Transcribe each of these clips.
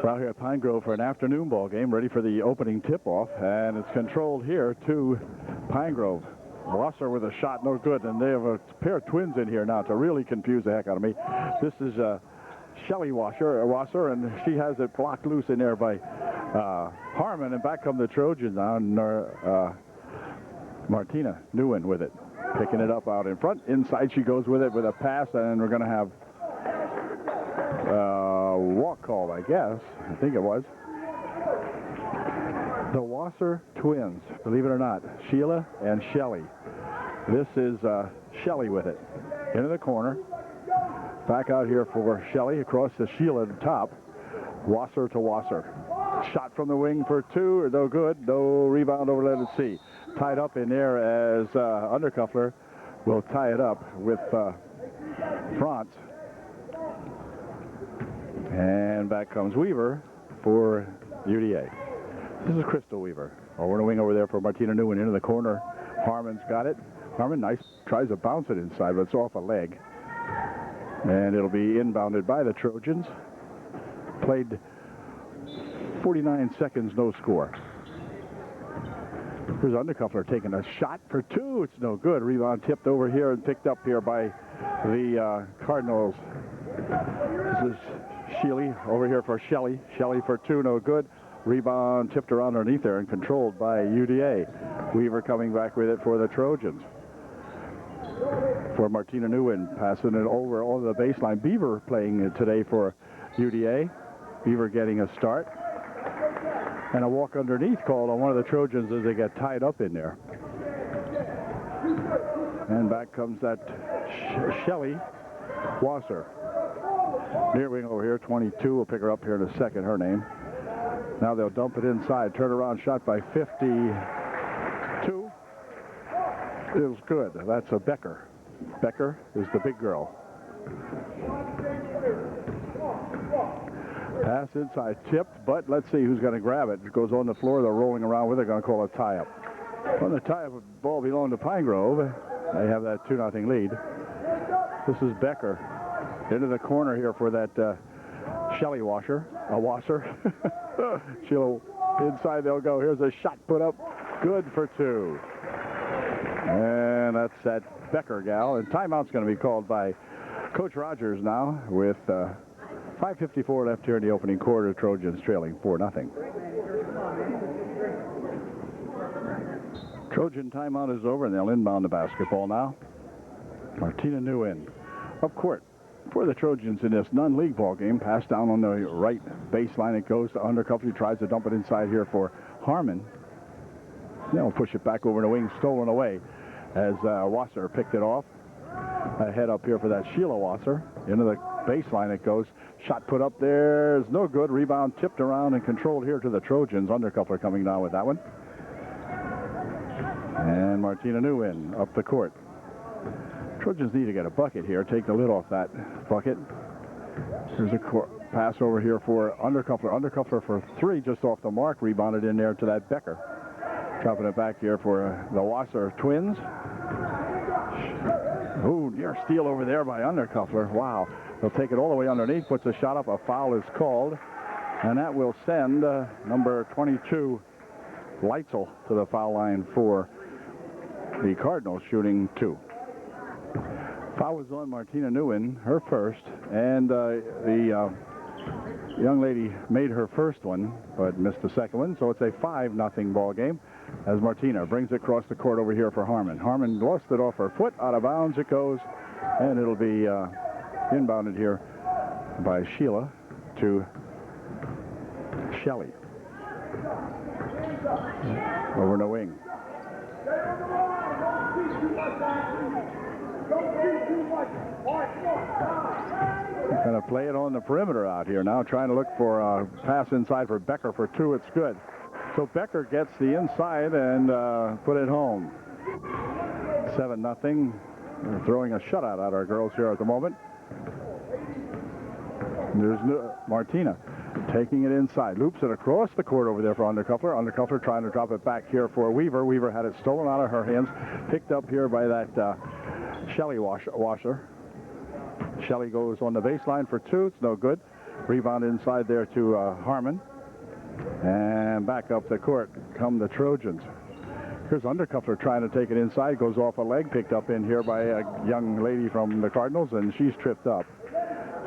We're out here at Pine Grove for an afternoon ball game, ready for the opening tip-off, and it's controlled here to Pine Grove. Wasser with a shot, no good, and they have a pair of twins in here now to really confuse the heck out of me. This is Shelly Wasser, and she has it blocked loose in there by Harmon, and back come the Trojans on Martina Nguyen with it. Picking it up out in front. Inside she goes with it with a pass, and we're going to have walk call, I guess. I think it was. The Wasser twins, believe it or not, Sheila and Shelly. This is Shelly with it. Into the corner. Back out here for Shelly, across to Sheila at the top. Wasser to Wasser. Shot from the wing for two, no good. No rebound over, let it see. Tied up in there as Undercuffler will tie it up with Franz. And back comes Weaver for UDA. This is Crystal Weaver. Over the wing over there for Martina Nguyen into the corner. Harmon's got it. Harmon, nice, tries to bounce it inside, but it's off a leg. And it'll be inbounded by the Trojans. Played 49 seconds, no score. Here's Undercuffler taking a shot for two. It's no good. Rebound tipped over here and picked up here by the Cardinals. This is Sheely over here for Shelly. Shelly for two, no good. Rebound tipped around underneath there and controlled by UDA. Weaver coming back with it for the Trojans. For Martina Nguyen, passing it over on the baseline. Beaver playing today for UDA. Beaver getting a start. And a walk underneath called on one of the Trojans as they get tied up in there. And back comes that Shelly Wasser. Near wing over here, 22. We'll pick her up here in a second, her name. Now they'll dump it inside. Turnaround shot by 52. Is good. That's a Becker. Becker is the big girl. Pass inside, tipped, but let's see who's going to grab it. It goes on the floor. They're rolling around with it. They're going to call a tie-up. On the tie-up, ball belonged to Pine Grove. They have that 2-0 lead. This is Becker. Into the corner here for that Shelly Wasser. She'll inside they'll go. Here's a shot put up. Good for two. And that's that Becker gal. And timeout's going to be called by Coach Rogers now with 5:54 left here in the opening quarter. Trojans trailing 4-0. Trojan timeout is over, and they'll inbound the basketball now. Martina Nguyen up court for the Trojans in this non-league ball game. Pass down on the right baseline. It goes to Undercuffler. He tries to dump it inside here for Harmon. They'll push it back over the wing, stolen away as Wasser picked it off. Head up here for that Sheila Wasser. Into the baseline it goes. Shot put up there is no good. Rebound tipped around and controlled here to the Trojans. Undercuffler coming down with that one. And Martina Nguyen up the court. Trojans need to get a bucket here. Take the lid off that bucket. Here's a pass over here for Undercuffler. Undercuffler for three just off the mark. Rebounded in there to that Becker. Dropping it back here for the Wasser twins. Ooh, near steal over there by Undercuffler. Wow. They'll take it all the way underneath. Puts a shot up. A foul is called. And that will send number 22, Leitzel, to the foul line for the Cardinals, shooting two. Foul was on Martina Nguyen, her first, and the young lady made her first one, but missed the second one, so it's a 5-0 ball game as Martina brings it across the court over here for Harmon. Harmon lost it off her foot, out of bounds it goes, and it'll be inbounded here by Sheila to Shelly. Over in the wing. Going to play it on the perimeter out here now, trying to look for a pass inside for Becker for two. It's good. So Becker gets the inside and put it home. 7-0. They're throwing a shutout at our girls here at the moment. There's Martina taking it inside. Loops it across the court over there for Undercuffler. Undercuffler trying to drop it back here for Weaver. Weaver had it stolen out of her hands. Picked up here by that Shelly Wasser. Shelly goes on the baseline for two. It's no good. Rebound inside there to Harmon. And back up the court come the Trojans. Here's Undercuffler trying to take it inside. Goes off a leg. Picked up in here by a young lady from the Cardinals, and she's tripped up.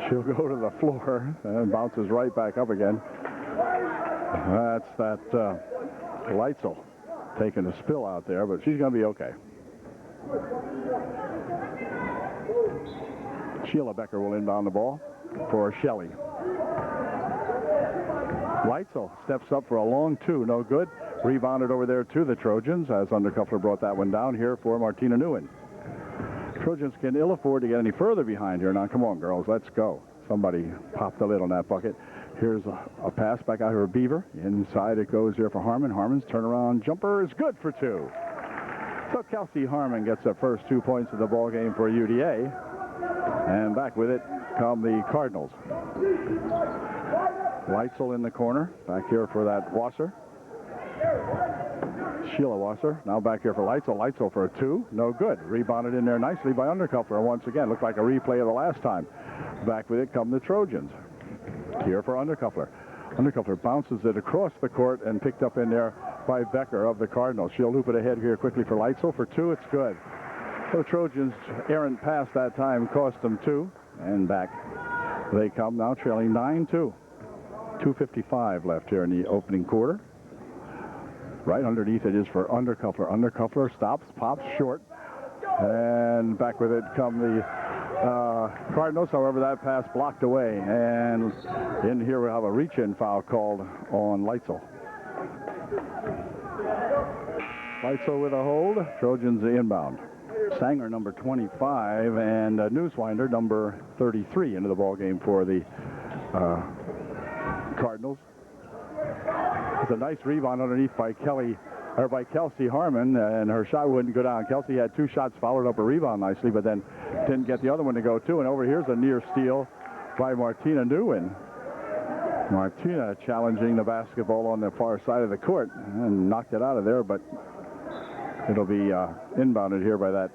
She'll go to the floor and bounces right back up again. That's that Leitzel taking a spill out there, but she's going to be okay. Sheila Becker will inbound the ball for Shelley. Leitzel steps up for a long two, no good. Rebounded over there to the Trojans as Undercuffler brought that one down here for Martina Nguyen. Trojans can ill afford to get any further behind here. Now, come on, girls, let's go. Somebody popped the lid on that bucket. Here's a pass back out here for Beaver. Inside it goes here for Harmon. Harmon's turnaround jumper is good for two. So Kelsey Harmon gets the first 2 points of the ball game for UDA. And back with it come the Cardinals. Leitzel in the corner. Back here for that Wasser. Sheila Wasser. Now back here for Leitzel. Leitzel for a two. No good. Rebounded in there nicely by Undercuffler. Once again, looked like a replay of the last time. Back with it come the Trojans. Here for Undercuffler. Undercuffler bounces it across the court and picked up in there by Becker of the Cardinals. She'll loop it ahead here quickly for Leitzel. For two, it's good. So the Trojans' errant pass that time cost them two. And back they come now trailing 9-2. 2:55 left here in the opening quarter. Right underneath it is for Undercuffler. Undercuffler stops, pops short. And back with it come the Cardinals. However, that pass blocked away. And in here we have a reach-in foul called on Leitzel. Leitzel with a hold. Trojans inbound. Sanger, number 25, and Newswinder, number 33, into the ball game for the Cardinals. It's a nice rebound underneath by Kelsey Harmon, and her shot wouldn't go down. Kelsey had two shots, followed up a rebound nicely, but then didn't get the other one to go too. And over here's a near steal by Martina Nguyen. Martina challenging the basketball on the far side of the court and knocked it out of there, but it'll be inbounded here by that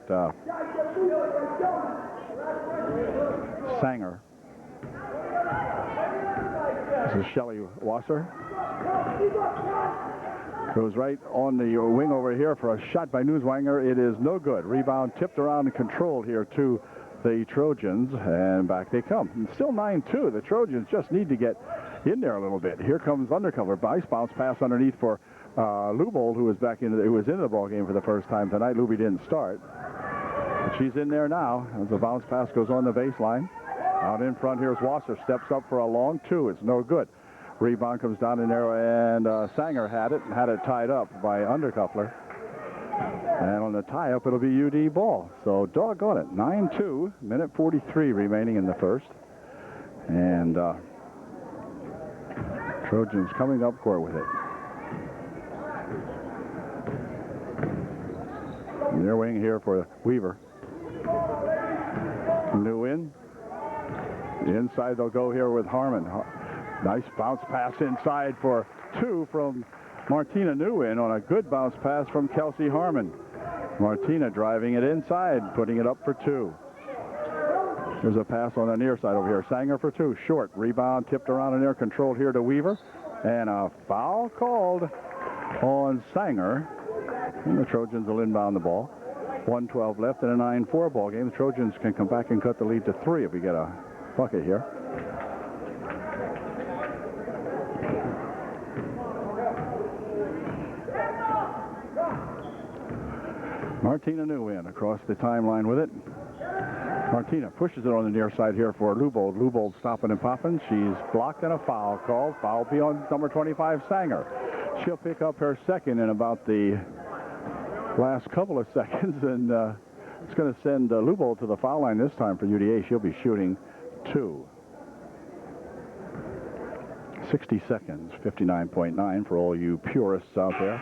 Sanger. This is Shelley Wasser. Goes right on the wing over here for a shot by Newswanger. It is no good. Rebound tipped around and controlled here to the Trojans, and back they come. And still 9-2. The Trojans just need to get in there a little bit. Here comes Undercover. Nice bounce pass underneath for Lubold, who was in the ball game for the first time tonight. Luby didn't start. But she's in there now as the bounce pass goes on the baseline. Out in front, here's Wasser. Steps up for a long two. It's no good. Rebound comes down in there, and Sanger had it tied up by Undercuffler. And on the tie-up, it'll be UD ball. So doggone it. 9-2, minute 43 remaining in the first. And Trojans coming up court with it. Near wing here for Weaver. Nguyen. Inside they'll go here with Harmon. Nice bounce pass inside for two from Martina Nguyen on a good bounce pass from Kelsey Harmon. Martina driving it inside, putting it up for two. There's a pass on the near side over here. Sanger for two. Short. Rebound tipped around in there, controlled here to Weaver. And a foul called on Sanger. And the Trojans will inbound the ball. 1:12 left in a 9-4 ball game. The Trojans can come back and cut the lead to 3 if we get a bucket here. Martina Nguyen across the timeline with it. Martina pushes it on the near side here for Lubold. Lubold stopping and popping. She's blocked and a foul called. Foul be on number 25, Sanger. She'll pick up her second in about the last couple of seconds, and it's going to send Lubold to the foul line this time for UDA. She'll be shooting 2. 60 seconds, 59.9 for all you purists out there.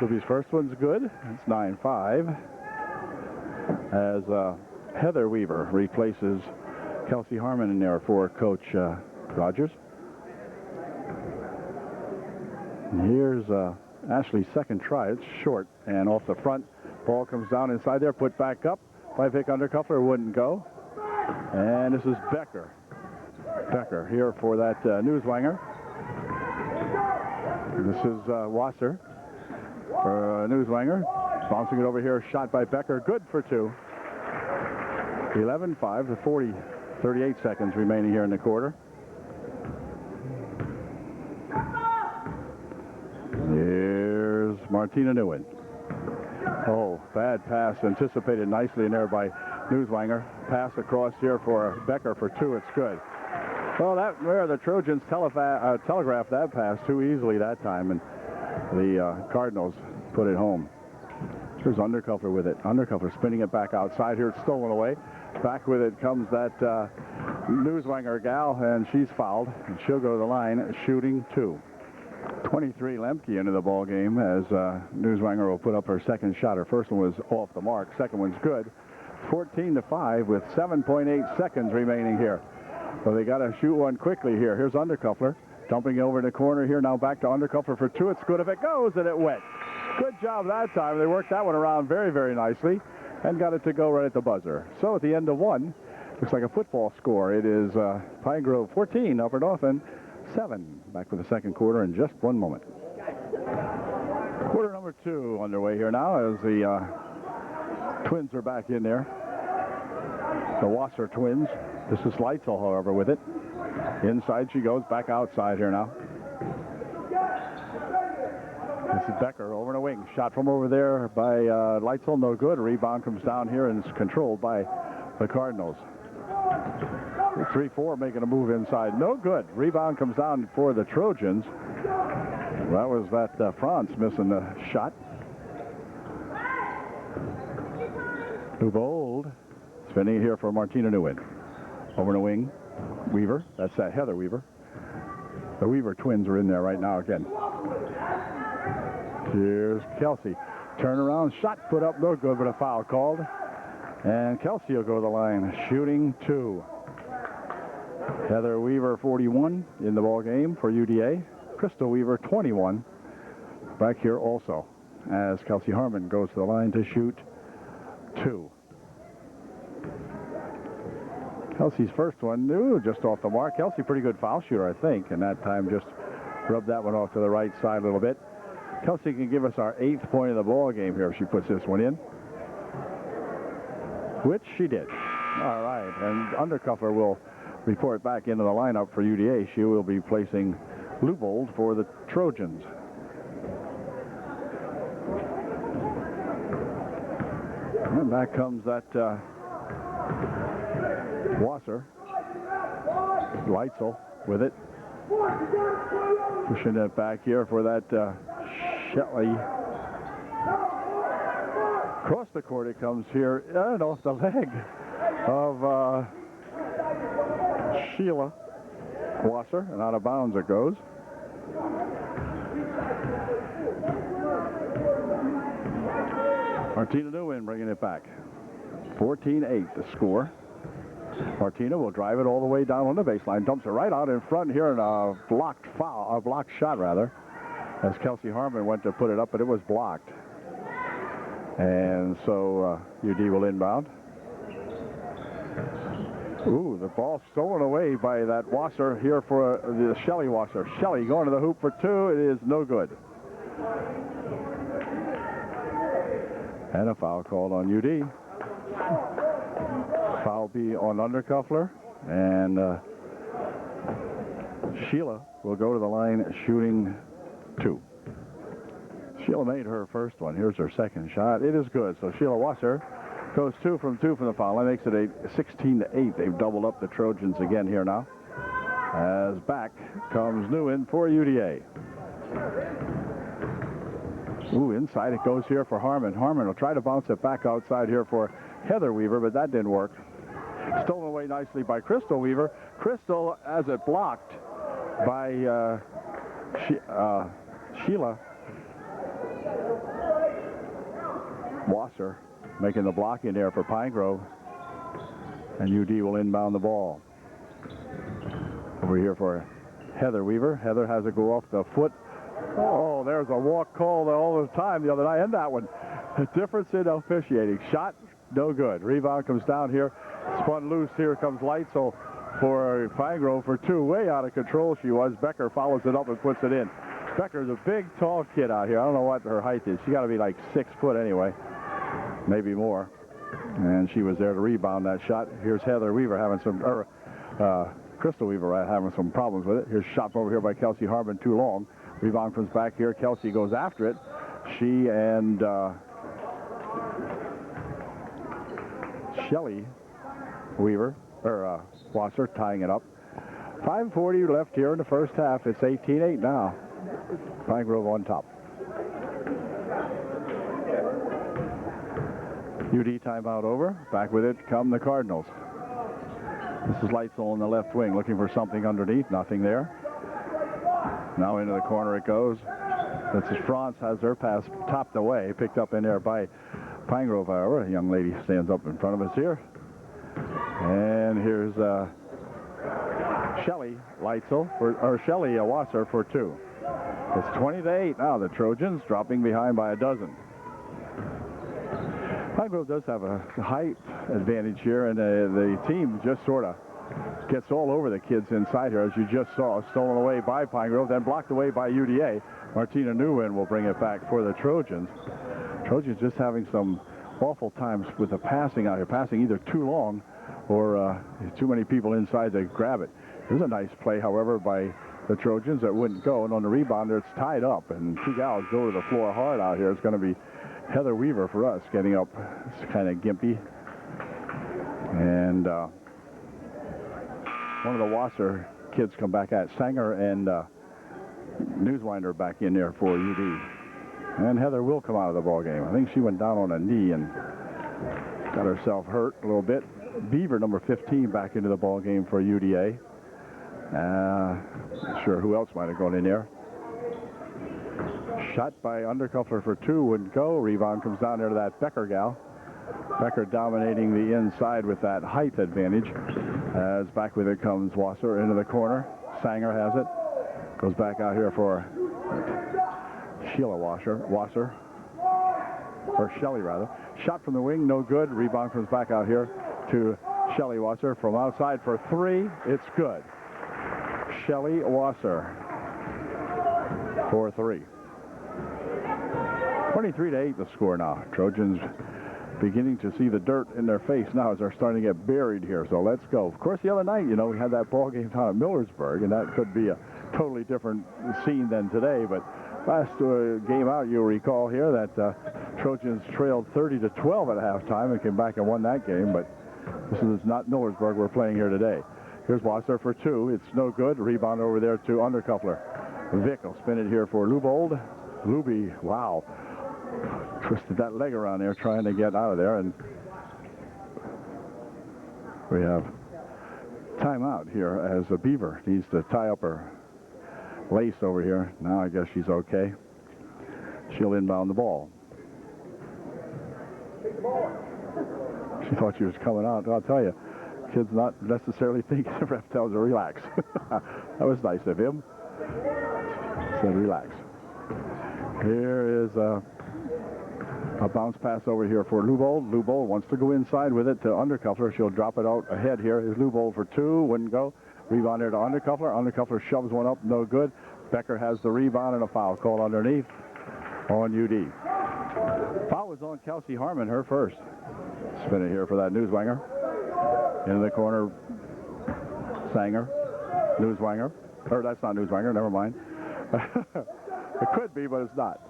Luby's first one's good. It's 9-5. As Heather Weaver replaces Kelsey Harmon in there for Coach Rogers. And here's Ashley's second try. It's short and off the front. Ball comes down inside there, put back up by Vic Undercuffler. Wouldn't go. And this is Becker. Becker here for that Newswanger. This is Wasser for Newswanger. Bouncing it over here, shot by Becker, good for 2. 11-5 to 38 seconds remaining here in the quarter. Here's Martina Nguyen. Oh, bad pass, anticipated nicely in there by Newswanger. Pass across here for Becker for 2, it's good. Well, the Trojans telegraphed that pass too easily that time, and the Cardinals put it home. Here's Undercuffler with it. Undercuffler spinning it back outside here. It's stolen away. Back with it comes that Newswanger gal, and she's fouled, and she'll go to the line shooting 2. 23 Lemke into the ball game as Newswanger will put up her second shot. Her first one was off the mark. Second one's good. 14-5 with 7.8 seconds remaining here. So they got to shoot one quickly here. Here's Undercuffler dumping over in the corner here. Now back to Undercuffler for 2. It's good if it goes, and it went. Good job that time. They worked that one around very, very nicely and got it to go right at the buzzer. So at the end of 1, looks like a football score. It is Pine Grove 14, Upper Dauphin 7. Back for the second quarter in just 1 moment. Quarter number 2 underway here now as the Twins are back in there. The Wasser Twins. This is Leitzel, however, with it. Inside she goes, back outside here now. This is Becker over in a wing. Shot from over there by Leitzel, no good. Rebound comes down here and it's controlled by the Cardinals. 3-4 making a move inside. No good. Rebound comes down for the Trojans. That was that Franz missing the shot. Lubold spinning here for Martina Nguyen. Over in a wing. Weaver. That's that Heather Weaver. The Weaver twins are in there right now again. Here's Kelsey. Turnaround shot put up, no good, but a foul called. And Kelsey will go to the line, shooting 2. Heather Weaver, 41 in the ball game for UDA. Crystal Weaver, 21, back here also, as Kelsey Harmon goes to the line to shoot 2. Kelsey's first one, just off the mark. Kelsey, pretty good foul shooter, I think, and that time just rubbed that one off to the right side a little bit. Kelsey can give us our 8th point of the ball game here if she puts this one in, which she did. All right, and Undercuffler will report back into the lineup for UDA. She will be placing Lubold for the Trojans. And back comes that Wasser. Leitzel with it. Pushing it back here for that Shelley. Across the court it comes here and off the leg of Sheila Wasser, and out of bounds it goes. Martina Nguyen bringing it back. 14-8 the score. Martina will drive it all the way down on the baseline, dumps it right out in front here in a blocked foul, a blocked shot rather, as Kelsey Harmon went to put it up, but it was blocked. And so UD will inbound. Ooh, the ball stolen away by that Wasser here for the Shelley Wasser. Shelley going to the hoop for 2. It is no good. And a foul called on UD. Foul be on Undercuffler. And Sheila will go to the line shooting 2. Sheila made her first one. Here's her second shot. It is good. So Sheila Wasser goes 2 from the foul. That makes it a 16-8. They've doubled up the Trojans again here now. As back comes Nguyen for UDA. Ooh, inside it goes here for Harmon. Harmon will try to bounce it back outside here for Heather Weaver, but that didn't work. Stolen away nicely by Crystal Weaver. Crystal has it blocked by Sheila Wasser, making the block in there for Pine Grove. And UD will inbound the ball. Over here for Heather Weaver. Heather has it go off the foot. Oh, there's a walk call all the time the other night. And that one. The difference in officiating. Shot, no good. Rebound comes down here. Spun loose. Here comes Leitzel for Pine Grove for two. Way out of control she was. Becker follows it up and puts it in. Becker's a big, tall kid out here. I don't know what her height is. She got to be like 6 foot anyway, maybe more. And she was there to rebound that shot. Here's Heather Weaver having some, Crystal Weaver having some problems with it. Here's a shot over here by Kelsey Harmon, too long. Rebound comes back here. Kelsey goes after it. She and Shelly Weaver, or Wasser, tying it up. 5:40 left here in the first half. It's 18-8 now. Pine Grove on top. UD timeout over. Back with it come the Cardinals. This is Leitzel in the left wing, looking for something underneath. Nothing there. Now into the corner it goes. This is Franz, has her pass topped away, picked up in there by Pine Grove, however. A young lady stands up in front of us here. And here's Shelly Leitzel, or Shelly Wasser for two. It's 20-8 now. The Trojans dropping behind by a dozen. Pine Grove does have a height advantage here, and the team just sort of gets all over the kids inside here, as you just saw. Stolen away by Pine Grove, then blocked away by UDA. Martina Nguyen will bring it back for the Trojans. Trojans just having some awful times with the passing out here. Passing either too long or too many people inside to grab it. Here's a nice play, however, by the Trojans that wouldn't go. And on the rebounder, it's tied up. And two gals go to the floor hard out here. It's going to be Heather Weaver for us getting up. It's kind of gimpy. And one of the Wasser kids come back at Sanger and Newswinder back in there for UD. And Heather will come out of the ball game. I think she went down on a knee and got herself hurt a little bit. Beaver, number 15, back into the ball game for UDA. Not sure who else might have gone in there. Shot by Undercuffler for two, wouldn't go. Rebound comes down there to that Becker gal. Becker dominating the inside with that height advantage. As back with it comes Wasser into the corner. Sanger has it. Goes back out here for Sheila Wasser. Or Shelly, rather. Shot from the wing, no good. Rebound comes back out here to Shelly Wasser from outside for three. It's good. Shelly Wasser for three. 23-8 the score now. Trojans beginning to see the dirt in their face now as they're starting to get buried here. So let's go. Of course, the other night, you know, we had that ball game down at Millersburg, and that could be a totally different scene than today. But last game out, you'll recall here that Trojans trailed 30-12 at halftime and came back and won that game. But this is not Millersburg we're playing here today. Here's Wasser for two. It's no good. Rebound over there to Undercuffler. Vic will spin it here for Lubold. Luby, wow. Twisted that leg around there trying to get out of there. And we have timeout here as a Beaver needs to tie up her lace over here. Now I guess she's okay. She'll inbound the ball. She thought she was coming out. I'll tell you, kids not necessarily thinking the ref tells her relax. That was nice of him. Said relax. Here is a bounce pass over here for Lubold. Lubold wants to go inside with it to Undercuffler. She'll drop it out ahead here. Here's Lubold for two. Wouldn't go. Rebound here to Undercuffler. Undercuffler shoves one up. No good. Becker has the rebound and a foul called underneath on UD. Foul was on Kelsey Harmon, her first. Spin it here for that Newswanger. Into the corner, Sanger. Newswanger. Or that's not Newswanger, never mind. It could be, but it's not.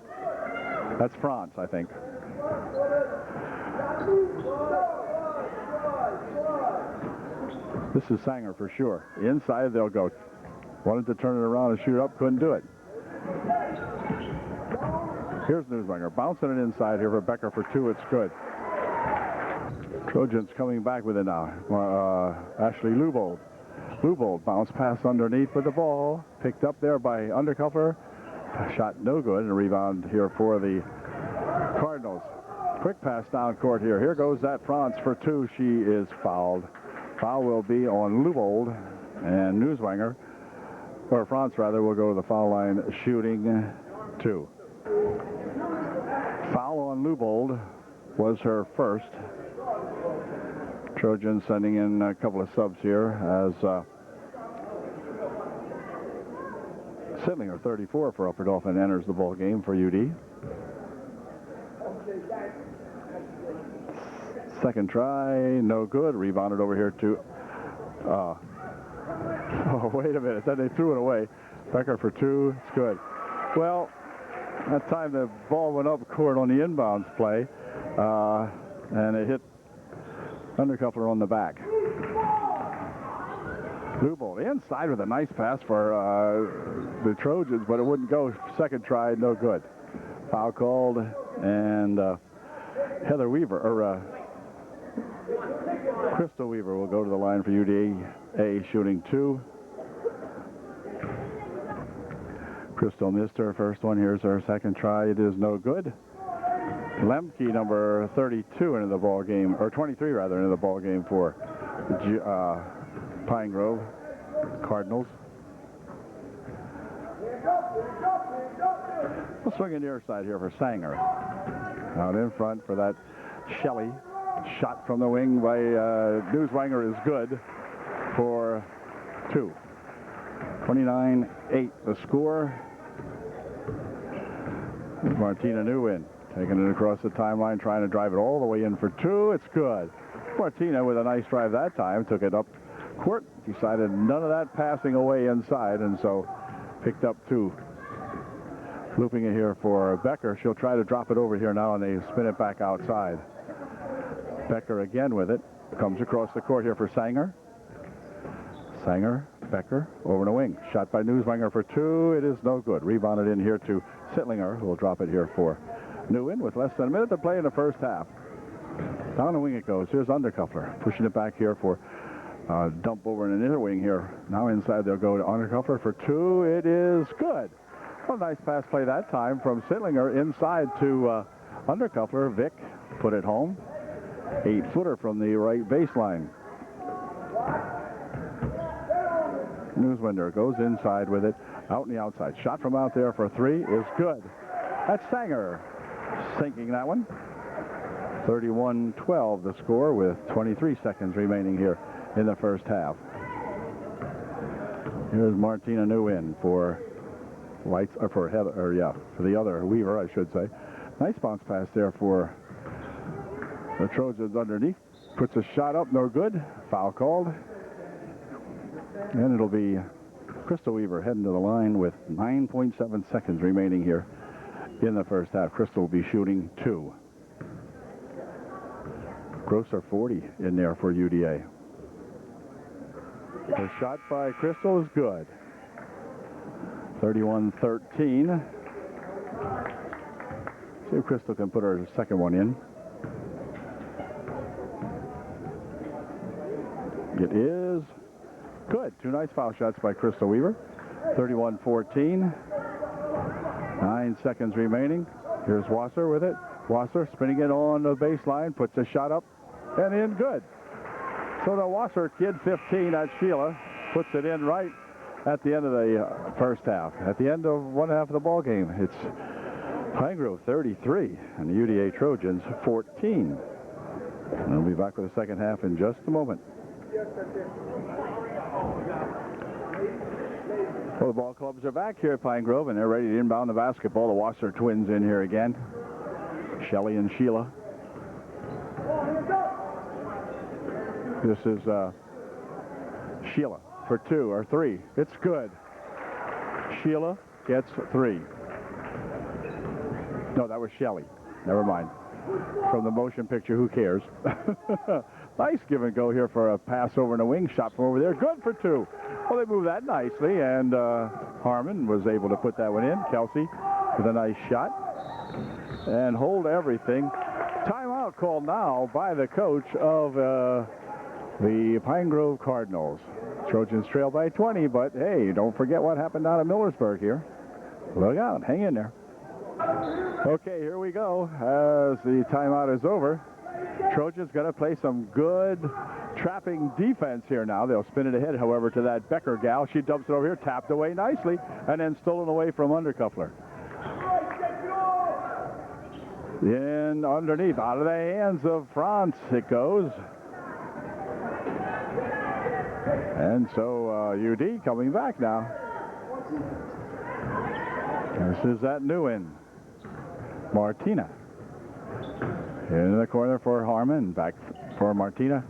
That's Franz, I think. This is Sanger for sure. Inside they'll go. Wanted to turn it around and shoot it up, couldn't do it. Here's Newswanger bouncing it inside here for Becker for two. It's good. Trojans coming back with it now. Ashley Lubold. Lubold bounce pass underneath with the ball. Picked up there by Undercuffler. Shot no good. And a rebound here for the Cardinals. Quick pass down court here. Here goes that Franz for two. She is fouled. Foul will be on Lubold, and Newswanger, or Franz rather, will go to the foul line shooting two. Foul on Lubold was her first. Trojan sending in a couple of subs here as Sidlinger, 34 for Upper Dauphin, enters the ball game for UD. Second try, no good. Rebounded over here to, oh, wait a minute. Then they threw it away. Becker for two. It's good. Well, that time the ball went up court on the inbounds play, and it hit Undercuffler on the back. Blue ball inside with a nice pass for the Trojans, but it wouldn't go. Second try, no good. Foul called, and Heather Weaver, or Crystal Weaver will go to the line for UDA, shooting two. Crystal missed her first one. Here's her second try. It is no good. Lemke, number 32, into the ball game, or 23 rather, into the ball game for Pine Grove Cardinals. We'll swing it near side here for Sanger. Out in front for that Shelley. Shot from the wing by Newswanger is good for two. 29-8 the score. Martina Nguyen taking it across the timeline, trying to drive it all the way in for two. It's good. Martina with a nice drive that time. Took it up court. Decided none of that passing away inside, and so picked up two. Looping it here for Becker. She'll try to drop it over here now, and they spin it back outside. Becker again with it. Comes across the court here for Sanger. Sanger, Becker, over the wing. Shot by Newswanger for two. It is no good. Rebounded in here to Sittlinger, who will drop it here for Nguyen with less than a minute to play in the first half. Down the wing it goes. Here's Undercuffler. Pushing it back here for dump over in the inner wing here. Now inside they'll go to Undercuffler for two. It is good. Well, nice pass play that time from Sittlinger inside to Undercuffler. Vic put it home. 8-footer from the right baseline. Newswinder goes inside with it, out in the outside. Shot from out there for three is good. That's Sanger sinking that one. 31-12 the score with 23 seconds remaining here in the first half. Here's Martina Nguyen for Lights, or for Heather, or yeah, for the other Weaver, I should say. Nice bounce pass there for the Trojans underneath. Puts a shot up, no good. Foul called. And it'll be Crystal Weaver heading to the line with 9.7 seconds remaining here in the first half. Crystal will be shooting two. Grosser 40 in there for UDA. The shot by Crystal is good. 31-13. See if Crystal can put her second one in. It is good. Two nice foul shots by Crystal Weaver. 31-14. 9 seconds remaining. Here's Wasser with it. Wasser spinning it on the baseline, puts a shot up and in good. So the Wasser kid, 15, at Sheila, puts it in right at the end of the first half. At the end of one half of the ball game, it's Pine Grove 33 and the UDA Trojans 14. And we'll be back with the second half in just a moment. Well, the ball clubs are back here at Pine Grove, and they're ready to inbound the basketball. The Wasser twins in here again. Shelley and Sheila. This is Sheila for two or three. It's good. Sheila gets three. No, that was Shelley. Never mind. From the motion picture, who cares? Nice give and go here for a pass over in the wing. Shot from over there. Good for two. Well, they moved that nicely, and Harmon was able to put that one in. Kelsey with a nice shot. And hold everything. Timeout called now by the coach of the Pine Grove Cardinals. Trojans trail by 20, but hey, don't forget what happened down at Millersburg here. Look out. Hang in there. Okay, here we go. As the timeout is over, Trojans going to play some good trapping defense here now. They'll spin it ahead, however, to that Becker gal. She dumps it over here, tapped away nicely, and then stolen away from Undercuffler. In underneath, out of the hands of France it goes. And so UD coming back now. This is that new end. Martina. In the corner for Harmon. Back for Martina.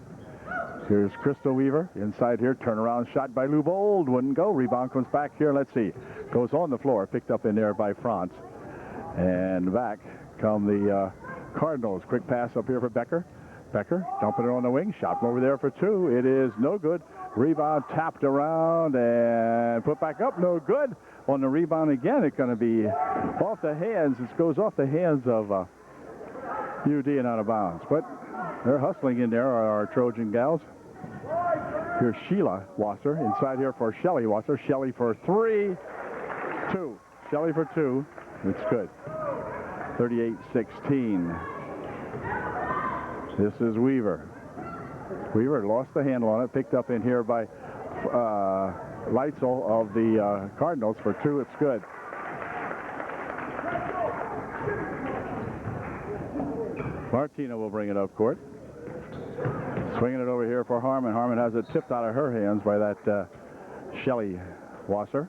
Here's Crystal Weaver. Inside here. Turnaround shot by Lou Bold. Wouldn't go. Rebound comes back here. Let's see. Goes on the floor. Picked up in there by France. And back come the Cardinals. Quick pass up here for Becker. Becker dumping it on the wing. Shot from over there for two. It is no good. Rebound tapped around and put back up. No good. On the rebound again, it's going to be off the hands. It goes off the hands of UD and out of bounds. But they're hustling in there, our Trojan gals. Here's Sheila Wasser. Inside here for Shelly Wasser. Shelly for three. Two. Shelly for two. It's good. 38-16. This is Weaver. Weaver lost the handle on it. Picked up in here by Leitzel of the Cardinals for two. It's good. Martina will bring it up court. Swinging it over here for Harmon. Harmon has it tipped out of her hands by that Shelly Wasser.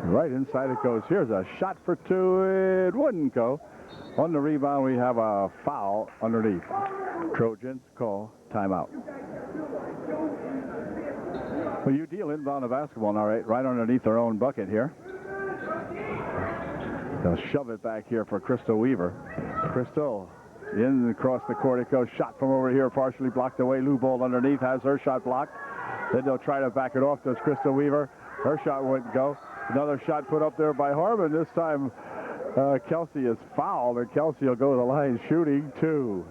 Right inside it goes. Here's a shot for two. It wouldn't go. On the rebound, we have a foul underneath. Trojans call timeout. Well, UD will inbound the basketball now, right underneath their own bucket here. They'll shove it back here for Crystal Weaver. Crystal in across the court it goes. Shot from over here, partially blocked away. Lou Bold underneath has her shot blocked. Then they'll try to back it off. Does Crystal Weaver. Her shot wouldn't go. Another shot put up there by Harmon. This time Kelsey is fouled, and Kelsey will go to the line shooting two.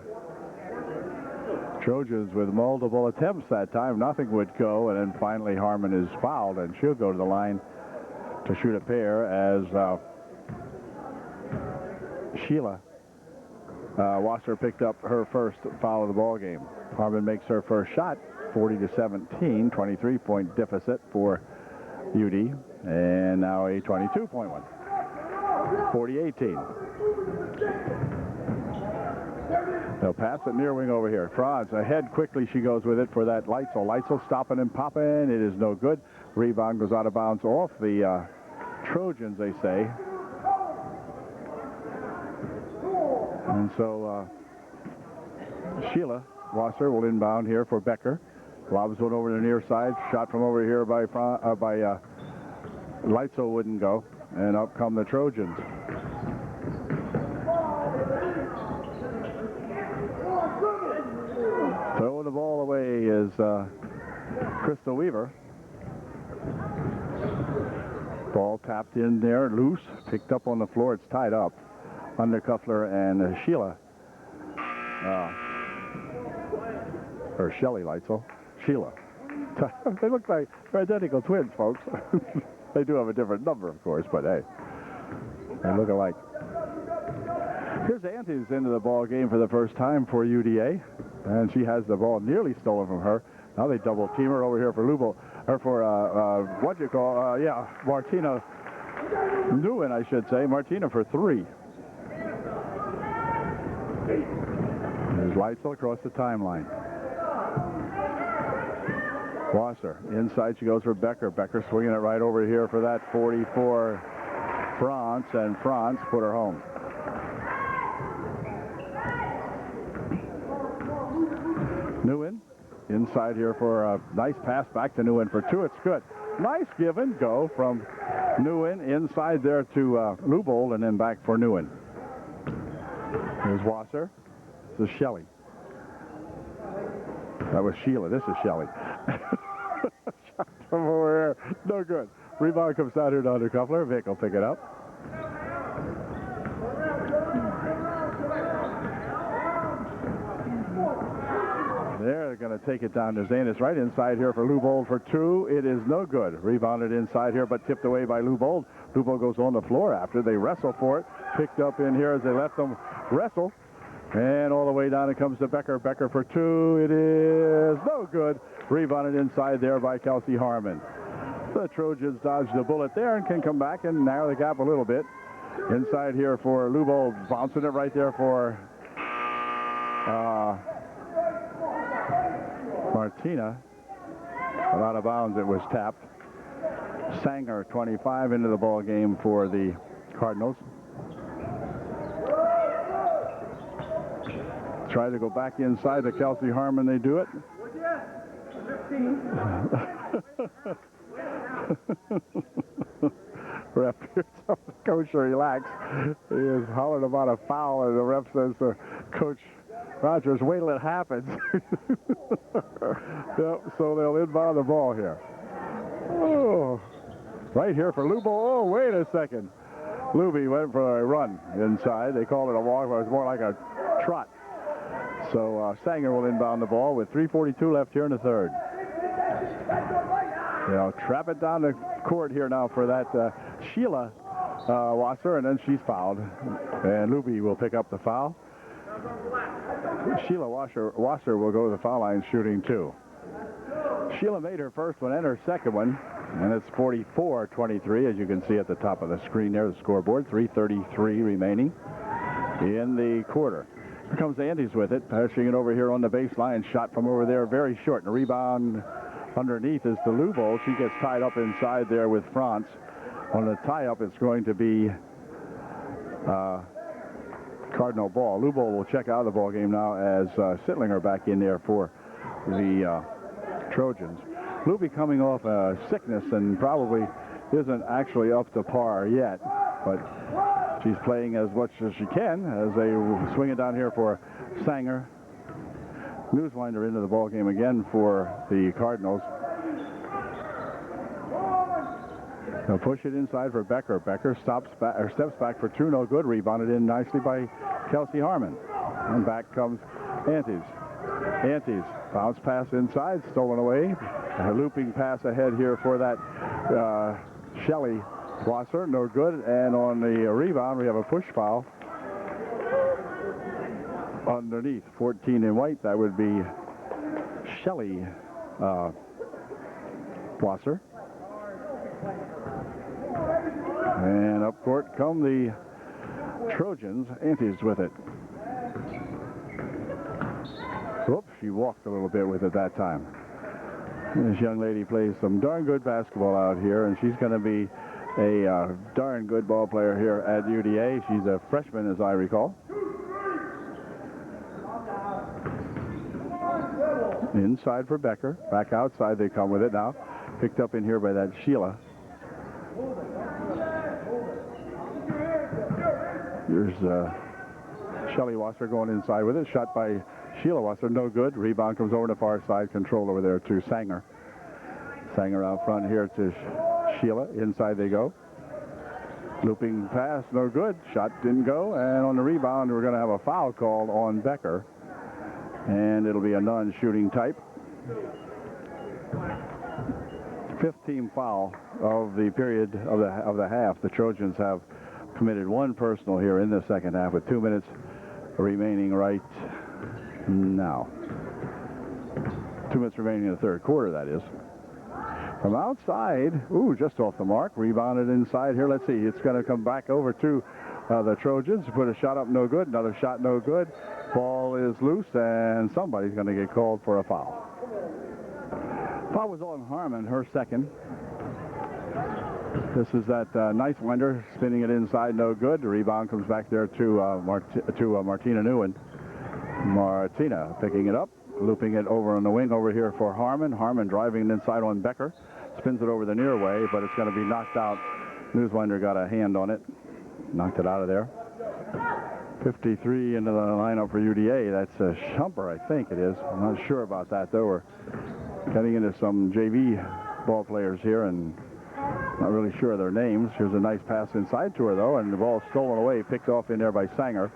Trojans with multiple attempts that time. Nothing would go, and then finally Harmon is fouled, and she'll go to the line to shoot a pair as Sheila Wasser picked up her first foul of the ball game. Harmon makes her first shot, 40-17, 23-point deficit for UD, and now a 22-point one. 40-18. They'll pass it near wing over here. Franz ahead quickly. She goes with it for that Leitzel. Leitzel stopping and popping. It is no good. Rebound goes out of bounds off the Trojans, they say. And so Sheila Wasser will inbound here for Becker. Lobs one over the near side. Shot from over here by Leitzel wouldn't go. And up come the Trojans. Throwing the ball away is Crystal Weaver. Ball tapped in there, loose, picked up on the floor. It's tied up. Undercuffler and Sheila. Or Shelly Leitzel. Sheila. They look like they're identical twins, folks. They do have a different number, of course, but hey, they look alike. Here's Antes into the ball game for the first time for UDA, and she has the ball nearly stolen from her. Now they double team her over here for Lubel, or for Martina Nguyen, I should say. Martina for three. There's Leitzel across the timeline. Wasser inside, she goes for Becker. Becker swinging it right over here for that 44 France, and France put her home. Nguyen inside here for a nice pass back to Nguyen for two. It's good. Nice give and go from Nguyen inside there to Leubold, and then back for Nguyen. Here's Wasser. This is Shelly. That was Sheila. This is Shelly. Shot from over here. No good. Rebound comes out here to Undercuffler. Vic will pick it up. They're going to take it down to Zanis right inside here for Leubold for two. It is no good. Rebounded inside here, but tipped away by Leubold. Leubold goes on the floor after they wrestle for it. Picked up in here as they let them wrestle. And all the way down it comes to Becker. Becker for two. It is no good. Rebounded inside there by Kelsey Harmon. The Trojans dodged the bullet there and can come back and narrow the gap a little bit. Inside here for Leubold, bouncing it right there for Martina. But out of bounds, it was tapped. Sanger, 25, into the ball game for the Cardinals. Try to go back inside to Kelsey Harmon. They do it. Ref hears something. Coach relax. He is hollering about a foul, and the ref says to Coach Rogers, wait till it happens. Yep, so they'll inbound the ball here. Oh, right here for Lubo. Oh, wait a second. Luby went for a run inside. They called it a walk, but it was more like a trot. So Sanger will inbound the ball with 3:42 left here in the third. They'll trap it down the court here now for that Sheila Wasser, and then she's fouled. And Luby will pick up the foul. Sheila Wasser will go to the foul line shooting 2. Sheila made her first one and her second one, and it's 44-23, as you can see at the top of the screen there, the scoreboard. 3:33 remaining in the quarter. Here comes Andes with it, passing it over here on the baseline. Shot from over there, very short. And a rebound underneath is to Lubo. She gets tied up inside there with France. On the tie-up, it's going to be Cardinal ball. Lubo will check out of the ball game now as Sittlinger back in there for the Trojans. Luby coming off a sickness and probably isn't actually up to par yet, but she's playing as much as she can as they swing it down here for Sanger. Newswinder into the ball game again for the Cardinals. They'll push it inside for Becker. Becker steps back for 2, no good. Rebounded in nicely by Kelsey Harmon. And back comes Antes. Antes, bounce pass inside, stolen away. A looping pass ahead here for that Shelley Wasser, no good. And on the rebound, we have a push foul underneath. 14 in white, that would be Shelley Wasser. And up court come the Trojans. Antes with it. Whoops, she walked a little bit with it that time. This young lady plays some darn good basketball out here, and she's going to be a darn good ball player here at UDA. She's a freshman, as I recall. Inside for Becker. Back outside they come with it now. Picked up in here by that Sheila. Here's Shelley Wasser going inside with it. Shot by Sheila Wasser, no good. Rebound comes over to the far side. Control over there to Sanger. Sanger out front here to Sheila. Inside they go. Looping pass, no good. Shot didn't go. And on the rebound, we're going to have a foul called on Becker. And it'll be a non-shooting type. 15th foul of the period of the half. The Trojans have committed one personal here in the second half with 2 minutes remaining right now. 2 minutes remaining in the third quarter, that is. From outside, ooh, just off the mark. Rebounded inside here. Let's see. It's going to come back over to the Trojans. Put a shot up, no good. Another shot, no good. Ball is loose, and somebody's going to get called for a foul. Foul was on Harmon, her second. This is that nice winder, spinning it inside, no good. The rebound comes back there to Martina Newen. Martina picking it up, looping it over on the wing over here for Harmon. Harmon driving it inside on Becker. Spins it over the near way, but it's going to be knocked out. Newswinder got a hand on it. Knocked it out of there. 53 into the lineup for UDA. That's a shumper, I think it is. I'm not sure about that, though. We're getting into some JV ball players here and not really sure of their names. Here's a nice pass inside to her, though, and the ball stolen away, picked off in there by Sanger.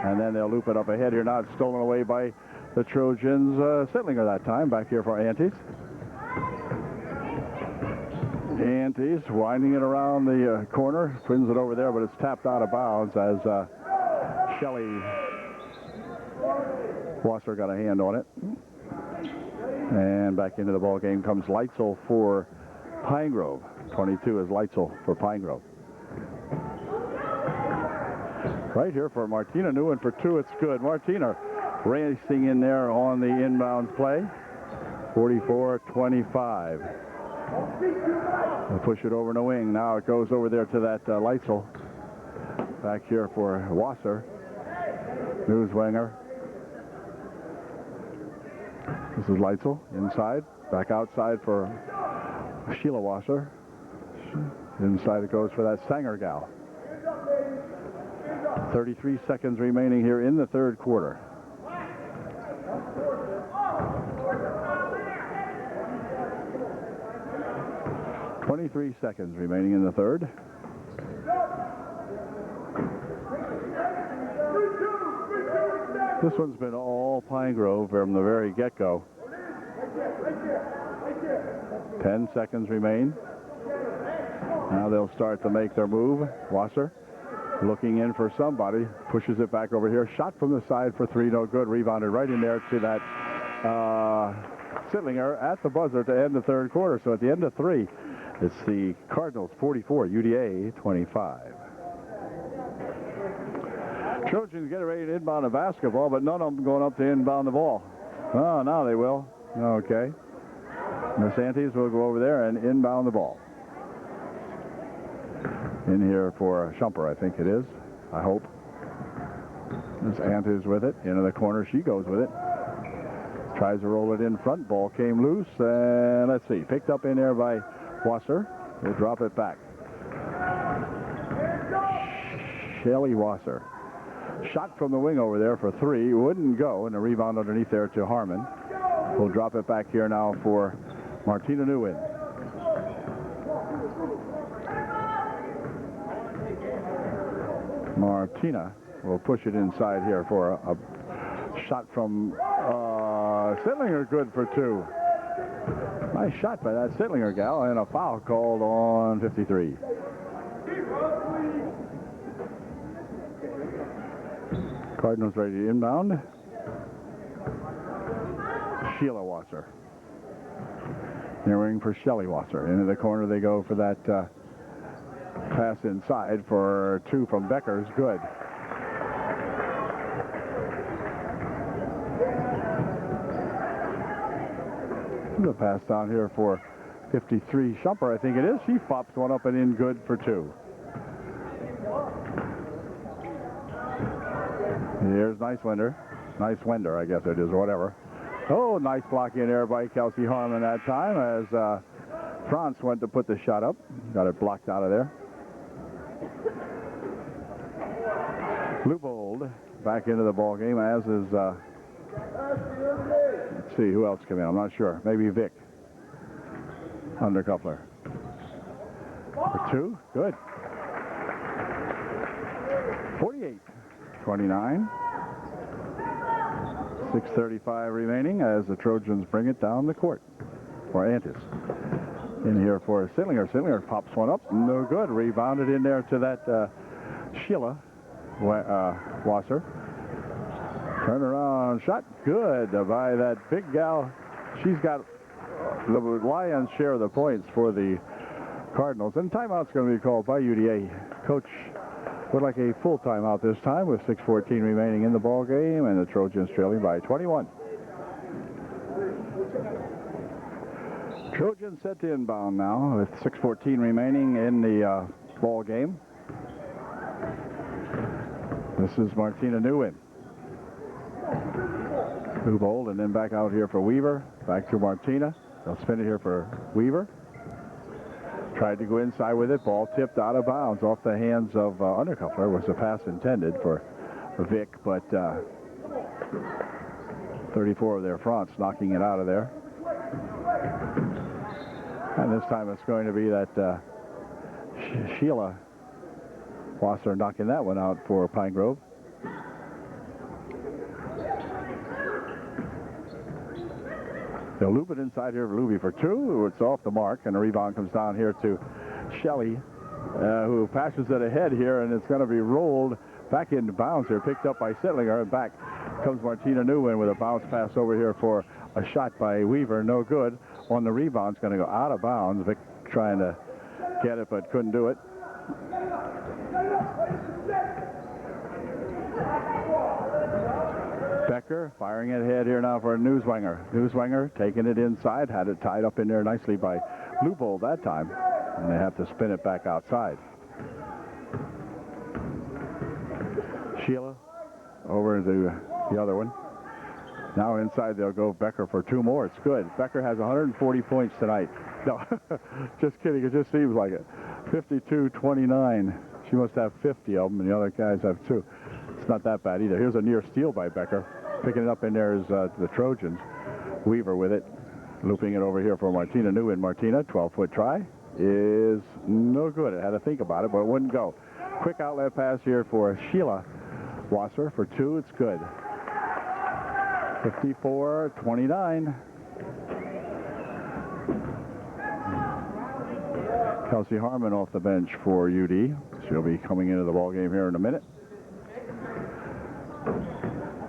And then they'll loop it up ahead here. Now it's stolen away by the Trojans. Sittlinger that time, back here for Antes. Antes winding it around the corner, spins it over there, but it's tapped out of bounds as Shelley Wasser got a hand on it. And back into the ball game comes Leitzel for Pine Grove. 22 is Leitzel for Pine Grove. Right here for Martina Newen for 2. It's good. Martina racing in there on the inbound play. 44-25. They'll push it over in the wing. Now it goes over there to that Leitzel. Back here for Wasser. Newswinger. This is Leitzel inside. Back outside for Sheila Wasser. Inside it goes for that Sanger gal. 33 seconds remaining here in the third quarter. .23 seconds remaining in the third. This one's been all Pine Grove from the very get-go. 10 seconds remain. Now they'll start to make their move. Wasser looking in for somebody. Pushes it back over here. Shot from the side for three. No good. Rebounded right in there to that Sittlinger at the buzzer to end the third quarter. So at the end of three, it's the Cardinals 44, UDA 25. Trojans getting ready to inbound a basketball, but none of them going up to inbound the ball. Oh, now they will. Okay. Miss Antes will go over there and inbound the ball. In here for Shumper, I think it is. I hope. Miss Antes with it. Into the corner. She goes with it. Tries to roll it in front. Ball came loose. And let's see. Picked up in there by Wasser. We'll drop it back. Shelly Wasser. Shot from the wing over there for three. Wouldn't go. And a rebound underneath there to Harmon. We'll drop it back here now for Martina Nguyen. Martina will push it inside here for a shot from Sittlinger. Good for two. Nice shot by that Sittlinger gal, and a foul called on 53. Cardinals ready to inbound. Sheila Wasser. They're waiting for Shelly Wasser. Into the corner they go for that pass inside for two from Beckers. Good. The pass down here for 53 Shumper, I think it is. She pops one up and in. Good for two. Here's Nice Wender, I guess it is, or whatever. Oh, nice block in there by Kelsey Harmon that time as France went to put the shot up. Got it blocked out of there. Lubold back into the ball game, as is, let's see, who else came in? I'm not sure. Maybe Vic. Undercuffler. For two. Good. 48-29. 6:35 remaining as the Trojans bring it down the court for Antis. In here for Sittlinger. Sittlinger pops one up. No good. Rebounded in there to that Sheila Wasser. Turn around shot. Good by that big gal. She's got the lion's share of the points for the Cardinals. And timeout's going to be called by UDA. Coach would like a full timeout this time with 6:14 remaining in the ball game, and the Trojans trailing by 21. Trojans set to inbound now with 6:14 remaining in the ball game. This is Martina Nguyen. Newbold, and then back out here for Weaver. Back to Martina. They'll spin it here for Weaver. Tried to go inside with it. Ball tipped out of bounds off the hands of Undercuffler. Was a pass intended for Vic, but 34 of their fronts knocking it out of there. And this time it's going to be that Sheila Wasser knocking that one out for Pine Grove. They'll loop it inside here for Luby for two. It's off the mark, and the rebound comes down here to Shelley, who passes it ahead here, and it's going to be rolled back into bounds here, picked up by Sittlinger, and back comes Martina Nguyen with a bounce pass over here for a shot by Weaver. No good. On the rebound, it's going to go out of bounds. Vic trying to get it, but couldn't do it. Becker firing it ahead here now for Newswanger. Newswanger taking it inside, had it tied up in there nicely by Loobold that time, and they have to spin it back outside. Sheila over to the other one. Now inside they'll go Becker for 2 more. It's good. Becker has 140 points tonight. No, just kidding. It just seems like it. 52-29. She must have 50 of them, and the other guys have 2. It's not that bad either. Here's a near steal by Becker. Picking it up in there is the Trojans. Weaver with it. Looping it over here for Martina Nguyen. Martina, 12-foot try is no good. It had to think about it, but it wouldn't go. Quick outlet pass here for Sheila Wasser for 2. It's good. 54-29. Kelsey Harmon off the bench for UD. She'll be coming into the ball game here in a minute.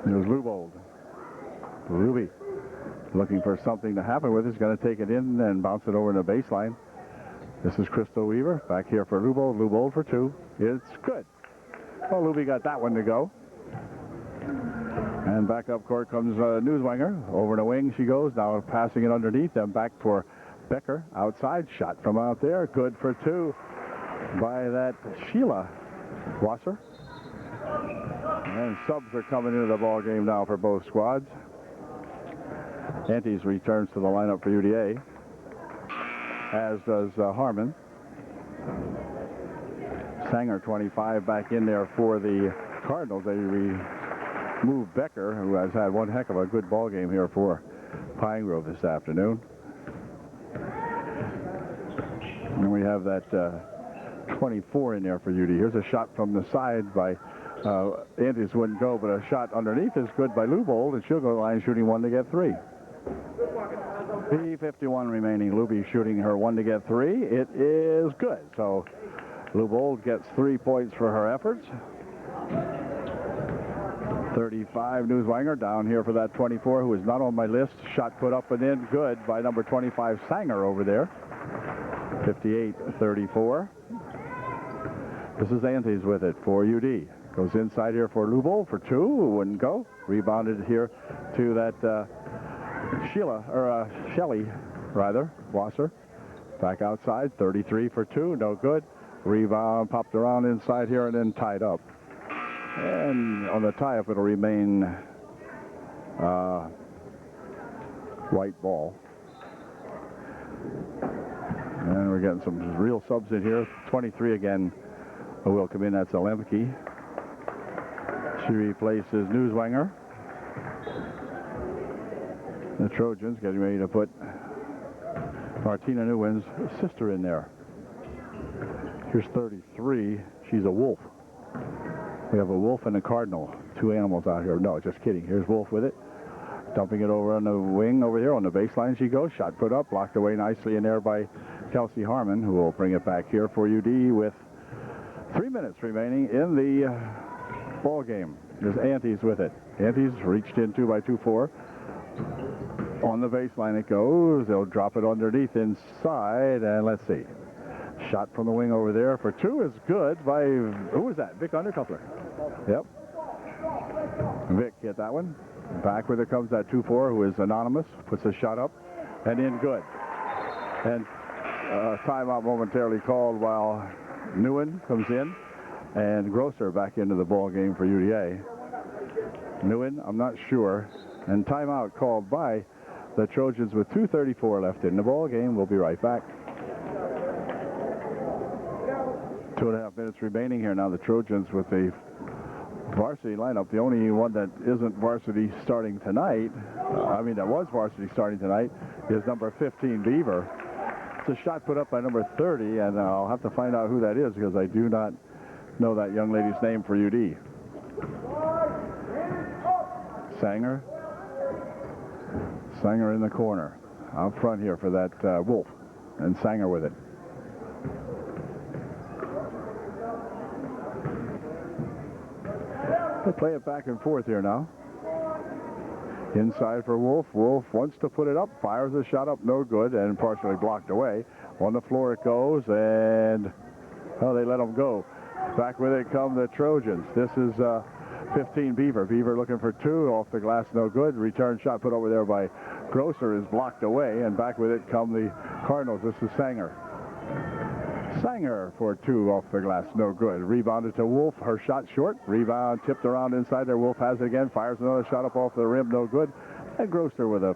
There's Loobold. Ruby looking for something to happen with it. He's going to take it in and bounce it over in the baseline. This is Crystal Weaver back here for Loobold. Loobold for 2. It's good. Well, Luby got that one to go. And back up court comes Newswanger. Over the wing she goes. Now passing it underneath. Then back for Becker. Outside shot from out there. Good for 2 by that Sheila Wasser. And subs are coming into the ball game now for both squads. Antes returns to the lineup for UDA, as does Harmon. Sanger, 25, back in there for the Cardinals. They remove Becker, who has had one heck of a good ball game here for Pine Grove this afternoon. And we have that 24 in there for UD. Here's a shot from the side by Antes wouldn't go, but a shot underneath is good by Loobold, and she'll go to the line shooting 1 to get 3. B51 remaining. Luby shooting her 1 to get 3. It is good. So Loobold gets 3 points for her efforts. 35 Newswanger down here for that 24, who is not on my list. Shot put up and in, good by number 25 Sanger over there. 58-34. This is Antes with it for UD. Goes inside here for Loobold for 2. Wouldn't go. Rebounded here to that Shelley, Wasser. Back outside. 33 for 2. No good. Rebound popped around inside here and then tied up. And on the tie-up, it'll remain white ball. And we're getting some real subs in here. 23 again will come in. That's Lemke. She replaces Newswanger. The Trojans getting ready to put Martina Nguyen's sister in there. Here's 33. She's a wolf. We have a wolf and a cardinal. 2 animals out here. No, just kidding. Here's Wolf with it. Dumping it over on the wing over here on the baseline she goes. Shot put up. Blocked away nicely in there by Kelsey Harmon, who will bring it back here for UD with 3 minutes remaining in the ball game. There's Antes with it. Antes reached in 2 by 2-4. On the baseline it goes. They'll drop it underneath inside, and let's see. Shot from the wing over there for 2 is good by, who was that? Vic Undercuffler. Yep. Vic hit that one. Back with it comes that 2-4, who is anonymous. Puts a shot up and in, good. And timeout momentarily called while Nguyen comes in and Grosser back into the ball game for UDA. Nguyen, I'm not sure. And timeout called by the Trojans with 2:34 left in the ball game. We'll be right back. 2.5 minutes remaining here now. The Trojans with the varsity lineup. The only one that isn't varsity starting tonight, that was varsity starting tonight, is number 15 Beaver. It's a shot put up by number 30, and I'll have to find out who that is because I do not know that young lady's name for UD. Sanger in the corner. Out front here for that Wolf, and Sanger with it. They play it back and forth here now. Inside for Wolf. Wolf wants to put it up, fires a shot up, no good, and partially blocked away. On the floor it goes, and they let them go. Back with it come the Trojans. This is 15, Beaver. Beaver looking for two. Off the glass, no good. Return shot put over there by Grosser is blocked away, and back with it come the Cardinals. This is Sanger. Sanger for two off the glass, no good. Rebounded to Wolf. Her shot short. Rebound tipped around inside there. Wolf has it again. Fires another shot up off the rim, no good. And Grosser with a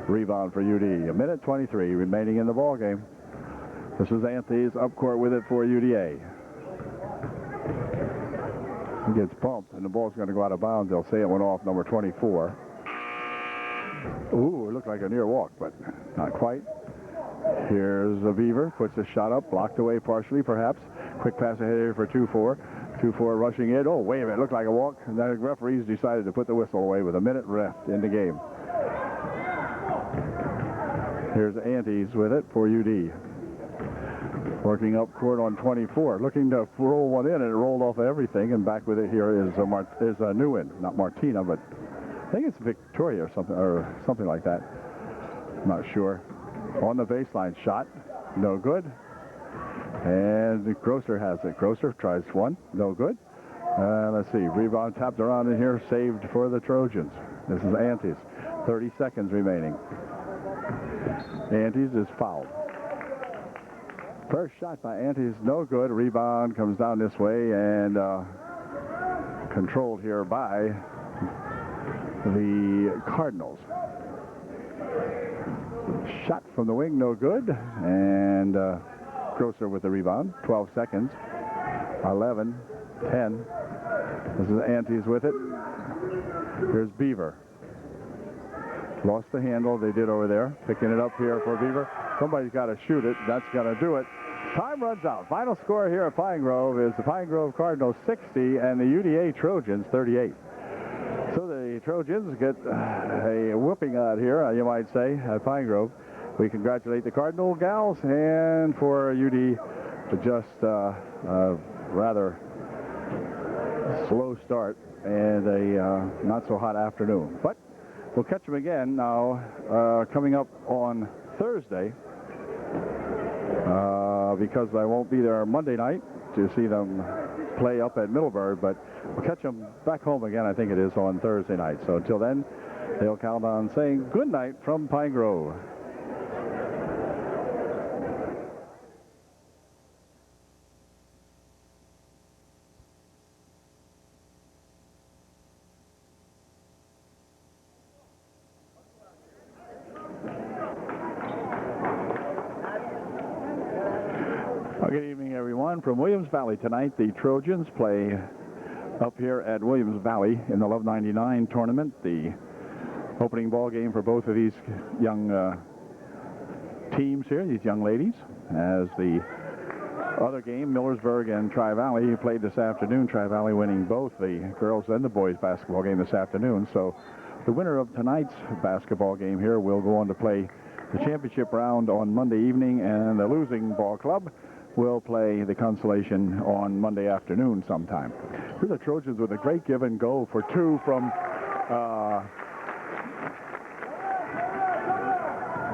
rebound for UD. A minute 23 remaining in the ball game. This is Anthony's up court with it for UDA. He gets bumped, and the ball's going to go out of bounds. They'll say it went off number 24. Ooh, it looked like a near walk, but not quite. Here's the Beaver. Puts a shot up, blocked away partially, perhaps. Quick pass ahead here for 2-4. 2-4 rushing in. Oh, wait a minute. It looked like a walk. And the referees decided to put the whistle away with a minute left in the game. Here's Antes with it for UD. Working up court on 24. Looking to roll one in, and it rolled off everything. And back with it here is Nguyen. Not Martina, but I think it's Victoria or something like that. I'm not sure. On the baseline shot. No good. And Grosser has it. Grosser tries one. No good. Let's see. Rebound tapped around in here. Saved for the Trojans. This is Antes. 30 seconds remaining. Antes is fouled. First shot by Antes, no good. Rebound comes down this way and controlled here by the Cardinals. Shot from the wing, no good. And Grosser with the rebound. 12 seconds. 11, 10. This is Antes with it. Here's Beaver. Lost the handle. They did over there. Picking it up here for Beaver. Somebody's got to shoot it. That's going to do it. Time runs out. Final score here at Pine Grove is the Pine Grove Cardinals 60 and the UDA Trojans 38. So the Trojans get a whooping out here, you might say, at Pine Grove. We congratulate the Cardinal gals, and for UD, just a rather slow start and a not so hot afternoon. But we'll catch them again now coming up on Thursday. Because I won't be there Monday night to see them play up at Millersburg, but we'll catch them back home again, I think it is, on Thursday night. So until then, they'll count on saying good night from Pine Grove. Good evening, everyone. From Williams Valley tonight, the Trojans play up here at Williams Valley in the Love 99 tournament. The opening ball game for both of these young teams here, these young ladies, as the other game, Millersburg and Tri-Valley, played this afternoon. Tri-Valley winning both the girls and the boys basketball game this afternoon. So the winner of tonight's basketball game here will go on to play the championship round on Monday evening, and the losing ball club will play the consolation on Monday afternoon sometime. Here's the Trojans with a great give and go for two from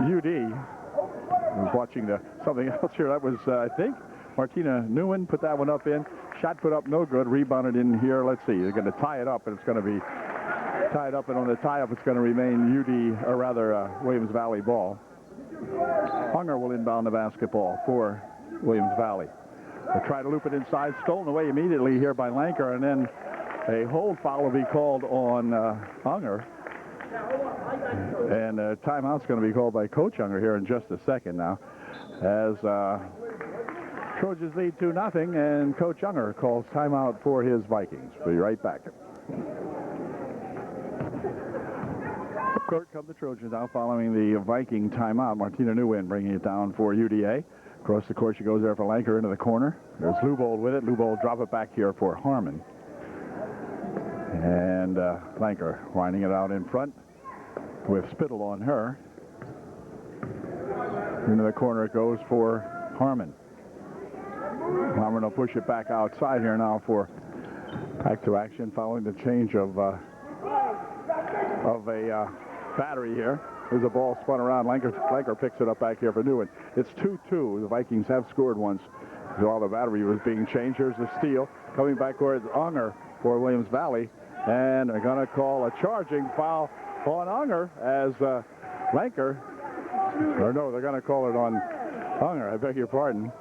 UD. I was watching something else here. That was, I think, Martina Nguyen put that one up in. Shot put up, no good. Rebounded in here. Let's see. They're going to tie it up, and it's going to be tied up. And on the tie-up, it's going to remain UD, or rather Williams Valley ball. Hunger will inbound the basketball for Williams Valley. They try to loop it inside. Stolen away immediately here by Lanker, and then a hold foul will be called on Hunger. And timeout's going to be called by Coach Hunger here in just a second now, as Trojans lead 2-0, and Coach Unger calls timeout for his Vikings. We'll be right back. Up court come the Trojans now following the Viking timeout. Martina Nguyen bringing it down for UDA. Across the court she goes there for Lanker into the corner. There's Lubold with it. Lubold drop it back here for Harmon. And Lanker winding it out in front with Spittle on her. Into the corner it goes for Harmon. Harmon will push it back outside here now for back to action following the change of a battery here. There's a ball spun around. Lanker picks it up back here for Nguyen. It's 2-2. The Vikings have scored once while the battery was being changed. Here's the steal. Coming back towards Unger. for Williams Valley. And they're going to call a charging foul on Unger as Lanker, or no, they're going to call it on Unger, I beg your pardon.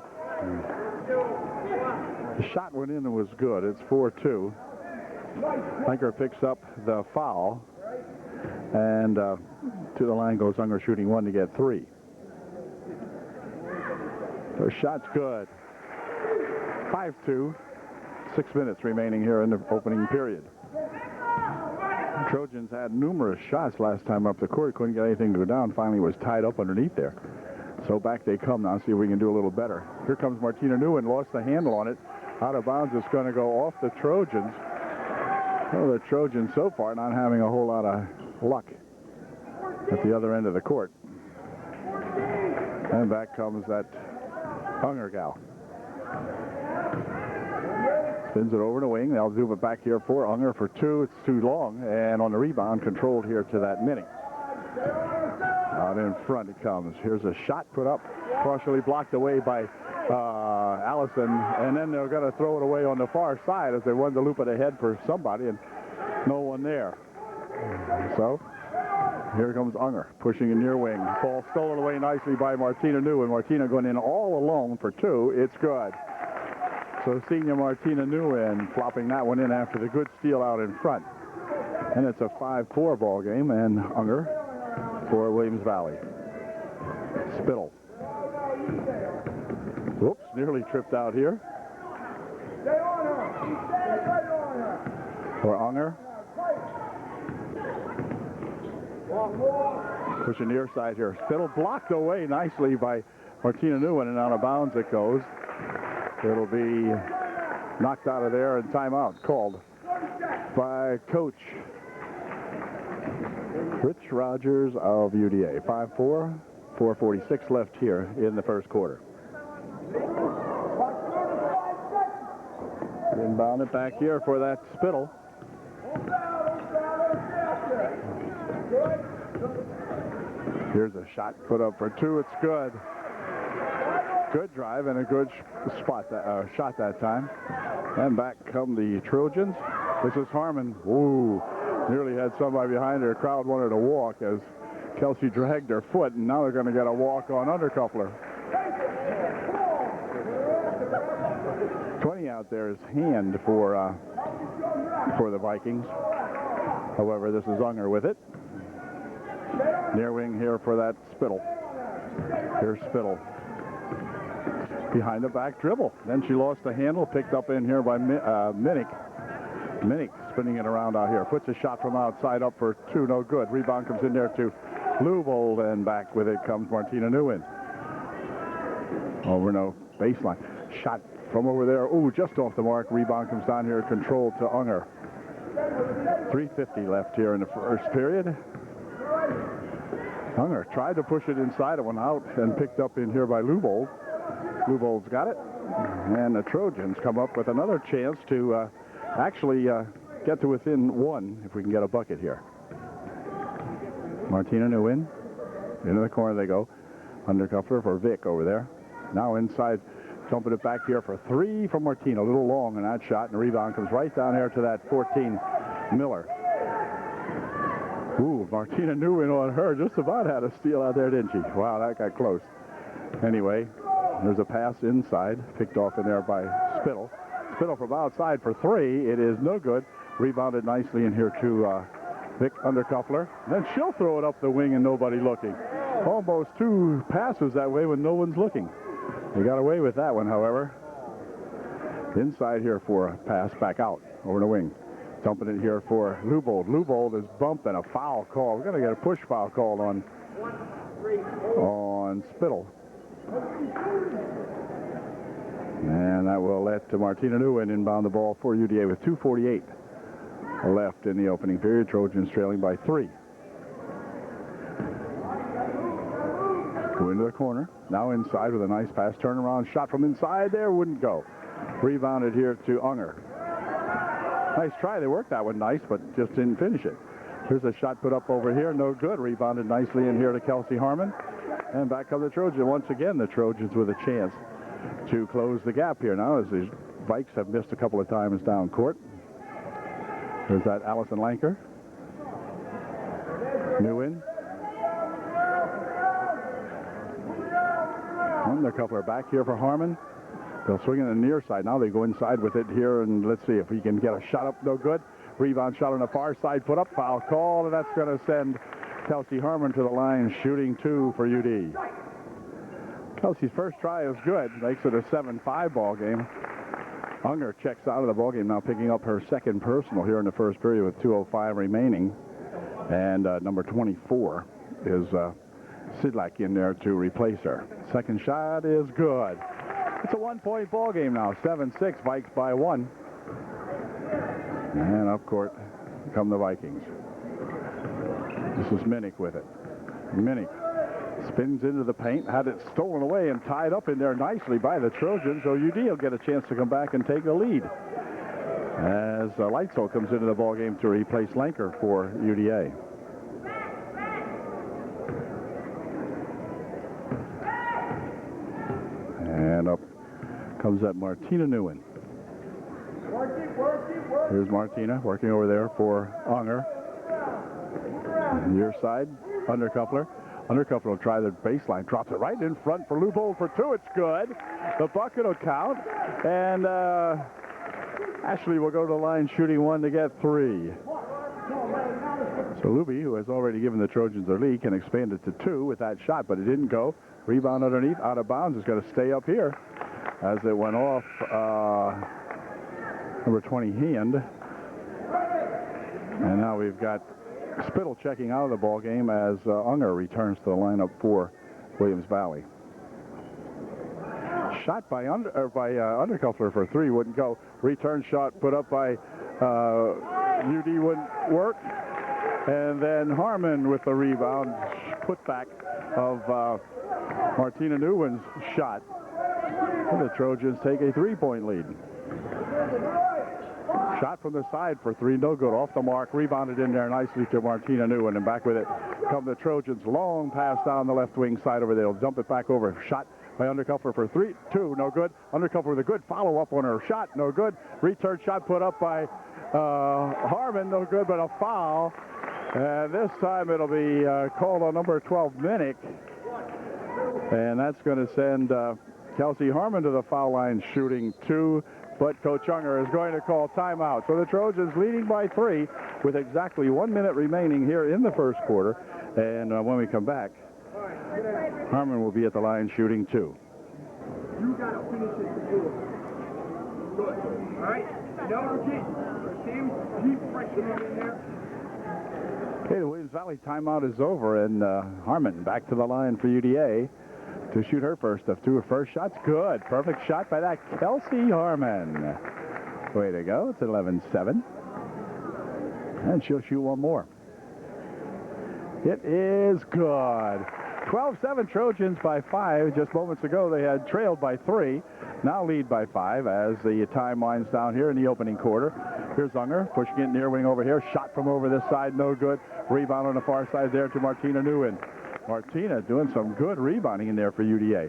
The shot went in and was good. It's 4-2. Lanker picks up the foul, and to the line goes Unger, shooting 1 to get 3. Their shot's good. 5-2. 6 minutes remaining here in the opening period. Trojans had numerous shots last time up the court. Couldn't get anything to go down. Finally was tied up underneath there. So back they come now. See if we can do a little better. Here comes Martina Nguyen. Lost the handle on it. Out of bounds. It's going to go off the Trojans. Well, the Trojans so far not having a whole lot of luck at the other end of the court. And back comes that Unger gal. Spins it over to wing. They'll do it back here for Unger for 2. It's too long. And on the rebound, controlled here to that Minnick. Out in front it comes. Here's a shot put up, partially blocked away by Allison. And then they're going to throw it away on the far side as they wanted to loop it ahead for somebody, and no one there. So here comes Unger, pushing a near wing. Ball stolen away nicely by Martina Nguyen. Martina going in all alone for 2. It's good. So senior Martina Nguyen flopping that one in after the good steal out in front. And it's a 5-4 ball game, and Unger for Williams Valley. Spittle. Whoops, nearly tripped out here. For Unger. Pushing near side here. Spittle blocked away nicely by Martina Nguyen, and out of bounds it goes. It'll be knocked out of there, and timeout called by Coach Rich Rogers of UDA. 5-4, 4:46 left here in the first quarter. Inbound it back here for that Spittle. Here's a shot put up for 2. It's good. Good drive and a good shot that time. And back come the Trojans. This is Harmon. Ooh, nearly had somebody behind her. The crowd wanted to walk as Kelsey dragged her foot, and now they're going to get a walk on Undercuffler. 20 out there is hand for the Vikings. However, this is Unger with it. Near wing here for that Spittle. Here's Spittle. Behind the back dribble. Then she lost the handle, picked up in here by Minnick. Minnick spinning it around out here. Puts a shot from outside up for 2. No good. Rebound comes in there to Lubold, and back with it comes Martina Nguyen. Over no baseline. Shot from over there. Ooh, just off the mark. Rebound comes down here, controlled to Unger. 3:50 left here in the first period. Unger tried to push it inside of one out and picked up in here by Lubold. Lubold's got it. And the Trojans come up with another chance to actually get to within 1 if we can get a bucket here. Martina Nguyen. Into the corner they go. Undercuffler for Vic over there. Now inside, dumping it back here for 3 from Martina. A little long in that shot, and the rebound comes right down here to that 14 Miller. Ooh, Martina Nguyen on her. Just about had a steal out there, didn't she? Wow, that got close. Anyway, there's a pass inside, picked off in there by Spittle. Spittle from outside for 3. It is no good. Rebounded nicely in here to Vic Undercuffler. Then she'll throw it up the wing and nobody looking. Almost 2 passes that way when no one's looking. They got away with that one, however. Inside here for a pass back out over the wing. Dumping it here for Lubold. Lubold is bumped and a foul call. We're going to get a push foul called on Spittle. And that will let Martina Nguyen inbound the ball for UDA with 2:48 left in the opening period. Trojans trailing by 3. Go into the corner. Now inside with a nice pass. Turnaround shot from inside there. Wouldn't go. Rebounded here to Unger. Nice try. They worked that one nice, but just didn't finish it. Here's a shot put up over here. No good. Rebounded nicely in here to Kelsey Harmon. And back come the Trojans. Once again, the Trojans with a chance to close the gap here now as the Vikes have missed a couple of times down court. There's that Allison Lanker. Nguyen. Undercoupler back here for Harmon. They'll swing it on the near side. Now they go inside with it here, and let's see if he can get a shot up. No good. Rebound shot on the far side. Put up. Foul call, and that's going to send Kelsey Harmon to the line, shooting 2 for UD. Kelsey's first try is good. Makes it a 7-5 ball game. Unger checks out of the ball game now, picking up her second personal here in the first period with 2:05 remaining. And number 24 is Sidlak in there to replace her. Second shot is good. It's a 1-point ball game now. 7-6, Vikes by 1. And up court come the Vikings. This is Minnick with it. Minnick spins into the paint, had it stolen away and tied up in there nicely by the Trojans, so UD will get a chance to come back and take the lead. As Lightsoul comes into the ball game to replace Lanker for UDA. And up comes that Martina Nguyen. Here's Martina working over there for Unger. Near side, Undercoupler. Undercoupler will try the baseline, drops it right in front for Loophole for 2. It's good. The bucket will count. And Ashley will go to the line shooting 1 to get 3. So Luby, who has already given the Trojans their lead, can expand it to 2 with that shot, but it didn't go. Rebound underneath, out of bounds. Is going to stay up here as it went off number 20 Hand. And now we've got Spittle checking out of the ball game as Unger returns to the lineup for Williams Valley. Shot by Undercoupler for 3 wouldn't go. Return shot put up by UD wouldn't work. And then Harmon with the rebound, put back of Martina Nguyen's shot. And the Trojans take a 3-point lead. Shot from the side for 3, no good. Off the mark, rebounded in there nicely to Martina Nguyen, and back with it come the Trojans. Long pass down the left wing side over there. They'll dump it back over. Shot by Undercoupler for 2, no good. Undercoupler with a good follow-up on her shot, no good. Return shot put up by Harmon, no good, but a foul. And this time it'll be called on number 12, Minnick. And that's going to send Kelsey Harmon to the foul line shooting 2. But Coach Unger is going to call timeout. So the Trojans leading by 3 with exactly 1 minute remaining here in the first quarter. And when we come back, Harmon will be at the line shooting 2. You got to finish it before. Good. All right. No repeat. Team, keep pressure in there. Okay, the Williams Valley timeout is over, and Harmon back to the line for UDA to shoot her first of 2. Her first shot's good. Perfect shot by that Kelsey Harmon. Way to go. It's 11-7. And she'll shoot 1 more. It is good. 12-7 Trojans by 5. Just moments ago, they had trailed by 3. Now lead by 5 as the time winds down here in the opening quarter. Here's Unger pushing it near wing over here. Shot from over this side, no good. Rebound on the far side there to Martina Nguyen. Martina doing some good rebounding in there for UDA.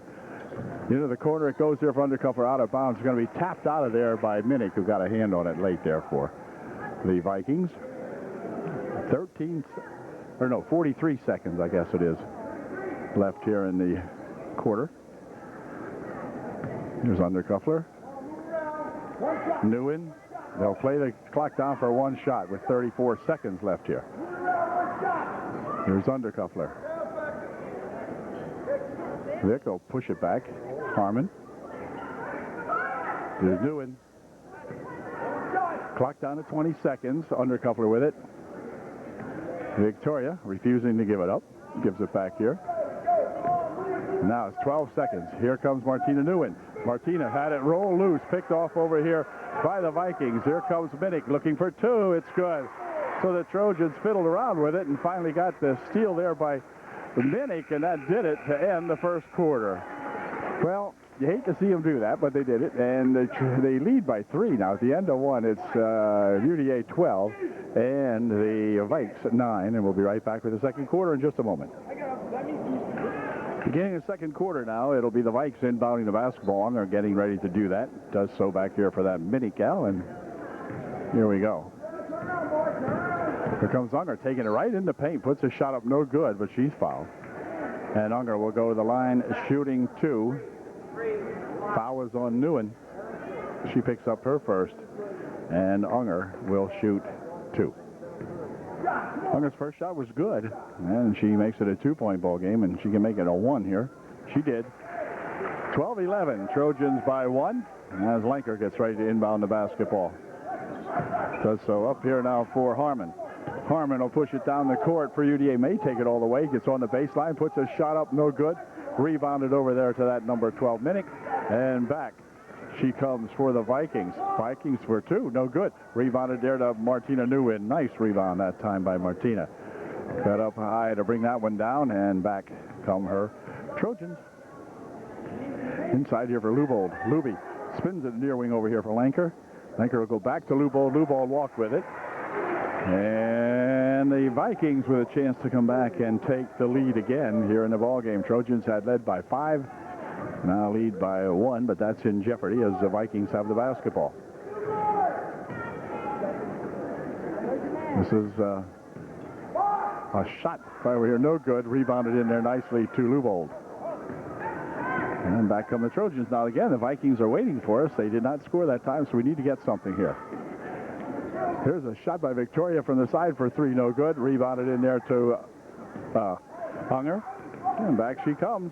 Into the corner it goes there for Undercoupler, out of bounds. It's going to be tapped out of there by Minnick, who got a hand on it late there for the Vikings. 43 seconds, I guess it is, left here in the quarter. Here's Undercoupler. Nguyen. They'll play the clock down for 1 shot with 34 seconds left here. Here's Undercoupler. Vic will push it back. Harmon. Here's Nguyen. Clock down to 20 seconds. Undercoupler with it. Victoria refusing to give it up. Gives it back here. Now it's 12 seconds. Here comes Martina Nguyen. Martina had it roll loose. Picked off over here by the Vikings. Here comes Minnick looking for 2. It's good. So the Trojans fiddled around with it and finally got the steal there by Minnick, and that did it to end the first quarter. Well, you hate to see them do that, but they did it, and they lead by 3 now. At the end of 1, it's UDA 12 and the Vikes 9, and we'll be right back with the second quarter in just a moment. Beginning the second quarter now, it'll be the Vikes inbounding the basketball, and they're getting ready to do that. Does so back here for that Minnick gal, and here we go. Here comes Unger, taking it right in the paint, puts a shot up, no good, but she's fouled. And Unger will go to the line shooting 2. Foul is on Newen. She picks up her first, and Unger will shoot 2. Unger's first shot was good, and she makes it a 2-point ball game, and she can make it a 1 here. She did. 12-11, Trojans by 1, as Lenker gets ready to inbound the basketball. Does so up here now for Harmon. Harmon will push it down the court for UDA. May take it all the way. Gets on the baseline. Puts a shot up. No good. Rebounded over there to that number 12, Minnick. And back she comes for the Vikings. Vikings for 2. No good. Rebounded there to Martina Nguyen. Nice rebound that time by Martina. Got up high to bring that one down. And back come her Trojans. Inside here for Lubold. Luby spins it near wing over here for Lenker. Lenker will go back to Lubold. Lubold walked with it. And the Vikings with a chance to come back and take the lead again here in the ball game. Trojans had led by 5, now lead by 1, but that's in jeopardy as the Vikings have the basketball. This is a shot by over here, no good. Rebounded in there nicely to Lubold. And back come the Trojans. Now again, the Vikings are waiting for us. They did not score that time, so we need to get something here. Here's a shot by Victoria from the side for 3, no good. Rebounded in there to Unger. And back she comes.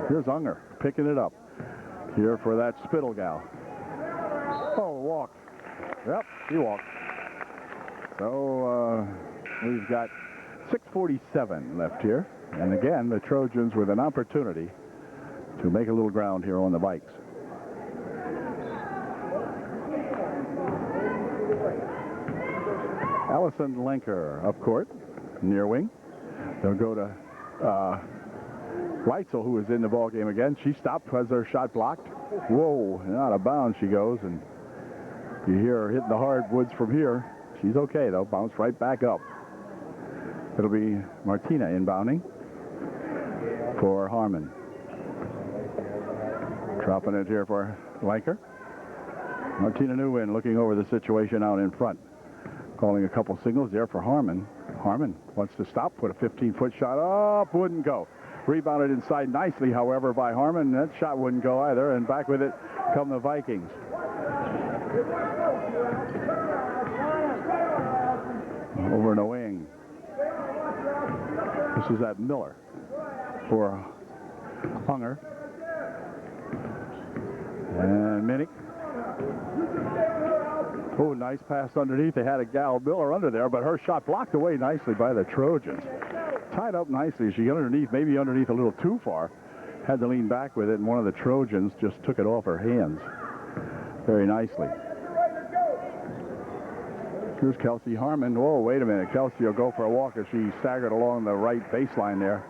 Here's Unger picking it up here for that Spittle gal. Oh, walked. Yep, he walked. So we've got 6:47 left here. And again, the Trojans with an opportunity to make a little ground here on the Vikes. Allison Lenker up court, near wing. They'll go to Reitzel, who is in the ball game again. She stopped because her shot blocked. Whoa, and out of bounds she goes, and you hear her hitting the hardwoods from here. She's okay, though. Bounced right back up. It'll be Martina inbounding for Harmon. Dropping it here for Lenker. Martina Nguyen looking over the situation out in front. Calling a couple signals there for Harmon. Harmon wants to stop, put a 15-foot shot up, wouldn't go. Rebounded inside nicely, however, by Harmon. That shot wouldn't go either, and back with it come the Vikings. Over in the wing. This is at Miller for Unger. And Minnick. Oh, nice pass underneath. They had a gal Miller under there, but her shot blocked away nicely by the Trojans. Tied up nicely. She got underneath, maybe underneath a little too far. Had to lean back with it, and one of the Trojans just took it off her hands very nicely. Here's Kelsey Harmon. Whoa, wait a minute. Kelsey will go for a walk as she staggered along the right baseline there.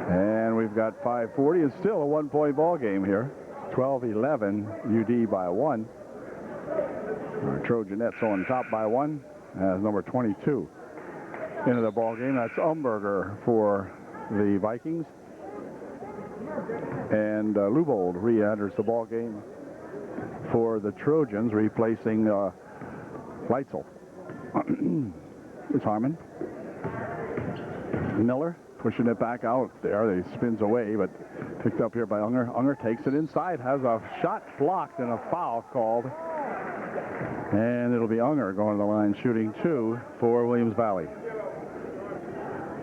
And we've got 5:40. It's still a 1-point ball game here. 12-11, UD by 1. Our Trojanettes on top by 1 as number 22 into the ball game. That's Umberger for the Vikings. And Lubold re-enters the ball game for the Trojans, replacing Leitzel. It's Harmon. Miller pushing it back out there. He spins away, but picked up here by Unger. Unger takes it inside, has a shot blocked and a foul called. And it'll be Unger going to the line, shooting 2 for Williams Valley.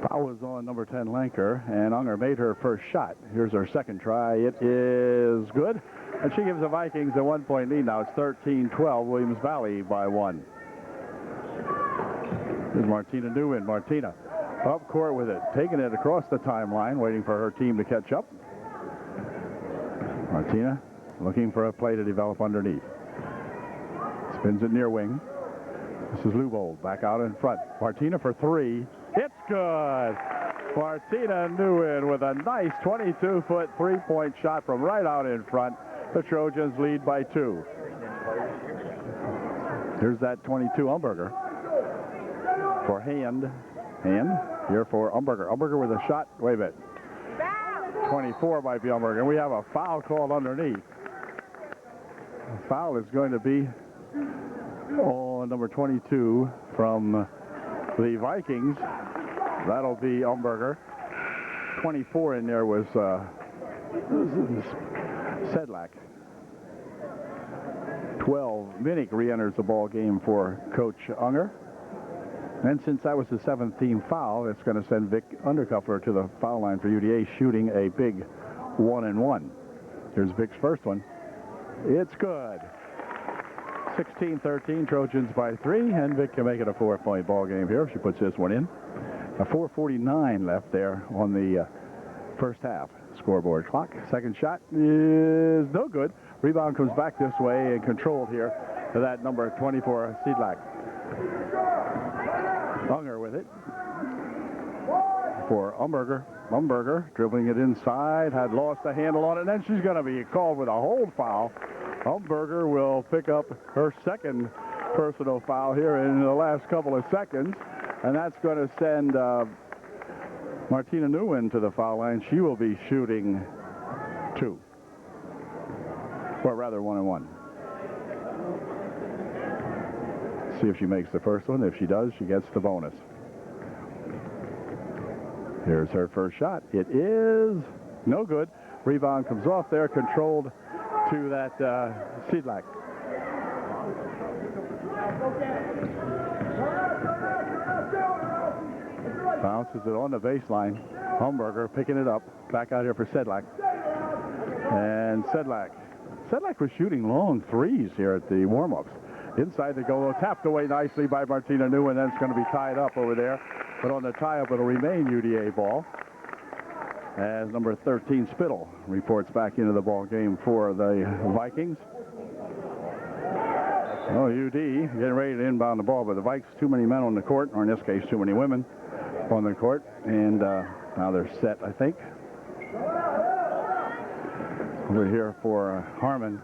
Foul was on number 10, Lenker, and Unger made her first shot. Here's her second try. It is good, and she gives the Vikings a 1-point lead. Now it's 13-12, Williams Valley by 1. Here's Martina Nguyen. Martina up court with it, taking it across the timeline, waiting for her team to catch up. Martina looking for a play to develop underneath. Spins it near wing. This is Lubold back out in front. Martina for 3. It's good. Martina Nguyen with a nice 22-foot three-point shot from right out in front. The Trojans lead by 2. Here's that 22 Umberger for Hand here for Umberger. Umberger with a shot. Wait a minute. 24 might be Umberger. And we have a foul called underneath. The foul is going to be on on number 22 from the Vikings. That'll be Umberger. 24 in there was Sedlak. 12, Minnick re-enters the ball game for Coach Unger. And since that was the 7th team foul, it's going to send Vic Undercuffler to the foul line for UDA, shooting a big 1-and-1. Here's Vic's first one. It's good. 16-13, Trojans by 3, and Vic can make it a 4-point ball game here if she puts this one in. A 4:49 left there on the first half scoreboard clock. Second shot is no good. Rebound comes back this way and controlled here to that number 24, Sedlak. Unger with it for Umberger. Umberger dribbling it inside, had lost the handle on it, and then she's going to be called with a hold foul. Umberger will pick up her second personal foul here in the last couple of seconds, and that's going to send Martina Nguyen to the foul line. She will be shooting 2, or rather 1-and-1. See if she makes the first one. If she does, she gets the bonus. Here's her first shot. It is no good. Rebound comes off there, controlled to that Sedlak. Bounces it on the baseline. Umberger picking it up. Back out here for Sedlak. And Sedlak was shooting long threes here at the warm-ups. Inside the goal, tapped away nicely by Martina Nguyen, and then it's going to be tied up over there. But on the tie-up, it'll remain UDA ball. As number 13, Spittle, reports back into the ball game for the Vikings. Oh, UD getting ready to inbound the ball, but the Vikes, too many men on the court, or in this case, too many women on the court. And now they're set, I think. Over here for Harmon.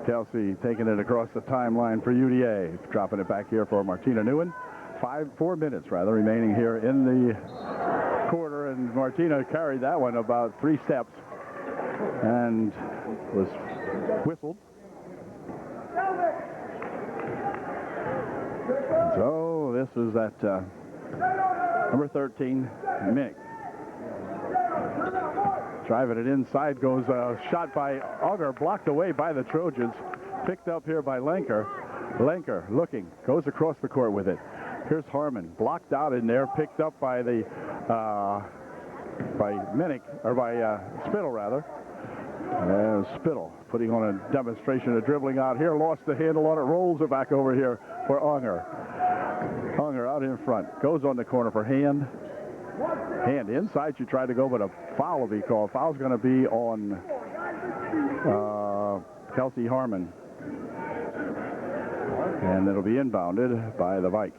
Kelsey taking it across the timeline for UDA. Dropping it back here for Martina Nguyen. 4 minutes, remaining here in the quarter. And Martina carried that one about 3 steps and was whistled. So this is that number 13, Minnick. Driving it inside goes a shot by Auger, blocked away by the Trojans. Picked up here by Lenker. Lenker looking, goes across the court with it. Here's Harmon, blocked out in there, picked up by the by Minnick, or by Spittle rather. Spittle putting on a demonstration of dribbling out here, lost the handle on it, rolls it back over here for Unger. Unger out in front, goes on the corner for Hand. Hand inside, she tried to go, but a foul will be called. Foul's going to be on Kelsey Harmon. And it'll be inbounded by the Vikes.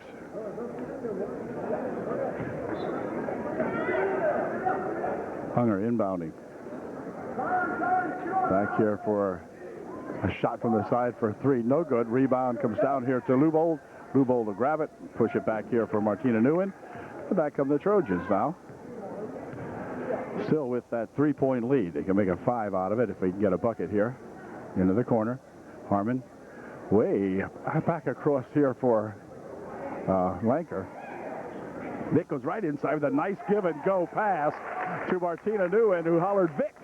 Unger inbounding. Back here for a shot from the side for 3. No good. Rebound comes down here to Lubold. Lubold will grab it, push it back here for Martina Nguyen. Back come the Trojans now. Still with that 3-point lead. They can make a 5 out of it if we can get a bucket here. Into the corner. Harmon way back across here for Lenker. Vic goes right inside with a nice give-and-go pass to Martina Nguyen, who hollered Vic.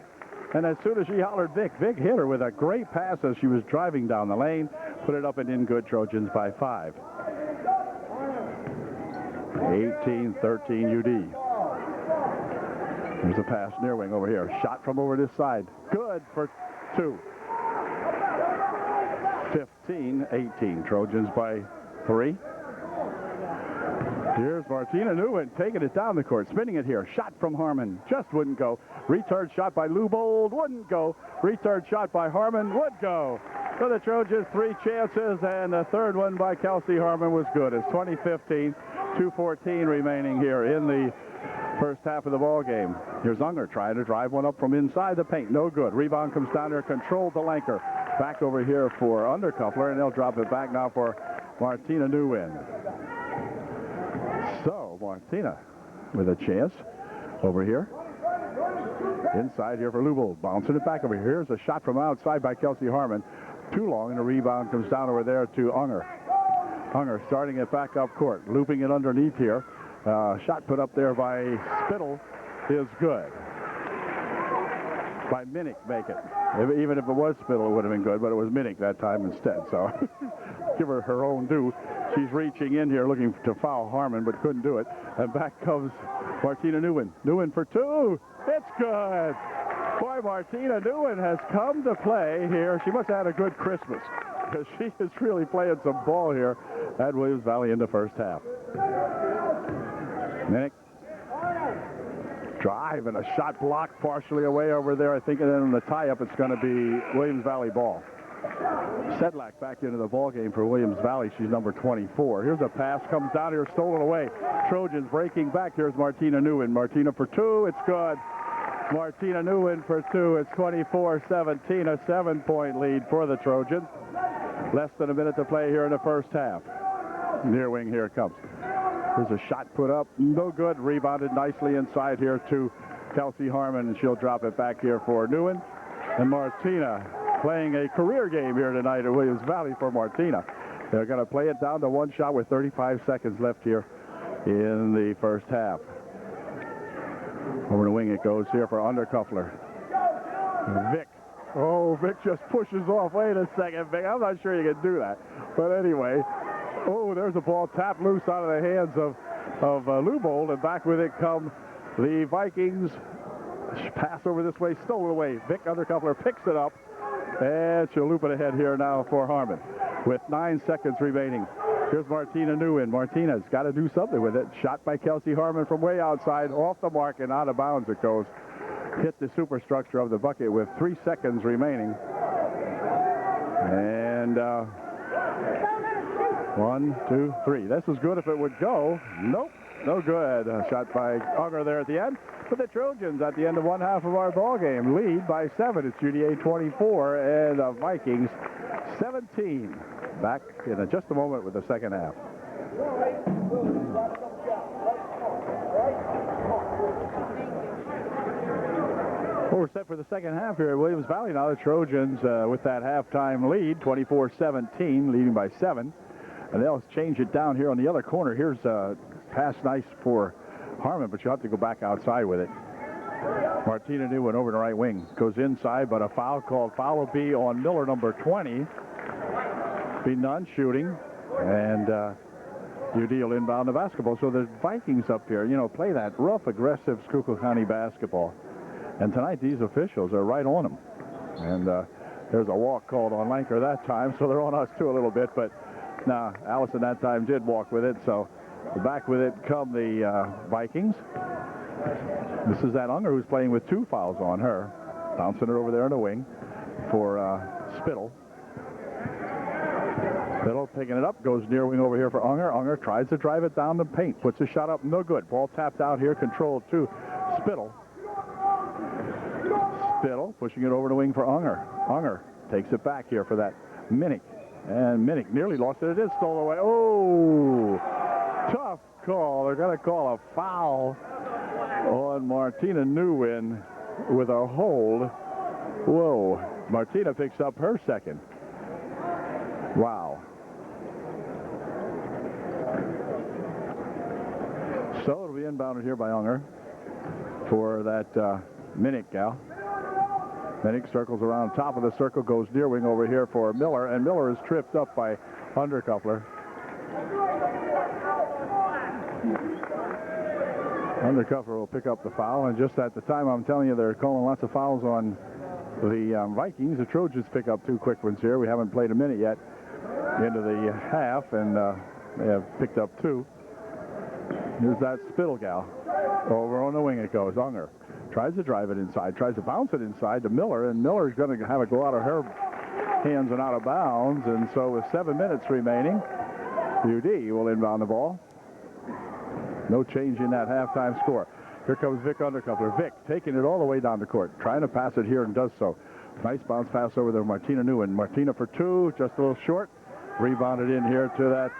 And as soon as she hollered Vic, Vic hit her with a great pass as she was driving down the lane. Put it up and in good. Trojans by 5. 18-13 UD. There's a pass near wing over here. Shot from over this side. Good for 2. 15-18. Trojans by 3. Here's Martina Nguyen taking it down the court, spinning it here. Shot from Harmon. Just wouldn't go. Return shot by Lubold. Wouldn't go. Return shot by Harmon. Would go. So the Trojans 3 chances, and the third one by Kelsey Harmon was good. It's 20-15. 2:14 remaining here in the first half of the ball game. Here's Unger trying to drive one up from inside the paint. No good. Rebound comes down there, controlled to Lenker. Back over here for Undercuffler, and they'll drop it back now for Martina Nguyen. So Martina with a chance over here. Inside here for Lubold. Bouncing it back over here. Here's a shot from outside by Kelsey Harmon. Too long, and the rebound comes down over there to Unger. Unger starting it back up court, looping it underneath here. Shot put up there by Spittle is good. By Minnick, make it. Even if it was Spittle, it would have been good, but it was Minnick that time instead. So give her her own due. She's reaching in here looking to foul Harmon, but couldn't do it. And back comes Martina Nguyen. Nguyen for two. It's good. Boy, Martina Nguyen has come to play here. She must have had a good Christmas because she is really playing some ball here at Williams Valley in the first half. Minnick. Drive and a shot blocked partially away over there. I think and then on the tie-up it's going to be Williams Valley ball. Sedlak back into the ball game for Williams Valley. She's number 24. Here's a pass, comes down here, stolen away. Trojans breaking back. Here's Martina Nguyen. Martina for two. It's good. Martina Nguyen for two. It's 24-17, a 7-point lead for the Trojans. Less than a minute to play here in the first half. Near wing, here it comes. There's a shot put up, no good. Rebounded nicely inside here to Kelsey Harmon, and she'll drop it back here for Nguyen. And Martina playing a career game here tonight at Williams Valley for Martina. They're going to play it down to one shot with 35 seconds left here in the first half. Over the wing it goes here for Undercuffler. Vic. Oh, Vic just pushes off. Wait a second, Vic. I'm not sure you can do that. But anyway. Oh, there's a ball tapped loose out of the hands of Lubold, and back with it come the Vikings. Pass over this way, stolen away. Vic Undercuffler picks it up, and she'll loop it ahead here now for Harmon with 9 seconds remaining. Here's Martina Nguyen. Martina's got to do something with it. Shot by Kelsey Harmon from way outside, off the mark and out of bounds it goes. Hit the superstructure of the bucket with 3 seconds remaining. And 1, 2, 3. This was good if it would go. Nope, no good. Shot by Unger there at the end. But the Trojans at the end of one half of our ball game lead by 7. It's UDA 24 and the Vikings 17. Back in just a moment with the second half. Well, we're set for the second half here at Williams Valley now. The Trojans with that halftime lead, 24-17, leading by 7. And they'll change it down here on the other corner. Here's a pass nice for Harmon, but you'll have to go back outside with it. Martina Nguyen over the right wing. Goes inside, but a foul called. Foul will be on Miller, number 20. Be none shooting. And UD will inbound the basketball. So the Vikings up here, you know, play that rough, aggressive Schuylkill County basketball. And tonight these officials are right on them. And there's a walk called on Lanker that time, so they're on us too a little bit. But now, Allison that time did walk with it, so back with it come the Vikings. This is that Unger who's playing with 2 fouls on her. Bouncing it over there in the wing for Spittle. Spittle picking it up, goes near wing over here for Unger. Unger tries to drive it down the paint, puts a shot up, no good. Ball tapped out here, controlled to Spittle. Spittle pushing it over the wing for Unger. Unger takes it back here for that Minnick. And Minnick nearly lost it. It is stolen away. Oh, tough call. They're going to call a foul on Martina Nguyen with a hold. Whoa. Martina picks up her second. Wow. So it'll be inbounded here by Unger for that Minnick gal. Minnick circles around top of the circle, goes near wing over here for Miller, and Miller is tripped up by Undercuffler. Undercuffler will pick up the foul, and just at the time I'm telling you they're calling lots of fouls on the Vikings. The Trojans pick up 2 quick ones here. We haven't played a minute yet into the half, and they have picked up 2. Here's that Spittle gal. Over on the wing it goes. Unger tries to drive it inside, tries to bounce it inside to Miller, and Miller's going to have it go out of her hands and out of bounds. And so with 7 minutes remaining, UD will inbound the ball. No change in that halftime score. Here comes Vic Undercuffler. Vic taking it all the way down the court, trying to pass it here and does so. Nice bounce pass over there, Martina Nguyen. Martina for 2, just a little short. Rebounded in here to that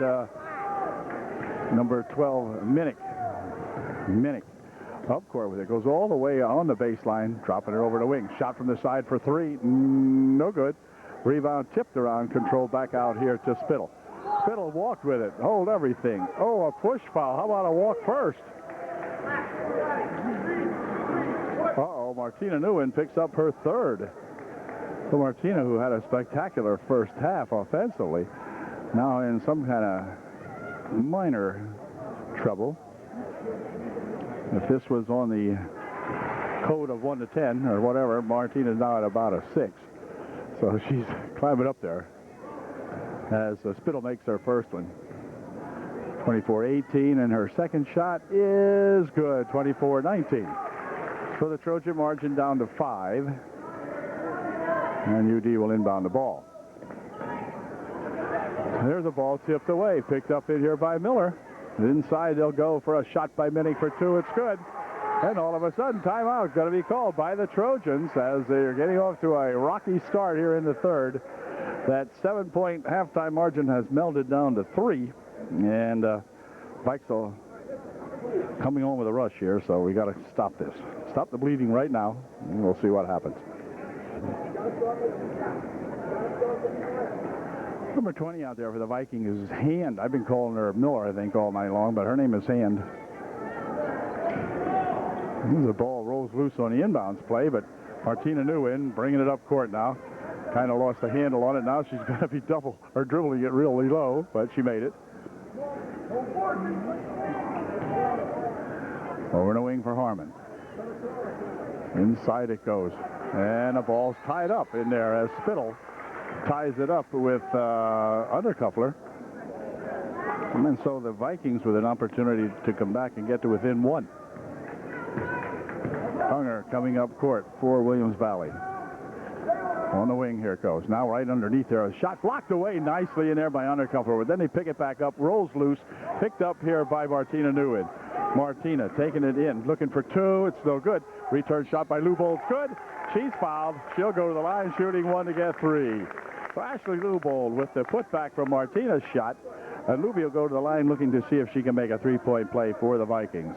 number 12, Minnick. Minnick up court with it. Goes all the way on the baseline, dropping it over the wing. Shot from the side for 3. No good. Rebound tipped around, controlled back out here to Spittle. Spittle walked with it. Hold everything. Oh, a push foul. How about a walk first? Uh-oh, Martina Nguyen picks up her third. So Martina, who had a spectacular first half offensively, now in some kind of minor trouble. If this was on the code of 1 to 10 or whatever, Martina's now at about a 6. So she's climbing up there as Spittle makes her first one. 24-18, and her second shot is good, 24-19. So the Trojan margin down to 5, and UD will inbound the ball. There's a ball tipped away, picked up in here by Miller. Inside they'll go for a shot by Minnick for 2. It's good. And all of a sudden, timeout going to be called by the Trojans as they're getting off to a rocky start here in the third. That 7-point halftime margin has melded down to 3. And Vikesel coming on with a rush here, so we got to stop this. Stop the bleeding right now, and we'll see what happens. Number 20 out there for the Vikings is Hand. I've been calling her Miller, I think, all night long, but her name is Hand. The ball rolls loose on the inbounds play, but Martina Nguyen bringing it up court now. Kind of lost the handle on it. Now she's going to be dribbling it really low, but she made it. Over the wing for Harmon. Inside it goes. And the ball's tied up in there as Spittle ties it up with Undercuffler. And so the Vikings with an opportunity to come back and get to within 1. Unger coming up court for Williams Valley. On the wing, here it goes. Now right underneath there. A shot blocked away nicely in there by Undercuffler. But then they pick it back up, rolls loose, picked up here by Martina Nguyen. Martina taking it in, looking for 2. It's no good. Return shot by Leubold. Good. She's fouled. She'll go to the line, shooting 1 to get 3. So Ashley Leubold with the putback from Martina's shot. And Luby will go to the line looking to see if she can make a 3-point play for the Vikings.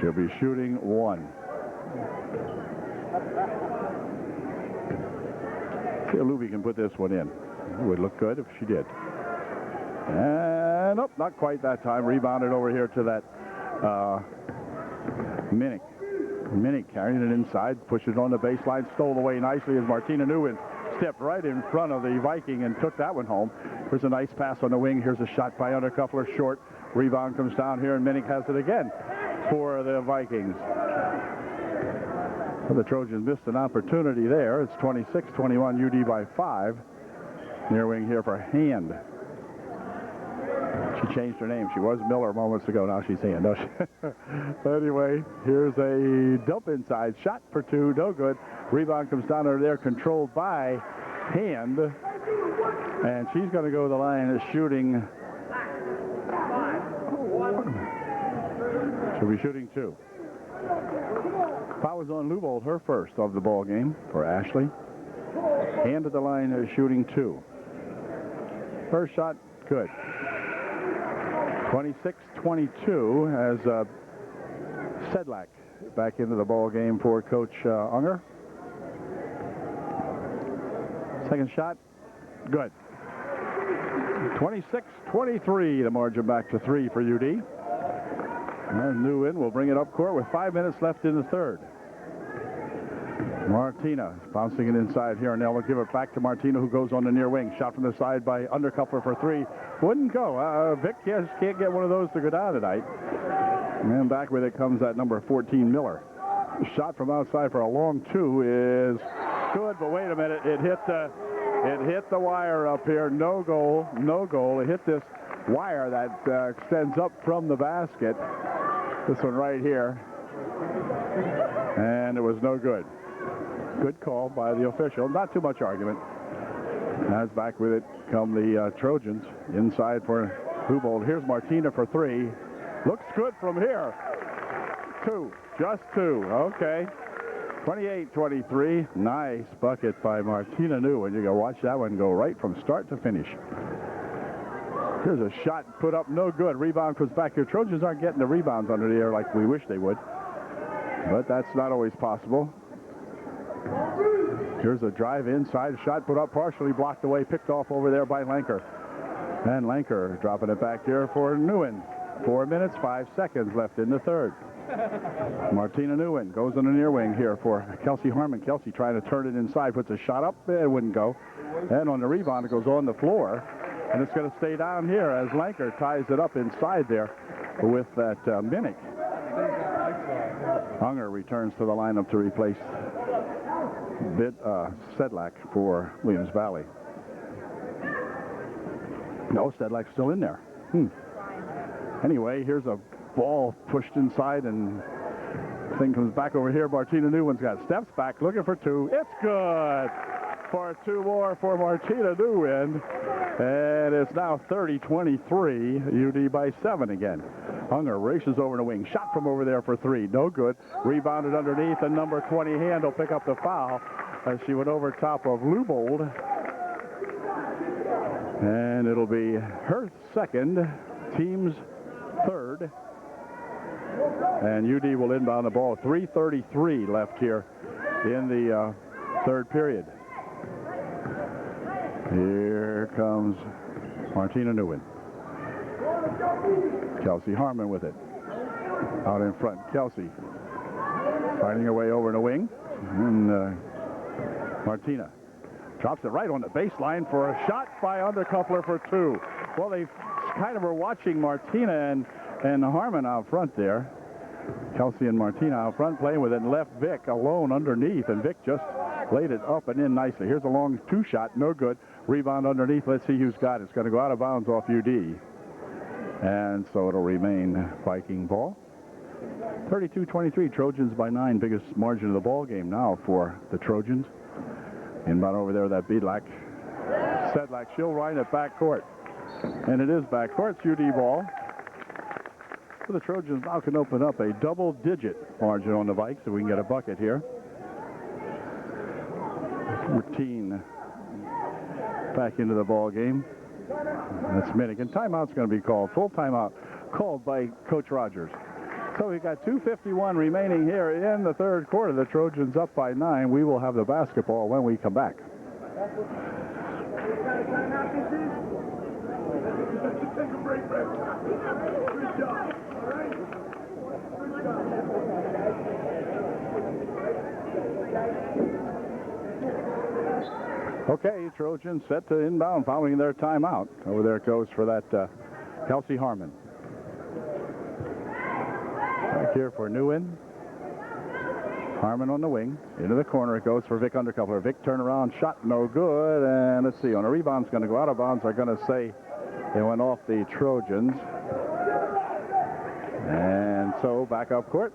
She'll be shooting 1. See if Luby can put this one in. It would look good if she did. And nope, not quite that time. Rebounded over here to that Minnick. Minnick carrying it inside, pushed it on the baseline, stole away nicely as Martina Nguyen stepped right in front of the Viking and took that one home. Here's a nice pass on the wing. Here's a shot by Undercuffler, short. Rebound comes down here, and Minnick has it again for the Vikings. Well, the Trojans missed an opportunity there. It's 26-21, UD by 5. Near wing here for Hand. She changed her name. She was Miller moments ago. Now she's Hand. No, anyway, here's a dump inside. Shot for 2. No good. Rebound comes down over there, controlled by Hand. And she's going to go to the line shooting. She'll be shooting 2. Foul was on Leubold, her first of the ball game for Ashley. Hand at the line is shooting 2. First shot, good. 26-22 as Sedlak back into the ball game for Coach Unger. Second shot, good. 26-23, the margin back to 3 for UD. And Nguyen will bring it up court with 5 minutes left in the third. Martina bouncing it inside here, and they'll give it back to Martina, who goes on the near wing. Shot from the side by Undercuffler for 3. Wouldn't go. Vic just can't get one of those to go down tonight. And back with it comes that number 14, Miller. Shot from outside for a long 2 is good, but wait a minute. It hit the wire up here. No goal. No goal. It hit this wire that extends up from the basket. This one right here. And it was no good. Good call by the official. Not too much argument. As back with it come the Trojans. Inside for Leubold. Here's Martina for 3. Looks good from here. 2. Just 2. Okay. 28-23. Nice bucket by Martina Nguyen. You go watch that one go right from start to finish. Here's a shot put up, no good. Rebound comes back here. Trojans aren't getting the rebounds under the air like we wish they would. But that's not always possible. Here's a drive inside. Shot put up, partially blocked away, picked off over there by Lanker. And Lanker dropping it back here for Nguyen. 4 minutes, 5 seconds left in the third. Martina Nguyen goes on the near wing here for Kelsey Harmon. Kelsey trying to turn it inside, puts a shot up, it wouldn't go. And on the rebound, it goes on the floor. And it's going to stay down here as Lanker ties it up inside there with that Minnick. Unger returns to the lineup to replace Sedlak for Williams Valley. No, Sedlak's still in there. Anyway, here's a ball pushed inside, and thing comes back over here. Martina Nguyen's got steps back, looking for two. It's good for two more for Martina Nguyen. And it's now 30-23, UD by 7 again. Unger races over the wing. Shot from over there for three. No good. Rebounded underneath, and number 20 Hand will pick up the foul as she went over top of Lubold. And it'll be her second, team's third. And UD will inbound the ball. 3:33 left here in the third period. Here comes Martina Nguyen. Kelsey Harmon with it. Out in front, Kelsey finding her way over in the wing. And Martina drops it right on the baseline for a shot by Undercoupler for two. Well, they kind of were watching Martina and Harmon out front there. Kelsey and Martina out front playing with it, and left Vic alone underneath, and Vic just laid it up and in nicely. Here's a long two-shot, no good. Rebound underneath. Let's see who's got it. It's going to go out of bounds off UD. And so it'll remain Viking ball. 32-23, Trojans by 9. Biggest margin of the ball game now for the Trojans. Inbound over there, that Bielak. Sedlak, she'll run it backcourt. And it is backcourt. It's UD ball. So the Trojans now can open up a double-digit margin on the Vikes if we can get a bucket here. 14 back into the ball game. That's Minnick. And timeout's going to be called. Full timeout called by Coach Rogers. So we've got 2:51 remaining here in the third quarter. The Trojans up by 9. We will have the basketball when we come back. Okay, Trojans set to inbound following their timeout. Over there it goes for that Kelsey Harmon. Back here for Nguyen. Harmon on the wing. Into the corner it goes for Vic Undercoupler. Vic turnaround shot, no good. And let's see, on a rebound, it's going to go out of bounds. They're going to say it went off the Trojans. And so back up court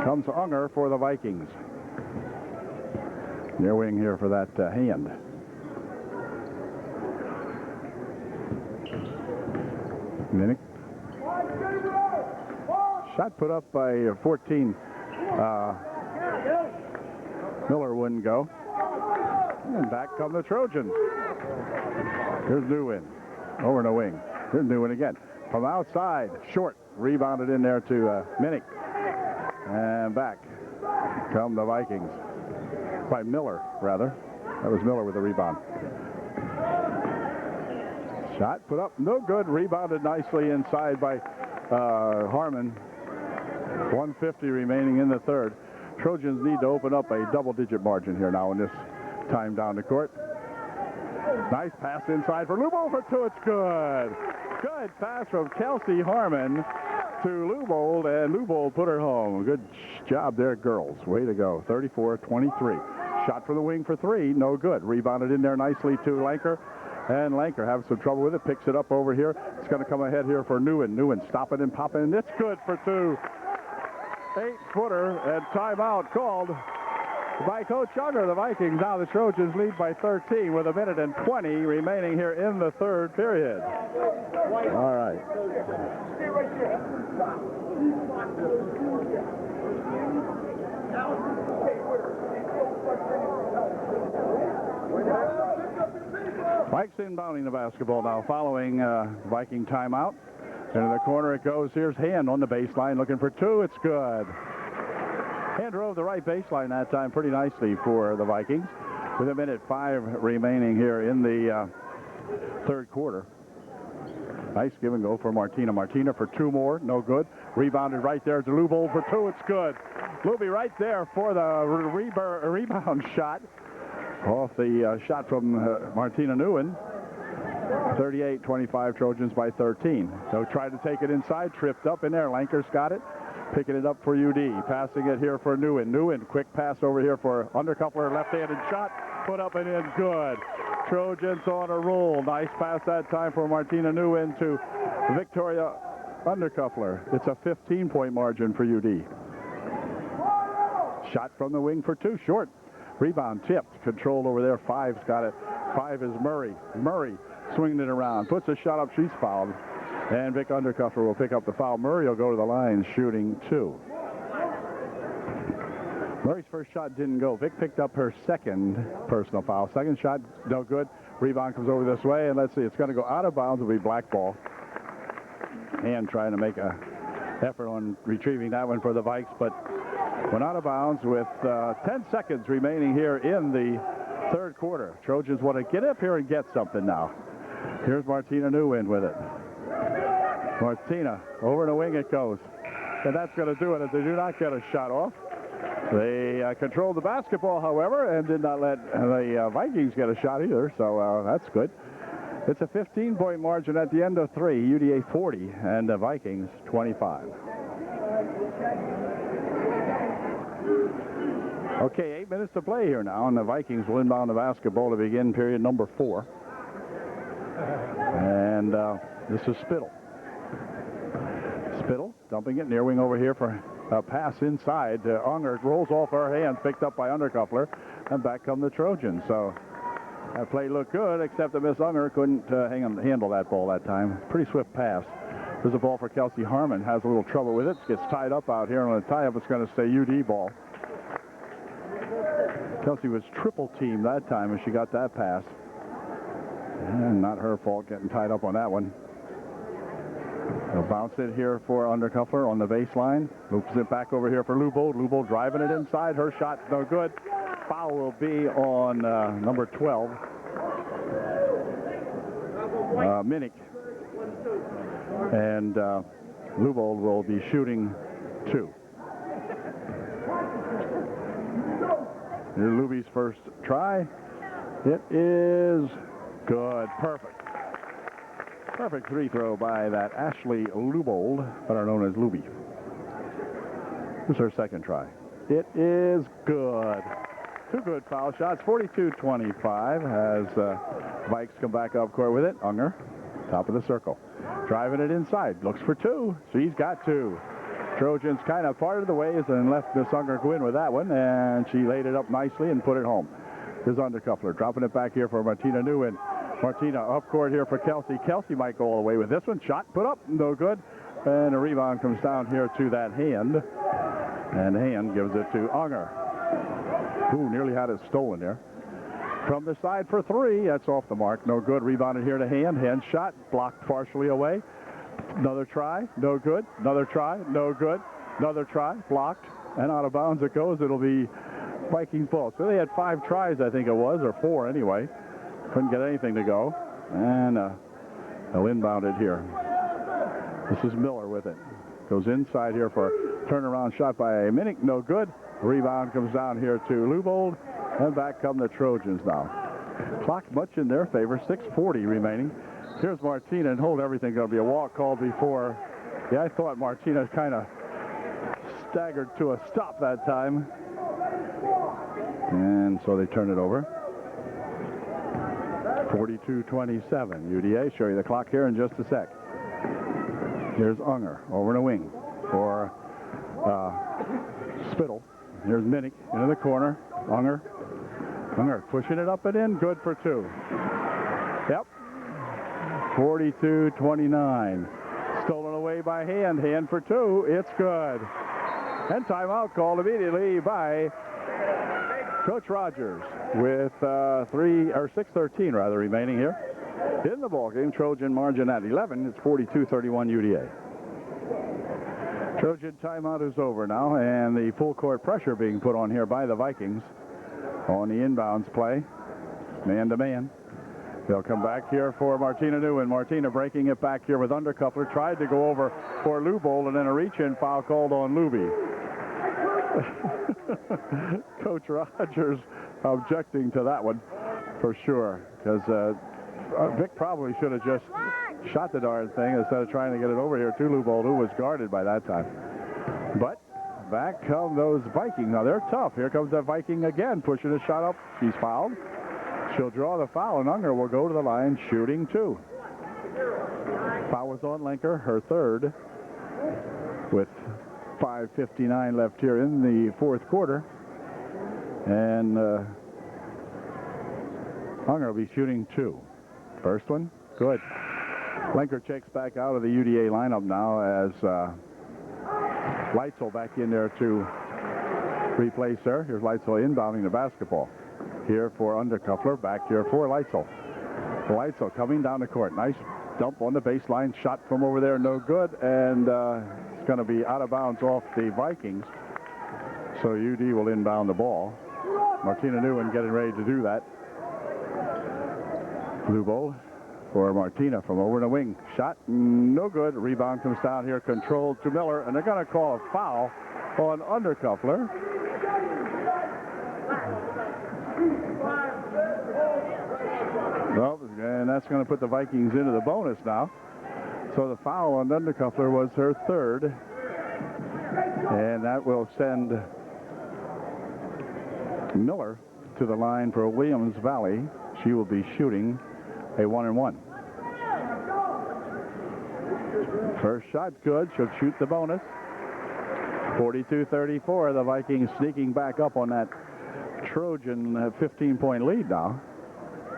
comes Unger for the Vikings. Near wing here for that Hand. Minnick. Shot put up by 14. Miller wouldn't go. And back come the Trojans. Here's Nguyen. Over in the wing. Here's Nguyen again. From outside. Short. Rebounded in there to Minnick. And back come the Vikings. By Miller, rather. That was Miller with the rebound. Shot put up, no good. Rebounded nicely inside by Harmon. 1:50 remaining in the third. Trojans need to open up a double-digit margin here now in this time down the court. Nice pass inside for Lubold for two. It's good. Good pass from Kelsey Harmon to Lubold, and Lubold put her home. Good job there, girls. Way to go. 34-23. Shot from the wing for three. No good. Rebounded in there nicely to Lanker. And Lanker having some trouble with it. Picks it up over here. It's going to come ahead here for Nguyen. Nguyen stopping and popping. And it's good for two. 8-footer and timeout called by Coach Unger. The Vikings, now the Trojans lead by 13 with 1:20 remaining here in the third period. All right. Vikes inbounding the basketball now following Viking timeout. Into the corner it goes. Here's Hand on the baseline looking for two. It's good. Hand drove the right baseline that time pretty nicely for the Vikings. With 1:05 remaining here in the third quarter. Nice give and go for Martina. Martina for two more, no good. Rebounded right there to Lubold for two, it's good. Luby right there for the rebound shot. Off the shot from Martina Nguyen. 38-25 Trojans by 13. So tried to take it inside, tripped up in there. Lankers got it. Picking it up for UD. Passing it here for Nguyen. Nguyen, quick pass over here for Undercuffler. Left-handed shot. Put up and in. Good. Trojans on a roll. Nice pass that time for Martina Nguyen to Victoria Undercuffler. It's a 15-point margin for UD. Shot from the wing for two. Short. Rebound tipped. Controlled over there. Five's got it. Five is Murray. Murray swinging it around. Puts a shot up. She's fouled. And Vic Undercuffler will pick up the foul. Murray will go to the line shooting two. Murray's first shot didn't go. Vic picked up her second personal foul. Second shot, no good. Rebound comes over this way, and let's see, it's going to go out of bounds. It'll be black ball. And trying to make a effort on retrieving that one for the Vikes, but went out of bounds with 10 seconds remaining here in the third quarter. Trojans want to get up here and get something now. Here's Martina Nguyen with it. Martina, over the wing it goes. And that's going to do it if they do not get a shot off. They controlled the basketball, however, and did not let the Vikings get a shot either, so that's good. It's a 15-point margin at the end of three. UDA 40 and the Vikings 25. Okay, 8 minutes to play here now, and the Vikings will inbound the basketball to begin period number 4. And this is Spittle. Spittle dumping it near wing over here for a pass inside. Unger rolls off her hands, picked up by Undercuffler, and back come the Trojans. So that play looked good, except that Miss Unger couldn't handle that ball that time. Pretty swift pass. There's a ball for Kelsey Harmon. Has a little trouble with it. Gets tied up out here, and on the tie-up, it's going to stay UD ball. Kelsey was triple teamed that time as she got that pass. And not her fault getting tied up on that one. They'll bounce it here for Undercuffler on the baseline. Loops it back over here for Lubold. Lubold driving it inside. Her shot's no good. Foul will be on number 12. Minnick. And Lubold will be shooting two. Here's Luby's first try. It is good. Perfect. Perfect free throw by that Ashley Lubold, better known as Luby. Here's her second try. It is good. Two good foul shots. 42-25 as Vikes come back up court with it. Unger, top of the circle. Driving it inside. Looks for two. She's got two. Trojans kind of parted the ways and left Miss Unger go in with that one, and she laid it up nicely and put it home. Here's Undercuffler dropping it back here for Martina Nguyen. Martina up court here for Kelsey. Kelsey might go all the way with this one. Shot put up, no good. And a rebound comes down here to that Hand. And Hand gives it to Unger, who nearly had it stolen there. From the side for three. That's off the mark. No good. Rebounded here to Hand. Hand shot blocked partially away. Another try. No good. Another try. No good. Another try. Blocked. And out of bounds it goes. It'll be Vikings ball. So they had 5 tries, I think it was, or 4 anyway. Couldn't get anything to go. And they'll inbound it here. This is Miller with it. Goes inside here for a turnaround shot by Minnick. No good. Rebound comes down here to Lubold. And back come the Trojans now. Clock much in their favor. 6:40 remaining. Here's Martina, and hold everything. Going to be a walk called before. Yeah, I thought Martina kind of staggered to a stop that time. And so they turn it over. 42-27. UDA, show you the clock here in just a sec. Here's Unger over in the wing for Spittle. Here's Minnick into the corner. Unger pushing it up and in. Good for two. Yep. 42-29. Stolen away by Hand. Hand for two. It's good. And timeout called immediately by Coach Rogers with 6:13 rather remaining here in the ball game. Trojan margin at 11. It's 42-31 UDA. Trojan timeout is over now, and the full court pressure being put on here by the Vikings on the inbounds play. Man to man. They'll come back here for Martina New, and Martina breaking it back here with Undercuffler. Tried to go over for Lubol, and then a reach-in foul called on Luby. Coach Rogers objecting to that one for sure, because Vic probably should have just shot the darn thing instead of trying to get it over here to Lubol, who was guarded by that time. But back come those Vikings. Now they're tough. Here comes that Viking again, pushing a shot up. She's fouled. She'll draw the foul, and Unger will go to the line shooting 2. Foul was on Lenker, her third, with 5:59 left here in the fourth quarter. And Unger will be shooting 2. First one, good. Lenker checks back out of the UDA lineup now as Leitzel back in there to replace her. Here's Leitzel inbounding the basketball. Here for Undercuffler, back here for Leitzel. Leitzel coming down the court. Nice dump on the baseline. Shot from over there, no good. And it's going to be out of bounds off the Vikings. So UD will inbound the ball. Martina Newen getting ready to do that. Blue ball for Martina from over the wing. Shot, no good. Rebound comes down here, controlled to Miller. And they're going to call a foul on Undercuffler. Well, and that's going to put the Vikings into the bonus now. So the foul on Undercuffler was her third. And that will send Miller to the line for Williams Valley. She will be shooting a 1-and-1. First shot good. She'll shoot the bonus. 42-34. The Vikings sneaking back up on that Trojan 15-point lead now.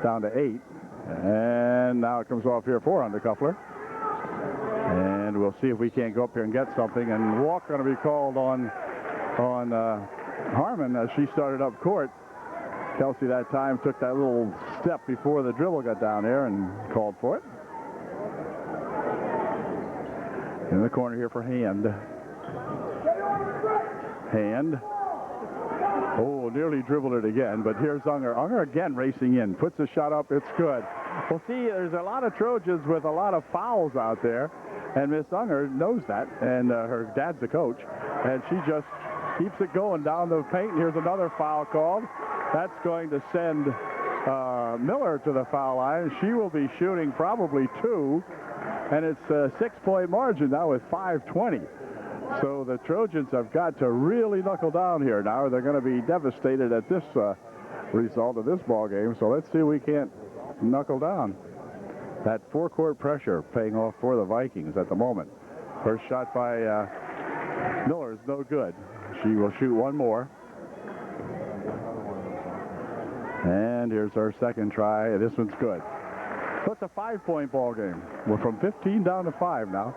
Down to 8. And now it comes off here for Undercuffler. And we'll see if we can't go up here and get something. And walk going to be called on Harmon as she started up court. Kelsey that time took that little step before the dribble got down there and called for it. In the corner here for Hand. Hand. Oh, nearly dribbled it again, but here's Unger. Unger again racing in. Puts the shot up. It's good. Well, see, there's a lot of Trojans with a lot of fouls out there, and Miss Unger knows that, and her dad's the coach, and she just keeps it going down the paint. Here's another foul called. That's going to send Miller to the foul line. She will be shooting probably 2, and it's a 6-point margin now with 5:20. So the Trojans have got to really knuckle down here now, or they're going to be devastated at this result of this ball game. So let's see if we can't knuckle down. That four-court pressure paying off for the Vikings at the moment. First shot by Miller is no good. She will shoot one more. And here's our second try. This one's good. So it's a 5-point ball game. We're from 15 down to 5 now.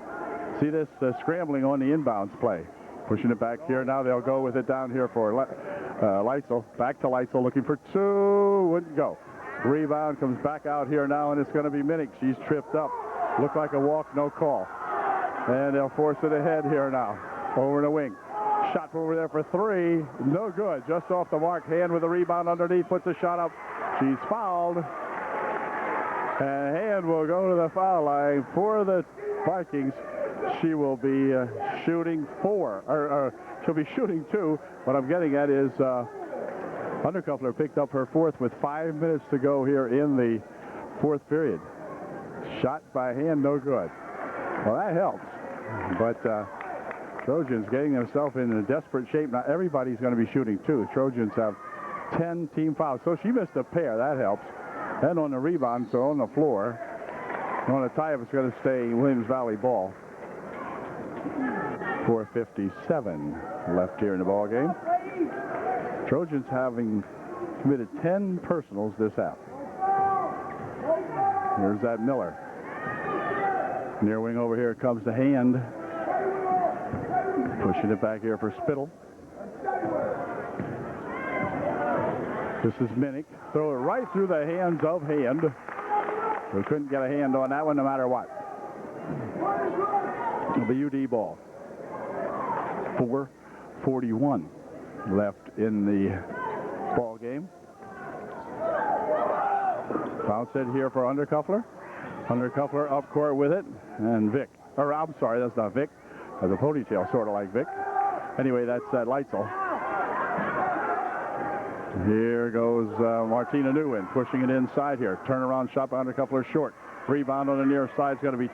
See this scrambling on the inbounds play. Pushing it back here. Now they'll go with it down here for Leitzel. Back to Leitzel looking for 2. Wouldn't go. Rebound comes back out here now, and it's going to be Minnick. She's tripped up. Looked like a walk, no call. And they'll force it ahead here now. Over the wing. Shot from over there for 3. No good. Just off the mark. Hand with a rebound underneath. Puts a shot up. She's fouled. And Hand will go to the foul line for the Vikings. She will be shooting 4. Or she'll be shooting 2. What I'm getting at is Undercuffler picked up her 4th with 5 minutes to go here in the 4th period. Shot by Hand, no good. Well, that helps. But Trojans getting themselves in a desperate shape. Now everybody's going to be shooting 2. Trojans have 10 team fouls. So she missed a pair. That helps. And on the rebound, so on the floor. On the tie-up, it's going to stay Williams Valley ball. 4:57 left here in the ball game. Trojans having committed 10 personals this half. Here's that Miller. Near wing over here comes the Hand. Pushing it back here for Spittle. This is Minnick. Throw it right through the hands of Hand. We couldn't get a hand on that one no matter what. The UD ball. 4:41 left in the ball game. Foul set here for Undercuffler. Undercuffler up court with it. And Vic. Or I'm sorry, that's not Vic. Has a ponytail sort of like Vic. Anyway, that's Leitzel. Here goes Martina Nguyen pushing it inside here. Turnaround shot by Undercuffler short. Rebound on the near side is going to be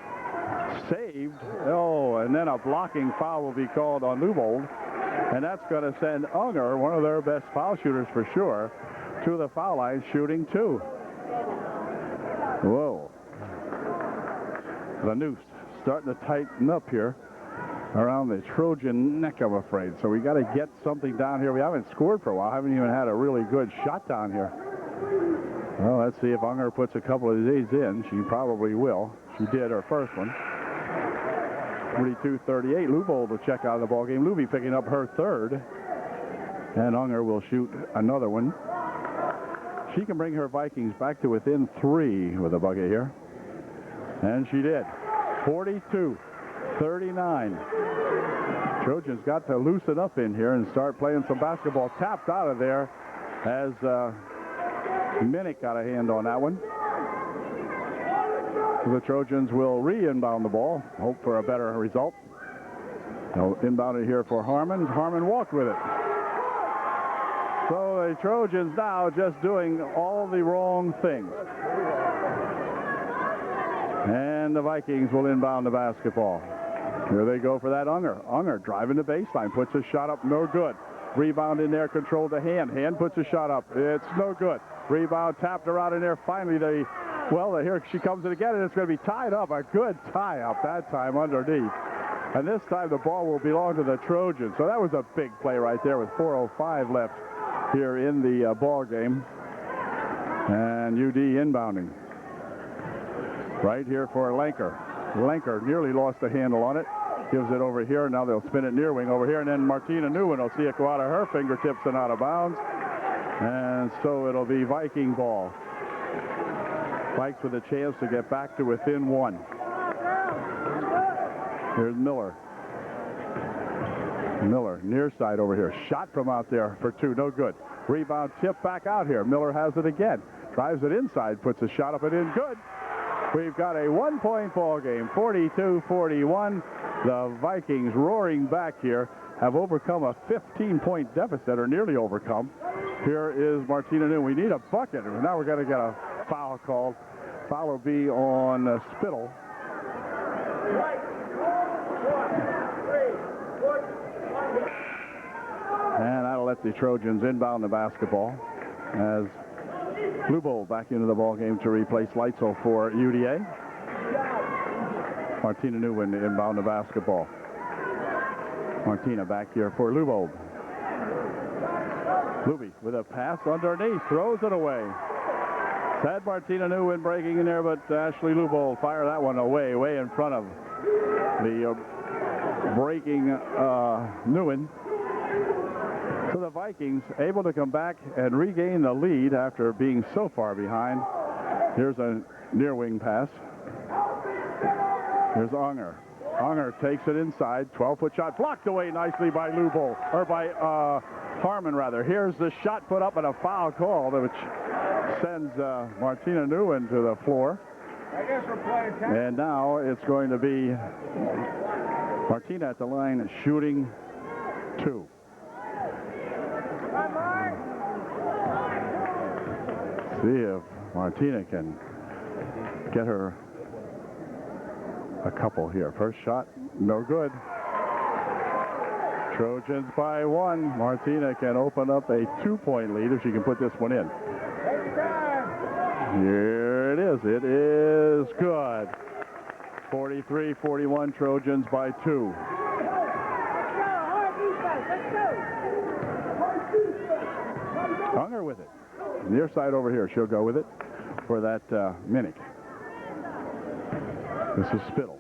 saved. Oh, and then a blocking foul will be called on Lubold. And that's going to send Unger, one of their best foul shooters for sure, to the foul line shooting 2. Whoa. The noose starting to tighten up here around the Trojan neck, I'm afraid. So we got to get something down here. We haven't scored for a while. Haven't even had a really good shot down here. Well, let's see if Unger puts a couple of these in. She probably will. She did her first one. 42-38. Lubold will check out of the ballgame. Luby picking up her third. And Unger will shoot another one. She can bring her Vikings back to within 3 with a bucket here. And she did. 42-39. Trojans got to loosen up in here and start playing some basketball. Tapped out of there as Minnick got a hand on that one. The Trojans will re-inbound the ball. Hope for a better result. They'll inbound it here for Harmon. Harmon walked with it. So the Trojans now just doing all the wrong things. And the Vikings will inbound the basketball. Here they go for that Unger. Unger driving the baseline, puts a shot up, no good. Rebound in there, controlled to Hand. Hand puts a shot up, it's no good. Rebound tapped around in there. Finally, here she comes in again, and it's going to be tied up. A good tie up that time underneath. And this time the ball will belong to the Trojans. So that was a big play right there with 4:05 left here in the ball game. And UD inbounding. Right here for Lanker. Lanker nearly lost the handle on it. Gives it over here. Now they'll spin it near wing over here. And then Martina Nguyen will see it go out of her fingertips and out of bounds. And so it'll be Viking ball. Vikes with a chance to get back to within 1. Here's Miller. Miller, near side over here. Shot from out there for 2, no good. Rebound tip back out here. Miller has it again. Drives it inside, puts a shot up and in. Good. We've got a 1-point ball game, 42-41. The Vikings roaring back here have overcome a 15-point deficit, or nearly overcome. Here is Martina Nguyen. We need a bucket. Now we're going to get a foul called. Foul will be on Spittle. And that'll let the Trojans inbound the basketball as Lubold back into the ball game to replace Leitzel for UDA. Martina Nguyen inbound the basketball. Martina back here for Lubold. Luby with a pass underneath, throws it away. Had Martina Nguyen breaking in there, but Ashley Lubold fire that one away, way in front of the breaking Nguyen. So the Vikings able to come back and regain the lead after being so far behind. Here's a near wing pass. Here's Unger. Unger takes it inside. 12-foot shot blocked away nicely by Lubold, or by Harmon rather. Here's the shot put up and a foul called, which sends Martina Nguyen to the floor. And now it's going to be Martina at the line shooting 2. See if Martina can get her a couple here. First shot, no good. Trojans by 1. Martina can open up a 2-point lead if she can put this one in. Here it is. It is good. 43-41, Trojans by 2. Unger with it. Near side over here. She'll go with it for that Minnick. This is Spittle.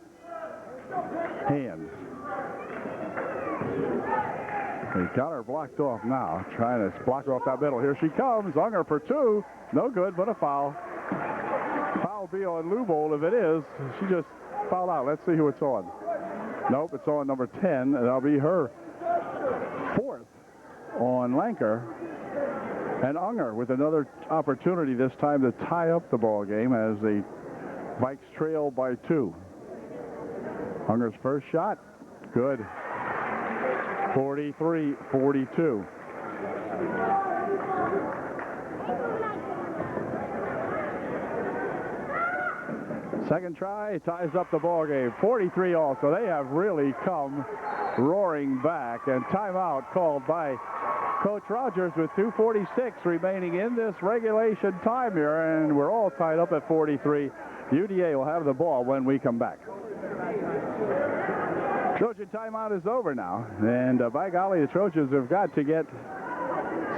Hands. They got her blocked off now. Trying to block her off that middle. Here she comes. Unger for 2. No good, but a foul. Foul be on Lubold. If it is, she just fouled out. Let's see who it's on. Nope, it's on number 10, and that'll be her 4th on Lanker. And Unger with another opportunity this time to tie up the ball game as the Vikes trail by 2. Unger's first shot, good. 43-42. Second try ties up the ball game. 43 all. So they have really come roaring back. And timeout called by Coach Rogers with 2:46 remaining in this regulation time here. And we're all tied up at 43. UDA will have the ball when we come back. Trojan timeout is over now. And by golly, the Trojans have got to get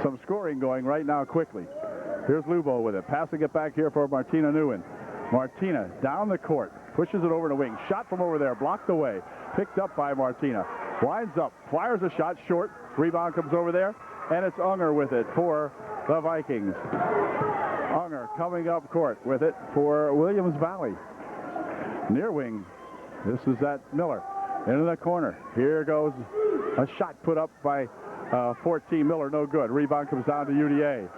some scoring going right now quickly. Here's Lubo with it. Passing it back here for Martina Nguyen. Martina down the court, pushes it over the wing. Shot from over there, blocked away. Picked up by Martina. Winds up, fires a shot short. Rebound comes over there, and it's Unger with it for the Vikings. Unger coming up court with it for Williams Valley. Near wing. This is that Miller. Into the corner. Here goes a shot put up by 14 Miller. No good. Rebound comes down to UDA.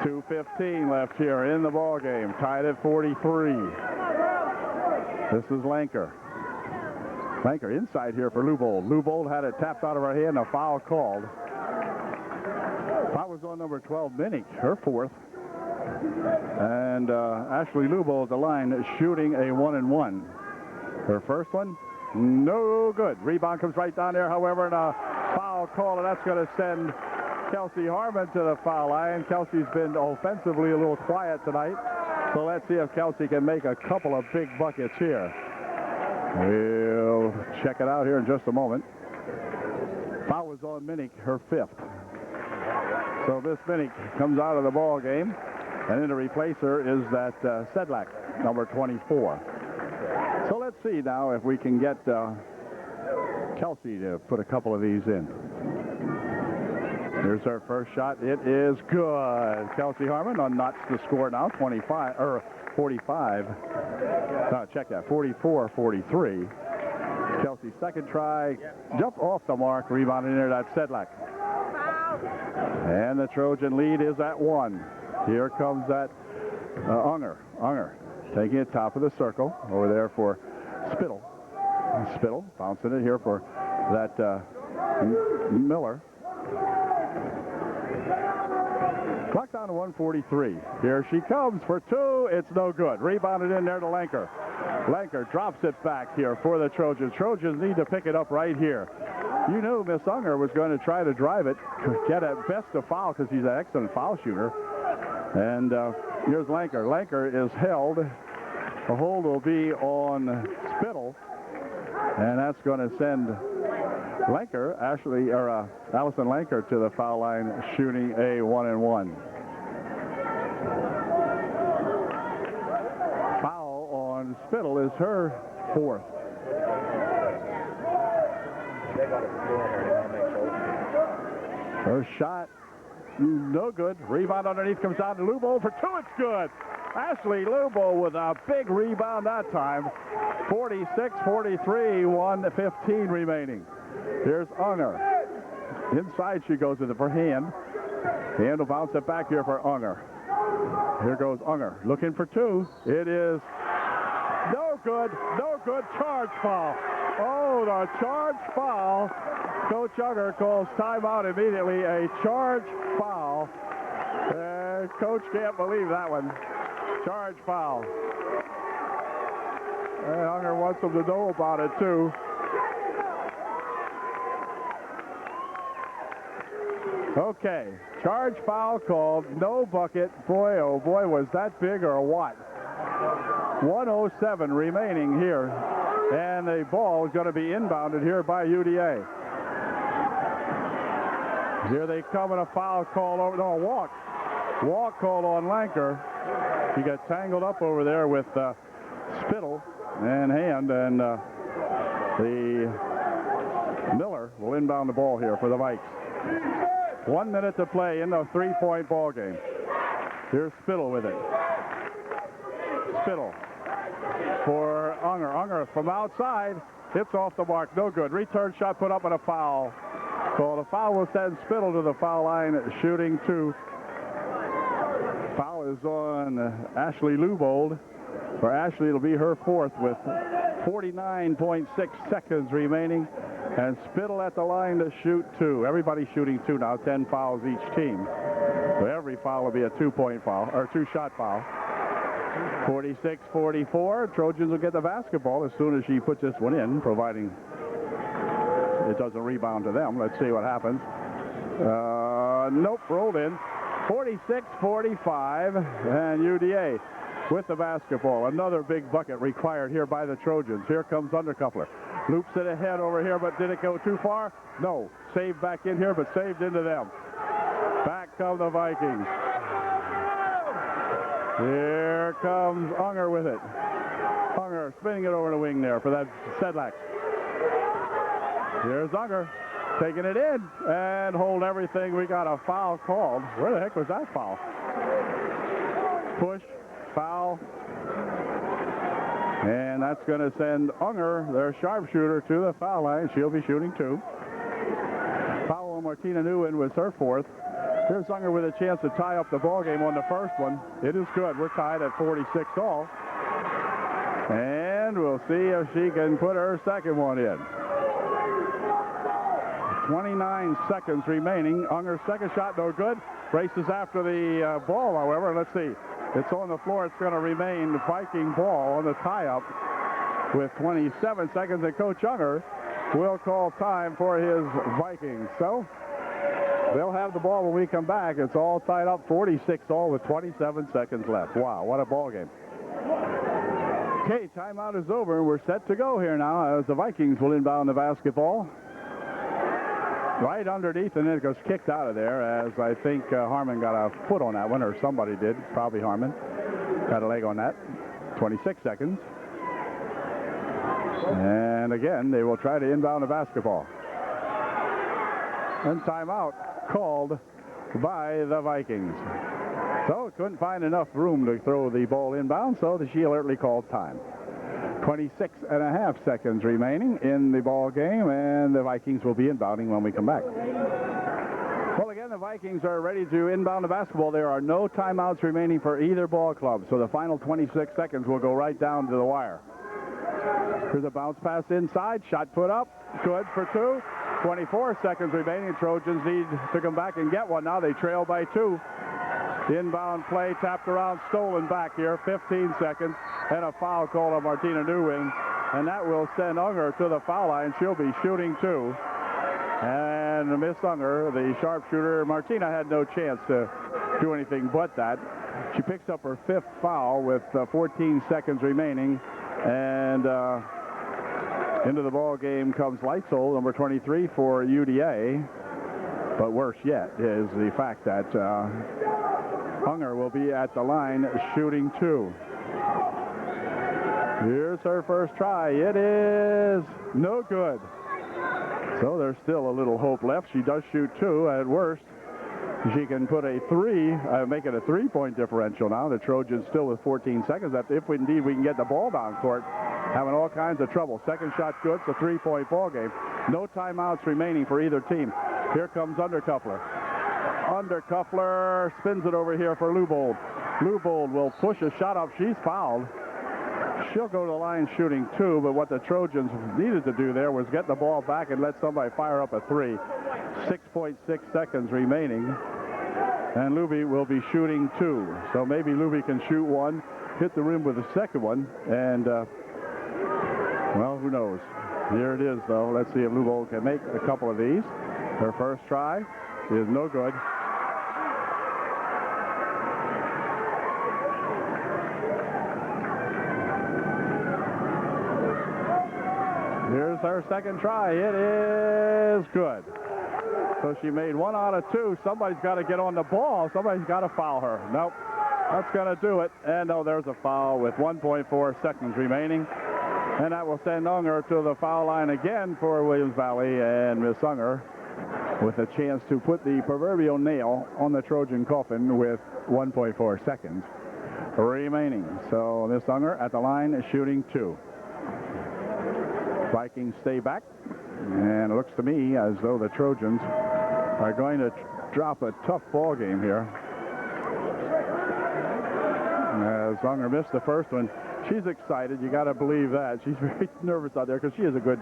2:15 left here in the ball game. Tied at 43. This is Lanker. Lanker inside here for Lubold. Lubold had it tapped out of her hand. A foul called. Foul was on number 12, Minnick, her 4th. And Ashley Lubold at the line shooting a 1-and-1. Her first one, no good. Rebound comes right down there, however, and a foul call, and that's going to send Kelsey Harmon to the foul line. Kelsey's been offensively a little quiet tonight, so let's see if Kelsey can make a couple of big buckets here. We'll check it out here in just a moment. Foul was on Minnick, her 5th. So Miss Minnick comes out of the ball game, and in to replace her is that Sedlak, number 24. So let's see now if we can get Kelsey to put a couple of these in. Here's our first shot. It is good. Kelsey Harmon unknots the score now, 45 or 45. No, check that. 44-43. Kelsey's second try, jump off the mark, rebound in there. That's Sedlak. And the Trojan lead is at 1. Here comes that Unger. Unger taking it top of the circle over there for Spittle. Spittle bouncing it here for that Miller. Clock down to 1:43. Here she comes for 2. It's no good. Rebounded in there to Lanker. Lanker drops it back here for the Trojans. Trojans need to pick it up right here. You knew Miss Unger was going to try to drive it, get at best a foul because he's an excellent foul shooter. And here's Lanker. Lanker is held. The hold will be on Spittle, and that's going to send Lanker, Allison Lanker, to the foul line, shooting a 1-and-1. Foul on Spittle is her 4th. Her shot, no good. Rebound underneath comes down to Lubo for 2. It's good. Ashley Lubo with a big rebound that time. 46-43, 1:15 remaining. Here's Unger. Inside she goes with it for Hand. Hand will bounce it back here for Unger. Here goes Unger looking for 2. It is no good. No good. Charge foul. Oh, the charge foul. Coach Unger calls timeout immediately. A charge foul. Coach can't believe that one. Charge foul. And Unger wants them to know about it, too. Okay, charge foul called, no bucket. Boy, oh boy, was that big or what? 1:07 remaining here, and the ball is going to be inbounded here by UDA. Here they come, and a foul call over, no, a walk. Walk called on Lanker. He got tangled up over there with Spittle and Hand, and the Miller will inbound the ball here for the Vikes. 1 minute to play in the 3-point ball game. Here's Spittle with it. Spittle for Unger. Unger from outside. Hits off the mark. No good. Return shot put up and a foul. called a foul. Will send Spittle to the foul line, shooting 2. Foul is on Ashley Lubold. For Ashley, it'll be her 4th with 49.6 seconds remaining. And Spittle at the line to shoot 2. Everybody's shooting 2 now, 10 fouls each team. So every foul will be a 2-point foul, or 2-shot foul. 46-44. Trojans will get the basketball as soon as she puts this one in, providing it doesn't rebound to them. Let's see what happens. Nope, rolled in. 46-45, and UDA with the basketball. Another big bucket required here by the Trojans. Here comes Undercuffler. Loops it ahead over here, but did it go too far? No. Saved back in here, but saved into them. Back come the Vikings. Here comes Unger with it. Unger spinning it over the wing there for that Sedlak. Here's Unger taking it in and hold everything. We got a foul called. Where the heck was that foul? Push, foul. And that's going to send Unger, their sharpshooter, to the foul line. She'll be shooting 2. Foul on Martina Nguyen was her 4th. Here's Unger with a chance to tie up the ball game on the first one. It is good. We're tied at 46 all. And we'll see if she can put her second one in. 29 seconds remaining. Unger's second shot, no good. Races after the ball, however. Let's see. It's on the floor. It's going to remain Viking ball on the tie-up with 27 seconds. And Coach Unger will call time for his Vikings. So they'll have the ball when we come back. It's all tied up 46 all with 27 seconds left. Wow, what a ball game. Okay, timeout is over. We're set to go here now as the Vikings will inbound the basketball. Right underneath, and it goes kicked out of there as I think Harmon got a foot on that one, or somebody did. Probably Harmon. Got a leg on that. 26 seconds. And again, they will try to inbound the basketball. And timeout called by the Vikings. So couldn't find enough room to throw the ball inbound, so she alertly called time. 26.5 seconds remaining in the ball game, and the Vikings will be inbounding when we come back. Well, again, the Vikings are ready to inbound the basketball. There are no timeouts remaining for either ball club, so the final 26 seconds will go right down to the wire. Here's a bounce pass inside, shot put up, good for 2. 24 seconds remaining. Trojans need to come back and get one now. They trail by 2. Inbound play, tapped around, stolen back here. 15 seconds, and a foul call on Martina Nguyen, and that will send Unger to the foul line. She'll be shooting 2. And Miss Unger, the sharpshooter, Martina had no chance to do anything but that. She picks up her 5th foul with 14 seconds remaining, and into the ball game comes Leitzel, number 23 for UDA. But worse yet is the fact that Unger will be at the line shooting 2. Here's her first try. It is no good. So there's still a little hope left. She does shoot 2 at worst. She can put a 3, make it a 3-point differential now. The Trojans still with 14 seconds left. If indeed we can get the ball down court, having all kinds of trouble. Second shot good. It's a 3-point ball game. No timeouts remaining for either team. Here comes Undercuffler. Undercuffler spins it over here for Lubold. Lubold will push a shot up. She's fouled. She'll go to the line shooting 2, but what the Trojans needed to do there was get the ball back and let somebody fire up a 3. 6.6 seconds remaining, and Luby will be shooting 2. So maybe Luby can shoot 1, hit the rim with the second one, and, well, who knows. Here it is, though. Let's see if Lubold can make a couple of these. Her first try is no good. Here's her second try. It is good. So she made 1 out of 2. Somebody's got to get on the ball. Somebody's got to foul her. Nope. That's going to do it. And, oh, there's a foul with 1.4 seconds remaining. And that will send Unger to the foul line again for Williams Valley. And Miss Unger with a chance to put the proverbial nail on the Trojan coffin with 1.4 seconds remaining. So Miss Unger at the line is shooting 2. Vikings stay back. And it looks to me as though the Trojans are going to drop a tough ball game here. As Unger missed the first one, she's excited. You got to believe that. She's very nervous out there because she is a good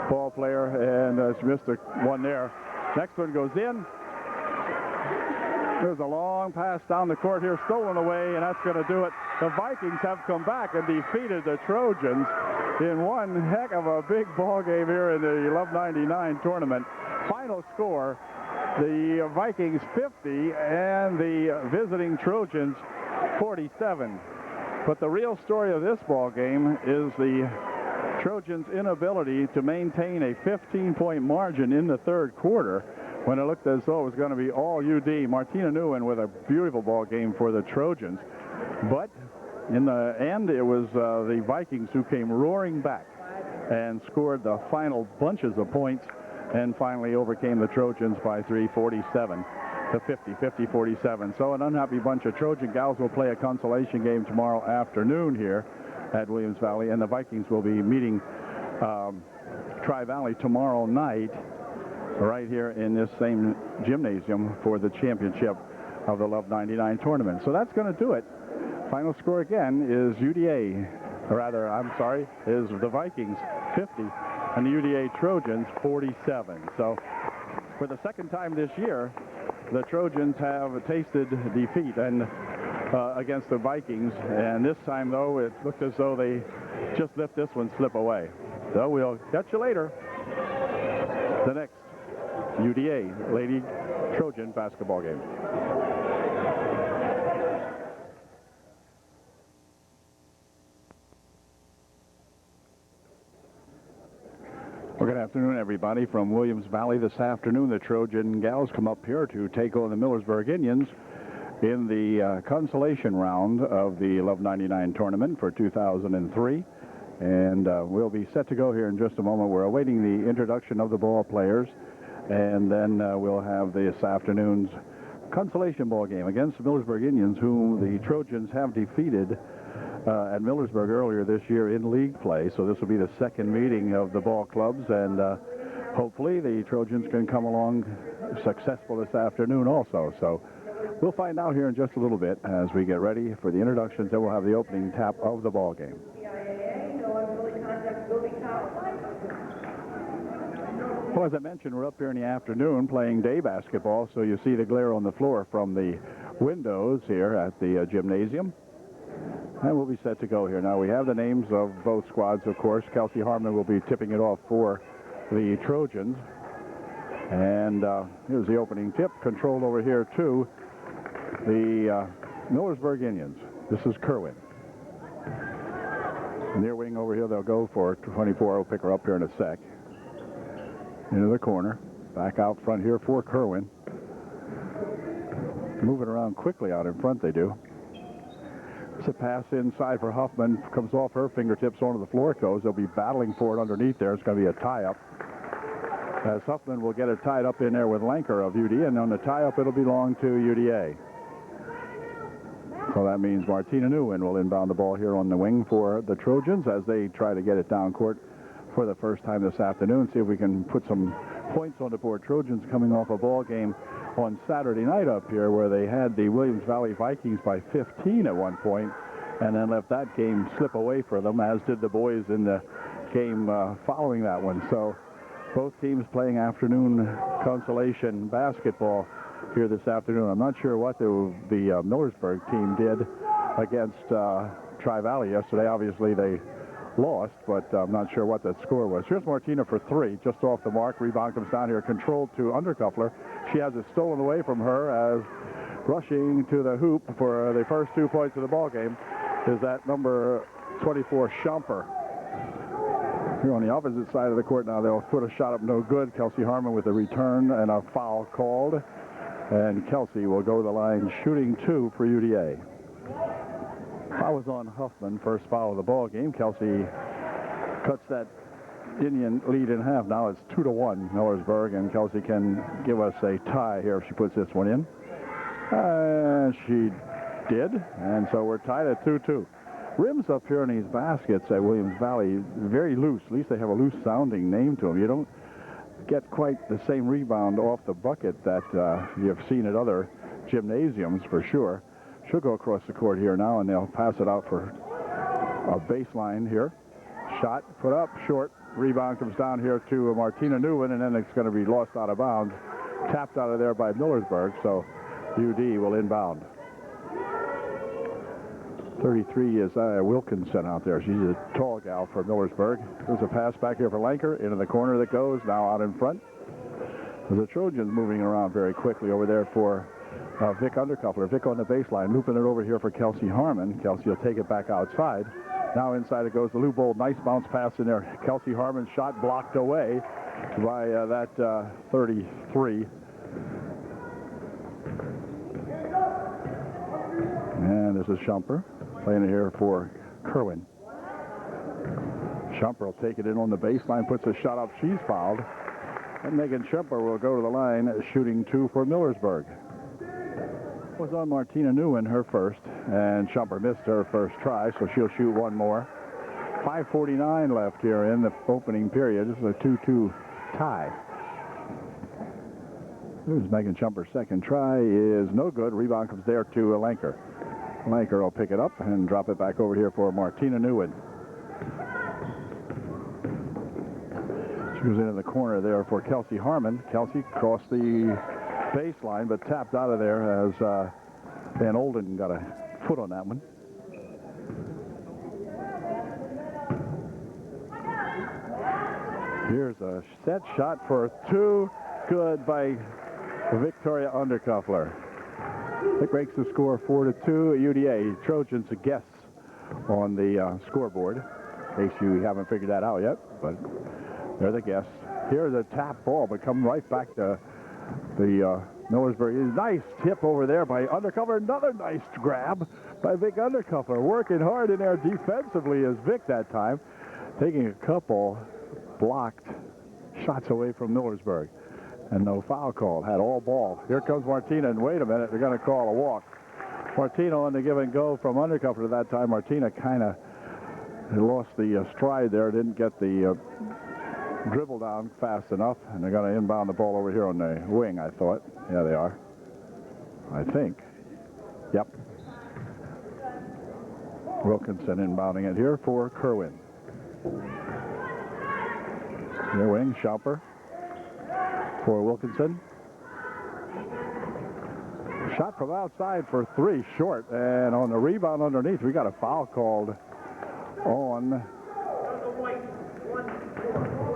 ball player, and she missed one there. Next one goes in. There's a long pass down the court here, stolen away, and that's going to do it. The Vikings have come back and defeated the Trojans in one heck of a big ball game here in the LUV 99 tournament. Final score, the Vikings 50 and the visiting Trojans 47. But the real story of this ball game is the Trojans' inability to maintain a 15-point margin in the third quarter when it looked as though it was going to be all UD. Martina Nguyen with a beautiful ball game for the Trojans. But in the end, it was the Vikings who came roaring back and scored the final bunches of points and finally overcame the Trojans by 47 to 50, 47. So an unhappy bunch of Trojan gals will play a consolation game tomorrow afternoon here at Williams Valley, and the Vikings will be meeting Tri-Valley tomorrow night right here in this same gymnasium for the championship of the LUV 99 tournament. So that's going to do it. Final score again is UDA, or rather, I'm sorry, is the Vikings 50 and the UDA Trojans 47. So for the second time this year, the Trojans have tasted defeat and against the Vikings, and this time though it looked as though they just let this one slip away. So we'll catch you later. The next UDA Lady Trojan basketball game. Well, good afternoon, everybody. From Williams Valley this afternoon, the Trojan gals come up here to take on the Millersburg Indians in the consolation round of the LUV 99 tournament for 2003. And we'll be set to go here in just a moment. We're awaiting the introduction of the ball players, and then we'll have this afternoon's consolation ball game against the Millersburg Indians, whom the Trojans have defeated at Millersburg earlier this year in league play. So this will be the second meeting of the ball clubs, and hopefully the Trojans can come along successful this afternoon also. So we'll find out here in just a little bit as we get ready for the introductions, and we'll have the opening tap of the ball game. Well, as I mentioned, we're up here in the afternoon playing day basketball, so you see the glare on the floor from the windows here at the gymnasium. And we'll be set to go here. Now, we have the names of both squads, of course. Kelsey Harmon will be tipping it off for the Trojans. And here's the opening tip, controlled over here to the Millersburg Indians. This is Kerwin. Near wing over here, they'll go for 24. We'll pick her up here in a sec. Into the corner. Back out front here for Kerwin. Moving around quickly out in front, they do. It's a pass inside for Huffman. Comes off her fingertips onto the floor. It goes. They'll be battling for it underneath there. It's going to be a tie-up. As Huffman will get it tied up in there with Lanker of UD, and on the tie-up, it'll belong to UDA. So that means Martina Nguyen will inbound the ball here on the wing for the Trojans as they try to get it down court for the first time this afternoon. See if we can put some points on the board. Trojans coming off a ball game on Saturday night up here where they had the Williams Valley Vikings by 15 at one point and then let that game slip away for them, as did the boys in the game following that one. So both teams playing afternoon consolation basketball here this afternoon. I'm not sure what the Millersburg team did against Tri-Valley yesterday. Obviously they lost, but I'm not sure what that score was. Here's Martina for three, just off the mark. Rebound comes down here, controlled to Undercuffler. She has it stolen away from her as rushing to the hoop for the first 2 points of the ball game is that number 24, Schomper. Here on the opposite side of the court now, they'll put a shot up, no good. Kelsey Harmon with a return and a foul called. And Kelsey will go to the line shooting two for UDA. Foul was on Huffman, first foul of the ball game. Kelsey cuts that Indian lead in half. Now it's 2-1 Millersburg, and Kelsey can give us a tie here if she puts this one in. She did, and so we're tied at 2-2. Rims up here in these baskets at Williams Valley, very loose. At least they have a loose-sounding name to them. You don't get quite the same rebound off the bucket that you've seen at other gymnasiums for sure. She'll go across the court here now, and they'll pass it out for a baseline here. Shot put up short. Rebound comes down here to Martina Nguyen, and then it's going to be lost out of bounds. Tapped out of there by Millersburg, so UD will inbound. 33 is Wilkinson out there. She's a tall gal for Millersburg. There's a pass back here for Lanker. Into the corner that goes, now out in front. The Trojans moving around very quickly over there for Vic Undercuffler. Vic on the baseline, looping it over here for Kelsey Harmon. Kelsey will take it back outside. Now inside it goes to Lou Bold. Nice bounce pass in there. Kelsey Harmon's shot blocked away by that 33. And this is Shumper playing it here for Kerwin. Shumper will take it in on the baseline, puts a shot up. She's fouled. And Megan Shumper will go to the line, shooting 2 for Millersburg. Was on Martina Nguyen, her first, and Shumper missed her first try, so she'll shoot one more. 5:49 left here in the opening period. This is a 2-2 tie. Here's Megan Shumper's second try is no good. Rebound comes there to Lanker. Lanker will pick it up and drop it back over here for Martina Nguyen. She goes into the corner there for Kelsey Harmon. Kelsey crossed the baseline, but tapped out of there as Van Olden got a foot on that one. Here's a set shot for 2. Good by Victoria Undercuffler. It breaks the score 4-2. UDA. Trojans guests on the scoreboard, in case you haven't figured that out yet, but they're the guests. Here's a tap ball, but come right back to the Millersburg. Nice tip over there by Undercuffler. Another nice grab by Vic Undercuffler. Working hard in there defensively is Vic that time. Taking a couple blocked shots away from Millersburg. And no foul call. Had all ball. Here comes Martina, and wait a minute, they're going to call a walk. Martina on the give and go from Undercuffler at that time. Martina kind of lost the stride there. Didn't get the dribble down fast enough, and they're going to inbound the ball over here on the wing, I thought. Yeah, they are. I think. Yep. Wilkinson inbounding it here for Kerwin. Their wing, Shumper for Wilkinson. Shot from outside for 3, short, and on the rebound underneath, we got a foul called on.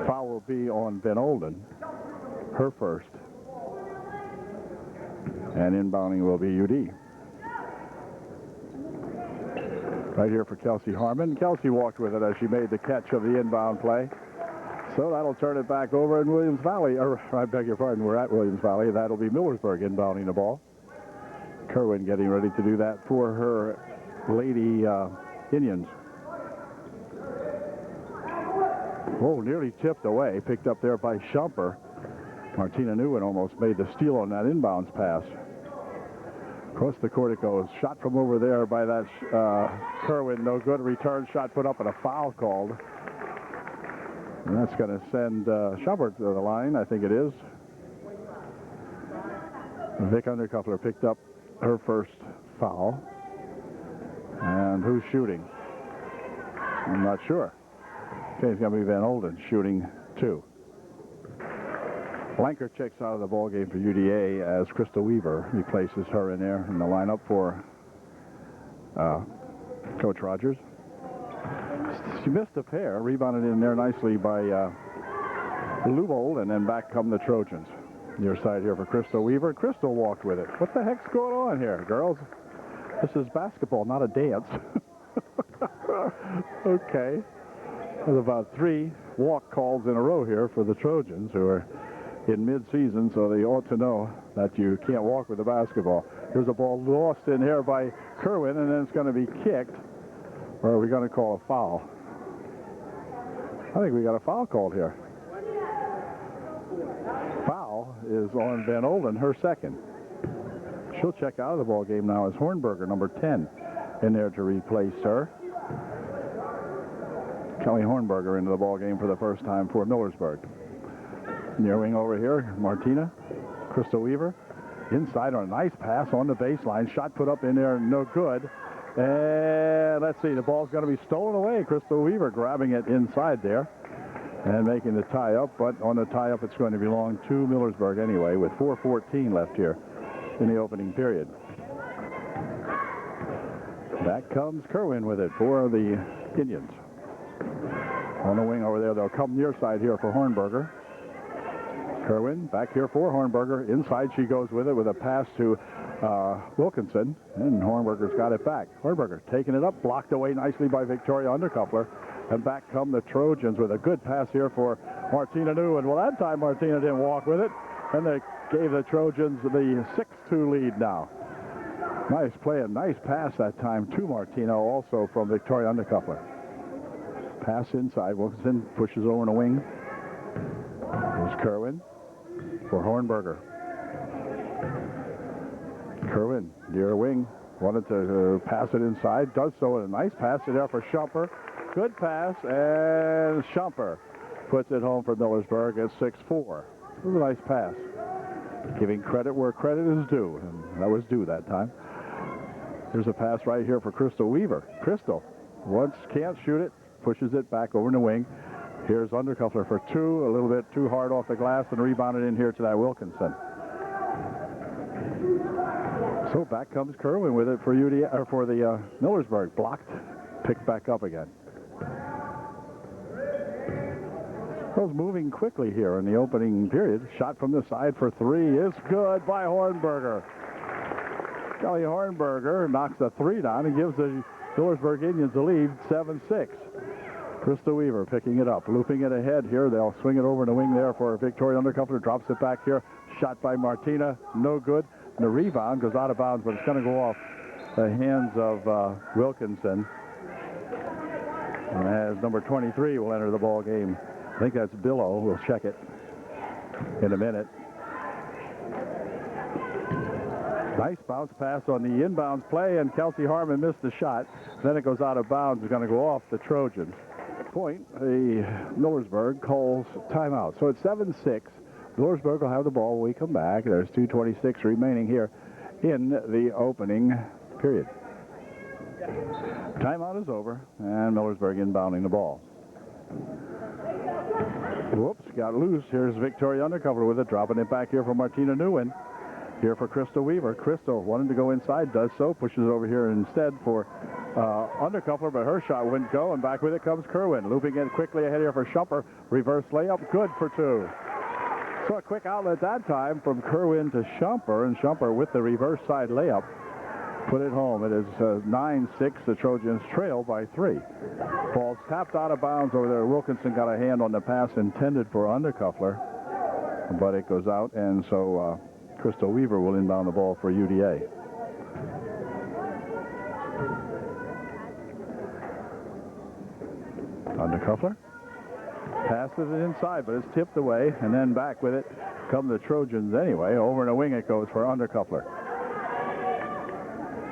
Foul will be on Van Olden, her first. And inbounding will be UD. Right here for Kelsey Harmon. Kelsey walked with it as she made the catch of the inbound play. So that'll turn it back over in Williams Valley. Or, I beg your pardon, we're at Williams Valley. That'll be Millersburg inbounding the ball. Kerwin getting ready to do that for her Lady Indians. Oh, nearly tipped away. Picked up there by Shumper. Martina Nguyen almost made the steal on that inbounds pass. Across the court it goes. Shot from over there by that Kerwin. No good. Return shot put up and a foul called. And that's going to send Shumper to the line, I think it is. Vic Undercuffler picked up her first foul. And who's shooting? I'm not sure. Okay, it's going to be Van Olden shooting 2. Lanker checks out of the ball game for UDA as Crystal Weaver replaces her in there in the lineup for Coach Rogers. She missed a pair, rebounded in there nicely by Lubold, and then back come the Trojans. Near side here for Crystal Weaver. Crystal walked with it. What the heck's going on here, girls? This is basketball, not a dance. Okay. There's about 3 walk calls in a row here for the Trojans, who are in mid-season, so they ought to know that you can't walk with the basketball. Here's a ball lost in here by Kerwin, and then it's going to be kicked. Or are we going to call a foul? I think we got a foul called here. Foul is on Van Olden, her second. She'll check out of the ball game now as Hornberger, number 10, in there to replace her. Kelly Hornberger into the ball game for the first time for Millersburg. Near wing over here, Martina. Crystal Weaver. Inside on a nice pass on the baseline. Shot put up in there, no good. And let's see, the ball's going to be stolen away. Crystal Weaver grabbing it inside there and making the tie-up. But on the tie-up, it's going to belong to Millersburg anyway, with 4:14 left here in the opening period. Back comes Kerwin with it for the Indians. On the wing over there, they'll come near side here for Hornberger. Kerwin back here for Hornberger. Inside she goes with it with a pass to Wilkinson, and Hornberger's got it back. Hornberger taking it up, blocked away nicely by Victoria Undercuffler. And back come the Trojans with a good pass here for Martina Nguyen. Well, that time Martina didn't walk with it, and they gave the Trojans the 6-2 lead now. Nice play, a nice pass that time to Martina, also from Victoria Undercuffler. Pass inside. Wilkinson pushes over in the wing. Here's Kerwin for Hornberger. Kerwin, near wing, wanted to pass it inside, does so with a nice pass there for Shumper. Good pass, and Shumper puts it home for Millersburg at 6-4. It was a nice pass. Giving credit where credit is due, and that was due that time. Here's a pass right here for Crystal Weaver. Crystal, once can't shoot it, pushes it back over in the wing. Here's Undercuffler for two, a little bit too hard off the glass, and rebounded in here to that Wilkinson. So back comes Kerwin with it for the Millersburg. Blocked, picked back up again. Was moving quickly here in the opening period. Shot from the side for three is good by Hornberger. Kelly Hornberger knocks a three down and gives the Millersburg Indians the lead, 7-6. Crystal Weaver picking it up, looping it ahead here. They'll swing it over in the wing there for Victoria Undercuffler. Drops it back here. Shot by Martina, no good. And the rebound goes out of bounds, but it's going to go off the hands of Wilkinson. And as number 23 will enter the ball game. I think that's Billow. We'll check it in a minute. Nice bounce pass on the inbounds play, and Kelsey Harmon missed the shot. Then it goes out of bounds. It's going to go off the Trojans. Point, the Millersburg calls timeout. So it's 7-6. Millersburg will have the ball when we come back. There's 2:26 remaining here in the opening period. Timeout is over, and Millersburg inbounding the ball. Whoops, got loose. Here's Victoria Undercuffler with it, dropping it back here for Martina Nguyen. Here for Crystal Weaver. Crystal wanted to go inside, does so, pushes it over here instead for Undercuffler, but her shot wouldn't go, and back with it comes Kerwin. Looping in quickly ahead here for Shumper. Reverse layup, good for two. So a quick outlet that time from Kerwin to Shumper, and Shumper with the reverse side layup put it home. It is 9-6. The Trojans trail by 3. Ball's tapped out of bounds over there. Wilkinson got a hand on the pass intended for Undercuffler, but it goes out, and so Crystal Weaver will inbound the ball for UDA. Undercuffler passes it inside, but it's tipped away, and then back with it come the Trojans anyway. Over in the wing it goes for Undercuffler.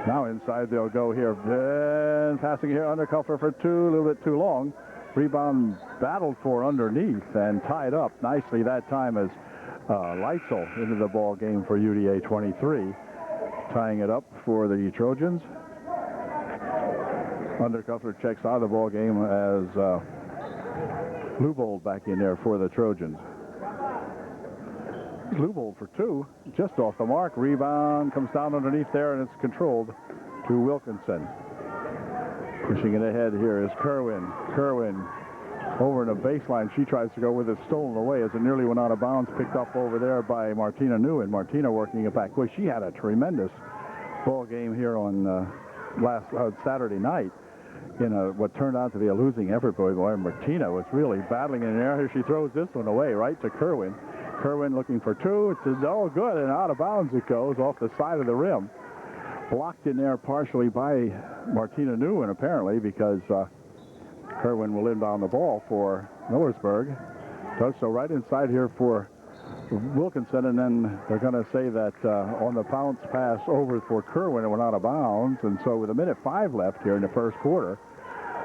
Now inside they'll go here. Then passing here, Undercuffler for two, a little bit too long. Rebound battled for underneath and tied up nicely that time as Leitzel into the ball game for UDA 23. Tying it up for the Trojans. Undercuffler checks out of the ball game as Lubold back in there for the Trojans. Lubold for two, just off the mark. Rebound comes down underneath there, and it's controlled to Wilkinson. Pushing it ahead here is Kerwin. Kerwin over in the baseline. She tries to go with it, stolen away as it nearly went out of bounds. Picked up over there by Martina Nguyen. Martina working it back. Boy, she had a tremendous ball game here on last Saturday night in what turned out to be a losing effort. Boy, Martina was really battling in there. Here she throws this one away right to Kerwin. Kerwin looking for two. It's all good, and out of bounds it goes off the side of the rim. Blocked in there partially by Martina Nguyen, apparently, because Kerwin will inbound the ball for Millersburg. Does so right inside here for Wilkinson, and then they're going to say that on the bounce pass over for Kerwin, it went out of bounds. And so with 1:05 left here in the first quarter,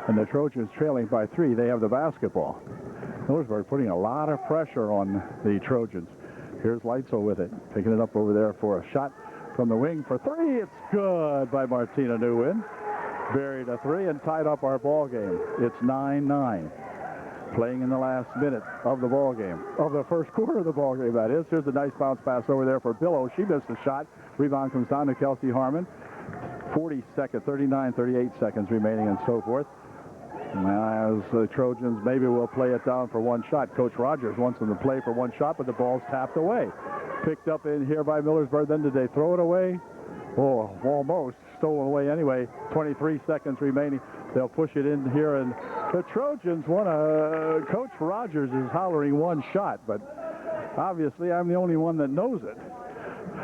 and the Trojans trailing by 3, they have the basketball. Millersburg putting a lot of pressure on the Trojans. Here's Leitzel with it, picking it up over there for a shot from the wing for three. It's good by Martina Newin. Buried a three and tied up our ball game. It's 9-9. Playing in the last minute of the ball game, of the first quarter of the ball game, that is. Here's a nice bounce pass over there for Billow. She missed the shot. Rebound comes down to Kelsey Harmon. 38 seconds remaining and so forth. As the Trojans maybe will play it down for one shot. Coach Rogers wants them to play for one shot, but the ball's tapped away. Picked up in here by Millersburg. Then did they throw it away? Oh, almost. Stolen away anyway. 23 seconds remaining. They'll push it in here, and the Trojans want to... Coach Rogers is hollering one shot, but obviously I'm the only one that knows it.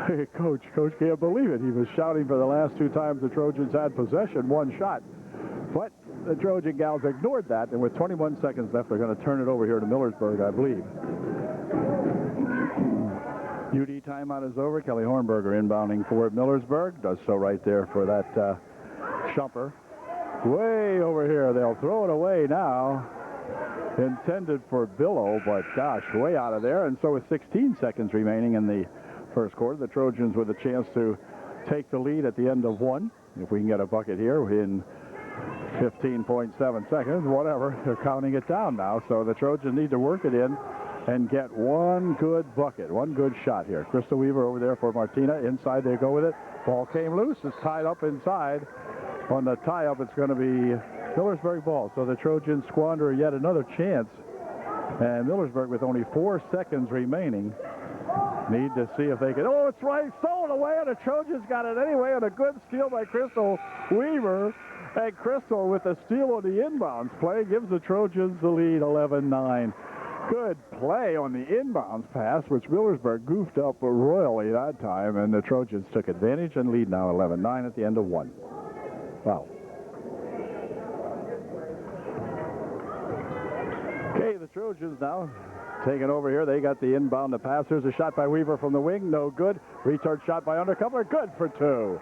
Hey, Coach can't believe it. He was shouting for the last two times the Trojans had possession, one shot. But the Trojan gals ignored that, and with 21 seconds left, they're going to turn it over here to Millersburg, I believe. UD timeout is over. Kelly Hornberger inbounding for Millersburg. Does so right there for that Shumper. Way over here. They'll throw it away now. Intended for Billow, but gosh, way out of there. And so with 16 seconds remaining in the first quarter, the Trojans with a chance to take the lead at the end of one. If we can get a bucket here in 15.7 seconds, whatever. They're counting it down now, so the Trojans need to work it in and get one good bucket, one good shot here. Crystal Weaver over there for Martina. Inside they go with it. Ball came loose. It's tied up inside. On the tie-up, it's going to be Millersburg ball. So the Trojans squander yet another chance. And Millersburg, with only 4 seconds remaining, need to see if they can... Oh, it's right. Stolen away, and the Trojans got it anyway. And a good steal by Crystal Weaver. And Crystal, with the steal on the inbounds play, gives the Trojans the lead 11-9. Good play on the inbounds pass, which Millersburg goofed up royally that time, and the Trojans took advantage and lead now 11-9 at the end of one. Wow. Okay, the Trojans now taking over here. They got the inbound to pass. Here's a shot by Weaver from the wing. No good. Return shot by Undercover. Good for two.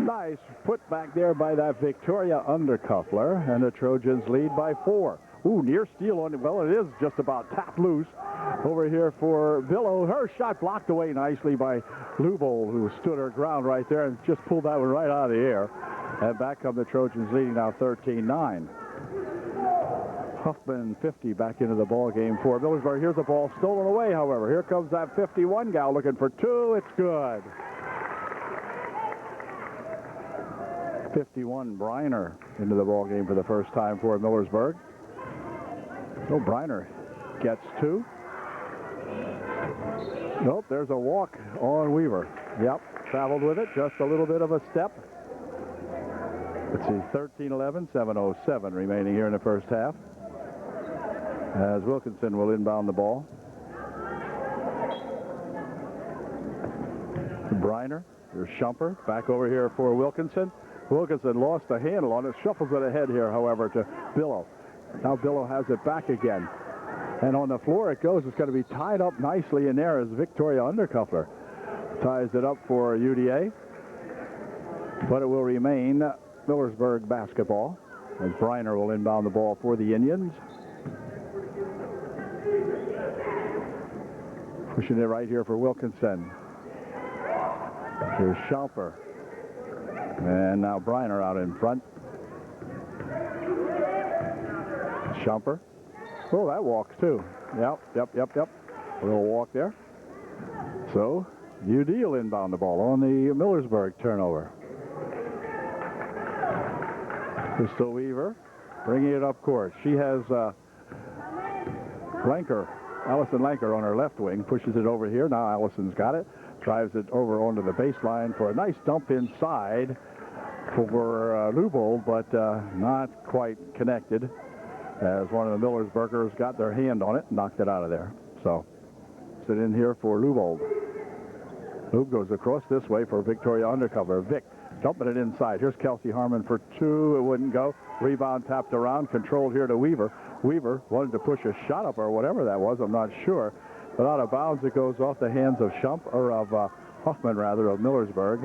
Nice put back there by that Victoria Undercuffler, and the Trojans lead by 4. Ooh, near steal on it. Well, it is just about tapped loose over here for Billow. Her shot blocked away nicely by Lubol, who stood her ground right there and just pulled that one right out of the air. And back come the Trojans, leading now 13-9. Huffman 50 back into the ball game for Millersburg. Here's the ball stolen away, however. Here comes that 51 gal looking for two. It's good. 51 Briner into the ball game for the first time for Millersburg. So Briner gets two. Nope, there's a walk on Weaver. Yep, traveled with it, just a little bit of a step. Let's see, 13-11, 7:07 remaining here in the first half. As Wilkinson will inbound the ball. Briner, here's Shumper, back over here for Wilkinson. Wilkinson lost the handle on it, shuffles it ahead here, however, to Billow. Now Billow has it back again. And on the floor it goes. It's going to be tied up nicely in there as Victoria Undercuffler ties it up for UDA. But it will remain Millersburg basketball as Briner will inbound the ball for the Indians. Pushing it right here for Wilkinson. Here's Schaufer. And now Briner out in front. Shumper. Oh, that walks too. Yep. A little walk there. So, UD will inbound the ball on the Millersburg turnover. Crystal Weaver bringing it up court. She has Allison Lanker on her left wing. Pushes it over here. Now Allison's got it. Drives it over onto the baseline for a nice dump inside for Lubol, but not quite connected, as one of the Millersburgers got their hand on it and knocked it out of there. So, sit in here for Lubol. Lube goes across this way for Victoria Undercover. Vic dumping it inside. Here's Kelsey Harmon for two. It wouldn't go. Rebound tapped around. Controlled here to Weaver. Weaver wanted to push a shot up or whatever that was. I'm not sure. But out of bounds, it goes off the hands of Huffman, rather, of Millersburg.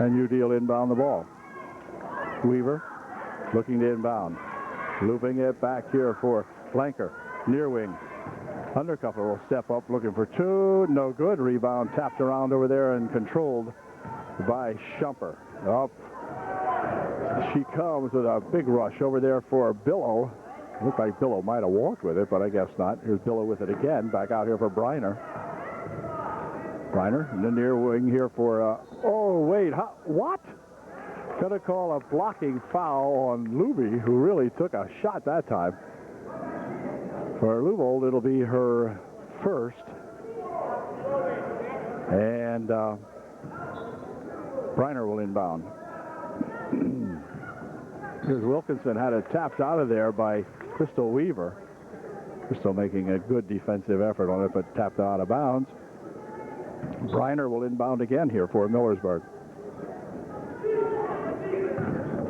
And UD will inbound the ball. Weaver looking to inbound. Looping it back here for Blanker, near wing. Undercuffler will step up looking for two. No good. Rebound tapped around over there and controlled by Shumper. Up she comes with a big rush over there for Billow. Looked like Billow might have walked with it, but I guess not. Here's Billow with it again. Back out here for Briner. Briner in the near wing here for, oh, wait, what? Gonna call a blocking foul on Luby, who really took a shot that time. For Luvold, it'll be her first. And Briner will inbound. Here's Wilkinson, had it tapped out of there by Crystal Weaver. Crystal making a good defensive effort on it, but tapped out of bounds. Briner will inbound again here for Millersburg.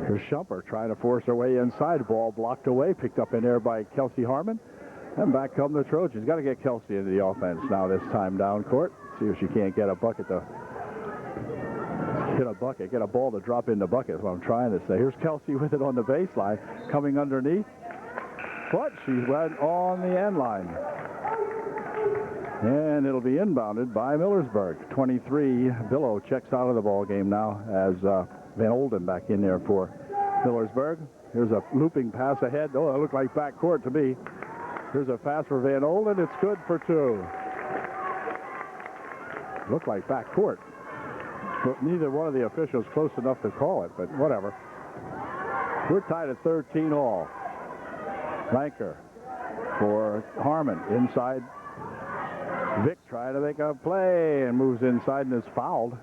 Here's Shumper trying to force her way inside. Ball blocked away, picked up in there by Kelsey Harmon. And back come the Trojans. Got to get Kelsey into the offense now this time down court. See if she can't get a bucket to get a ball to drop in the bucket is what I'm trying to say. Here's Kelsey with it on the baseline, coming underneath. But she went on the end line. And it'll be inbounded by Millersburg. 23, Billow checks out of the ball game now as Van Olden back in there for Millersburg. Here's a looping pass ahead. Oh, it looked like backcourt to me. Here's a pass for Van Olden. It's good for two. Looked like backcourt. But neither one of the officials close enough to call it, but whatever. We're tied at 13 all. Blanker for Harmon. Inside. Vick trying to make a play and moves inside and is fouled.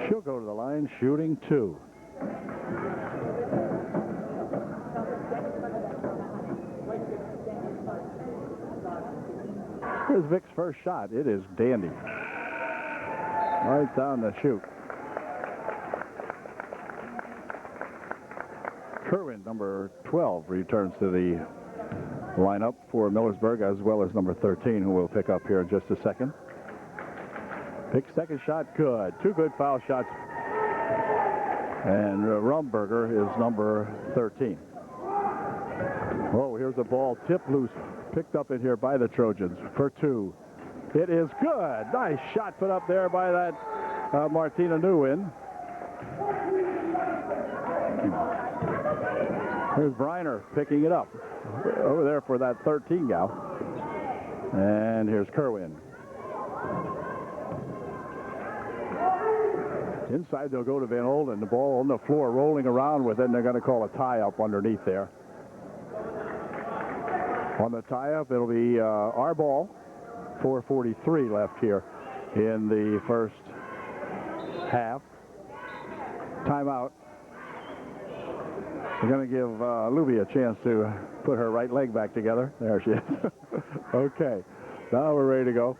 She'll go to the line shooting two. Here's Vick's first shot. It is dandy. Right down the chute. Kerwin, number 12, returns to the lineup for Millersburg, as well as number 13, who we'll pick up here in just a second. Vick's second shot, good. Two good foul shots. And Rumberger is number 13. Oh, here's a ball tipped loose. Picked up in here by the Trojans for two. It is good. Nice shot put up there by that Martina Nguyen. Here's Briner picking it up over there for that 13 gal. And here's Kerwin. Inside they'll go to Van Olden. The ball on the floor rolling around with it, and they're going to call a tie-up underneath there. On the tie-up, it'll be our ball. 4:43 left here in the first half. Timeout. We're going to give Luby a chance to put her right leg back together. There she is. Okay. Now we're ready to go.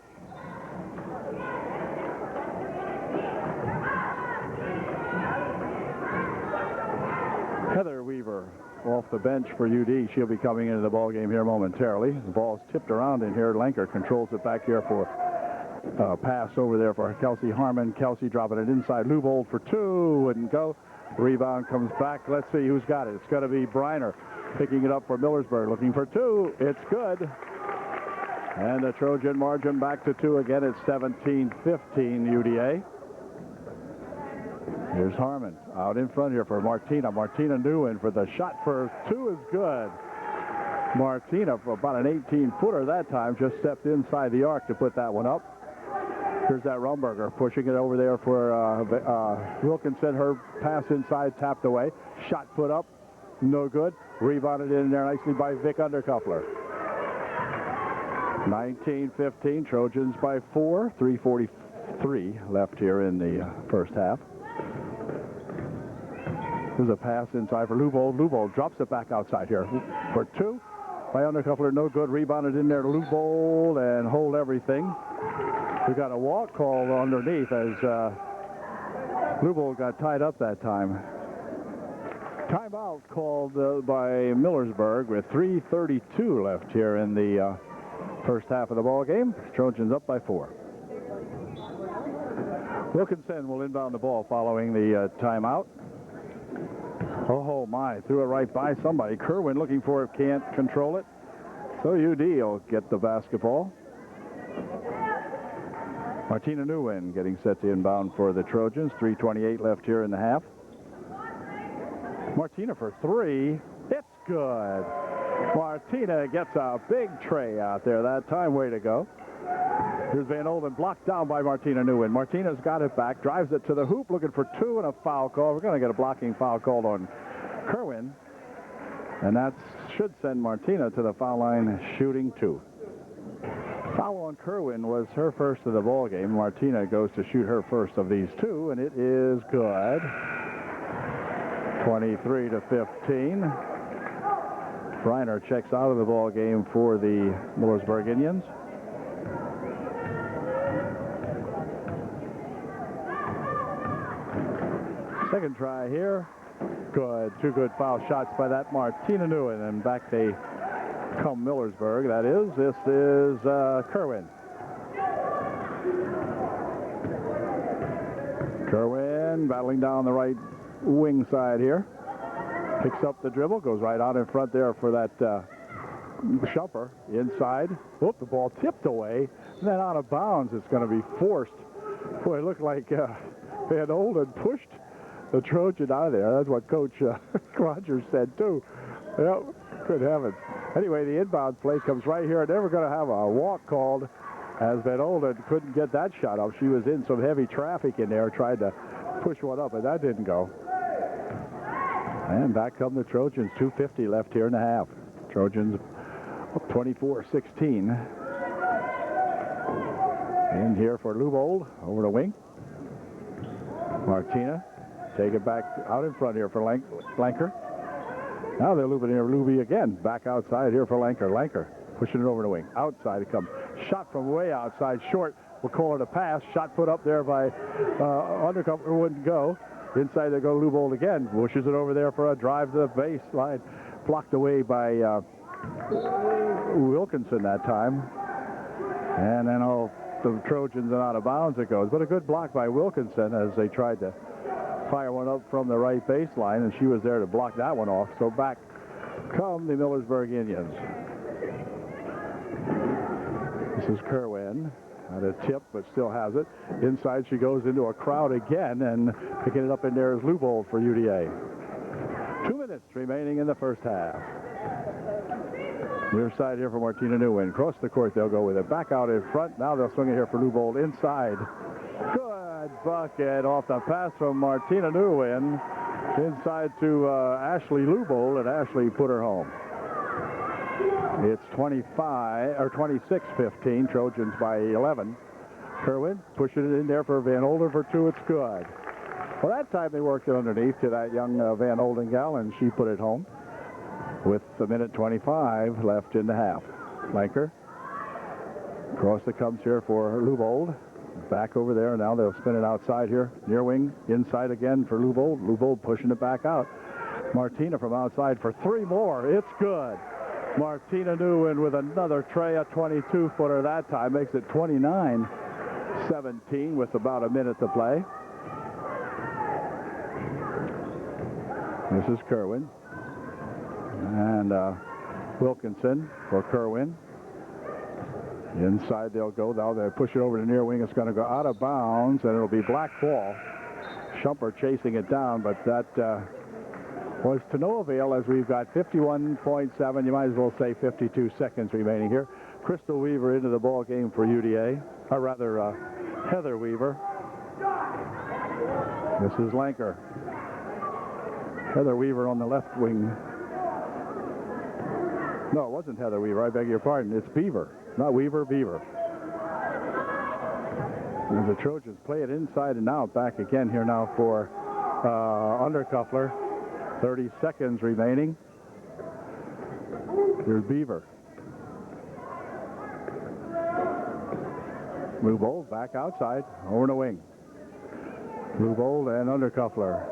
Heather Weaver off the bench for UD. She'll be coming into the ball game here momentarily. The ball's tipped around in here. Lenker controls it back here for pass over there for Kelsey Harmon. Kelsey dropping it inside. Lubold for two. Wouldn't go. Rebound comes back. Let's see who's got it. It's going to be Briner picking it up for Millersburg. Looking for two. It's good. And the Trojan margin back to two again. It's 17-15 UDA. Here's Harmon out in front here for Martina. Martina Nguyen for the shot for two is good. Martina for about an 18-footer that time just stepped inside the arc to put that one up. Here's that Rumberger pushing it over there for Wilkinson. Her pass inside tapped away. Shot put up. No good. Rebounded in there nicely by Vic Undercuffler. 19-15. Trojans by 4. 3:43 left here in the first half. There's a pass inside for Lubold. Lubold drops it back outside here for two. By Undercuffler, no good. Rebounded in there to Lubold and hold everything. We got a walk call underneath as Lubold got tied up that time. Timeout called by Millersburg with 3:32 left here in the first half of the ball game. Trojans up by 4. Wilkinson will inbound the ball following the timeout. Oh, my. Threw it right by somebody. Kerwin looking for it. Can't control it. So UD will get the basketball. Martina Nguyen getting set to inbound for the Trojans. 3:28 left here in the half. Martina for three. It's good. Martina gets a big tray out there that time. Way to go. Here's Van Olden, blocked down by Martina Nguyen. Martina's got it back, drives it to the hoop, looking for two and a foul call. We're going to get a blocking foul called on Kerwin. And that should send Martina to the foul line shooting two. Foul on Kerwin was her first of the ball game. Martina goes to shoot her first of these two, and it is good. 23-15. Reiner checks out of the ball game for the Millersburg Indians. Second try here. Good. Two good foul shots by that Martina Nguyen. And back they come, Millersburg, that is. This is Kerwin. Kerwin battling down the right wing side here. Picks up the dribble, goes right out in front there for that Shumper inside. Whoop, the ball tipped away. And then out of bounds, it's going to be forced. Boy, it looked like Van Olden pushed the Trojan out of there. That's what Coach Rogers said, too. Yep, good heavens. Anyway, the inbound play comes right here. They were going to have a walk called as Van Olden couldn't get that shot up. She was in some heavy traffic in there, tried to push one up, but that didn't go. And back come the Trojans. 2:50 left here in the half. Trojans up 24-16. In here for Lubold, over the wing. Martina, take it back out in front here for Lanker. Now they're looping here, Luby again. Back outside here for Lanker. Lanker pushing it over the wing. Outside it comes. Shot from way outside, short. We'll call it a pass. Shot put up there by Undercover, wouldn't go. Inside they go Lubold again. Pushes it over there for a drive to the baseline. Blocked away by Wilkinson that time. And then the Trojans and out of bounds it goes. But a good block by Wilkinson as they tried to fire one up from the right baseline, and she was there to block that one off. So back come the Millersburg Indians. This is Kerwin. At a tip, but still has it. Inside she goes into a crowd again, and picking it up in there is Lubold for UDA. 2 minutes remaining in the first half. Near side here for Martina Nguyen. Across the court they'll go with it. Back out in front. Now they'll swing it here for Lubold inside. Good bucket off the pass from Martina Nguyen. Inside to Ashley Lubold, and Ashley put her home. It's 26-15. Trojans by 11. Kerwin pushing it in there for Van Olden for two. It's good. Well, that time they worked it underneath to that young Van Olden gal, and she put it home with a minute 25 left in the half. Lanker. Across it comes here for Lubold. Back over there. Now they'll spin it outside here. Near wing. Inside again for Lubold. Lubold pushing it back out. Martina from outside for three more. It's good. Martina Nguyen with another tray, a 22-footer that time. Makes it 29-17 with about a minute to play. This is Kerwin. And Wilkinson for Kerwin. Inside they'll go. Now they push it over to near wing. It's going to go out of bounds, and it'll be black ball. Shumper chasing it down, but that was to no avail as we've got 51.7, you might as well say 52 seconds remaining here. Crystal Weaver into the ball game for UDA, or rather Heather Weaver. This is Lanker. Heather Weaver on the left wing. No, it wasn't Heather Weaver, I beg your pardon. It's Beaver, not Weaver, Beaver. And the Trojans play it inside and out. Back again here now for Undercuffler. 30 seconds remaining. Here's Beaver. Lubold back outside, over the wing. Lubold and Undercuffler.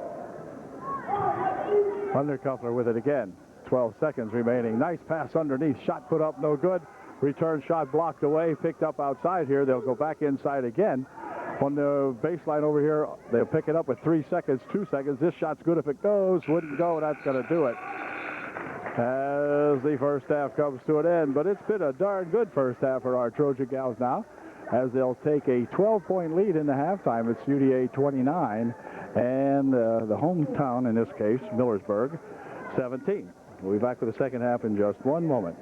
Undercuffler with it again. 12 seconds remaining. Nice pass underneath. Shot put up, no good. Return shot blocked away. Picked up outside here. They'll go back inside again. On the baseline over here, they'll pick it up with 3 seconds, 2 seconds. This shot's good if it goes. Wouldn't go, that's going to do it. As the first half comes to an end. But it's been a darn good first half for our Trojan gals now, as they'll take a 12-point lead in the halftime. It's UDA 29, and the hometown, in this case, Millersburg, 17. We'll be back with the second half in just one moment.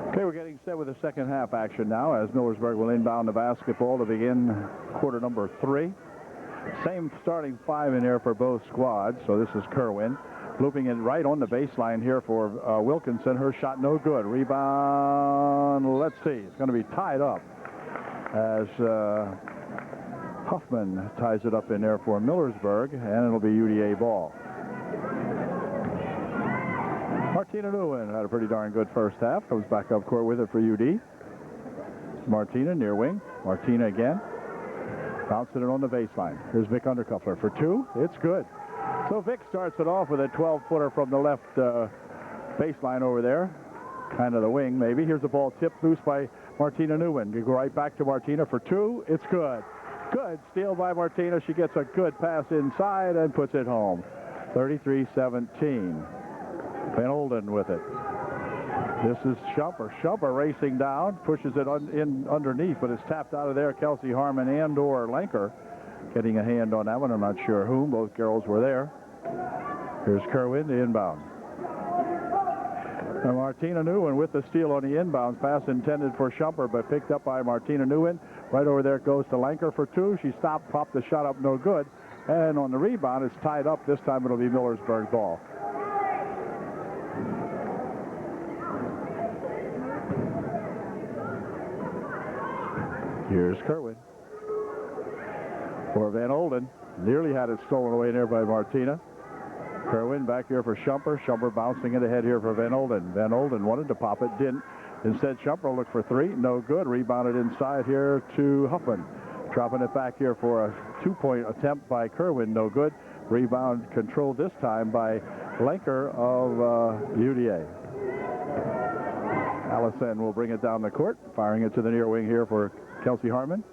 Okay, we're getting set with the second half action now, as Millersburg will inbound the basketball to begin quarter number 3. Same starting 5 in there for both squads. So this is Kerwin looping it right on the baseline here for Wilkinson. Her shot no good. Rebound, let's see, it's going to be tied up as Huffman ties it up in there for Millersburg, and it'll be UDA ball. Martina Nguyen had a pretty darn good first half. Comes back up court with it for UD. Martina near wing. Martina again. Bouncing it on the baseline. Here's Vic Undercuffler for 2. It's good. So Vic starts it off with a 12-footer from the left baseline over there. Kind of the wing, maybe. Here's the ball tipped loose by Martina Nguyen. You go right back to Martina for 2. It's good. Good steal by Martina. She gets a good pass inside and puts it home. 33-17. Van Olden with it. This is Shumper. Shumper racing down, pushes it in underneath, but it's tapped out of there. Kelsey Harmon and or Lenker getting a hand on that one. I'm not sure whom. Both girls were there. Here's Kerwin, the inbound. And Martina Nguyen with the steal on the inbounds. Pass intended for Shumper, but picked up by Martina Nguyen. Right over there it goes to Lenker for 2. She stopped, popped the shot up, no good. And on the rebound, it's tied up. This time it'll be Millersburg ball. Here's Kerwin. For Van Olden. Nearly had it stolen away there by Martina. Kerwin back here for Shumper. Shumper bouncing it ahead here for Van Olden. Van Olden wanted to pop it, didn't. Instead, Shumper looked for 3. No good. Rebounded inside here to Huffman. Dropping it back here for a 2-point attempt by Kerwin. No good. Rebound controlled this time by Lenker of UDA. Allison will bring it down the court. Firing it to the near wing here for Kelsey Harmon.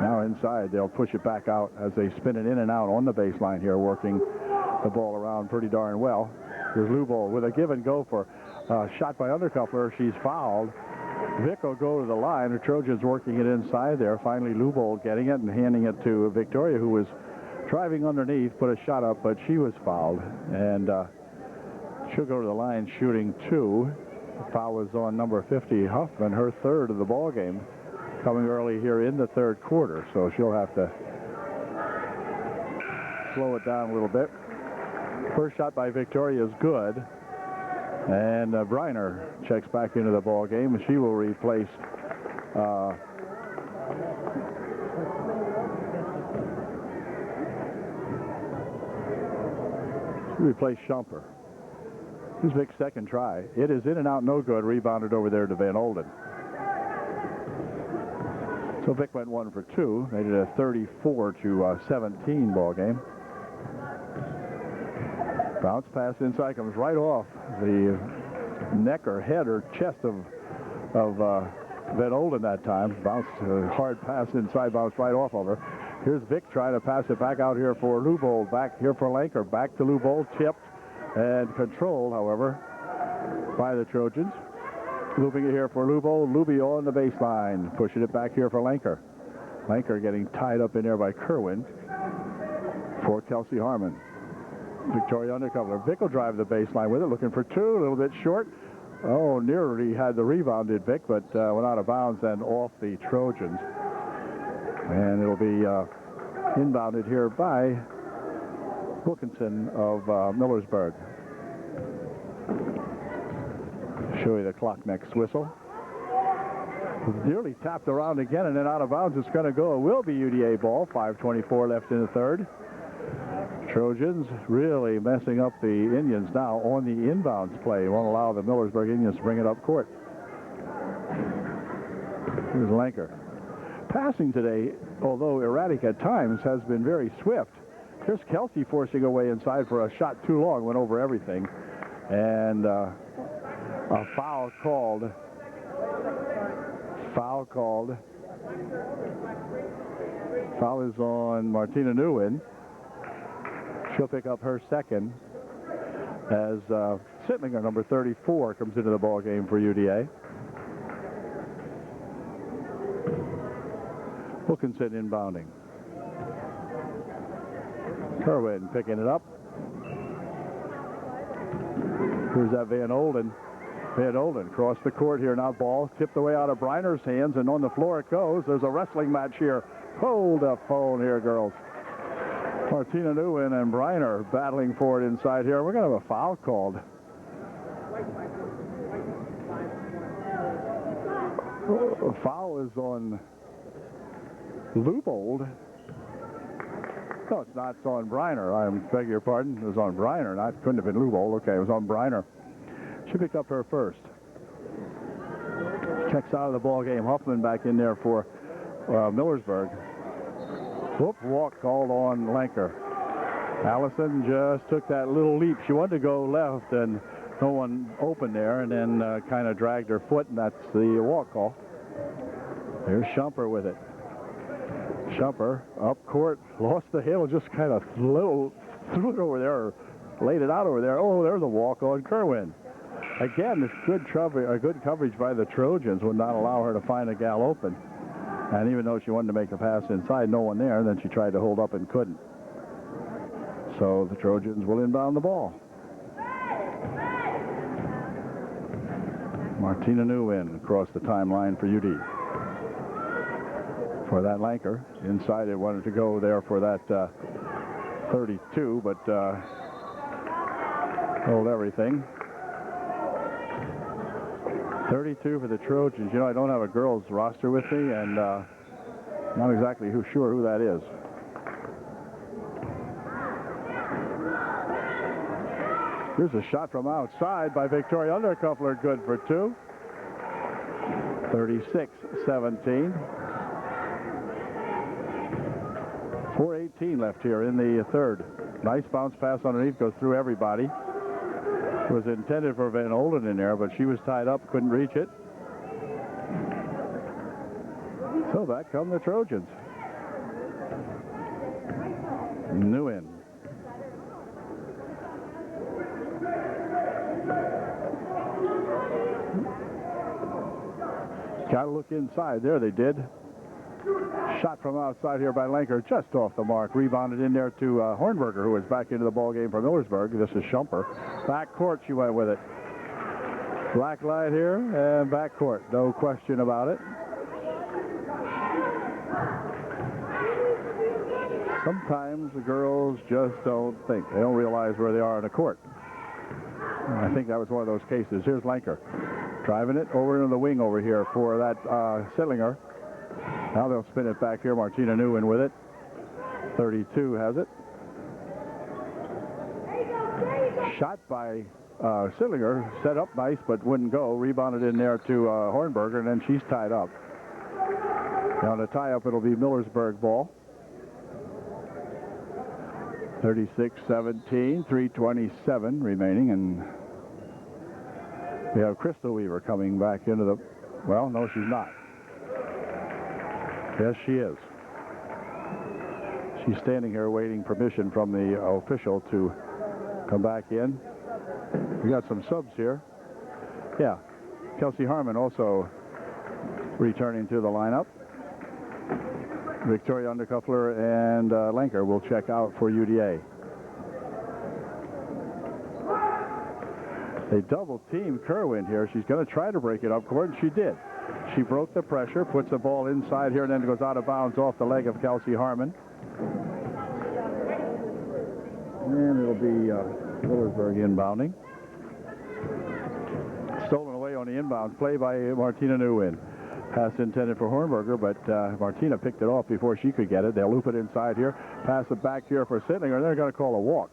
Now inside, they'll push it back out as they spin it in and out on the baseline here, working the ball around pretty darn well. Here's Lubol with a give and go for shot by Undercuffler. She's fouled. Vic will go to the line. The Trojans working it inside there. Finally, Lubol getting it and handing it to Victoria, who was driving underneath, put a shot up, but she was fouled. And she'll go to the line shooting 2. The foul was on number 50, Huffman, her 3rd of the ball game, coming early here in the 3rd quarter. So she'll have to slow it down a little bit. First shot by Victoria is good. And Briner checks back into the ball game. She will replace Shumper. This is Vic's second try. It is in and out, no good. Rebounded over there to Van Olden. So Vic went 1 for 2. Made it a 34-17 ball game. Bounce pass inside, comes right off the neck or head or chest of Van Olden that time. Bounced hard pass inside, bounced right off of her. Here's Vic trying to pass it back out here for Lubol. Back here for Lenker. Back to Lubol, tipped and controlled, however, by the Trojans. Looping it here for Lubol. Luby on the baseline. Pushing it back here for Lenker. Lenker getting tied up in there by Kerwin for Kelsey Harmon. Victoria Undercuffler. Vic will drive the baseline with it, looking for 2, a little bit short. Oh, nearly had the rebound, did Vic, but went out of bounds and off the Trojans. And it'll be inbounded here by Wilkinson of Millersburg. Show you the clock next whistle. Nearly tapped around again and then out of bounds. It's going to go. It will be UDA ball. 5:24 left in the 3rd. Trojans really messing up the Indians now on the inbounds play. Won't allow the Millersburg Indians to bring it up court. Here's Lenker. Passing today, although erratic at times, has been very swift. Here's Kelsey forcing away inside for a shot too long. Went over everything. And A foul called. Foul called. Foul is on Martina Nguyen. She'll pick up her second as Sittlinger, number 34, comes into the ball game for UDA. Wilkinson inbounding. Kerwin picking it up. Here's that Van Olden. Van Olden across the court here. Now ball tipped away out of Briner's hands, and on the floor it goes. There's a wrestling match here. Hold the phone here, girls. Martina Nguyen and Briner battling for it inside here. We're going to have a foul called. A foul is on Lubold. No, it's not. It's on Briner. I beg your pardon. It was on Briner. Couldn't have been Lubold. Okay, it was on Briner. She picked up her first. Checks out of the ball game. Huffman back in there for Millersburg. Whoop, walk called on Lanker. Allison just took that little leap. She wanted to go left, and no one open there, and then kind of dragged her foot, and that's the walk call. Here's Shumper with it. Shumper up court, lost the handle, just kind of threw it over there, or laid it out over there. Oh, there's a walk on Kerwin. Again, this good coverage by the Trojans would not allow her to find a gal open. And even though she wanted to make a pass inside, no one there, and then she tried to hold up and couldn't. So the Trojans will inbound the ball. Martina Nguyen across the timeline for UD. For that Lanker. Inside it wanted to go there for that 32, but hold everything. 32 for the Trojans. You know, I don't have a girls roster with me, and not exactly sure who that is. Here's a shot from outside by Victoria Undercuffler, good for two. 36-17. 4:18 left here in the third. Nice bounce pass underneath, goes through everybody. It was intended for Van Olden in there, but she was tied up, couldn't reach it. So back come the Trojans. Nguyen. Got to look inside. There they did. Shot from outside here by Lanker, just off the mark. Rebounded in there to Hornberger, who is back into the ball game for Millersburg. This is Shumper. Back court, she went with it. Black light here and back court. No question about it. Sometimes the girls just don't think. They don't realize where they are on the court. And I think that was one of those cases. Here's Lanker. Driving it over into the wing over here for that Sittlinger. Now they'll spin it back here. Martina Nguyen with it. 32 has it. Shot by Sittlinger. Set up nice, but wouldn't go. Rebounded in there to Hornberger, and then she's tied up. Now to tie up, it'll be Millersburg ball. 36-17, 3:27 remaining, and we have Crystal Weaver coming back into the... Well, no, she's not. Yes, she is. She's standing here waiting permission from the official to come back in. We got some subs here. Yeah, Kelsey Harmon also returning to the lineup. Victoria Undercuffler and Lanker will check out for UDA. They double team Kerwin here. She's going to try to break it up court, and she did. She broke the pressure, puts the ball inside here, and then goes out of bounds off the leg of Kelsey Harmon. And it'll be Millersburg inbounding. Stolen away on the inbound play by Martina Nguyen. Pass intended for Hornberger, but Martina picked it off before she could get it. They'll loop it inside here. Pass it back here for Sittlinger. They're going to call a walk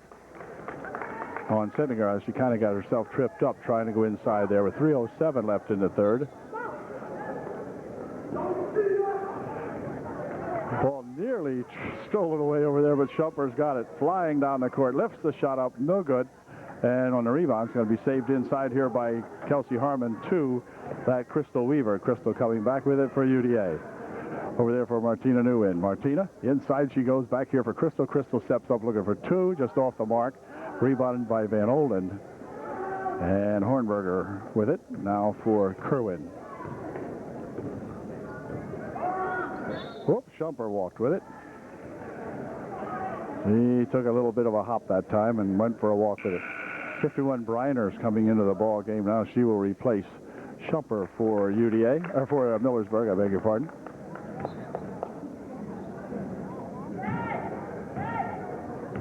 on Sittlinger as she kind of got herself tripped up trying to go inside there with 3:07 left in the third. Ball nearly stolen away over there, but Shumper's got it. Flying down the court. Lifts the shot up. No good. And on the rebound, it's going to be saved inside here by Kelsey Harmon to that Crystal Weaver. Crystal coming back with it for UDA. Over there for Martina Nguyen. Martina, inside she goes back here for Crystal. Crystal steps up looking for two, just off the mark. Rebounded by Van Olden. And Hornberger with it, now for Kerwin. Whoop, Shumper walked with it. He took a little bit of a hop that time and went for a walk with it. 51 Breiner's coming into the ball game now. She will replace Shumper for UDA, or for Millersburg, I beg your pardon.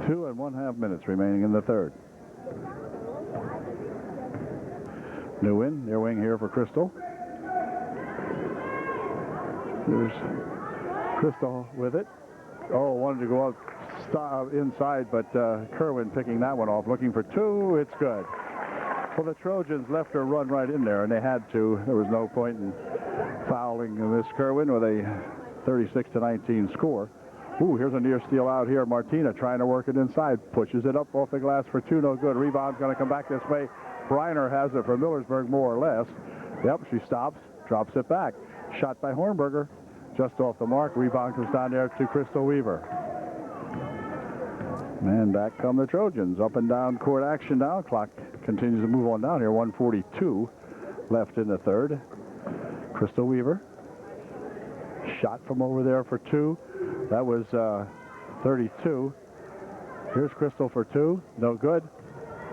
Two and 1/2 minutes remaining in the third. Nguyen, near wing here for Crystal. There's Crystal with it. Oh, wanted to go up inside, but Kerwin picking that one off, looking for two. It's good. Well, the Trojans left her run right in there, and they had to. There was no point in fouling Miss Kerwin with a 36-19 score. Ooh, here's a near steal out here. Martina trying to work it inside. Pushes it up off the glass for two. No good. Rebound's going to come back this way. Breiner has it for Millersburg, more or less. Yep, she stops, drops it back. Shot by Hornberger, just off the mark. Rebound comes down there to Crystal Weaver. And back come the Trojans. Up and down court action now. Clock continues to move on down here. 1:42 left in the third. Crystal Weaver. Shot from over there for two. That was 32. Here's Crystal for two. No good.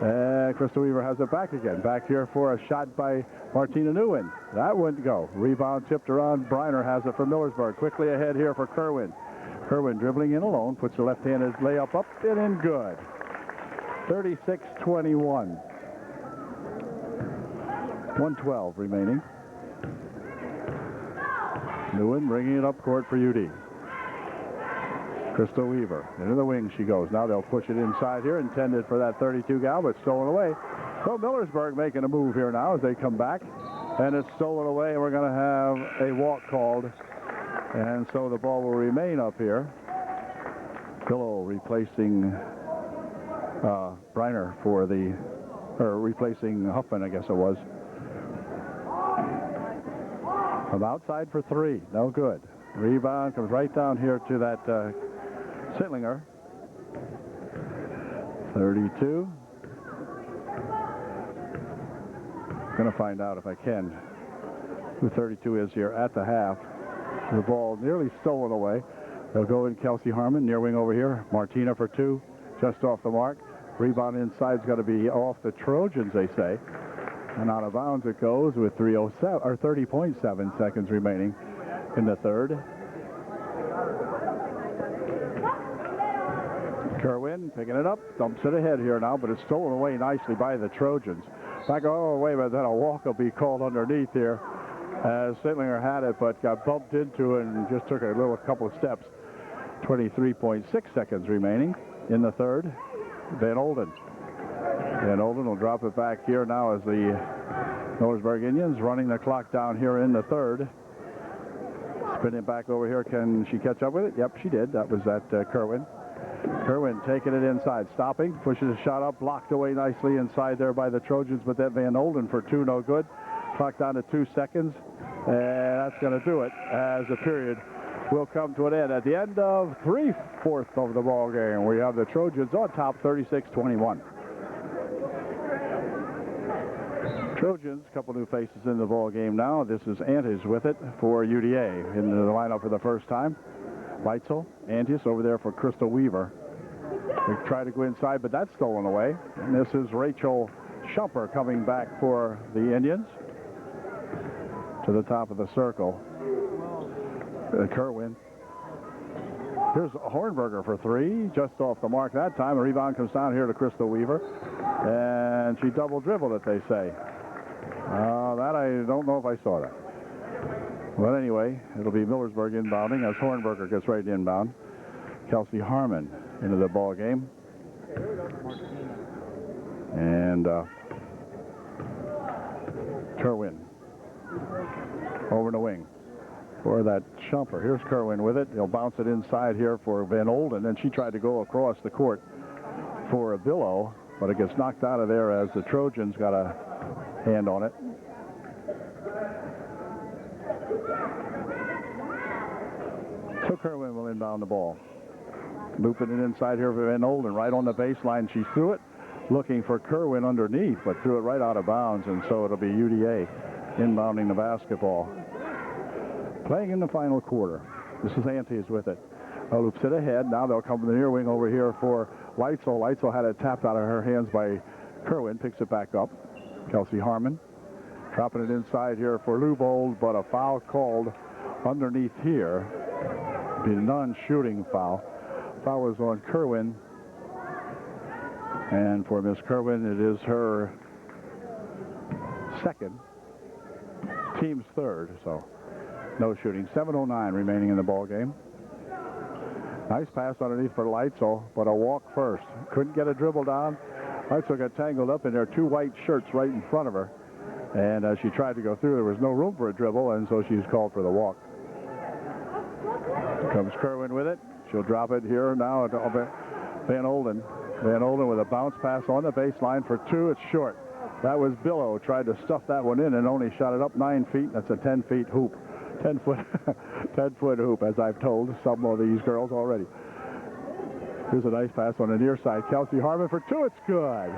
And Crystal Weaver has it back again. Back here for a shot by Martina Nguyen. That wouldn't go. Rebound tipped around. Breiner has it for Millersburg. Quickly ahead here for Kerwin. Kerwin dribbling in alone. Puts the left-handed layup up and in good. 36-21. 1:12 remaining. Nguyen bringing it up court for UD. Crystal Weaver. Into the wing she goes. Now they'll push it inside here. Intended for that 32 gal, but stolen away. So Millersburg making a move here now as they come back. And it's stolen away, and we're going to have a walk called. And so the ball will remain up here. Pillow replacing Breiner for the, or replacing Huffman, I guess it was. From outside for three. No good. Rebound comes right down here to that Sittlinger. 32. Going to find out if I can who 32 is here at the half. The ball nearly stolen away. They'll go in Kelsey Harmon, near wing over here. Martina for two, just off the mark. Rebound inside's got to be off the Trojans, they say. And out of bounds it goes with 30.7 seconds remaining in the third. Kerwin picking it up, dumps it ahead here now, but it's stolen away nicely by the Trojans. Back all the way, but then a walk will be called underneath here as Sittlinger had it, but got bumped into it and just took a couple of steps. 23.6 seconds remaining in the third. Van Olden. Van Olden will drop it back here now as the Millersburg Indians running the clock down here in the third. Spin it back over here. Can she catch up with it? Yep, she did. That was that Kerwin. Kerwin taking it inside, stopping, pushes a shot up, blocked away nicely inside there by the Trojans, but that Van Olden for two, no good. Clock down to 2 seconds, and that's going to do it as the period will come to an end. At the end of 3/4 of the ball game, we have the Trojans on top, 36-21. Trojans, a couple new faces in the ball game now. This is Antis with it for UDA in the lineup for the first time. Weitzel, Antis over there for Crystal Weaver. They try to go inside, but that's stolen away. And this is Rachel Shumper coming back for the Indians. To the top of the circle. Kerwin. Here's Hornberger for three, just off the mark that time. The rebound comes down here to Crystal Weaver. And she double dribbled it, they say. That I don't know if I saw that. Well, anyway, it'll be Millersburg inbounding as Hornberger gets ready to inbound. Kelsey Harmon into the ball game. And Kerwin over the wing for that Shumper. Here's Kerwin with it. He'll bounce it inside here for Van Olden, and she tried to go across the court for a Billow, but it gets knocked out of there as the Trojans got a hand on it. So Kerwin will inbound the ball. Looping it inside here for Van Olden, right on the baseline. She threw it, looking for Kerwin underneath, but threw it right out of bounds, and so it'll be UDA inbounding the basketball. Playing in the final quarter. This is Antes with it. Loops it ahead. Now they'll come from the near wing over here for Leitzel. Leitzel had it tapped out of her hands by Kerwin. Picks it back up. Kelsey Harmon dropping it inside here for Lubold, but a foul called underneath here. Be a non-shooting foul. Foul was on Kerwin. And for Miss Kerwin, it is her second. Team's third, so no shooting. 7:09 remaining in the ball game. Nice pass underneath for Leitzel, but a walk first. Couldn't get a dribble down. Leitzel got tangled up in there. Two white shirts right in front of her. And as she tried to go through, there was no room for a dribble, and so she was called for the walk. Comes Kerwin with it. She'll drop it here now to Van Olden. Van Olden with a bounce pass on the baseline for two. It's short. That was Billow. Tried to stuff that one in and only shot it up 9 feet. That's a 10-foot hoop. 10-foot hoop, as I've told some of these girls already. Here's a nice pass on the near side. Kelsey Harmon for two. It's good.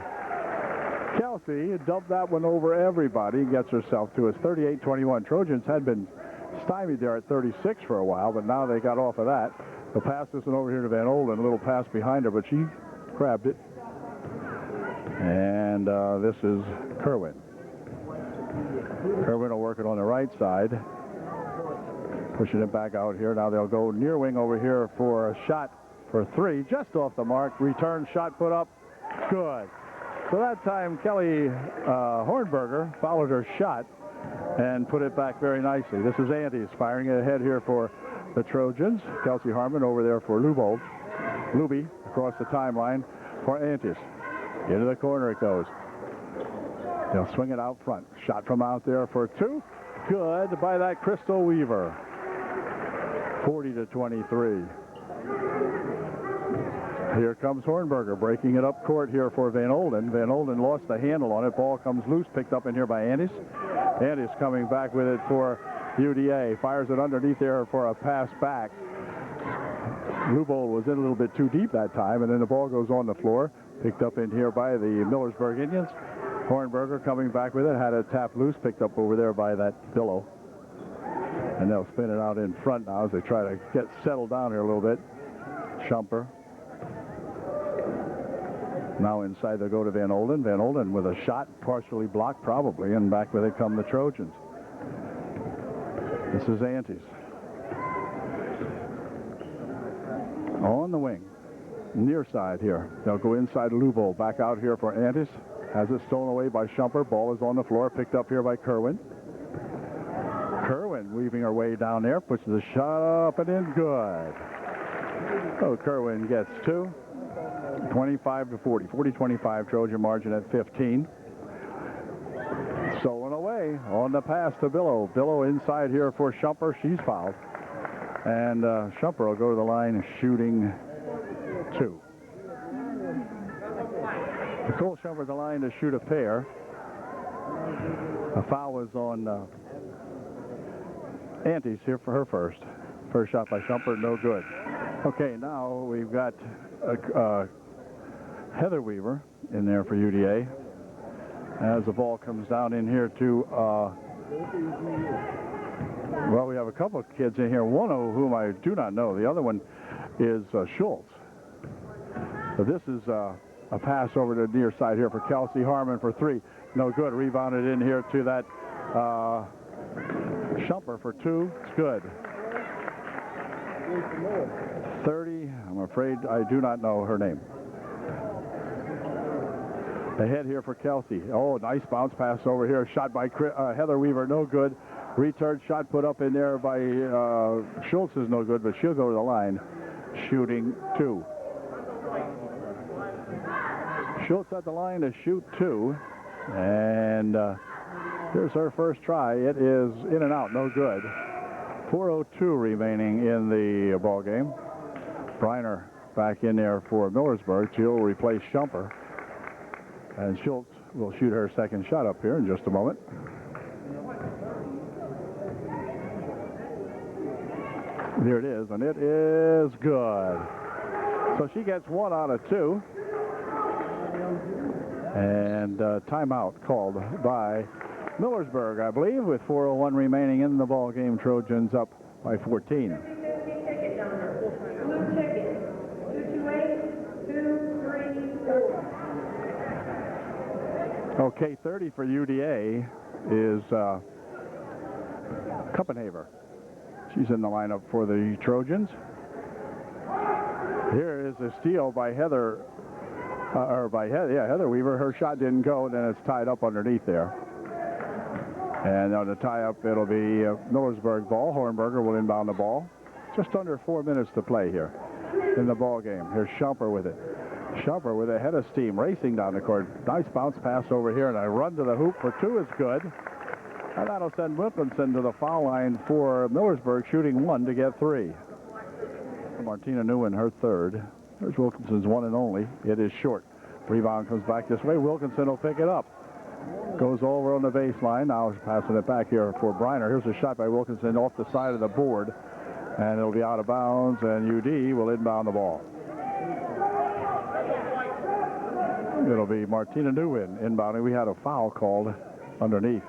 Kelsey dumped that one over everybody. Gets herself to a 38-21. Trojans had been stymied there at 36 for a while, but now they got off of that. The pass isn't over here to Van Olden. A little pass behind her, but she grabbed it. And this is Kerwin. Kerwin will work it on the right side. Pushing it back out here. Now they'll go near wing over here for a shot for three. Just off the mark. Return shot put up. Good. So that time Kelly Hornberger followed her shot and put it back very nicely. This is Antes firing it ahead here for the Trojans. Kelsey Harmon over there for Lubold. Luby across the timeline for Antes. Into the corner it goes. They'll swing it out front. Shot from out there for two. Good by that Crystal Weaver. 40-23. Here comes Hornberger breaking it up court here for Van Olden. Van Olden lost the handle on it. Ball comes loose, picked up in here by Antes. Antes coming back with it for UDA. Fires it underneath there for a pass back. Lubold was in a little bit too deep that time, and then the ball goes on the floor. Picked up in here by the Millersburg Indians. Hornberger coming back with it. Had it tapped loose, picked up over there by that Billow. And they'll spin it out in front now as they try to get settled down here a little bit. Shumper. Now inside they go to Van Olden. Van Olden with a shot, partially blocked probably, and back with it come the Trojans. This is Antes. On the wing. Near side here. They'll go inside Lubold. Back out here for Antes. Has it stolen away by Shumper. Ball is on the floor. Picked up here by Kerwin. Kerwin weaving her way down there. Puts the shot up and in. Good. So Kerwin gets two. 25-40. 40-25 Trojan margin at 15. Stolen away on the pass to Billow. Billow inside here for Shumper. She's fouled. And Shumper will go to the line shooting two. Nicole Shumper the line to shoot a pair. A foul was on Antes here for her first. First shot by Shumper, no good. Okay, now we've got Heather Weaver in there for UDA. As the ball comes down in here to, well, we have a couple of kids in here, one of whom I do not know. The other one is Schultz. So this is a pass over to the near side here for Kelsey Harmon for three. No good. Rebounded in here to that Shumper for two. It's good. 30. I'm afraid I do not know her name. Ahead here for Kelsey. Oh, nice bounce pass over here. Shot by Heather Weaver. No good. Return shot put up in there by Schultz is no good, but she'll go to the line shooting two. Schultz at the line to shoot two. And here's her first try. It is in and out. No good. 4:02 remaining in the ball game. Briner back in there for Millersburg. She'll replace Shumper. And Schultz will shoot her second shot up here in just a moment. Here it is, and it is good. So she gets 1 out of 2. And timeout called by Millersburg, I believe, with 4:01 remaining in the ball game. Trojans up by 14. Okay, 30 for UDA is Kuppenhaver. She's in the lineup for the Trojans. Here is a steal by Heather Weaver. Her shot didn't go, and then it's tied up underneath there. And on the tie-up, it'll be Millersburg ball. Hornberger will inbound the ball. Just under 4 minutes to play here in the ball game. Here's Schumper with it. Schumper with a head of steam racing down the court. Nice bounce pass over here, and a run to the hoop for 2 is good. And that'll send Wilkinson to the foul line for Millersburg, shooting 1 to get 3. Martina Nguyen, her third. There's Wilkinson's one and only. It is short. Rebound comes back this way. Wilkinson will pick it up. Goes over on the baseline. Now passing it back here for Briner. Here's a shot by Wilkinson off the side of the board. And it'll be out of bounds, and UD will inbound the ball. It'll be Martina Nguyen inbounding. We had a foul called underneath.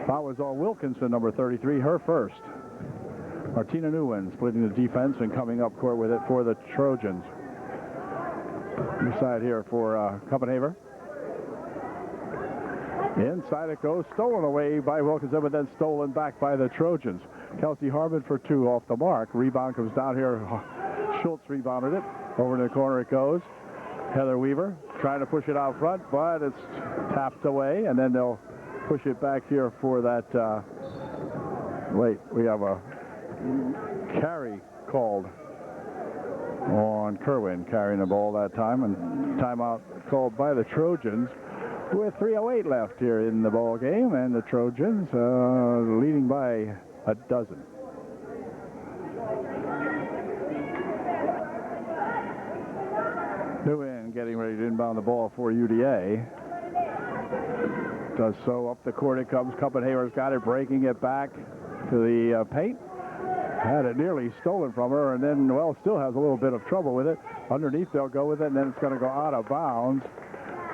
Foul was on Wilkinson, number 33, her first. Martina Nguyen splitting the defense and coming up court with it for the Trojans. Inside here for Kuppenhaver. Inside it goes, stolen away by Wilkinson, but then stolen back by the Trojans. Kelsey Harmon for 2 off the mark. Rebound comes down here. Schultz rebounded it. Over to the corner it goes. Heather Weaver trying to push it out front, but it's tapped away, and then they'll push it back here for that. We have a carry called on Kerwin, carrying the ball that time, and timeout called by the Trojans with 3:08 left here in the ball game, and the Trojans leading by a dozen. Nguyen getting ready to inbound the ball for UDA. Does so. Up the court it comes. Kuppenhaver's got it, breaking it back to the paint. Had it nearly stolen from her, and then, well, still has a little bit of trouble with it. Underneath, they'll go with it, and then it's going to go out of bounds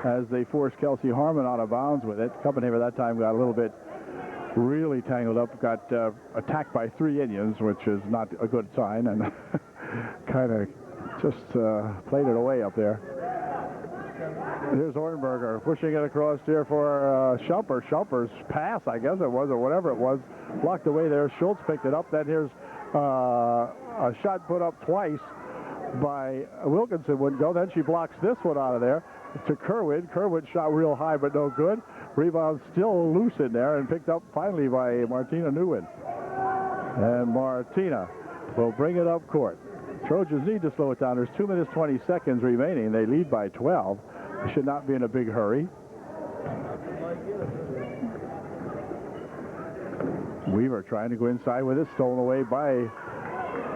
as they force Kelsey Harmon out of bounds with it. Kuppenhaver that time got a little bit really tangled up, got attacked by 3 Indians, which is not a good sign, and kind of just played it away up there. Here's Hornberger pushing it across here for Schumper. Schumper's pass, I guess it was, or whatever it was, blocked away there. Schultz picked it up. Then here's a shot put up twice by Wilkinson, wouldn't go. Then she blocks this one out of there to Kerwin. Kerwin shot real high, but no good. Rebound still loose in there and picked up finally by Martina Nguyen. And Martina will bring it up court. Trojans need to slow it down. There's 2 minutes, 20 seconds remaining. They lead by 12. They should not be in a big hurry. Weaver trying to go inside with it. Stolen away by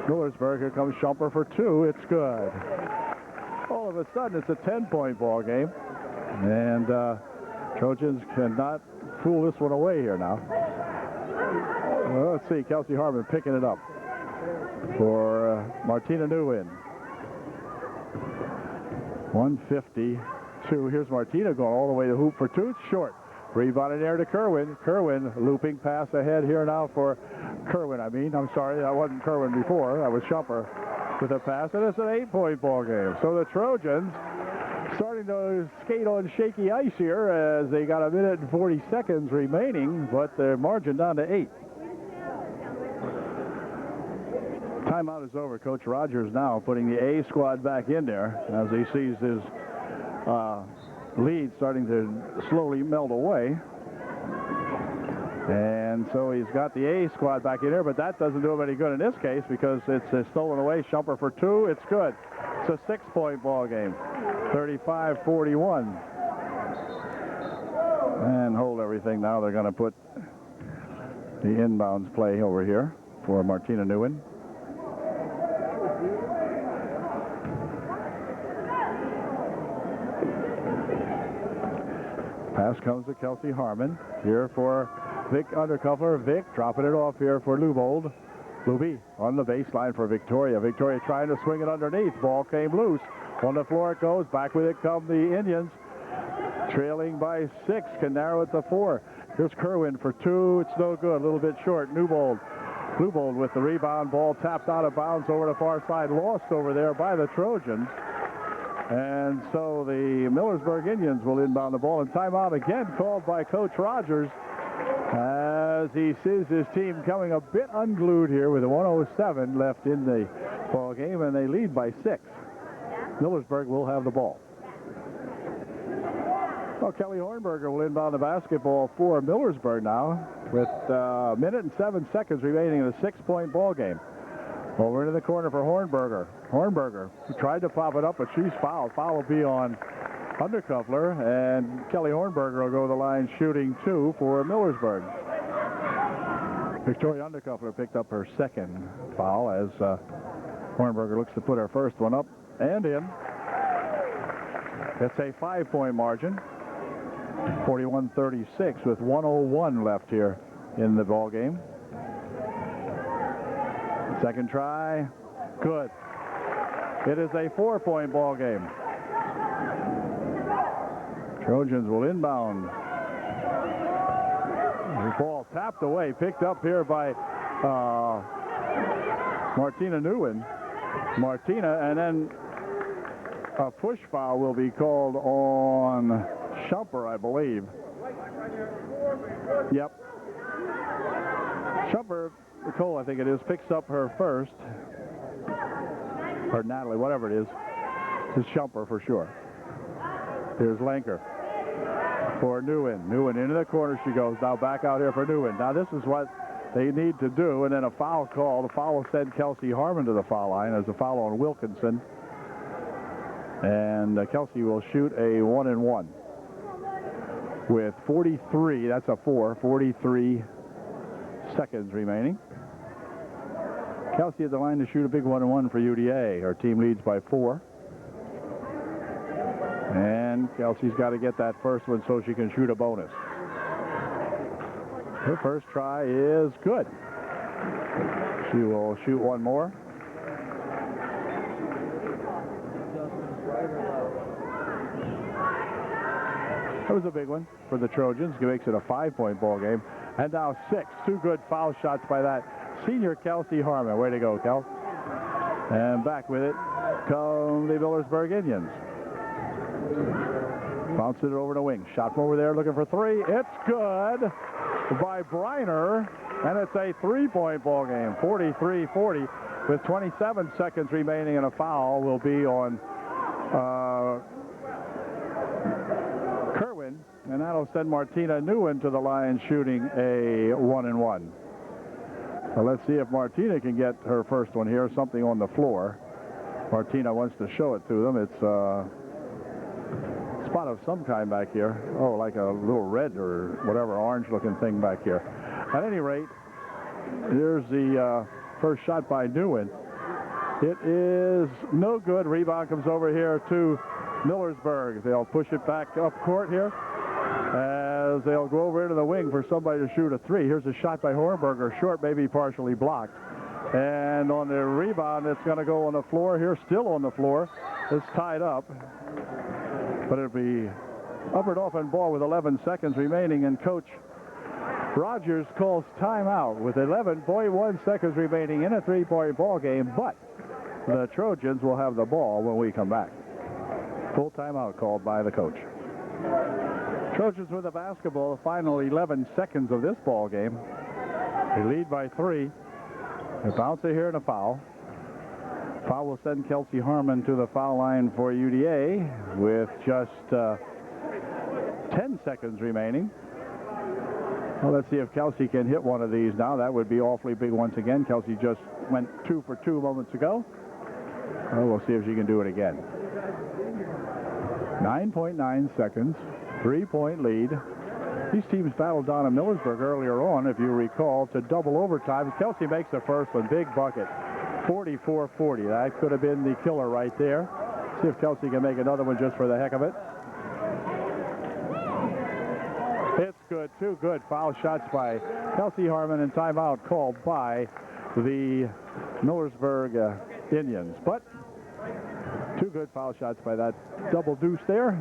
Millersburg. Here comes Schumper for 2. It's good. All of a sudden, it's a 10-point ball game. And Trojans cannot fool this one away here now. Well, let's see. Kelsey Harmon picking it up for Martina Nguyen. 152. Here's Martina going all the way to hoop for 2. It's short. Rebound in there to Kerwin. Kerwin looping pass ahead here now for Kerwin. I'm sorry, that wasn't Kerwin before. That was Schumper with a pass, and it's an 8-point ball game. So the Trojans starting to skate on shaky ice here as they got 1 minute and 40 seconds remaining, but their margin down to 8. Timeout is over. Coach Rogers now putting the A squad back in there as he sees his lead starting to slowly melt away. And so he's got the A squad back in there, but that doesn't do him any good in this case because it's stolen away. Schumper for 2. It's good. It's a 6-point ball game. 35-41. And hold everything now. They're going to put the inbounds play over here for Martina Nguyen. Pass comes to Kelsey Harmon. Here for Vic Undercuffler. Vic dropping it off here for Lubold. Luby on the baseline for Victoria. Victoria trying to swing it underneath. Ball came loose. On the floor it goes. Back with it come the Indians. Trailing by 6. Can narrow it to 4. Here's Kerwin for 2. It's no good. A little bit short. Lubold with the rebound. Ball tapped out of bounds over the far side. Lost over there by the Trojans. And so the Millersburg Indians will inbound the ball. And timeout again called by Coach Rogers as he sees his team coming a bit unglued here with a 1:07 left in the ball game, and they lead by 6. Millersburg will have the ball. Well, Kelly Hornberger will inbound the basketball for Millersburg now with a minute and 7 seconds remaining in a 6-point ball game. Over into the corner for Hornberger. Hornberger, who tried to pop it up, but she's fouled. Foul will be on Undercuffler, and Kelly Hornberger will go to the line shooting 2 for Millersburg. Victoria Undercuffler picked up her second foul as Hornberger looks to put her first one up and in. It's a 5-point margin, 41-36 with 1:01 left here in the ball game. Second try, good. It is a 4-point ball game. Trojans will inbound. The ball tapped away, picked up here by Martina Nguyen. Martina, and then a push foul will be called on Shumper, I believe. Yep. Shumper, Nicole, I think it is, picks up her first. Or Natalie, whatever it is. It's Shumper for sure. Here's Lanker for Nguyen. Nguyen into the corner she goes. Now back out here for Nguyen. Now this is what they need to do, and then a foul call. The foul will send Kelsey Harmon to the foul line as a foul on Wilkinson. And Kelsey will shoot a 1-and-1 with 43. That's a 43 seconds remaining. Kelsey at the line to shoot a big 1-and-1 for UDA. Her team leads by 4. And Kelsey's got to get that first one so she can shoot a bonus. Her first try is good. She will shoot one more. That was a big one for the Trojans. It makes it a 5-point ball game. And now 6. 2 good foul shots by that senior Kelsey Harmon. Way to go, Kel. And back with it come the Millersburg Indians. Bounces it over the wing. Shot from over there looking for 3. It's good by Briner. And it's a 3-point ball game. 43-40 with 27 seconds remaining, and a foul will be on Kerwin. And that'll send Martina Nguyen to the line shooting a 1-and-1. So let's see if Martina can get her first one here. Something on the floor. Martina wants to show it to them. It's a spot of some kind back here. Oh, like a little red or whatever orange looking thing back here. At any rate, here's the first shot by Nguyen. It is no good. Rebound comes over here to Millersburg. They'll push it back up court here as they'll go over into the wing for somebody to shoot a 3. Here's a shot by Hornberger. Short, maybe partially blocked. And on the rebound, it's going to go on the floor here. Still on the floor. It's tied up. But it'll be up and off and ball with 11 seconds remaining. And Coach Rogers calls timeout with 11.1 seconds remaining in a 3-point ball game. But the Trojans will have the ball when we come back. Full timeout called by the coach. Trojans with the basketball, the final 11 seconds of this ball game. They lead by 3. They bounce it here and a foul. Foul will send Kelsey Harmon to the foul line for UDA with just 10 seconds remaining. Well, let's see if Kelsey can hit one of these now. That would be awfully big once again. Kelsey just went 2 for 2 moments ago. Well, we'll see if she can do it again. 9.9 seconds, 3-point lead. These teams battled down in Millersburg earlier on, if you recall, to double overtime. Kelsey makes the first one, big bucket, 44-40. That could have been the killer right there. See if Kelsey can make another one just for the heck of it. Two good foul shots by Kelsey Harmon, and timeout called by the Millersburg Indians. But two good foul shots by that double deuce there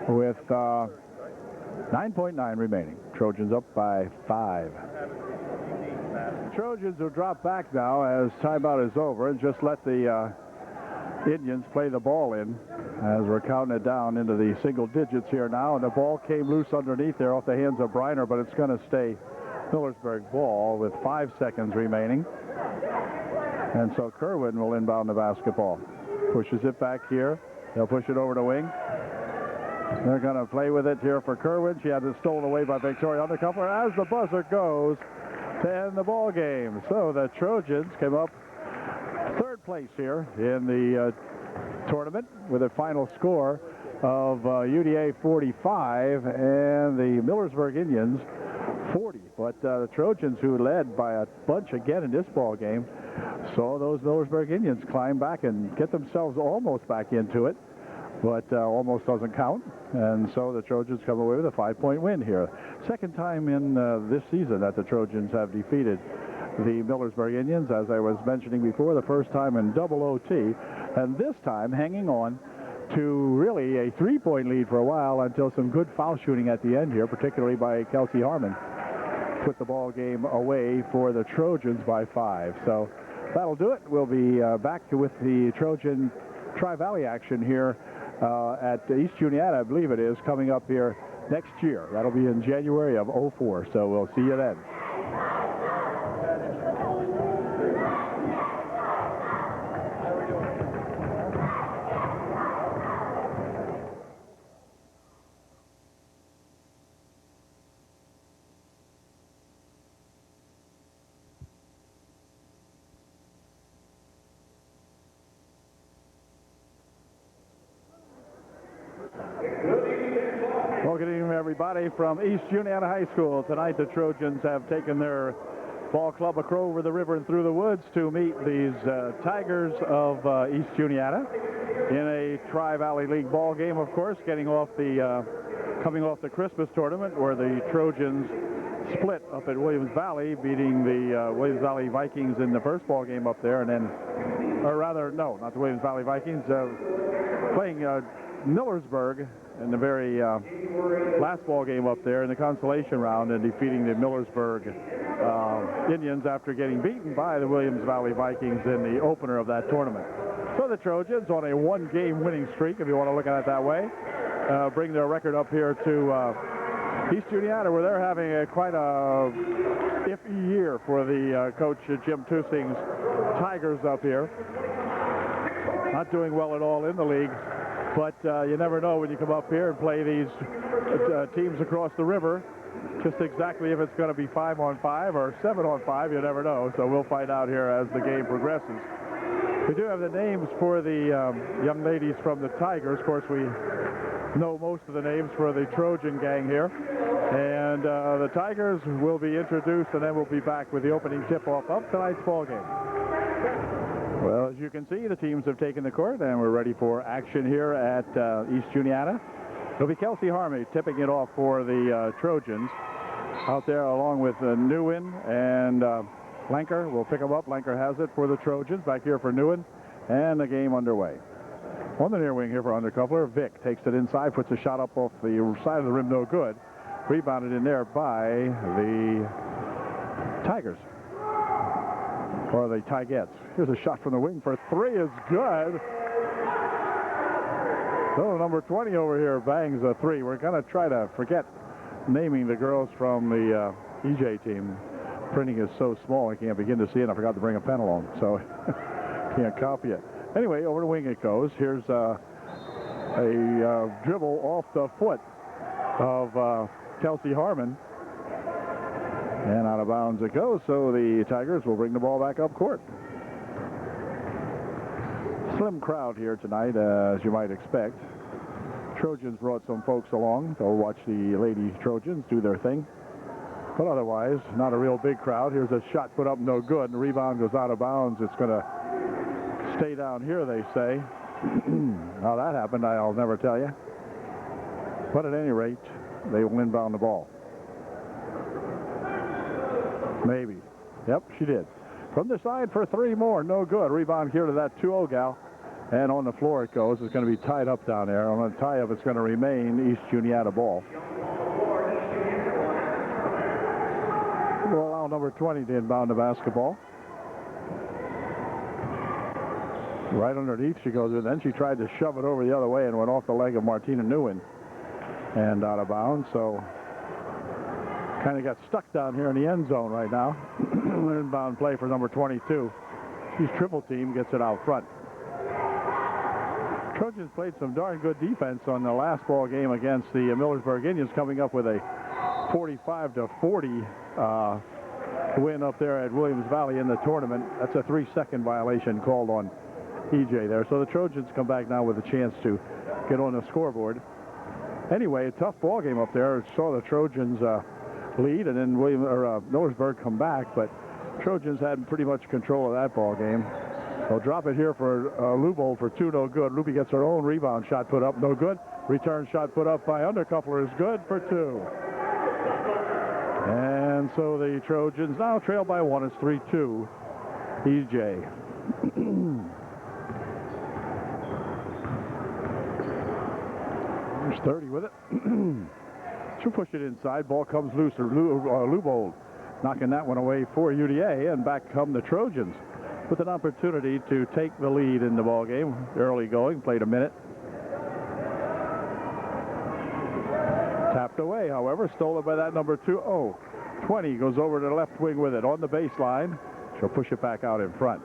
with 9.9 remaining. Trojans up by 5. Trojans will drop back now as timeout is over and just let the Indians play the ball in as we're counting it down into the single digits here now. And the ball came loose underneath there off the hands of Briner, but it's going to stay Millersburg ball with 5 seconds remaining. And so Kerwin will inbound the basketball. Pushes it back here. They'll push it over to wing. They're going to play with it here for Kerwin. She had it stolen away by Victoria Undercuffler as the buzzer goes to end the ball game. So the Trojans came up third place here in the tournament with a final score of UDA 45 and the Millersburg Indians 40. But the Trojans, who led by a bunch again in this ball game, saw those Millersburg Indians climb back and get themselves almost back into it, but almost doesn't count. And so the Trojans come away with a 5-point win here. Second time in this season that the Trojans have defeated the Millersburg Indians, as I was mentioning before, the first time in double OT, and this time hanging on to really a 3-point lead for a while until some good foul shooting at the end here, particularly by Kelsey Harmon, put the ball game away for the Trojans by 5. So that'll do it. We'll be back with the Trojan Tri-Valley action here at East Juniata, I believe it is, coming up here next year. That'll be in January of 04, so we'll see you then. Well, good evening, everybody, from East Juniata High School. Tonight, the Trojans have taken their ball club over the river and through the woods to meet these Tigers of East Juniata in a Tri-Valley League ball game, of course, coming off the Christmas tournament where the Trojans split up at Williams Valley, beating the Williams Valley Vikings in the first ball game up there, and then, or rather, no, not the Williams Valley Vikings, playing Millersburg in the very last ball game up there in the consolation round and defeating the Millersburg Indians after getting beaten by the Williams Valley Vikings in the opener of that tournament. So the Trojans on a 1-game winning streak, if you want to look at it that way, bring their record up here to East Juniata, where they're having quite a iffy year for the coach Jim Tusing's Tigers up here. Not doing well at all in the league. But you never know when you come up here and play these teams across the river, just exactly if it's going to be 5-on-5 or 7-on-5, you never know. So we'll find out here as the game progresses. We do have the names for the young ladies from the Tigers. Of course, we know most of the names for the Trojan gang here. And the Tigers will be introduced, and then we'll be back with the opening tip-off of tonight's ball game. Well, as you can see, the teams have taken the court, and we're ready for action here at East Juniata. It'll be Kelsey Harmon tipping it off for the Trojans out there, along with Newen and Lenker. We'll pick them up. Lenker has it for the Trojans. Back here for Newen, and the game underway. On the near wing here for Undercuffler, Vick takes it inside, puts a shot up off the side of the rim, no good. Rebounded in there by the Tigers. Or the Tigettes. Here's a shot from the wing for 3 is good. So number 20 over here bangs a 3. We're going to try to forget naming the girls from the EJ team. Printing is so small I can't begin to see it. I forgot to bring a pen along, so can't copy it. Anyway, over the wing it goes. Here's a dribble off the foot of Kelsey Harmon. And out of bounds it goes, so the Tigers will bring the ball back up court. Slim crowd here tonight, as you might expect. Trojans brought some folks along to watch the lady Trojans do their thing. But otherwise, not a real big crowd. Here's a shot put up, no good, and the rebound goes out of bounds. It's going to stay down here, they say. How that happened, I'll never tell you. But at any rate, they will inbound the ball. Maybe. Yep, she did. From the side for three more. No good. Rebound here to that 2-0 gal. And on the floor it goes. It's going to be tied up down there. On the tie-up, it's going to remain East Juniata ball. We'll allow number 20 to inbound the basketball. Right underneath she goes. And then she tried to shove it over the other way and went off the leg of Martina Nguyen and out of bounds. So kind of got stuck down here in the end zone right now. Inbound play for number 22. She's triple team, gets it out front. Trojans played some darn good defense on the last ball game against the Millersburg Indians, coming up with a 45-40 win up there at Williams Valley in the tournament. That's a 3-second violation called on EJ there. So the Trojans come back now with a chance to get on the scoreboard. Anyway, a tough ball game up there. Saw the Trojans lead, and then Millersburg come back, but Trojans had pretty much control of that ball game. They'll drop it here for Lubold for 2, no good. Luby gets her own rebound shot put up, no good. Return shot put up by Undercuffler is good for 2. And so the Trojans now trail by 1. It's 3-2. EJ. There's 30 with it. She'll push it inside. Ball comes loose. Lubold knocking that one away for UDA, and back come the Trojans with an opportunity to take the lead in the ball game. Early going, played a minute. Tapped away, however, stolen by that number 2. 20 goes over to the left wing with it on the baseline. She'll push it back out in front.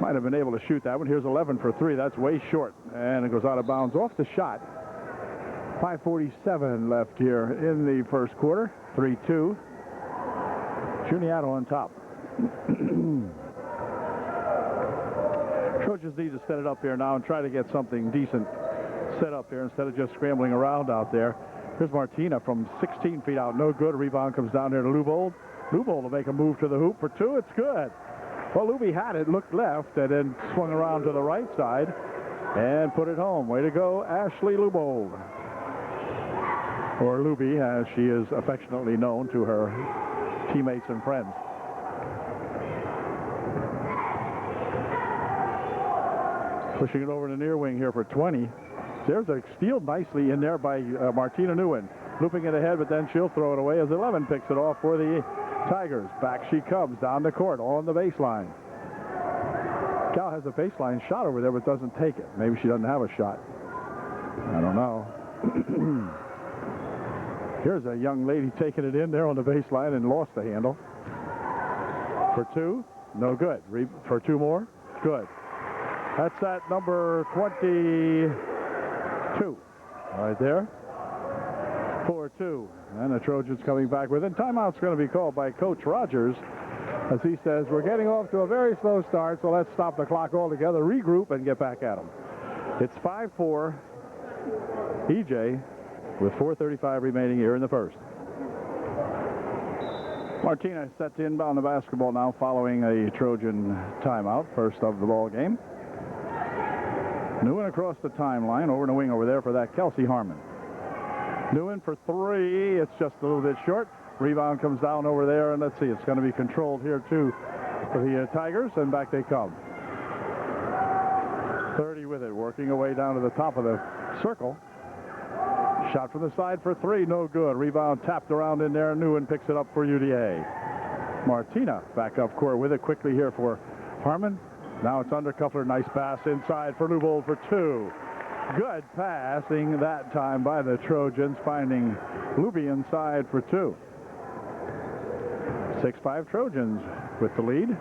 Might have been able to shoot that one. Here's 11 for 3. That's way short, and it goes out of bounds off the shot. 5:47 left here in the first quarter. 3-2. Juniata on top. Trojans need to set it up here now and try to get something decent set up here instead of just scrambling around out there. Here's Martina from 16 feet out. No good. Rebound comes down here to Lubold. Lubold will make a move to the hoop for 2. It's good. Well, Luby had it, looked left, and then swung around to the right side and put it home. Way to go, Ashley Lubold. Or Luby, as she is affectionately known to her teammates and friends. Pushing it over to the near wing here for 20. There's a steal nicely in there by Martina Nguyen. Looping it ahead, but then she'll throw it away as 11 picks it off for the Tigers. Back she comes down the court on the baseline. Cal has a baseline shot over there, but doesn't take it. Maybe she doesn't have a shot. I don't know. Here's a young lady taking it in there on the baseline and lost the handle. For 2, no good. For 2 more, good. That's at number 22 right there. 4-2. And the Trojans coming back with it. Timeout's going to be called by Coach Rogers, as he says, we're getting off to a very slow start, so let's stop the clock altogether, regroup, and get back at them. It's 5-4 EJ with 4:35 remaining here in the first. Martina set to inbound the basketball now following a Trojan timeout, first of the ball game. Nguyen across the timeline, over in the wing over there for that Kelsey Harmon. Nguyen for 3. It's just a little bit short. Rebound comes down over there, and let's see, it's going to be controlled here too for the Tigers, and back they come. 30 with it, working away down to the top of the circle. Shot from the side for 3, no good. Rebound tapped around in there. Nguyen picks it up for UDA. Martina back up court with it quickly here for Harmon. Now it's Undercuffler. Nice pass inside for Lubold for 2. Good passing that time by the Trojans, finding Luby inside for 2. 6-5 Trojans with the lead.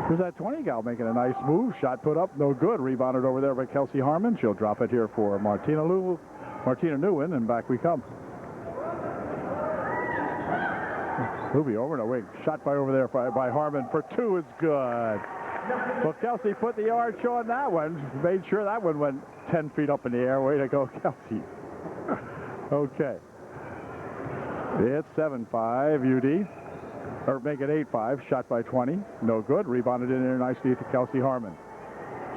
Here's that 20 gal making a nice move. Shot put up, no good. Rebounded over there by Kelsey Harmon. She'll drop it here for Martina Nguyen, and back we come. Luby over in a wing. Shot by over there by Harmon for 2 is good. Well, Kelsey put the arch on that one. Made sure that one went 10 feet up in the air. Way to go, Kelsey. Okay. It's 7-5 UD. Or make it 8-5. Shot by 20. No good. Rebounded in there nicely to Kelsey Harmon.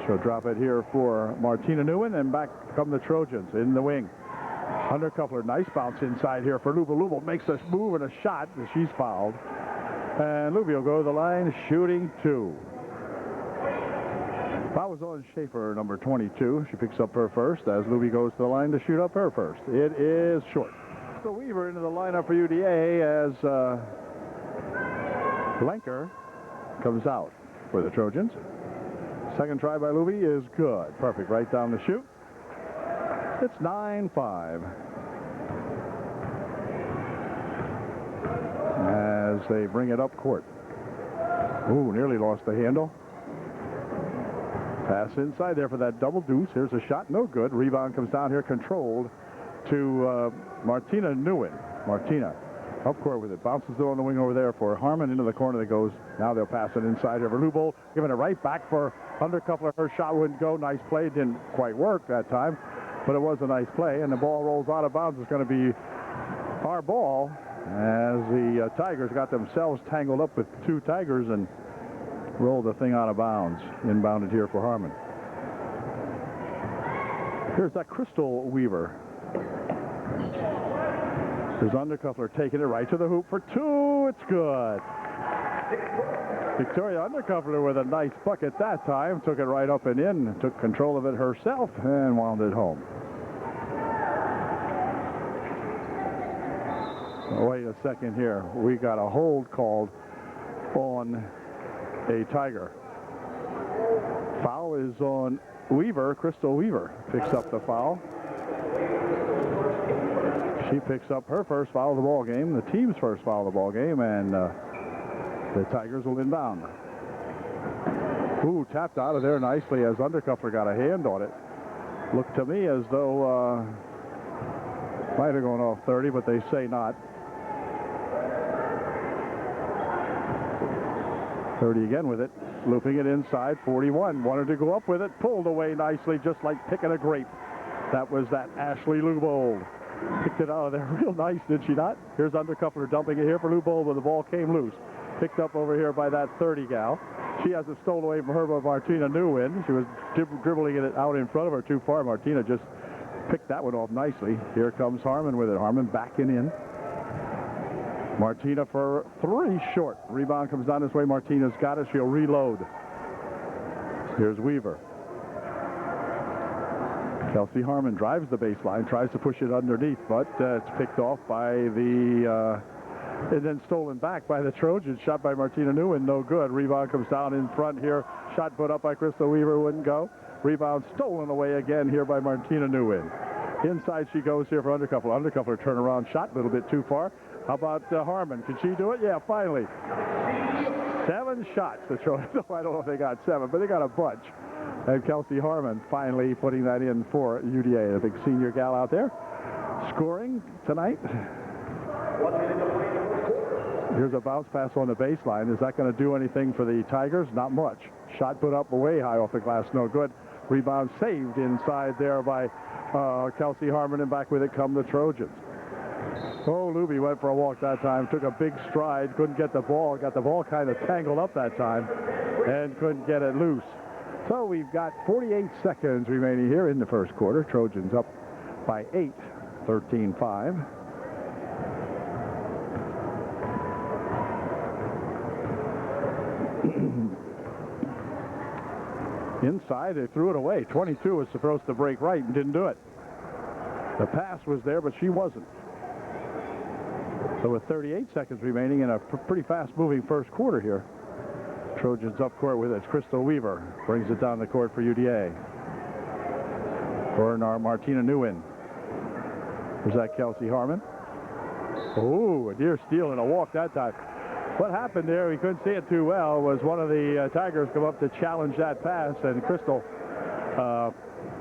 She'll drop it here for Martina Nguyen, and back come the Trojans in the wing. Undercuffler, nice bounce inside here for Luba. Luba makes a move and a shot, but she's fouled. And Luby will go to the line, shooting 2. Foul was on Schaefer, number 22. She picks up her first as Luby goes to the line to shoot up her first. It is short. So Weaver into the lineup for UDA as Lenker comes out for the Trojans. Second try by Luby is good. Perfect right down the chute. It's 9-5. As they bring it up court. Ooh, nearly lost the handle. Pass inside there for that double deuce. Here's a shot, no good. Rebound comes down here, controlled to Martina Nguyen. Martina up court with it. Bounces it on the wing over there for Harmon. Into the corner that goes. Now they'll pass it inside here for Lubol. Giving it right back for Undercuffler. Her shot wouldn't go. Nice play. Didn't quite work that time, but it was a nice play. And the ball rolls out of bounds. It's going to be our ball as the Tigers got themselves tangled up with 2 Tigers and rolled the thing out of bounds. Inbounded here for Harmon. Here's that Crystal Weaver. There's Undercuffler taking it right to the hoop for 2. It's good. Victoria Undercuffler with a nice bucket that time. Took it right up and in. Took control of it herself and wound it home. Wait a second here. We got a hold called on a Tiger. Foul is on Weaver. Crystal Weaver picks up the foul. She picks up her first foul of the ball game, the team's first foul of the ball game, and the Tigers will inbound. Ooh, tapped out of there nicely as Undercuffler got a hand on it. Looked to me as though might have gone off 30, but they say not. 30 again with it, looping it inside. 41 wanted to go up with it, pulled away nicely, just like picking a grape. That was that Ashley Lubold. Picked it out of there real nice, did she not? Here's Undercuffler dumping it here for Lubold, but the ball came loose. Picked up over here by that 30 gal. She has it stolen away from her by Martina Nguyen. She was dribbling it out in front of her too far. Martina just picked that one off nicely. Here comes Harmon with it. Harmon backing in. Martina for 3 short. Rebound comes down this way. Martina's got it. She'll reload. Here's Weaver. Kelsey Harmon drives the baseline, tries to push it underneath, but it's picked off by the, and then stolen back by the Trojans. Shot by Martina Nguyen, no good. Rebound comes down in front here. Shot put up by Crystal Weaver, wouldn't go. Rebound stolen away again here by Martina Nguyen. Inside she goes here for Undercuffler. Undercuffler turnaround shot, a little bit too far. How about Harmon? Can she do it? Yeah, finally. 7 shots. The Trojans, I don't know if they got 7, but they got a bunch. And Kelsey Harmon finally putting that in for UDA, a big senior gal out there. Scoring tonight. Here's a bounce pass on the baseline. Is that going to do anything for the Tigers? Not much. Shot put up way high off the glass, no good. Rebound saved inside there by Kelsey Harmon, and back with it come the Trojans. Oh, Luby went for a walk that time. Took a big stride. Couldn't get the ball. Got the ball kind of tangled up that time and couldn't get it loose. So we've got 48 seconds remaining here in the first quarter. Trojans up by 8, 13-5. Inside, they threw it away. 22 was supposed to break right and didn't do it. The pass was there, but she wasn't. So with 38 seconds remaining in a pretty fast-moving first quarter here, Trojans up court with it. Crystal Weaver brings it down the court for UDA. For Martina Nguyen. There's that Kelsey Harmon. Oh, a near steal and a walk that time. What happened there, we couldn't see it too well, was one of the Tigers come up to challenge that pass, and Crystal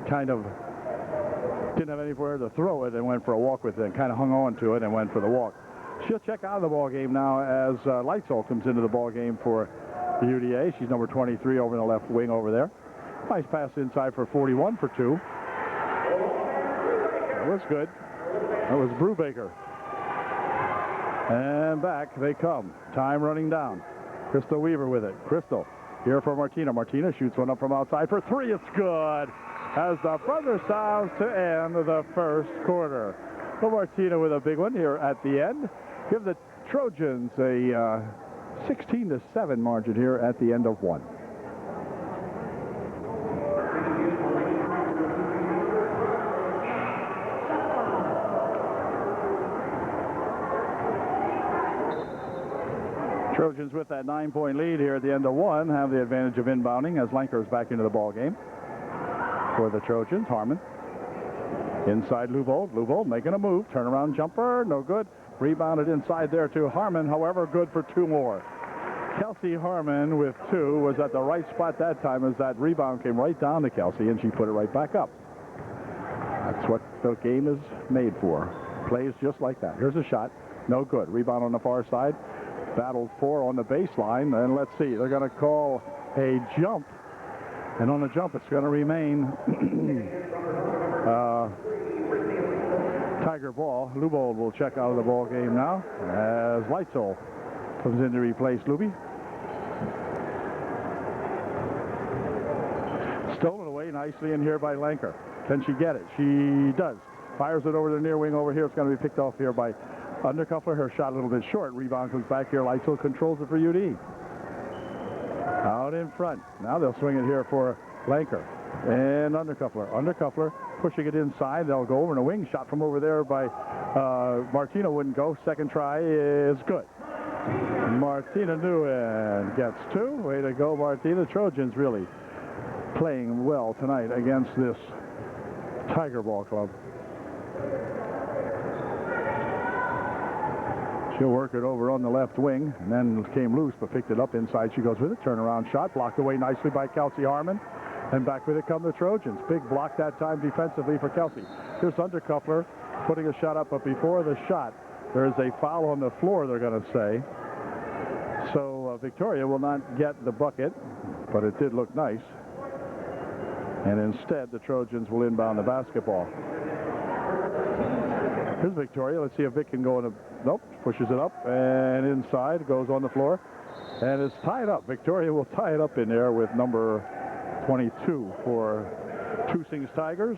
kind of didn't have anywhere to throw it and went for a walk with it, and kind of hung on to it and went for the walk. She'll check out of the ball game now as Lightsall comes into the ball game for the UDA. She's number 23 over in the left wing over there. Nice pass inside for 41 for 2. That was good. That was Brubaker. And back they come. Time running down. Crystal Weaver with it. Crystal here for Martina. Martina shoots one up from outside for 3. It's good. as the buzzer sounds to end the first quarter. So Martina with a big one here at the end. Give the Trojans a 16-7 margin here at the end of one. Trojans with that 9-point lead here at the end of one have the advantage of inbounding as Lenker is back into the ball game for the Trojans. Harmon inside Luvold. Luvold making a move. Turnaround jumper. No good. Rebounded inside there to Harmon. However, good for two more. Kelsey Harmon with two was at the right spot that time as that rebound came right down to Kelsey and she put it right back up. That's what the game is made for. Plays just like that. Here's a shot. No good. Rebound on the far side. Battled for on the baseline, and let's see, they're going to call a jump, and on the jump it's going to remain Tiger ball. Lubold will check out of the ball game now as Leitzel comes in to replace Luby. Stolen away nicely in here by Lenker. Can she get it? She does. Fires it over the near wing over here. It's going to be picked off here by Undercuffler. Her shot a little bit short. Rebound comes back here. Leitzel controls it for UD. Out in front. Now they'll swing it here for Lenker. And Undercuffler. Undercuffler pushing it inside. They'll go over in a wing shot from over there by Martina. Wouldn't go. Second try is good. Martina Nguyen gets two. Way to go, Martina. Trojans really playing well tonight against this Tiger Ball Club. She'll work it over on the left wing, and then came loose, but picked it up inside. She goes with it. Turnaround shot, blocked away nicely by Kelsey Harmon. And back with it come the Trojans. Big block that time defensively for Kelsey. Here's Undercuffler putting a shot up, but before the shot, there's a foul on the floor, they're going to say. So Victoria will not get the bucket, but it did look nice. And instead, the Trojans will inbound the basketball. Here's Victoria. Let's see if Vic can go in a... Nope. Pushes it up and inside. Goes on the floor. And it's tied up. Victoria will tie it up in there with number 22 for Tusing's Tigers.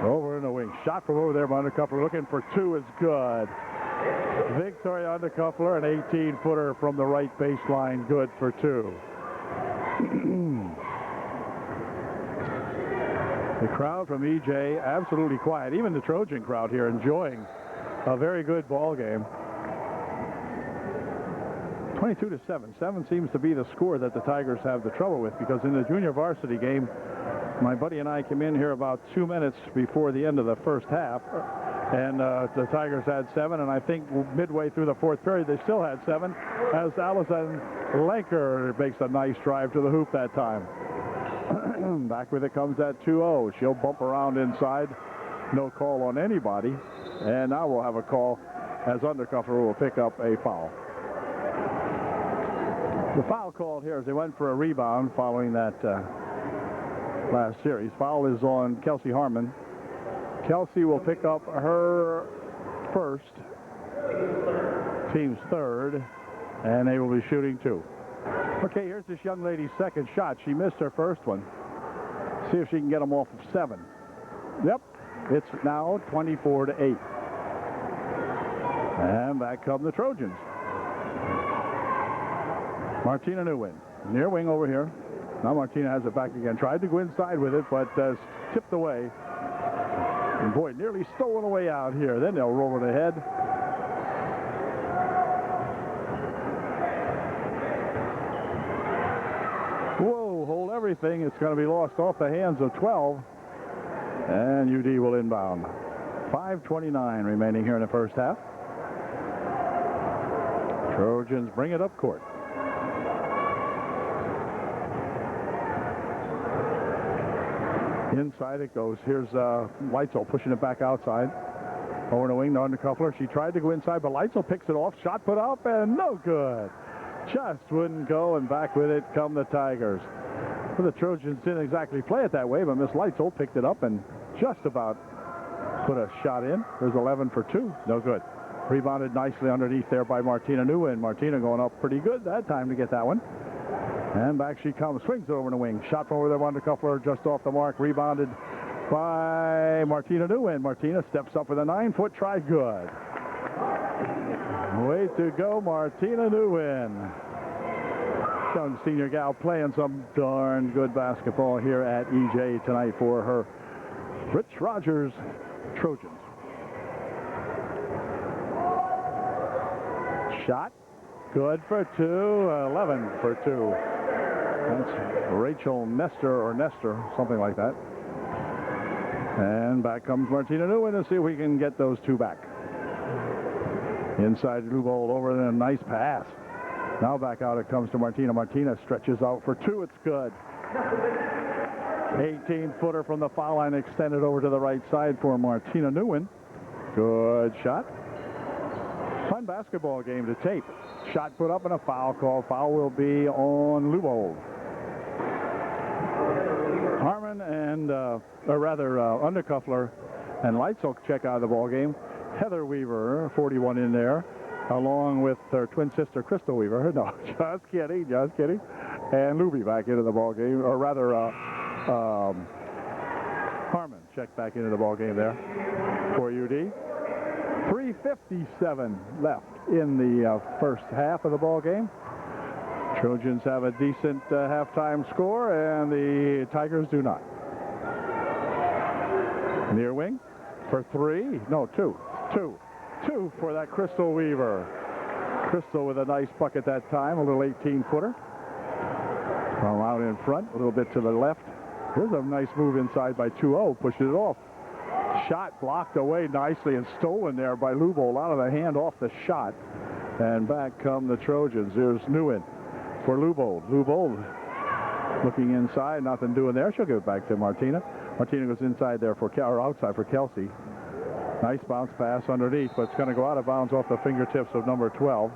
Over in the wing. Shot from over there by Undercuffler. Looking for two is good. Victoria Undercuffler, an 18-footer from the right baseline. Good for two. The crowd from EJ absolutely quiet. Even the Trojan crowd here enjoying a very good ball game. 22-7. 7 seems to be the score that the Tigers have the trouble with, because in the junior varsity game, my buddy and I came in here about 2 minutes before the end of the first half, and the Tigers had 7, and I think midway through the fourth period they still had 7, as Allison Lenker makes a nice drive to the hoop that time. Back with it comes that 2-0. She'll bump around inside. No call on anybody. And now we'll have a call as Undercuffler will pick up a foul. The foul called here as they went for a rebound following that last series. Foul is on Kelsey Harmon. Kelsey will pick up her first, team's third, and they will be shooting two. Okay, here's this young lady's second shot. She missed her first one. See if she can get them off of 7. Yep, it's now 24-8. And back come the Trojans. Martina Nguyen, near wing over here. Now Martina has it back again. Tried to go inside with it, but tipped away. And boy, nearly stolen away out here. Then they'll roll it ahead. Whoa, hold everything. It's going to be lost off the hands of 12. And UD will inbound. 5:29 remaining here in the first half. Trojans bring it up court. Inside it goes. Here's Leitzel pushing it back outside. Over the wing to Undercuffler. She tried to go inside, but Leitzel picks it off. Shot put up and no good. Just wouldn't go, and back with it come the Tigers. Well, the Trojans didn't exactly play it that way, but Miss Leitzel picked it up and just about put a shot in. There's 11 for 2. No good. Rebounded nicely underneath there by Martina Nguyen. Martina going up pretty good that time to get that one. And back she comes, swings it over the wing. Shot from over there, Undercuffler just off the mark. Rebounded by Martina Nguyen. Martina steps up with a 9-foot try. Good. Way to go, Martina Nguyen. Young senior gal playing some darn good basketball here at EJ tonight for her Rich Rogers Trojans. Shot. Good for 2. 11 for 2. That's Rachel Nestor, something like that. And back comes Martina Nguyen to see if we can get those two back. Inside Lubold over there, a nice pass. Now back out it comes to Martina. Martina stretches out for 2. It's good. 18-footer from the foul line extended over to the right side for Martina Nguyen. Good shot. Fun basketball game to tape. Shot put up and a foul call. Foul will be on Lubold. Harmon and, Undercuffler and Leitzel check out of the ball game. Heather Weaver, 41 in there, along with her twin sister, Crystal Weaver. No, just kidding. And Luby back into the ball game, or rather, Harmon checked back into the ball game there for UD. 3:57 left in the first half of the ball game. Trojans have a decent halftime score, and the Tigers do not. Near wing for 3. No, 2. 2 for that Crystal Weaver. Crystal with a nice bucket that time, a little 18-footer. From out in front, a little bit to the left. Here's a nice move inside by 2-0, pushing it off. Shot blocked away nicely and stolen there by Lubold. Out of the hand off the shot. And back come the Trojans. Here's Nguyen for Lubold. Lubold looking inside, nothing doing there. She'll give it back to Martina. Martina goes inside there for, or outside for Kelsey. Nice bounce pass underneath, but it's going to go out of bounds off the fingertips of number 12.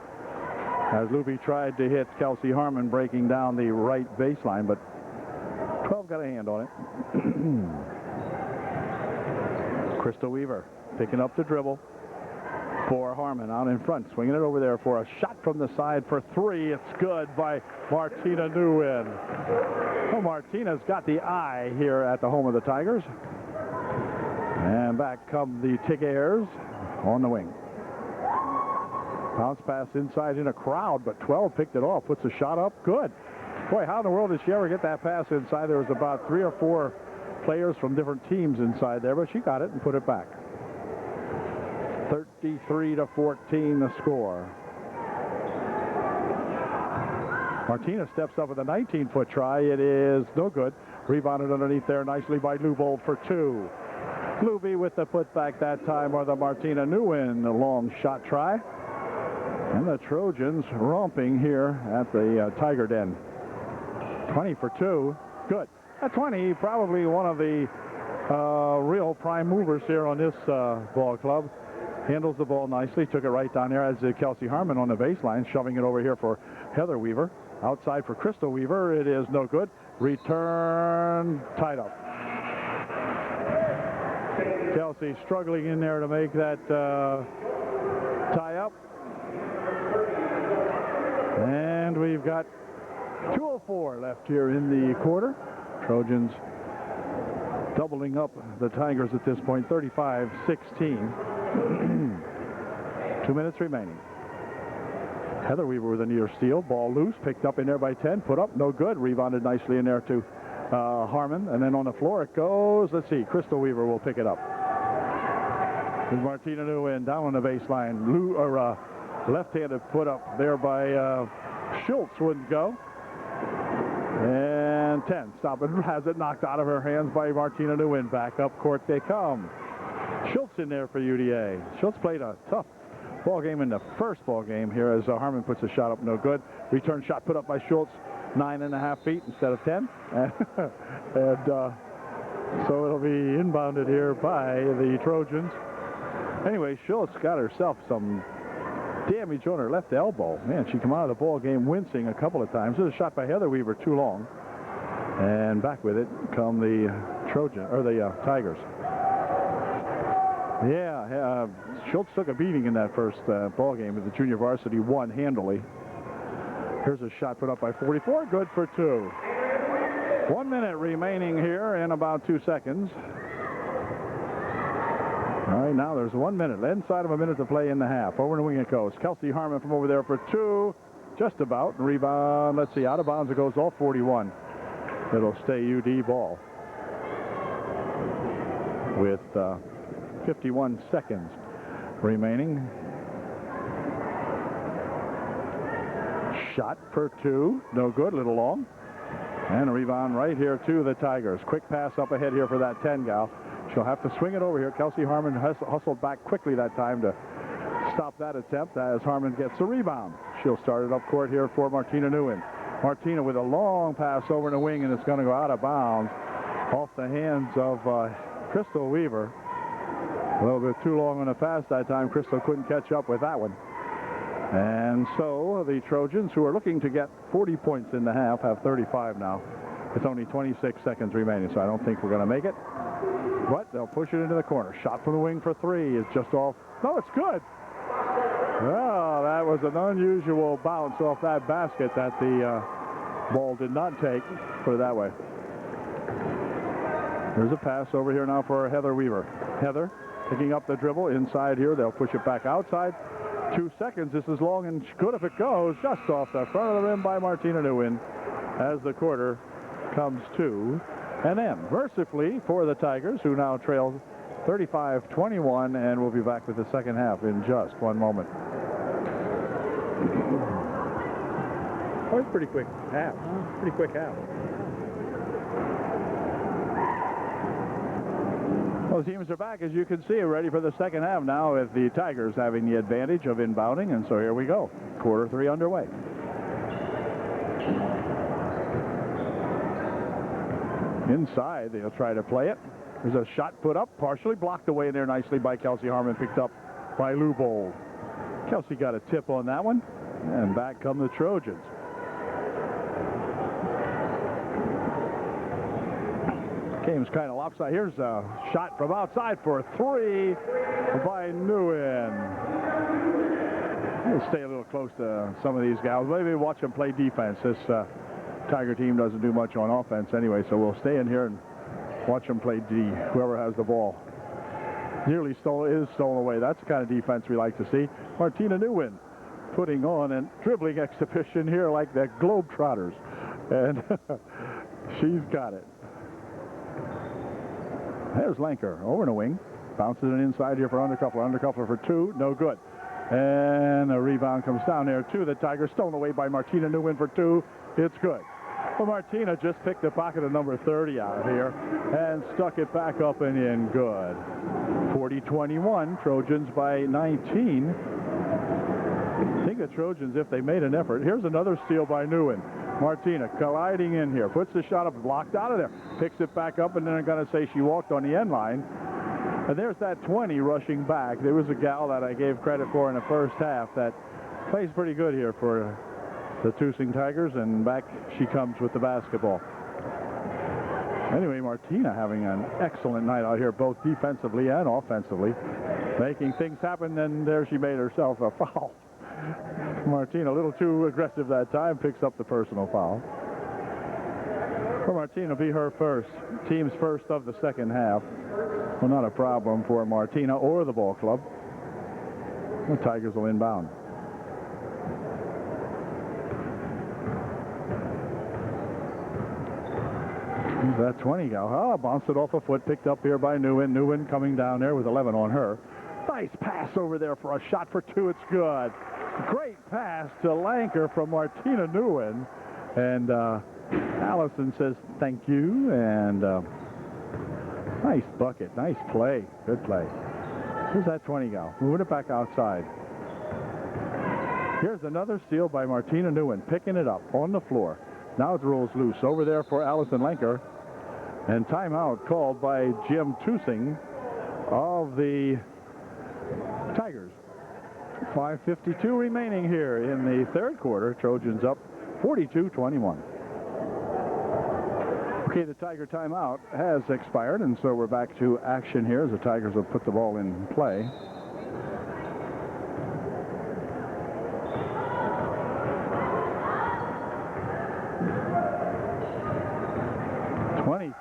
As Luby tried to hit Kelsey Harmon breaking down the right baseline, but 12 got a hand on it. Crystal Weaver picking up the dribble for Harmon out in front, swinging it over there for a shot from the side for 3. It's good by Martina Nguyen. Well, Martina's got the eye here at the home of the Tigers. And back come the Tigers on the wing. Bounce pass inside in a crowd, but 12 picked it off, puts the shot up. Good. Boy, how in the world did she ever get that pass inside? There was about 3 or 4 players from different teams inside there, but she got it and put it back. 33-14 the score. Martina steps up with a 19-foot try. It is no good. Rebounded underneath there nicely by Lubold for 2. Luby with the putback that time, or the Martina Nguyen long shot try. And the Trojans romping here at the Tiger Den. 20 for 2. Good. At 20, probably one of the real prime movers here on this ball club. Handles the ball nicely. Took it right down there as Kelsey Harmon on the baseline, shoving it over here for Heather Weaver. Outside for Crystal Weaver. It is no good. Return tied up. Kelsey struggling in there to make that tie up. And we've got 2:04 left here in the quarter. Trojans doubling up the Tigers at this point, 35-16. 2 minutes remaining. Heather Weaver with a near steal. Ball loose, picked up in there by 10. Put up, no good. Rebounded nicely in there to Harmon. And then on the floor it goes. Let's see, Crystal Weaver will pick it up. There's Martina Nguyen down on the baseline. Left-handed put up there by Schultz wouldn't go. And 10. Stop it. Has it knocked out of her hands by Martina Nguyen. Back up court they come. Schultz in there for UDA. Schultz played a tough ball game in the first ball game here as Harmon puts a shot up, no good. Return shot put up by Schultz, 9.5 feet instead of 10. So it'll be inbounded here by the Trojans. Anyway, Schultz got herself some damage on her left elbow. Man, she come out of the ball game wincing a couple of times. This is a shot by Heather Weaver, too long. And back with it come the Trojan, or the Tigers. Yeah, Schultz took a beating in that first ball game, but the junior varsity won handily. Here's a shot put up by 44, good for 2. 1 minute remaining here in about 2 seconds. All right, now there's 1 minute, inside of a minute to play in the half. Over in the wing it goes. Kelsey Harmon from over there for 2, just about. Rebound, let's see, out of bounds it goes, all 41. It'll stay UD ball with 51 seconds remaining. Shot for 2, no good, little long. And a rebound right here to the Tigers. Quick pass up ahead here for that 10 gal. She'll have to swing it over here. Kelsey Harmon hustled back quickly that time to stop that attempt as Harmon gets the rebound. She'll start it up court here for Martina Nguyen. Martina with a long pass over in the wing, and it's going to go out of bounds off the hands of Crystal Weaver. A little bit too long on the pass that time. Crystal couldn't catch up with that one. And so the Trojans, who are looking to get 40 points in the half, have 35 now. It's only 26 seconds remaining, so I don't think we're going to make it. But they'll push it into the corner. Shot from the wing for 3 is just off. No, it's good. Well, that was an unusual bounce off that basket that the ball did not take. Put it that way. There's a pass over here now for Heather Weaver. Heather picking up the dribble inside here. They'll push it back outside. 2 seconds. This is long and good if it goes. Just off the front of the rim by Martina Nguyen as the quarter comes to an end. Mercifully for the Tigers, who now trail 35-21, and we'll be back with the second half in just 1 moment. Oh, it's pretty quick half. Pretty quick half. Well, the teams are back, as you can see, ready for the second half now, with the Tigers having the advantage of inbounding. And so here we go. Quarter 3 underway. Inside, they'll try to play it. There's a shot put up, partially blocked away in there nicely by Kelsey Harmon, picked up by Lou Bold. Kelsey got a tip on that one, and back come the Trojans. Game's kind of lopsided. Here's a shot from outside for 3 by Nguyen. We'll stay a little close to some of these gals. Maybe watch them play defense. This Tiger team doesn't do much on offense anyway, so we'll stay in here and watch them play D, whoever has the ball. Nearly stolen away. That's the kind of defense we like to see. Martina Nguyen putting on a dribbling exhibition here like the Globetrotters. And she's got it. There's Lanker over in the wing. Bounces it inside here for Undercuffler. Undercuffler for 2. No good. And a rebound comes down there to the Tigers. Stolen away by Martina Nguyen for 2. It's good. Well, Martina just picked the pocket of number 30 out here and stuck it back up and in. Good. 40-21. Trojans by 19. I think the Trojans, if they made an effort. Here's another steal by Nguyen. Martina colliding in here, puts the shot up, blocked out of there, picks it back up, and then I'm going to say she walked on the end line. And there's that 20 rushing back. There was a gal that I gave credit for in the first half that plays pretty good here for the Tusing Tigers, and back she comes with the basketball. Anyway, Martina having an excellent night out here, both defensively and offensively, making things happen, and there she made herself a foul. Martina a little too aggressive that time, picks up the personal foul. For Martina, be her first, team's first of the second half. Well, not a problem for Martina or the ball club. The Tigers will inbound. That 20 gal. Oh, bounced it off a foot, picked up here by Nguyen. Nguyen coming down there with 11 on her. Nice pass over there for a shot for 2. It's good. Great pass to Lanker from Martina Nguyen. And Allison says thank you. And nice bucket. Nice play. Good play. Here's that 20 gal. Moving it back outside. Here's another steal by Martina Nguyen. Picking it up on the floor. Now it rolls loose over there for Allison Lanker. And timeout called by Jim Tusing of the Tigers. 5:52 remaining here in the third quarter. Trojans up 42-21. Okay, the Tiger timeout has expired, and so we're back to action here as the Tigers will put the ball in play.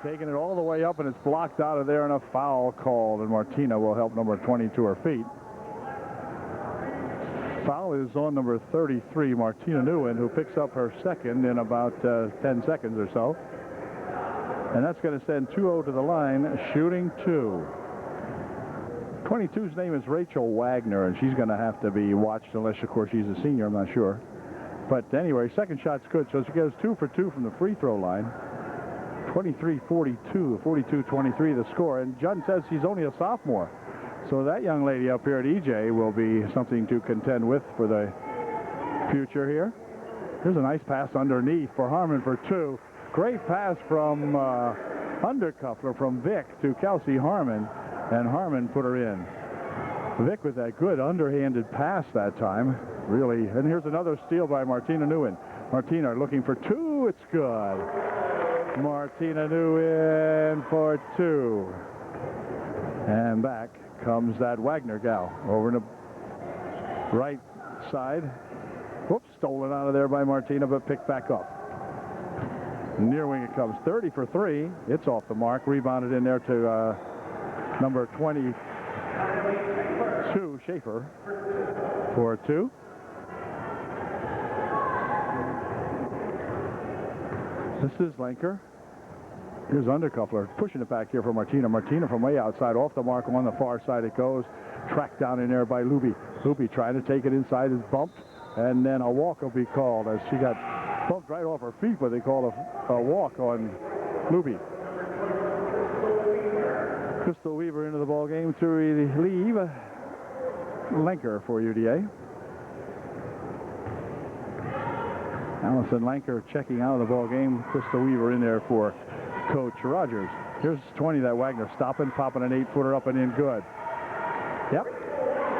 Taking it all the way up, and it's blocked out of there, and a foul called, and Martina will help number 20 to her feet. Foul is on number 33, Martina Nguyen, who picks up her second in about 10 seconds or so. And that's going to send 2-0 to the line, shooting 2. 22's name is Rachel Wagner, and she's going to have to be watched unless, of course, she's a senior. I'm not sure. But anyway, second shot's good, so she goes 2 for 2 from the free throw line. 23-42, 42-23 the score, and Judd says she's only a sophomore. So that young lady up here at EJ will be something to contend with for the future here. Here's a nice pass underneath for Harmon for 2. Great pass from undercuffler from Vic to Kelsey Harmon, and Harmon put her in. Vic with that good underhanded pass that time, really. And here's another steal by Martina Nguyen. Martina looking for 2. It's good. Martina Nguyen for 2. And back comes that Wagner gal over in the right side. Whoops, stolen out of there by Martina, but picked back up. Near wing it comes, 30 for 3. It's off the mark. Rebounded in there to number 22, Schaefer, for 2. This is Lenker. Here's Undercuffler pushing it back here for Martina. Martina from way outside, off the mark on the far side it goes. Tracked down in there by Luby. Luby trying to take it inside, is bumped, and then a walk will be called as she got bumped right off her feet, but they called a walk on Luby. Crystal Weaver into the ball game to relieve Lenker for UDA. Allison Lenker checking out of the ball game. Crystal Weaver in there for Coach Rogers. Here's 20, that Wagner stopping, popping an 8-footer up and in, good. Yep,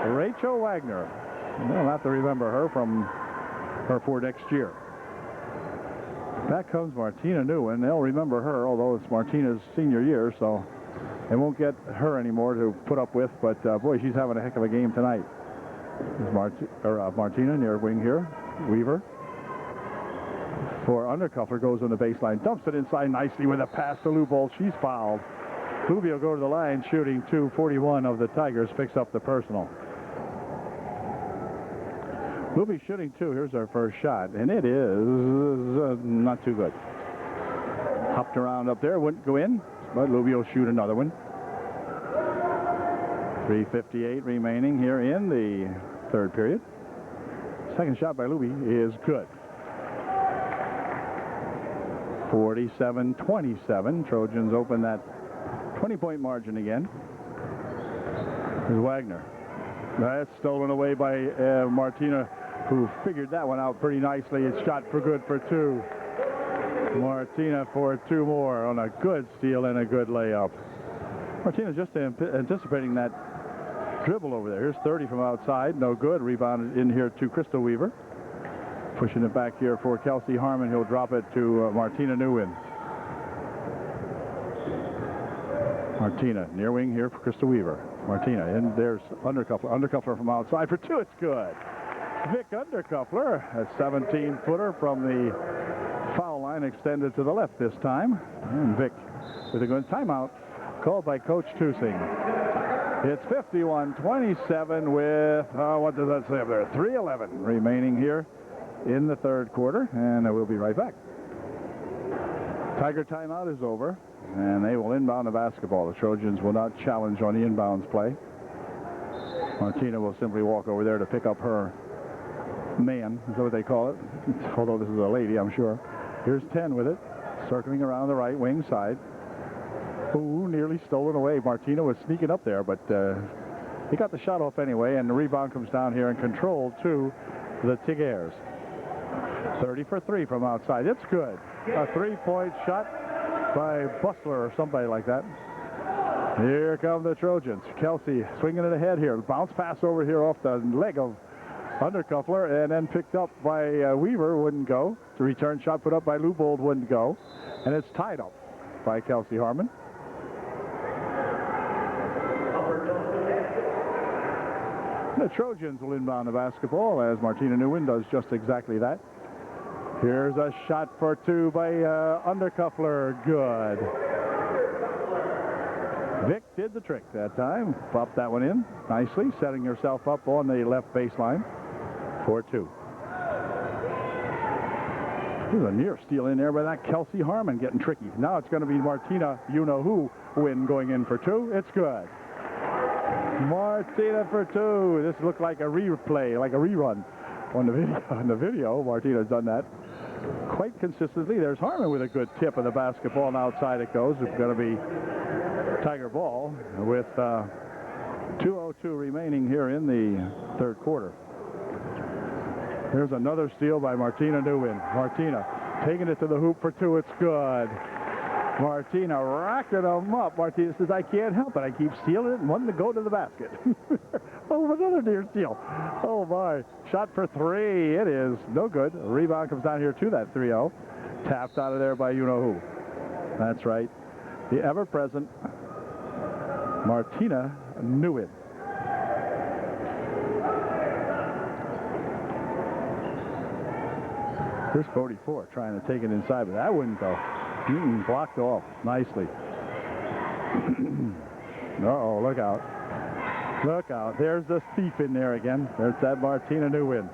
Rachel Wagner. We'll have to remember her from her for next year. Back comes Martina Nguyen. They'll remember her, although it's Martina's senior year, so they won't get her anymore to put up with, but boy, she's having a heck of a game tonight. Martina near wing here. Weaver for Undercuffler goes on the baseline, dumps it inside nicely with a pass to Lubold. She's fouled. Luby will go to the line shooting 2. 41 of the Tigers picks up the personal. Luby shooting 2. Here's our first shot, and it is not too good. Hopped around up there, wouldn't go in, but Luby will shoot another one. 3:58 remaining here in the third period. Second shot by Luby is good. 47-27. Trojans open that 20-point margin again. Here's Wagner. That's stolen away by Martina, who figured that one out pretty nicely. It's shot for good for 2. Martina for 2 more on a good steal and a good layup. Martina just anticipating that dribble over there. Here's 30 from outside. No good. Rebounded in here to Crystal Weaver. Pushing it back here for Kelsey Harmon. He'll drop it to Martina Nguyen. Martina near wing here for Crystal Weaver. Martina, and there's Undercuffler. Undercuffler from outside for 2. It's good. Vic Undercuffler, a 17-footer from the foul line, extended to the left this time. And Vic with a good timeout called by Coach Tusing. It's 51-27 with, what does that say up there? 3:11 remaining here in the third quarter, and we'll be right back. Tiger timeout is over, and they will inbound the basketball. The Trojans will not challenge on the inbounds play. Martina will simply walk over there to pick up her man, is that what they call it? Although this is a lady, I'm sure. Here's 10 with it, circling around the right wing side. Ooh, nearly stolen away. Martina was sneaking up there, but he got the shot off anyway, and the rebound comes down here and controlled to the Tigers. 30 for 3 from outside. It's good. A 3-point shot by Bustler or somebody like that. Here come the Trojans. Kelsey swinging it ahead here. Bounce pass over here off the leg of Undercuffler, and then picked up by Weaver. Wouldn't go. The return shot put up by Lubold wouldn't go. And it's tied up. by Kelsey Harmon. The Trojans will inbound the basketball as Martina Nguyen does just exactly that. Here's a shot for two by Undercuffler. Good. Vic did the trick that time. Popped that one in nicely, setting herself up on the left baseline for two. There's a near steal in there by that Kelsey Harmon, getting tricky. Now it's going to be Martina you-know-who win going in for two. It's good. Martina for two. This looked like a replay, like a rerun on the video. On the video, Martina's done that quite consistently. There's Harmon with a good tip of the basketball, and outside it goes. It's going to be Tiger ball with 2:02 remaining here in the third quarter. There's another steal by Martina Nguyen. Martina taking it to the hoop for two. It's good. Martina racking them up. Martina says, I can't help it. I keep stealing it and wanting to go to the basket. Oh, another near steal. Oh, my. Shot for three. It is no good. A rebound comes down here to that 3-0. Tapped out of there by you-know-who. That's right. The ever-present Martina Nguyen. Here's 44 trying to take it inside, but that wouldn't go. Blocked off nicely. Uh-oh, look out. Look out. There's the thief in there again. There's that Martina Nguyen.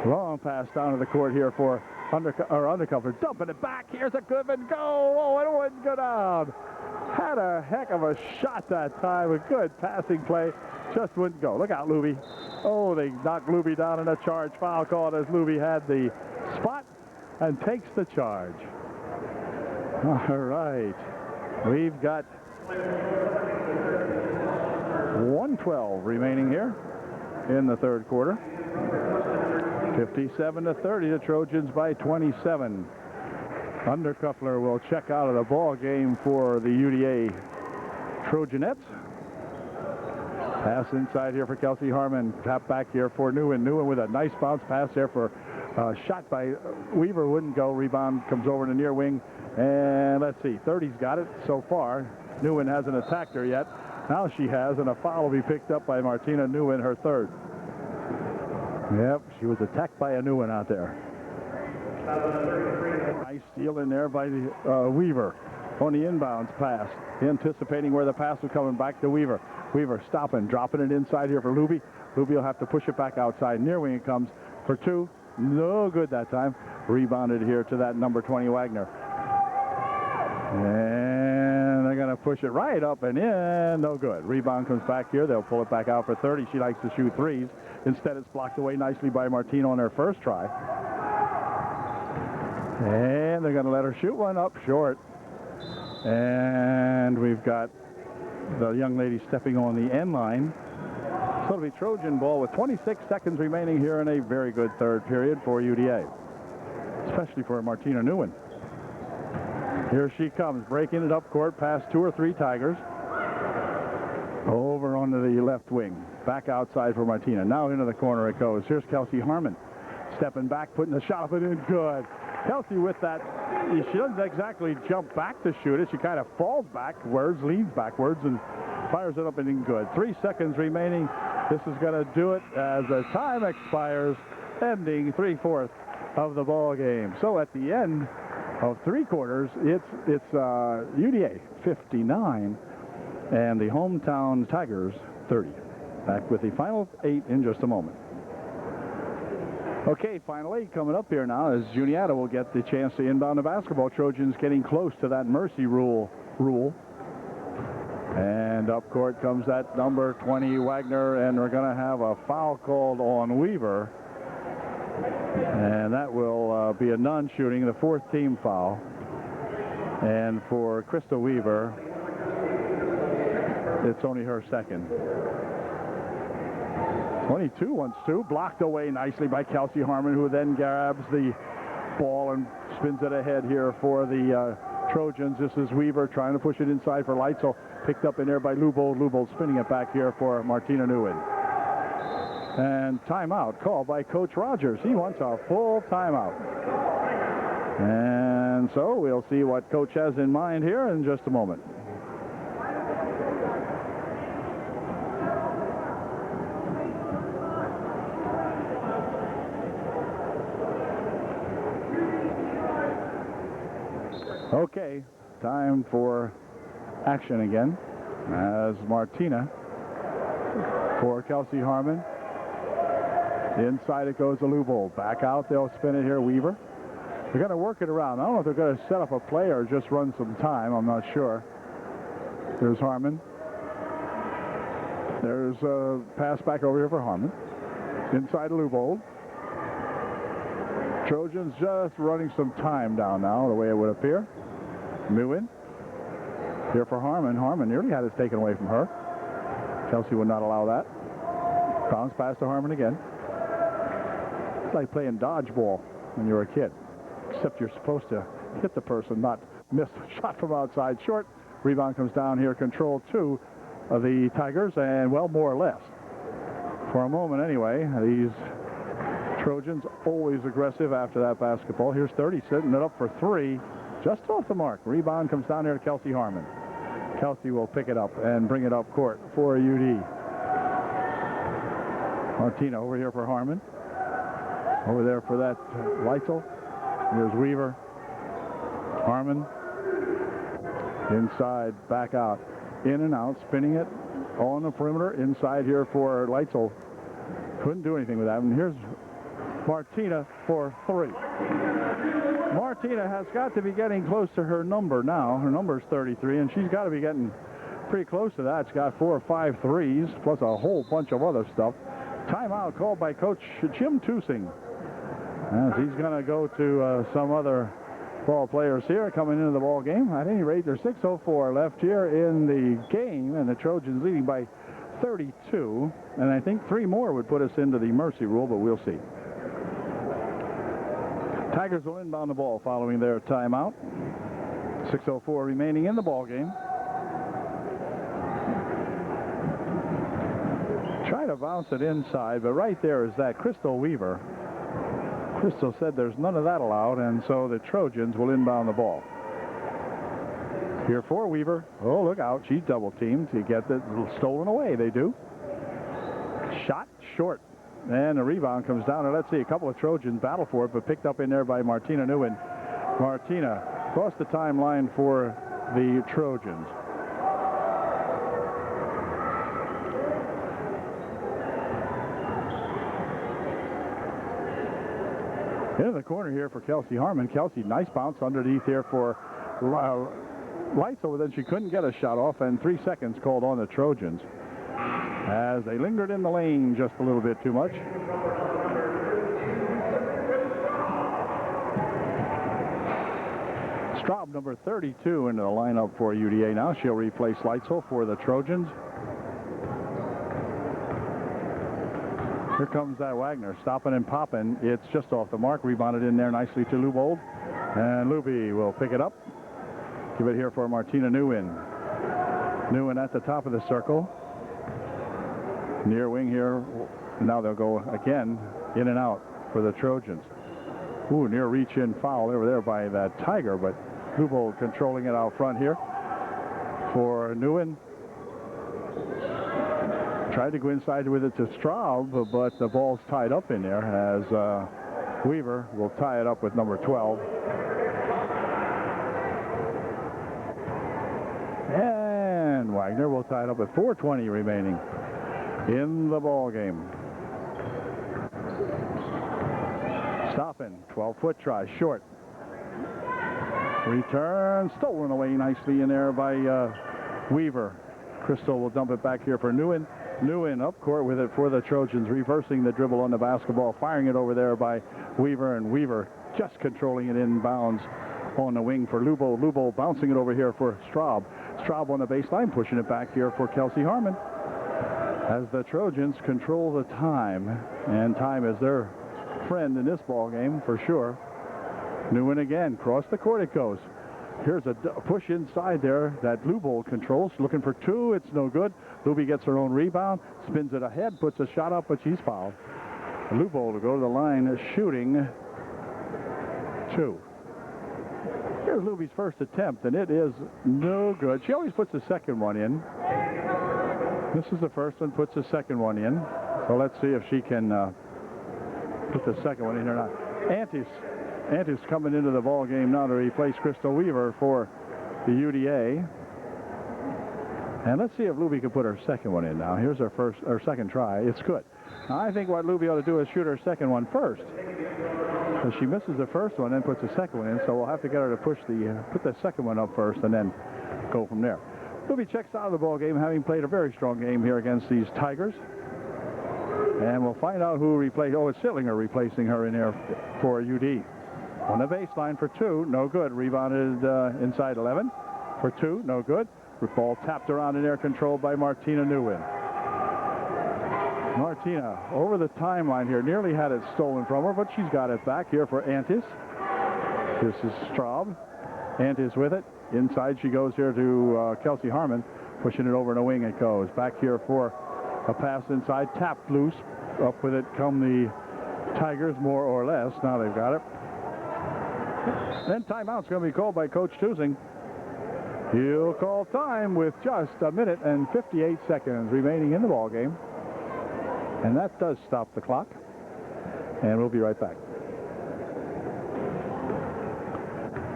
Long pass down to the court here for Undercover. Dumping it back. Here's a good one. Go. Oh, it wouldn't go down. Had a heck of a shot that time. A good passing play. Just wouldn't go. Look out, Luby. Oh, they knocked Luby down in a charge foul called as Luby had the spot and takes the charge. All right. We've got 1:12 remaining here in the third quarter. 57-30, the Trojans by 27. Undercuffler will check out of the ball game for the UDA Trojanettes. Pass inside here for Kelsey Harmon. Tap back here for Nguyen. Nguyen with a nice bounce pass there for shot by Weaver. Wouldn't go. Rebound comes over to near wing. And let's see. 30's got it so far. Nguyen hasn't attacked her yet. Now she has, and a foul will be picked up by Martina Nguyen, her third. Yep, she was attacked by a Nguyen out there. Nice steal in there by Weaver on the inbounds pass. Anticipating where the pass was coming back to Weaver. Weaver stopping, dropping it inside here for Luby. Luby will have to push it back outside. Near wing it comes for two. No good that time. Rebounded here to that number 20 Wagner. And they're going to push it right up and in. No good. Rebound comes back here. They'll pull it back out for 30. She likes to shoot threes. Instead, it's blocked away nicely by Martina on her first try. And they're going to let her shoot one up short. And we've got the young lady stepping on the end line. So it'll be Trojan ball with 26 seconds remaining here in a very good third period for UDA, especially for Martina Nguyen. Here she comes, breaking it up court past two or three Tigers. Over onto the left wing. Back outside for Martina. Now into the corner it goes. Here's Kelsey Harmon. Stepping back, putting the shot up and in. Good. Kelsey with that. She doesn't exactly jump back to shoot it. She kind of falls backwards, leans backwards, and fires it up and in good. 3 seconds remaining. This is going to do it as the time expires, ending 3/4 of the ball game. So at the end of three quarters, it's UDA 59 and the hometown Tigers 30. Back with the final 8 in just a moment. Okay, final 8 coming up here now as Juniata will get the chance to inbound the basketball. Trojans getting close to that mercy rule. And up court comes that number 20 Wagner, and we're going to have a foul called on Weaver. And that will be a non-shooting, the fourth team foul. And for Krista Weaver, it's only her second. 22 wants to. Blocked away nicely by Kelsey Harmon, who then grabs the ball and spins it ahead here for the Trojans. This is Weaver trying to push it inside for Leitzel. Picked up in there by Lubold. Lubold spinning it back here for Martina Nguyen. And timeout called by Coach Rogers. He wants a full timeout. And And so we'll see what Coach has in mind here in just a moment. Okay, time for action again as Martina for Kelsey Harmon. Inside it goes to Lubold. Back out, they'll spin it here, Weaver. They're going to work it around. I don't know if they're going to set up a play or just run some time. I'm not sure. There's Harmon. There's a pass back over here for Harmon. Inside Lubold. Trojans just running some time down now, the way it would appear. Nguyen. Here for Harmon. Harmon nearly had it taken away from her. Kelsey would not allow that. Bounce pass to Harmon again. It's like playing dodgeball when you were a kid. Except you're supposed to hit the person, not miss a shot from outside short. Rebound comes down here. Control 2 of the Tigers, and well, more or less. For a moment anyway, these Trojans always aggressive after that basketball. Here's 30 setting it up for 3. Just off the mark. Rebound comes down here to Kelsey Harmon. Kelsey will pick it up and bring it up court for UD. Martina over here for Harmon. Over there for that Leitzel. Here's Weaver. Harmon. Inside, back out. In and out, spinning it on the perimeter. Inside here for Leitzel. Couldn't do anything with that. And here's Martina for 3. Martina has got to be getting close to her number now. Her number is 33, and she's got to be getting pretty close to that. She's got 4 or 5 threes, plus a whole bunch of other stuff. Timeout called by Coach Jim Tusing, as he's going to go to some other ball players here coming into the ball game. At any rate, there's 6:04 left here in the game, and the Trojans leading by 32. And I think 3 more would put us into the mercy rule, but we'll see. Tigers will inbound the ball following their timeout. 6:04 remaining in the ball game. Try to bounce it inside, but right there is that Crystal Weaver. Crystal said there's none of that allowed, and so the Trojans will inbound the ball. Here for Weaver. Oh, look out. She's double teamed to get it stolen away. They do. Shot short. And the rebound comes down, and let's see, a couple of Trojans battle for it, but picked up in there by Martina Nguyen. Martina across the timeline for the Trojans. Into the corner here for Kelsey Harmon. Kelsey, nice bounce underneath here for Leitzel, then she couldn't get a shot off, and 3 seconds called on the Trojans as they lingered in the lane just a little bit too much. Straub, number 32, into the lineup for UDA now. She'll replace Leitzel for the Trojans. Here comes that Wagner, stopping and popping. It's just off the mark. Rebounded in there nicely to Lubold. And Luby will pick it up. Give it here for Martina Nguyen. Nguyen at the top of the circle. Near wing here. Now they'll go again in and out for the Trojans. Ooh, near reach in foul over there by that Tiger, but Lubold controlling it out front here for Nguyen. Tried to go inside with it to Straub, but the ball's tied up in there as Weaver will tie it up with number 12. And Wagner will tie it up with 4:20 remaining in the ball game. Stopping, 12-foot try, short. Return, stolen away nicely in there by Weaver. Crystal will dump it back here for Nguyen. Nguyen up court with it for the Trojans, reversing the dribble on the basketball, firing it over there by Weaver, and Weaver just controlling it in bounds on the wing for Lubold. Lubold bouncing it over here for Straub. Straub on the baseline, pushing it back here for Kelsey Harmon. As the Trojans control the time, and time is their friend in this ball game for sure. Nguyen again, cross the court it goes. Here's a push inside there that Lubold controls, looking for 2. It's no good. Luby gets her own rebound, spins it ahead, puts a shot up, but she's fouled. Lubold will go to the line shooting 2. Here's Luby's first attempt, and it is no good. She always puts the second one in. This is the first one, puts the second one in. So let's see if she can put the second one in or not. Antis coming into the ball game now to replace Crystal Weaver for the UDA. And let's see if Luby can put her second one in now. Here's her second try. It's good. Now, I think what Luby ought to do is shoot her second one first. So she misses the first one and puts the second one in, so we'll have to get her to put the second one up first and then go from there. Luby checks out of the ball game, having played a very strong game here against these Tigers. And we'll find out who replaced. Oh, it's Sittlinger replacing her in there for UD. On the baseline for 2, no good. Rebounded inside 11 for 2, no good. The ball tapped around in air, controlled by Martina Newin. Martina over the timeline here, nearly had it stolen from her, but she's got it back here for Antis. This is Straub. Antis with it. Inside she goes here to Kelsey Harmon, pushing it over in a wing. It goes back here for a pass inside, tapped loose. Up with it come the Tigers, more or less. Now they've got it. Then timeout's going to be called by Coach Tusing. He'll call time with just a minute and 58 seconds remaining in the ball game. And that does stop the clock. And we'll be right back.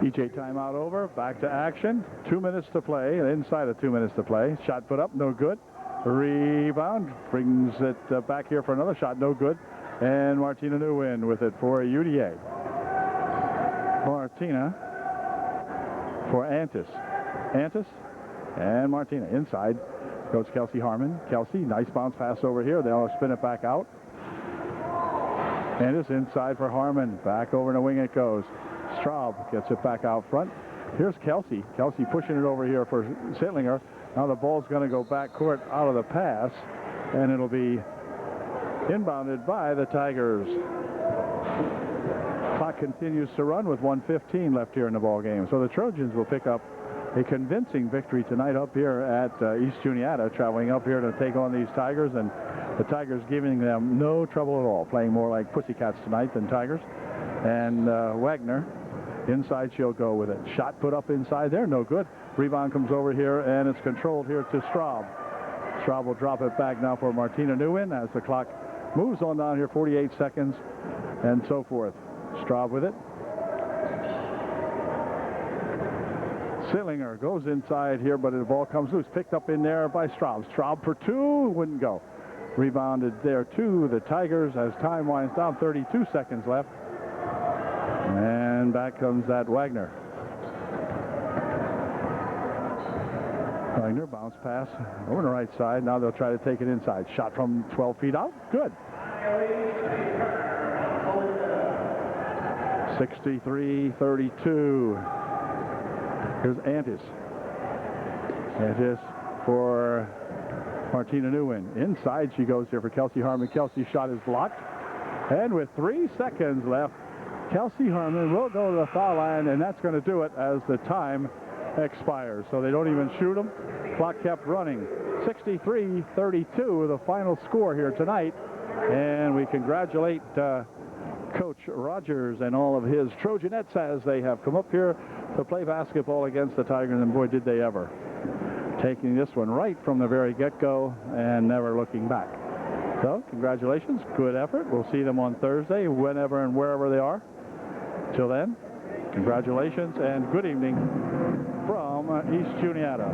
EJ timeout over. Back to action. 2 minutes to play. Inside of 2 minutes to play. Shot put up, no good. Rebound. Brings it back here for another shot, no good. And Martina Newin with it for UDA. Martina for Antis. Antis and Martina inside. Goes Kelsey Harmon. Kelsey, nice bounce pass over here. They'll spin it back out. Antis inside for Harmon. Back over in the wing it goes. Straub gets it back out front. Here's Kelsey. Kelsey pushing it over here for Sittlinger. Now the ball's going to go back court out of the pass, and it'll be inbounded by the Tigers. Clock continues to run with 1:15 left here in the ball game. So the Trojans will pick up a convincing victory tonight up here at East Juniata, traveling up here to take on these Tigers, and the Tigers giving them no trouble at all, playing more like Pussycats tonight than Tigers. And Wagner, inside she'll go with it. Shot put up inside there, no good. Rebound comes over here, and it's controlled here to Straub. Straub will drop it back now for Martina Newin as the clock moves on down here, 48 seconds, and so forth. Straub with it. Sittlinger goes inside here, but the ball comes loose. Picked up in there by Straub. Straub for 2, wouldn't go. Rebounded there to the Tigers as time winds down, 32 seconds left. And back comes that Wagner. Wagner bounce pass over the right side. Now they'll try to take it inside. Shot from 12 feet out. Good. 63-32. Here's Antis. Antis for Martina Newin. Inside she goes here for Kelsey Harmon. Kelsey's shot is blocked. And with 3 seconds left, Kelsey Harmon will go to the foul line, and that's going to do it as the time expires. So they don't even shoot them. Clock kept running. 63-32, the final score here tonight. And we congratulate Coach Rogers and all of his Trojanettes as they have come up here to play basketball against the Tigers, and boy, did they ever. Taking this one right from the very get-go and never looking back. So, congratulations, good effort. We'll see them on Thursday, whenever and wherever they are. Till then, congratulations and good evening from East Juniata.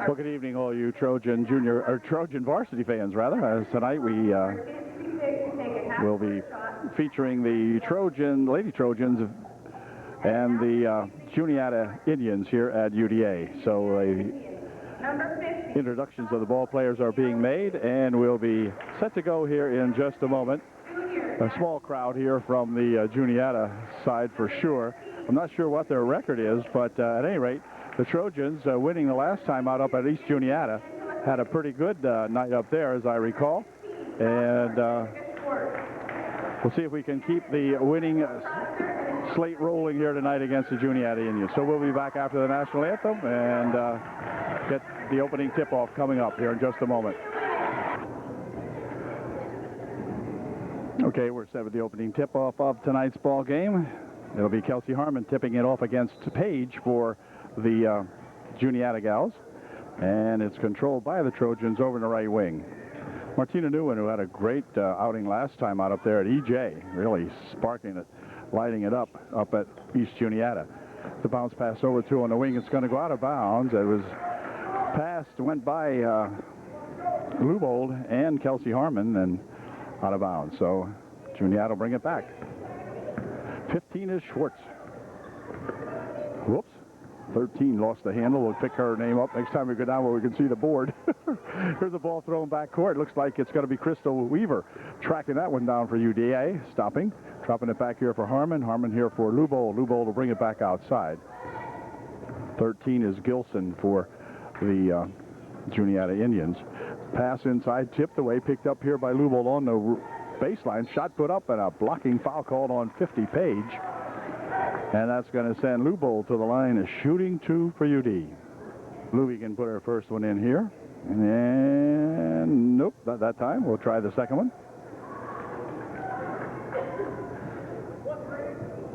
Well, good evening, all you Trojan junior or Trojan varsity fans, rather. As tonight we will be featuring the Lady Trojans and the Juniata Indians here at UDA. So introductions of the ball players are being made, and we'll be set to go here in just a moment. A small crowd here from the Juniata side for sure. I'm not sure what their record is, but at any rate, the Trojans, winning the last time out up at East Juniata, had a pretty good night up there, as I recall. And We'll see if we can keep the winning slate rolling here tonight against the Juniata Indians. So we'll be back after the national anthem and get the opening tip-off coming up here in just a moment. Okay, we're set with the opening tip-off of tonight's ball game. It'll be Kelsey Harmon tipping it off against Page for the Juniata Gals. And it's controlled by the Trojans over in the right wing. Martina Nguyen, who had a great outing last time out up there at EJ, really sparking it, lighting it up at East Juniata. The bounce pass over to on the wing. It's going to go out of bounds. It was passed, went by Lubold and Kelsey Harmon, and out of bounds. So Juniata will bring it back. 15 is Schwartz. Whoops. 13 lost the handle. We'll pick her name up next time we go down where we can see the board. Here's the ball thrown back court. Looks like it's going to be Crystal Weaver tracking that one down for UDA. Stopping. Dropping it back here for Harmon. Harmon here for Lubold. Lubold will bring it back outside. 13 is Gilson for the Juniata Indians. Pass inside, tipped away, picked up here by Lubold on the baseline. Shot put up and a blocking foul called on 50 Page. And that's going to send Lubold to the line, a shooting 2 for UD. Louie can put her first one in here. And nope, not that time. We'll try the second one.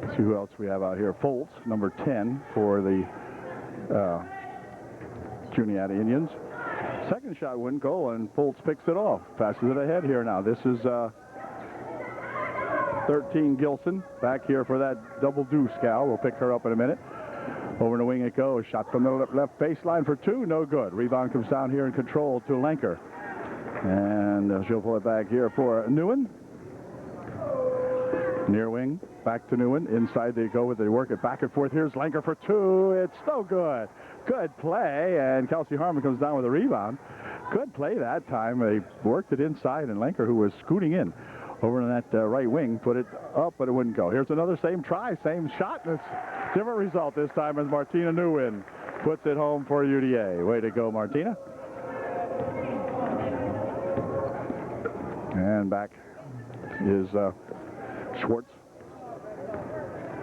Let's see who else we have out here. Foltz, number 10 for the Juniata Indians. Second shot wouldn't go, and Foltz picks it off. Passes it ahead here now. This is 13 Gilson back here for that double deuce gal. We'll pick her up in a minute. Over the wing it goes. Shot from the left baseline for 2. No good. Rebound comes down here in control to Lenker. And she'll pull it back here for Nguyen. Near wing. Back to Nguyen. Inside they go with it. They work it back and forth. Here's Lenker for 2. It's no good. Good play. And Kelsey Harmon comes down with a rebound. Good play that time. They worked it inside, and Lenker, who was scooting in over in that right wing, put it up, but it wouldn't go. Here's another same try, same shot, and it's different result this time as Martina Nguyen puts it home for UDA. Way to go, Martina. And back is Schwartz,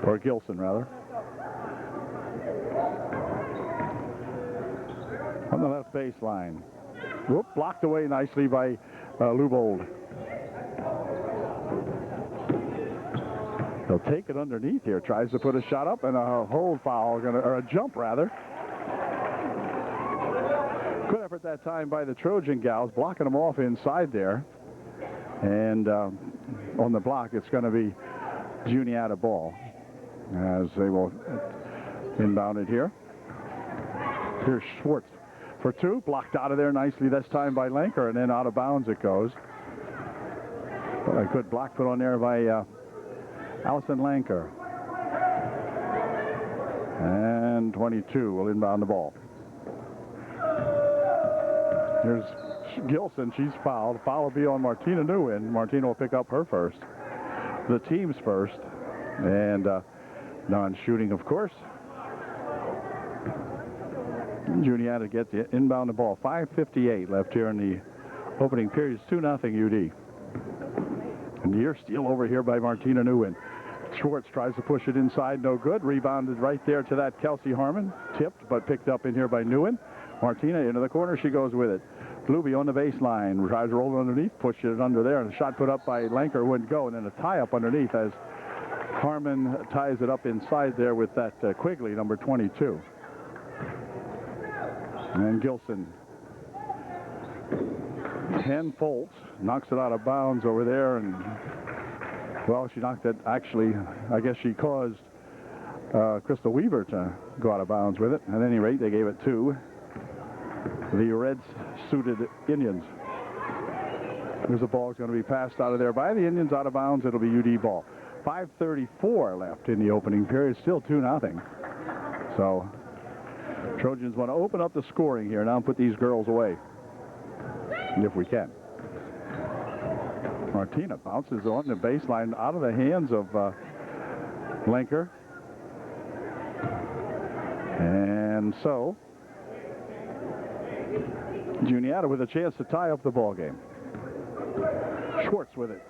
or Gilson, rather. On the left baseline. Whoop, blocked away nicely by Lubold. He'll take it underneath here. Tries to put a shot up, and a hold foul, or a jump rather. Good effort that time by the Trojan gals, blocking them off inside there. And on the block, it's going to be Juniata ball as they will inbound it here. Here's Schwartz for 2, blocked out of there nicely this time by Lenker, and then out of bounds it goes. But a good block put on there by Allison Lenker. And 22 will inbound the ball. Here's Gilson. She's fouled. Foul will be on Martina Nguyen. Martina will pick up her first. The team's first. And non-shooting, of course. Juniata gets the inbound the ball. 5:58 left here in the opening period. It's 2-0 UD. And near steal over here by Martina Nguyen. Schwartz tries to push it inside, no good. Rebounded right there to that Kelsey Harmon. Tipped, but picked up in here by Nguyen. Martina into the corner, she goes with it. Blueby on the baseline, tries to roll it underneath, pushes it under there, and a shot put up by Lenker wouldn't go, and then a tie-up underneath as Harmon ties it up inside there with that Quigley, number 22. And Gilson. 10 Foltz knocks it out of bounds over there, and well, she knocked it. Actually, I guess she caused Crystal Weaver to go out of bounds with it. At any rate, they gave it to the red-suited Indians. There's a ball going to be passed out of there by the Indians, out of bounds. It'll be UD ball. 5:34 left in the opening period. Still 2-0. So Trojans want to open up the scoring here now and put these girls away, if we can. Martina bounces on the baseline out of the hands of Lenker. And so Juniata with a chance to tie up the ball game. Schwartz with it.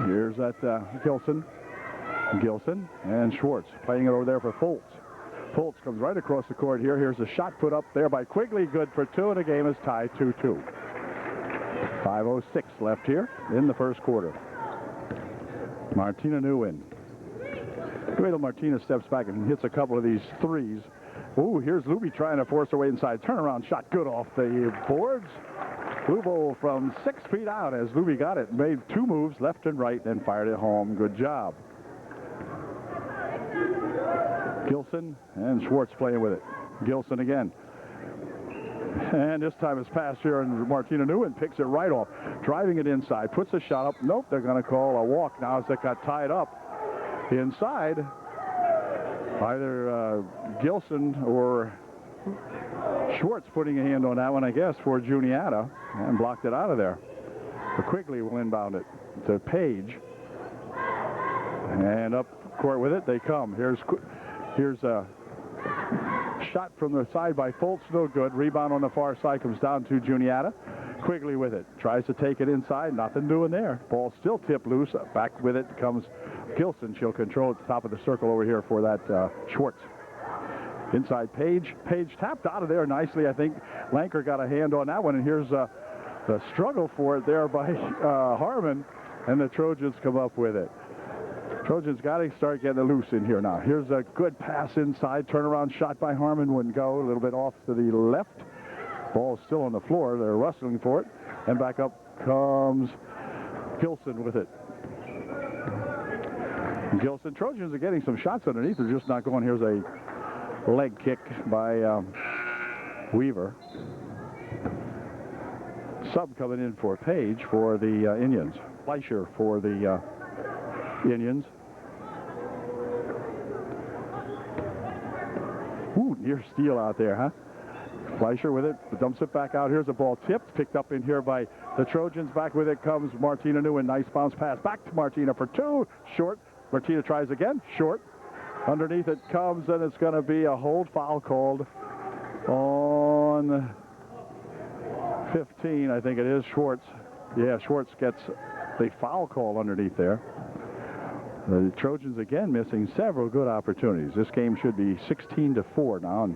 Here's that Gilson. Gilson and Schwartz playing it over there for Foltz. Foltz comes right across the court here. Here's a shot put up there by Quigley. Good for two, and the game is tied 2-2. 5:06 left here in the first quarter. Martina Nguyen. Wait till Martina steps back and hits a couple of these threes. Ooh, here's Luby trying to force her way inside. Turnaround shot good off the boards. Lubo from 6 feet out as Luby got it. Made two moves left and right and fired it home. Good job. Gilson and Schwartz playing with it. Gilson again. And this time it's passed here, and Martina Nguyen picks it right off. Driving it inside. Puts a shot up. Nope, they're going to call a walk now as it got tied up inside. Either Gilson or Schwartz putting a hand on that one, I guess, for Juniata, and blocked it out of there. But Quigley will inbound it to Page. And up court with it, they come. Here's a shot from the side by Foltz, no good. Rebound on the far side comes down to Juniata. Quigley with it. Tries to take it inside. Nothing doing there. Ball still tipped loose. Back with it comes Gilson. She'll control at the top of the circle over here for that Schwartz. Inside Page. Page tapped out of there nicely. I think Lanker got a hand on that one. And here's the struggle for it there by Harmon. And the Trojans come up with it. Trojans got to start getting it loose in here now. Here's a good pass inside. Turnaround shot by Harmon. Wouldn't go. A little bit off to the left. Ball's still on the floor. They're wrestling for it. And back up comes Gilson with it. Gilson. Trojans are getting some shots underneath. They're just not going. Here's a leg kick by Weaver. Sub coming in for Page for the Indians. Fleischer for the Indians. Ooh, near steal out there, huh? Fleischer with it, dumps it back out. Here's a ball tipped, picked up in here by the Trojans. Back with it comes Martina Nguyen. Nice bounce pass back to Martina for two. Short. Martina tries again. Short. Underneath it comes, and it's going to be a hold foul called on 15. I think it is Schwartz. Yeah, Schwartz gets the foul call underneath there. The Trojans again missing several good opportunities. This game should be 16-4 now, and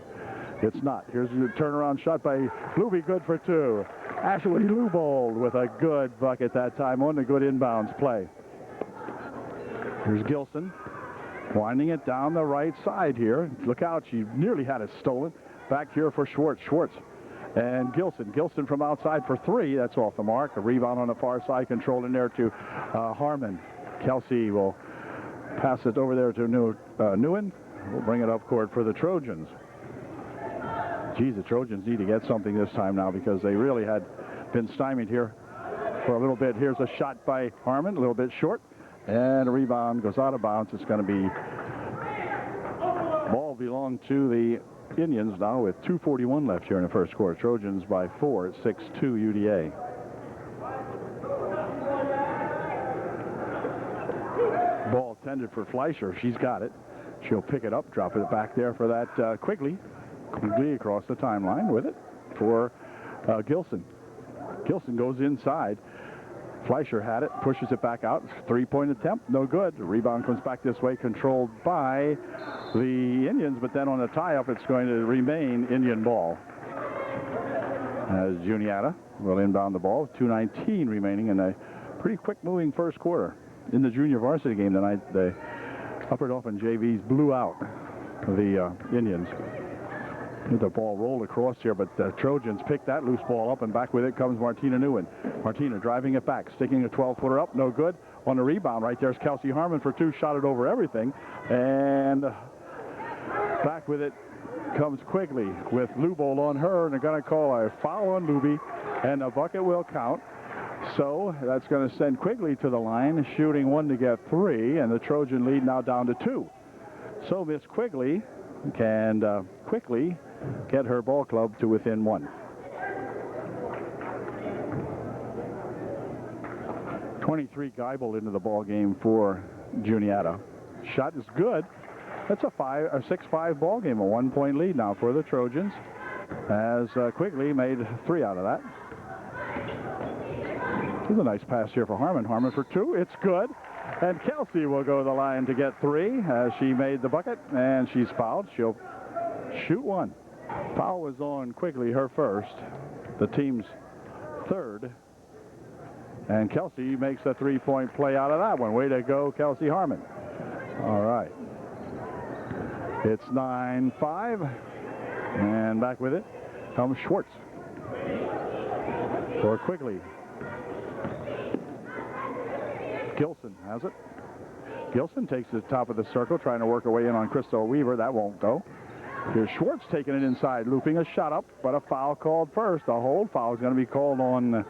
it's not. Here's a turnaround shot by Luby, good for two. Ashley Lubold with a good bucket that time on the good inbounds play. Here's Gilson winding it down the right side here. Look out, she nearly had it stolen. Back here for Schwartz. Schwartz and Gilson. Gilson from outside for three. That's off the mark. A rebound on the far side, controlled in there to Harmon. Kelsey will pass it over there to Nguyen. We'll bring it up court for the Trojans. Geez, the Trojans need to get something this time now because they really had been stymied here for a little bit. Here's a shot by Harmon, a little bit short. And a rebound goes out of bounds. It's going to be ball belong to the Indians now with 2:41 left here in the first quarter. Trojans by 4 at 6-2 UDA. Ball tended for Fleischer. She's got it. She'll pick it up, drop it back there for that Quigley. Quigley across the timeline with it for Gilson. Gilson goes inside. Fleischer had it, pushes it back out. Three-point attempt, no good. The rebound comes back this way, controlled by the Indians, but then on the tie-up, it's going to remain Indian ball. As Juniata will inbound the ball, 2:19 remaining in a pretty quick-moving first quarter. In the junior varsity game tonight, the Upper Dauphin JVs blew out the Indians. The ball rolled across here, but the Trojans picked that loose ball up, and back with it comes Martina Nguyen. Martina driving it back, sticking a 12-footer up, no good. On the rebound, right there's Kelsey Harmon for two, shot it over everything. And back with it comes Quigley with Lubold on her, and they're going to call a foul on Luby, and the bucket will count. So that's going to send Quigley to the line, shooting one to get three, and the Trojan lead now down to two. So Miss Quigley can quickly get her ball club to within one. 23 Geibel into the ball game for Juniata. Shot is good. That's a 6-5 ball game, a 1-point lead now for the Trojans, as Quigley made three out of that. This is a nice pass here for Harmon. Harmon for two. It's good. And Kelsey will go to the line to get 3 as she made the bucket, and she's fouled. She'll shoot 1. Foul was on Quigley, her first, the team's 3rd. And Kelsey makes a 3-point play out of that one. Way to go, Kelsey Harmon. All right. It's 9-5. And back with it comes Schwartz. For Quigley. Gilson has it. Gilson takes the top of the circle, trying to work her way in on Crystal Weaver. That won't go. Here's Schwartz taking it inside, looping a shot up, but a foul called first. A hold foul is going to be called on,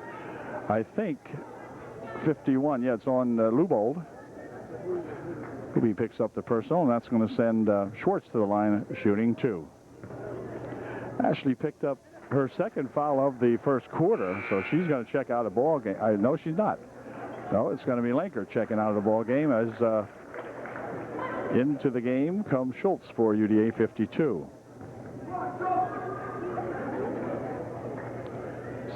I think, 51. Yeah, it's on Lubold. He picks up the personal, and that's going to send Schwartz to the line shooting 2. Ashley picked up her 2nd foul of the first quarter, so she's going to check out of the ball game. No, she's not. No, it's going to be Lenker checking out of the ball game as into the game comes Schultz for UDA 52.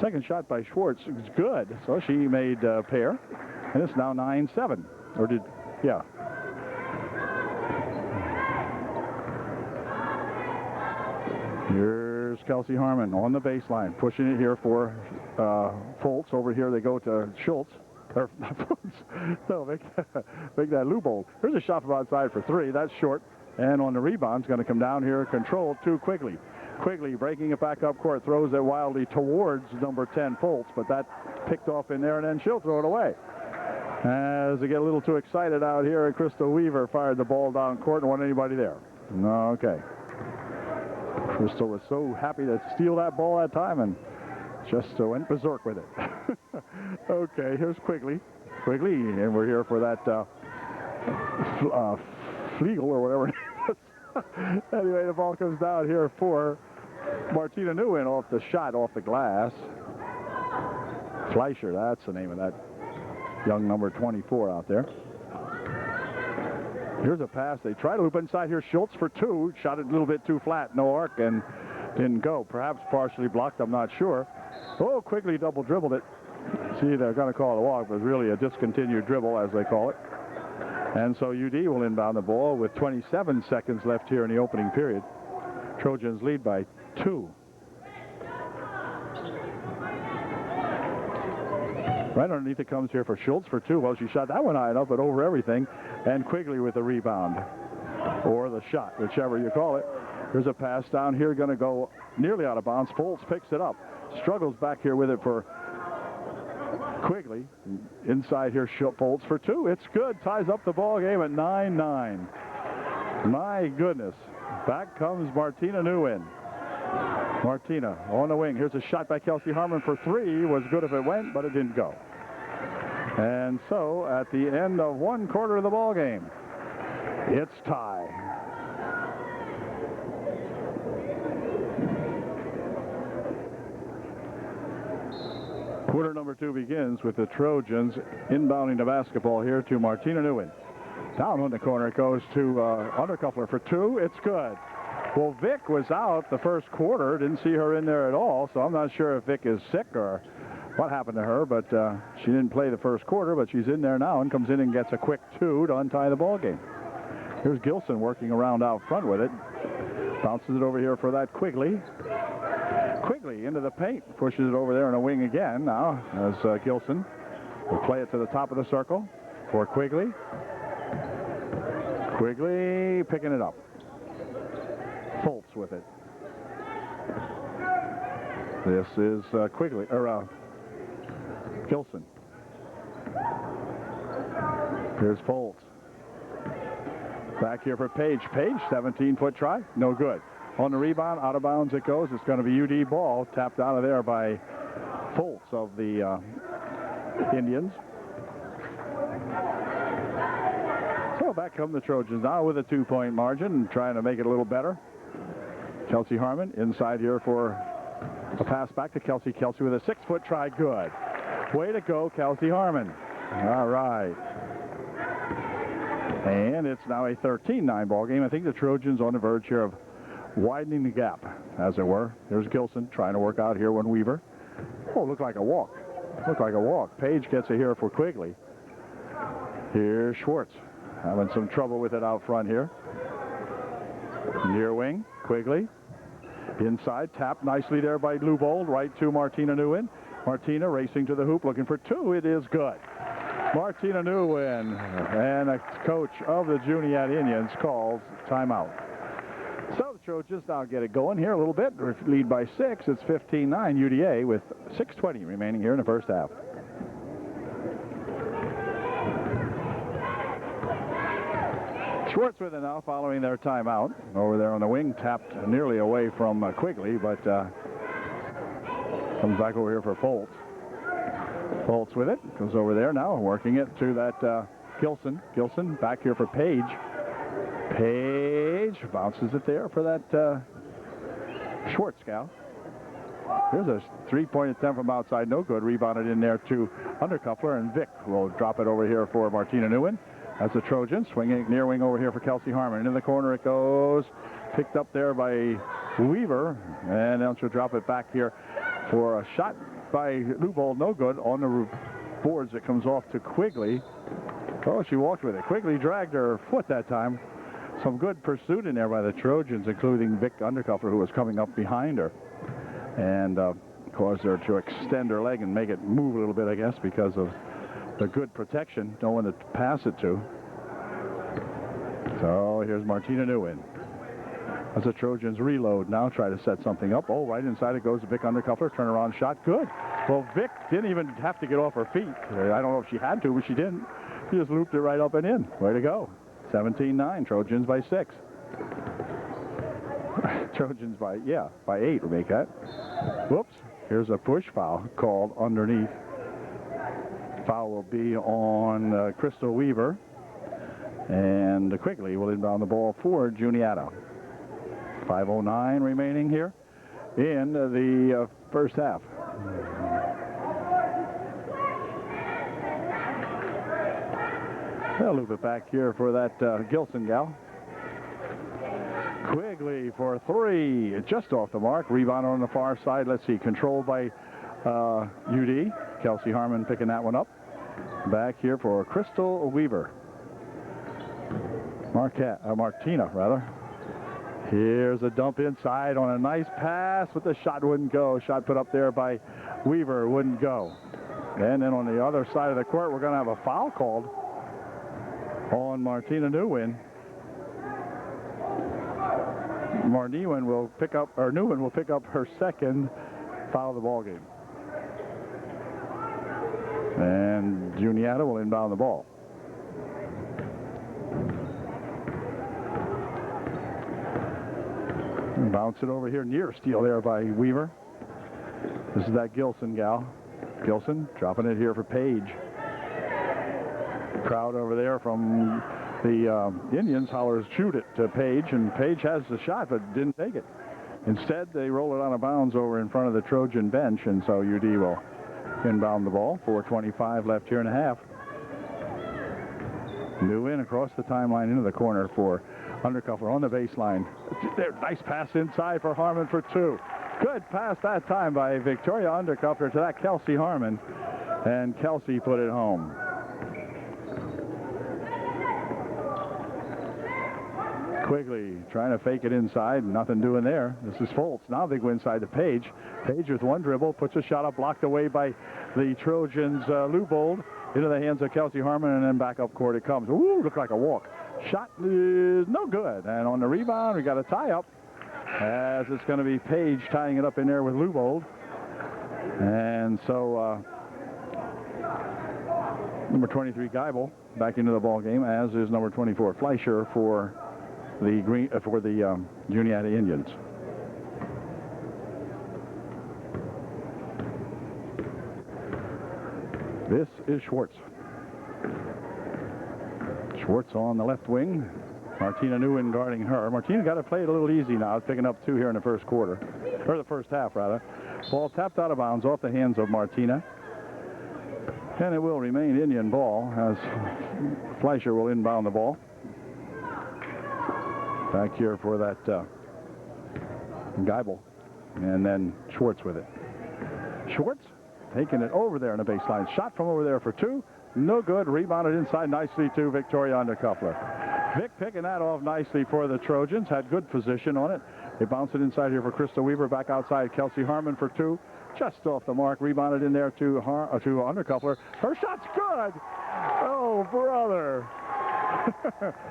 Second shot by Schwartz is good, so she made a pair, and it's now 9-7. Or did, yeah. Here's Kelsey Harmon on the baseline, pushing it here for Foltz. Over here they go to Schultz. Or not Foltz. No, make that Lubold. Here's a shot from outside for 3. That's short. And on the rebound, it's going to come down here, controlled to Quigley. Quigley breaking it back up court, throws it wildly towards number 10, Foltz, but that picked off in there, and then she'll throw it away. As they get a little too excited out here, Crystal Weaver fired the ball down court and wasn't anybody there. Okay. Crystal was so happy to steal that ball that time and just went berserk with it. Okay, here's Quigley. Quigley, and we're here for that Flegel or whatever it is. Anyway, the ball comes down here for Martina Nguyen off the shot, off the glass. Fleischer, that's the name of that young number 24 out there. Here's a pass. They try to loop inside here. Schultz for 2. Shot it a little bit too flat. No arc and didn't go. Perhaps partially blocked. I'm not sure. Oh, Quigley double dribbled it. See, they're going to call it a walk, but it's really a discontinued dribble, as they call it. And so UD will inbound the ball with 27 seconds left here in the opening period. Trojans lead by 2. Right underneath it comes here for Schultz for 2. Well, she shot that one high enough, but over everything. And Quigley with the rebound. Or the shot, whichever you call it. There's a pass down here, going to go nearly out of bounds. Foltz picks it up. Struggles back here with it for Quigley. Inside here, Foltz for 2. It's good. Ties up the ball game at 9-9. My goodness. Back comes Martina Nguyen. Martina on the wing. Here's a shot by Kelsey Harmon for 3. Was good if it went, but it didn't go. And so at the end of 1 quarter of the ball game, it's tie. Quarter number 2 begins with the Trojans inbounding the basketball here to Martina Nguyen. Down on the corner it goes to Undercuffler for 2. It's good. Well, Vic was out the first quarter. Didn't see her in there at all, so I'm not sure if Vic is sick or what happened to her, but she didn't play the first quarter, but she's in there now and comes in and gets a quick 2 to untie the ball game. Here's Gilson working around out front with it. Bounces it over here for that Quigley. Quigley into the paint. Pushes it over there in a wing again now as Gilson will play it to the top of the circle for Quigley. Quigley picking it up. Foltz with it. This is Quigley, or Gilson. Here's Foltz. Back here for Page. Page, 17-foot try. No good. On the rebound, out of bounds it goes. It's going to be UD ball. Tapped out of there by Foltz of the Indians. So back come the Trojans now with a 2-point margin, trying to make it a little better. Kelsey Harmon inside here for a pass back to Kelsey. Kelsey with a 6-foot try. Good. Way to go, Kelsey Harmon. All right. And it's now a 13-9 ball game. I think the Trojans on the verge here of widening the gap, as it were. There's Gilson trying to work out here when Weaver. Oh, looked like a walk. Looked like a walk. Page gets it here for Quigley. Here's Schwartz having some trouble with it out front here. Near wing, Quigley. Inside, tapped nicely there by Lubold, right to Martina Nguyen. Martina racing to the hoop, looking for two. It is good. Martina Nguyen and a coach of the Juniata Indians calls timeout. So the Trojans now get it going here a little bit. Lead by 6. It's 15-9 UDA with 6:20 remaining here in the first half. Schwartz with it now following their timeout. Over there on the wing, tapped nearly away from Quigley, but comes back over here for Foltz. Foltz with it, goes over there now, working it to that Gilson. Gilson back here for Page. Page bounces it there for that Schwartz gal. Here's a three-point attempt from outside, no good. Rebounded in there to Undercuffler, and Vic will drop it over here for Martina Nguyen. That's the Trojan, swinging near wing over here for Kelsey Harmon. Into the corner it goes, picked up there by Weaver, and then she'll drop it back here for a shot by Lubold, no good. On the boards, it comes off to Quigley. Oh, she walked with it. Quigley dragged her foot that time. Some good pursuit in there by the Trojans, including Vic Undercuffler, who was coming up behind her, and caused her to extend her leg and make it move a little bit, I guess, because of the good protection, no one to pass it to. So here's Martina Nguyen. As the Trojans reload now, try to set something up. Oh, right inside it goes Vic Undercuffler. Turnaround shot, good. Well, Vic didn't even have to get off her feet. I don't know if she had to, but she didn't. She just looped it right up and in. Way to go. 17-9, Trojans by 6. Trojans by 8 will make that. Whoops. Here's a push foul called underneath. Foul will be on Crystal Weaver, and Quigley will inbound the ball for Juniata. 5:09 remaining here in the first half. They'll loop it back here for that Gilson gal. Quigley for 3, just off the mark. Rebound on the far side. Let's see, controlled by UD. Kelsey Harmon picking that one up. Back here for Crystal Weaver. Martina, rather. Here's a dump inside on a nice pass, but the shot wouldn't go. Shot put up there by Weaver wouldn't go. And then on the other side of the court, we're going to have a foul called on Martina Nguyen. Nguyen will pick up her second foul of the ball game. And Juniata will inbound the ball. And bounce it over here, near steal there by Weaver. This is that Gilson gal. Gilson dropping it here for Page. Crowd over there from the Indians hollers shoot it to Page, and Page has the shot but didn't take it. Instead, they roll it out of bounds over in front of the Trojan bench, and so UD will inbound the ball. 4:25 left here in a half. Nguyen across the timeline into the corner for Undercuffler on the baseline. Nice pass inside for Harmon for 2. Good pass that time by Victoria Undercuffler to that Kelsey Harmon, and Kelsey put it home. Quigley trying to fake it inside, nothing doing there. This is Foltz. Now they go inside to Page. Page with one dribble, puts a shot up, blocked away by the Trojans' Lubold, into the hands of Kelsey Harmon, and then back up court it comes. Ooh, looked like a walk. Shot is no good. And on the rebound, we got a tie-up, as it's going to be Page tying it up in there with Lubold. And so number 23, Geibel, back into the ball game, as is number 24, Fleischer, for the Juniata Indians. This is Schwartz. Schwartz on the left wing. Martina Nguyen guarding her. Martina got to play it a little easy now. Picking up 2 here in the first quarter, or the first half rather. Ball tapped out of bounds off the hands of Martina, and it will remain Indian ball as Fleischer will inbound the ball. Back here for that Geibel, and then Schwartz with it. Schwartz taking it over there on the baseline. Shot from over there for 2. no good. Rebounded inside nicely to Victoria Undercuffler. Vic picking that off nicely for the Trojans. Had good position on it. They bounce it inside here for Krista Weaver. Back outside, Kelsey Harmon for two. Just off the mark. Rebounded in there to Undercuffler. Her shot's good. Oh, brother.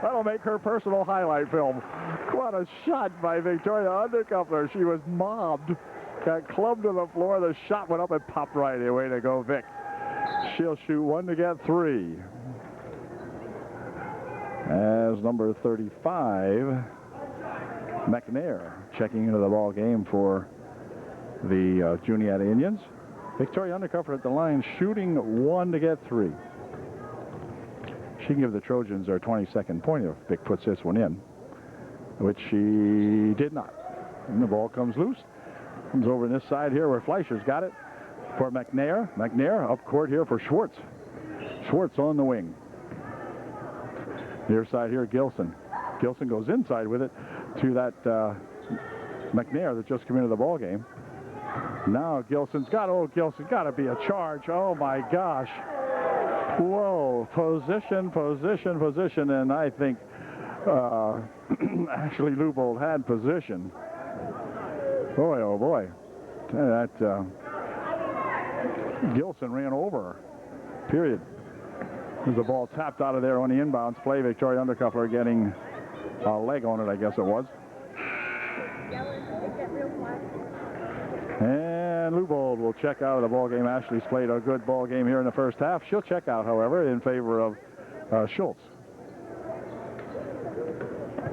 That'll make her personal highlight film. What a shot by Victoria Undercuffler. She was mobbed. Got clubbed to the floor. The shot went up and popped right in. Way to go, Vic. She'll shoot one to get three. As number 35, McNair, checking into the ball game for the Juniata Indians. Victoria Undercuffler at the line, shooting one to get three. She can give the Trojans their 22nd point if Vic puts this one in, which she did not. And the ball comes loose. Comes over on this side here where Fleischer's got it for McNair. McNair up court here for Schwartz. Schwartz on the wing. Near side here, Gilson. Gilson goes inside with it to that McNair that just came into the ball game. Now Gilson's got to be a charge. Oh my gosh. Whoa, position, and I think actually Leupold had position. Boy, oh boy. That Gilson ran over her, period. There's the ball tapped out of there on the inbounds play. Victoria Undercuffler getting a leg on it, I guess it was. And Leupold will check out of the ball game. Ashley's played a good ball game here in the first half. She'll check out, however, in favor of Schultz.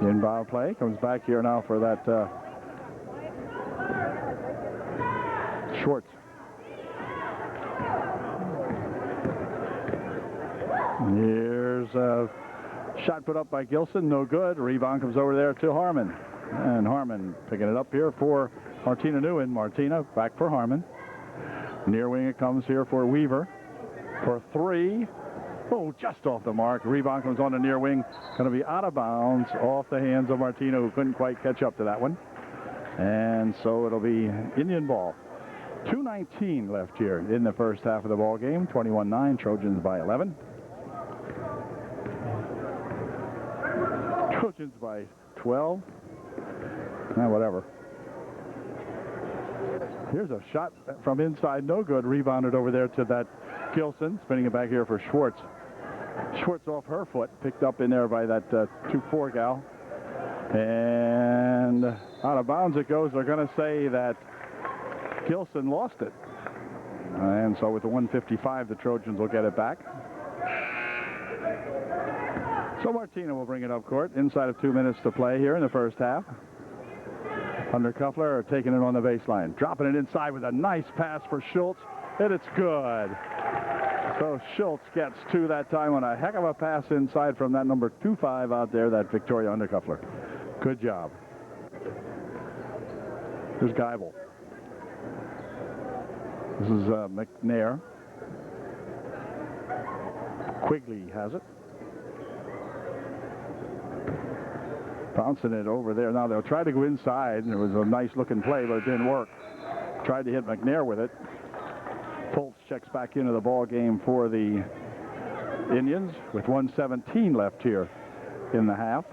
The inbound play comes back here now for that Schwartz. Here's a shot put up by Gilson. No good. Rebound comes over there to Harmon. And Harmon picking it up here for Martina Nguyen. Martina back for Harmon. Near wing it comes here for Weaver. For three. Oh, just off the mark. Rebound comes on the near wing. Going to be out of bounds off the hands of Martina, who couldn't quite catch up to that one. And so it'll be Indian ball. 2:19 left here in the first half of the ball game. 21-9, Trojans by 11. Trojans by 12. Whatever. Here's a shot from inside, no good. Rebounded over there to that Gilson. Spinning it back here for Schwartz. Schwartz off her foot, picked up in there by that 2-4 gal. And out of bounds it goes. They're going to say that Gilson lost it. And so with the 1:55, the Trojans will get it back. So Martina will bring it up court inside of 2 minutes to play here in the first half. Undercuffler taking it on the baseline. Dropping it inside with a nice pass for Schultz. And it's good. So Schultz gets two that time on a heck of a pass inside from that number 25 out there, that Victoria Undercuffler. Good job. Here's Geibel. This is McNair. Quigley has it. Bouncing it over there. Now they'll try to go inside. It was a nice looking play, but it didn't work. Tried to hit McNair with it. Fultz checks back into the ball game for the Indians with 1:17 left here in the half.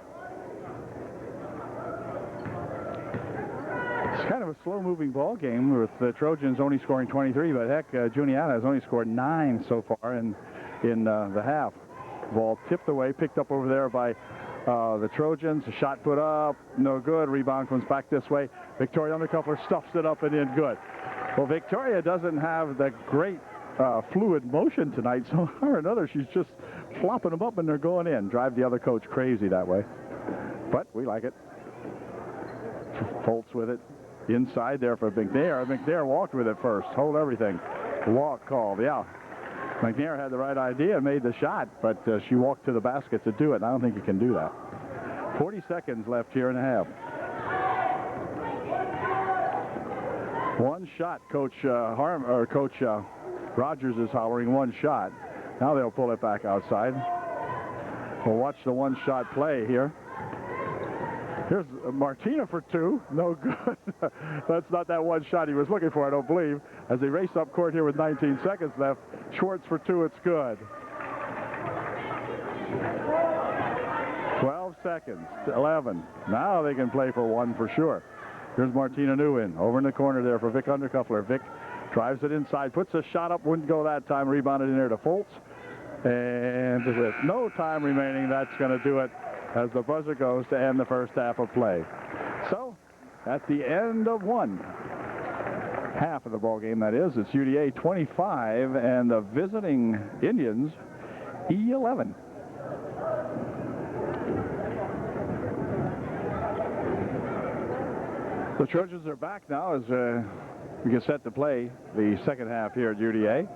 It's kind of a slow-moving ball game with the Trojans only scoring 23, but heck, Juniata has only scored 9 so far in the half. Ball tipped away, picked up over there by the Trojans. A shot put up, no good. Rebound comes back this way. Victoria Undercuffler stuffs it up and in, good. Well, Victoria doesn't have the great fluid motion tonight, so or another, she's just flopping them up and they're going in. Drive the other coach crazy that way. But we like it. Fultz with it. Inside there for McNair. McNair walked with it first. Hold everything. Walk called, yeah. McNair had the right idea and made the shot, but she walked to the basket to do it. I don't think you can do that. 40 seconds left here in the half. One shot, Coach Rogers is hollering one shot. Now they'll pull it back outside. We'll watch the one-shot play here. Here's Martina for two. No good. That's not that one shot he was looking for, I don't believe. As they race up court here with 19 seconds left. Schwartz for two, it's good. seconds. 11. Now they can play for one for sure. Here's Martina Nguyen over in the corner there for Vic Undercuffler. Vic drives it inside, puts a shot up, wouldn't go that time, rebounded in there to Foltz. And with no time remaining, that's going to do it as the buzzer goes to end the first half of play. So, at the end of one half of the ball game, that is, it's UDA 25 and the visiting Indians E11. The Trojans are back now as we get set to play the second half here at UDA.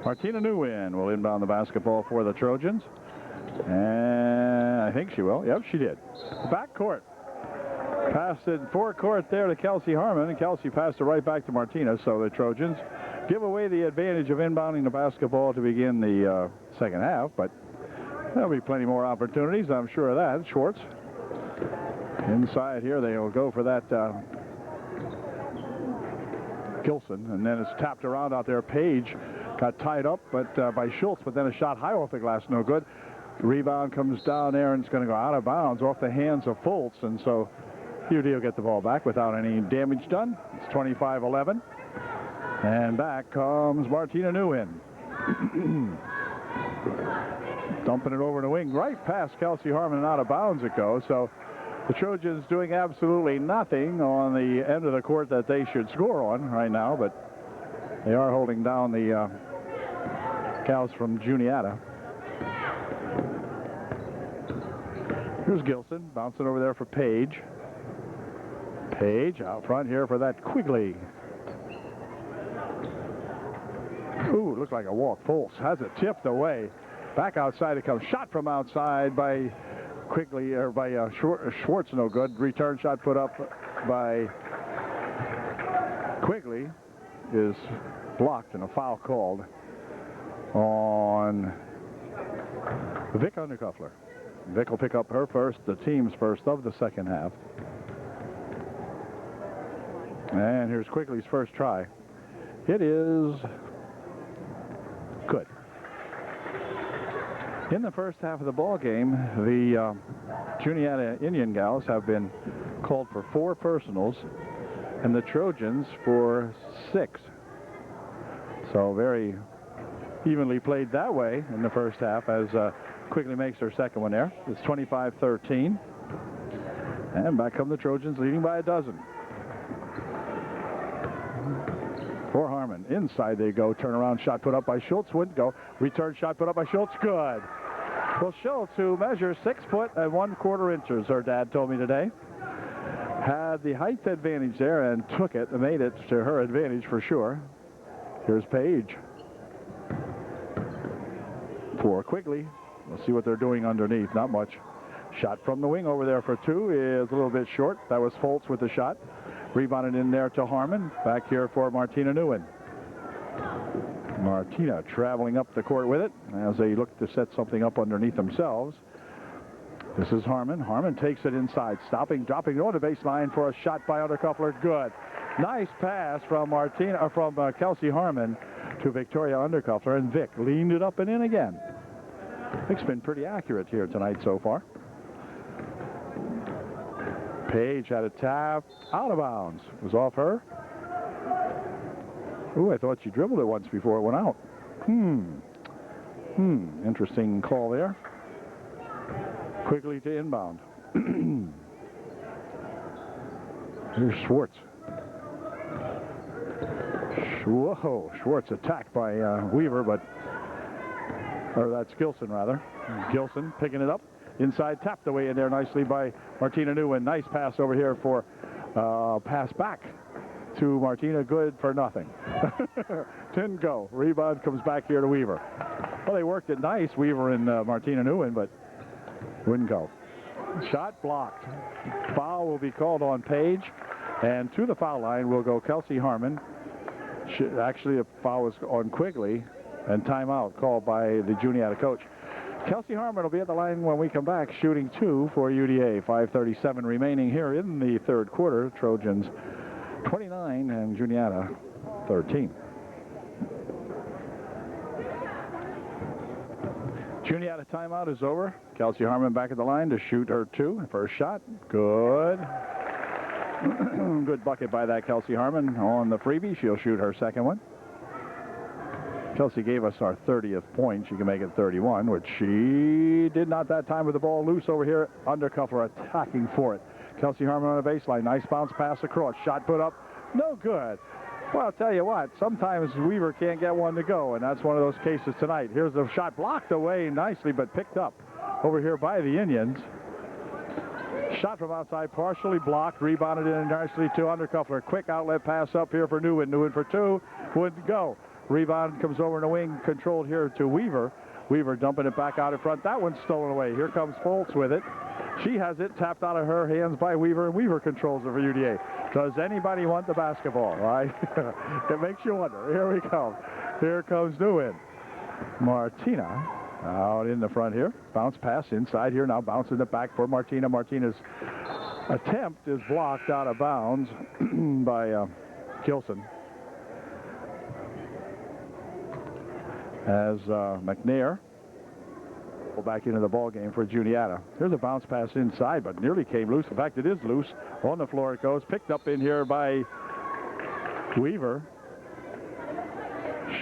Martina Nguyen will inbound the basketball for the Trojans. And I think she will. Yep, she did. Back court. Passed it forecourt there to Kelsey Harmon, and Kelsey passed it right back to Martina. So the Trojans give away the advantage of inbounding the basketball to begin the second half, but there'll be plenty more opportunities, I'm sure of that. Schwartz inside here. They will go for that Gilson, and then it's tapped around out there. Page got tied up by Schultz, but then a shot high off the glass, no good. Rebound comes down there, and it's going to go out of bounds off the hands of Foltz, and so UD will get the ball back without any damage done. It's 25-11, and back comes Martina Nguyen. Dumping it over the wing, right past Kelsey Harmon, and out of bounds it goes. So the Trojans doing absolutely nothing on the end of the court that they should score on right now, but they are holding down the Cows from Juniata. Here's Gilson, bouncing over there for Page. Page out front here for that Quigley. Ooh, looked like a walk. Foltz has it tipped away. Back outside it comes. Shot from outside by Quigley, or by Schwartz, no good. Return shot put up by Quigley is blocked, and a foul called on Vic Undercuffler. Vic will pick up her first, the team's first of the second half. And here's Quigley's first try. It is good. In the first half of the ball game, the Juniata Indian gals have been called for 4 personals, and the Trojans for 6. So very evenly played that way in the first half as Quigley makes her second one there. It's 25-13. And back come the Trojans, leading by a dozen. For Harmon. Inside they go. Turnaround shot put up by Schultz. Wouldn't go. Return shot put up by Schultz. Good. Well, Schultz, who measures 6 foot and 1/4 inches, her dad told me today, had the height advantage there and took it and made it to her advantage for sure. Here's Page. For Quigley. We'll see what they're doing underneath. Not much. Shot from the wing over there for 2 is a little bit short. That was Foltz with the shot. Rebounded in there to Harmon. Back here for Martina Nguyen. Martina traveling up the court with it as they look to set something up underneath themselves. This is Harmon. Harmon takes it inside. Stopping, dropping on the baseline for a shot by Undercuffler. Good. Nice pass from Kelsey Harmon to Victoria Undercuffler, and Vic leaned it up and in again. Vic's been pretty accurate here tonight so far. Page had a tap out of bounds. It was off her. Ooh, I thought she dribbled it once before it went out. Interesting call there. Quickly to inbound. Here's Schwartz. Whoa, Schwartz attacked by Weaver, or that's Gilson rather. Gilson picking it up. Inside, tapped away in there nicely by Martina Nguyen. Nice pass over here for pass back to Martina. Good for nothing. Didn't go. Rebound comes back here to Weaver. Well, they worked it nice, Weaver and Martina Nguyen, but wouldn't go. Shot blocked. Foul will be called on Page, and to the foul line will go Kelsey Harmon. Actually, a foul was on Quigley, and timeout called by the Juniata coach. Kelsey Harmon will be at the line when we come back, shooting 2 for UDA. 5:37 remaining here in the third quarter. Trojans 29 and Juniata 13. Juniata timeout is over. Kelsey Harmon back at the line to shoot her 2. First shot, good. Good bucket by that Kelsey Harmon on the freebie. She'll shoot her second one. Kelsey gave us our 30th point. She can make it 31, which she did not that time with the ball loose over here. Undercuffler attacking for it. Kelsey Harmon on the baseline. Nice bounce pass across. Shot put up. No good. Well, I'll tell you what. Sometimes Weaver can't get one to go, and that's one of those cases tonight. Here's the shot blocked away nicely, but picked up over here by the Indians. Shot from outside, partially blocked, rebounded in nicely to Undercuffler. Quick outlet pass up here for Nguyen. Nguyen for 2. Wouldn't go. Rebound comes over in the wing, controlled here to Weaver. Weaver dumping it back out in front. That one's stolen away. Here comes Foltz with it. She has it tapped out of her hands by Weaver, and Weaver controls it for UDA. Does anybody want the basketball, right? It makes you wonder. Here we come. Here comes Nguyen. Martina out in the front here. Bounce pass inside here. Now bouncing it back for Martina. Martina's attempt is blocked out of bounds by Gilson. As McNair will back into the ball game for Juniata. Here's a bounce pass inside, but nearly came loose. In fact, it is loose. On the floor it goes. Picked up in here by Weaver.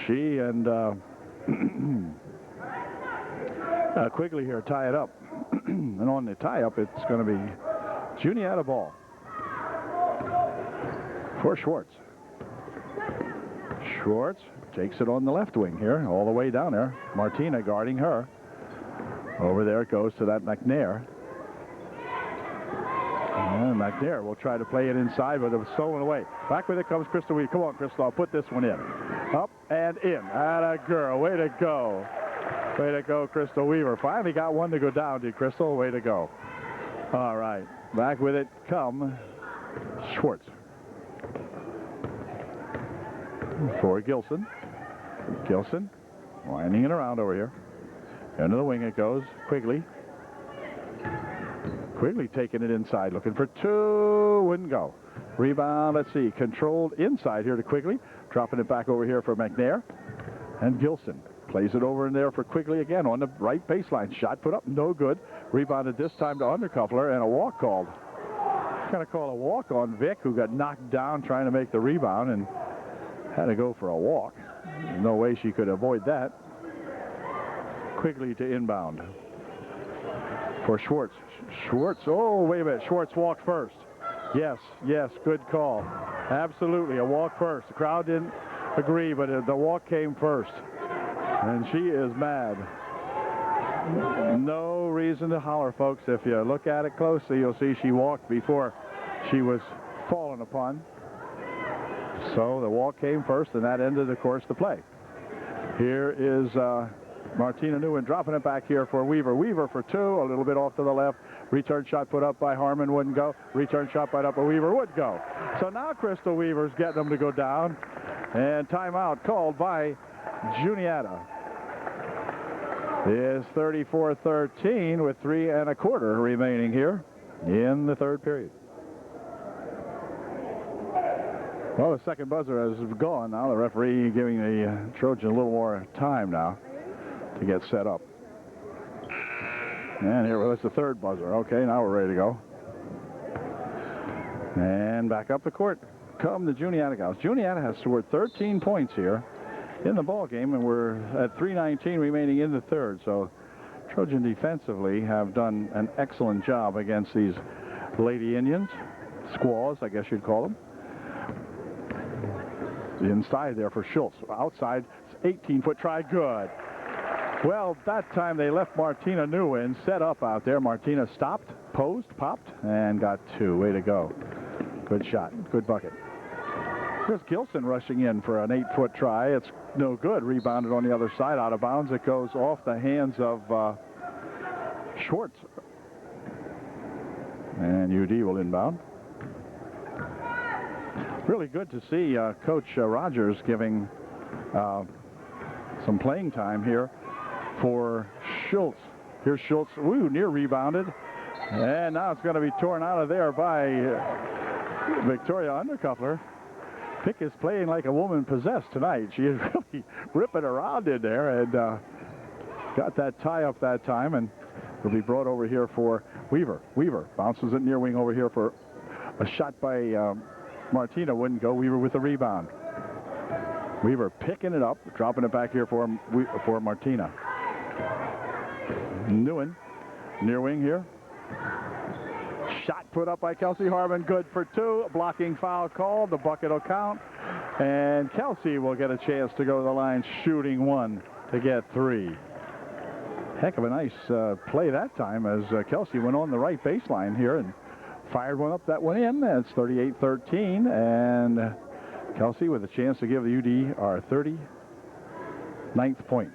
She and Quigley here tie it up. And on the tie-up, it's going to be Juniata ball for Schwartz. Schwartz takes it on the left wing here, all the way down there. Martina guarding her. Over there it goes to that McNair. And McNair will try to play it inside, but it was stolen away. Back with it comes Crystal Weaver. Come on, Crystal, I'll put this one in. Up and in. Atta girl. Way to go. Way to go, Crystal Weaver. Finally got one to go down, did Crystal? Way to go. All right. Back with it come Schwartz. For Gilson. Gilson winding it around over here. Into the wing it goes. Quigley. Quigley taking it inside, looking for 2. Wouldn't go. Rebound, let's see. Controlled inside here to Quigley. Dropping it back over here for McNair. And Gilson plays it over in there for Quigley again on the right baseline. Shot put up, no good. Rebounded this time to Undercuffler, and a walk called. Going to call a walk on Vic, who got knocked down trying to make the rebound and had to go for a walk. There's no way she could avoid that. Quigley to inbound for Schwartz. Schwartz, oh, wait a minute. Schwartz walked first. Yes, yes, good call. Absolutely, a walk first. The crowd didn't agree, but the walk came first. And she is mad. No reason to holler, folks. If you look at it closely, you'll see she walked before she was fallen upon. So the walk came first, and that ended, of course, the play. Here is Martina Nguyen dropping it back here for Weaver. Weaver for 2, a little bit off to the left. Return shot put up by Harmon, wouldn't go. Return shot put up by Weaver, would go. So now Crystal Weaver's getting them to go down. And timeout called by Juniata. Is 34-13 with 3 1/4 remaining here in the third period. Well, the second buzzer has gone now. The referee giving the Trojan a little more time now to get set up. And here, well, that's the third buzzer. Okay, now we're ready to go. And back up the court come the Juniata guys. Juniata has scored 13 points here in the ball game, and we're at 3:19 remaining in the third. So Trojan defensively have done an excellent job against these Lady Indians, squaws, I guess you'd call them. Inside there for Schultz. Outside, 18-foot try, good. Well, that time they left Martina Nguyen set up out there. Martina stopped, posed, popped, and got 2. Way to go. Good shot, good bucket. Here's Gilson rushing in for an 8-foot try. It's no good. Rebounded on the other side, out of bounds. It goes off the hands of Schwartz. And UD will inbound. Really good to see Coach Rogers giving some playing time here for Schultz. Here's Schultz, near rebounded. And now it's going to be torn out of there by Victoria Undercuffler. Pick is playing like a woman possessed tonight. She is really ripping around in there. And got that tie up that time, and will be brought over here for Weaver. Weaver bounces it near wing over here for a shot by Martina. Wouldn't go. Weaver with the rebound. Weaver picking it up, dropping it back here for Martina. Newen, near wing here. Shot put up by Kelsey Harmon, good for two. A blocking foul called. The bucket will count. And Kelsey will get a chance to go to the line, shooting one to get three. Heck of a nice play that time as Kelsey went on the right baseline here and fired one up that went in. That's 38-13. And Kelsey with a chance to give the UD our 39th point.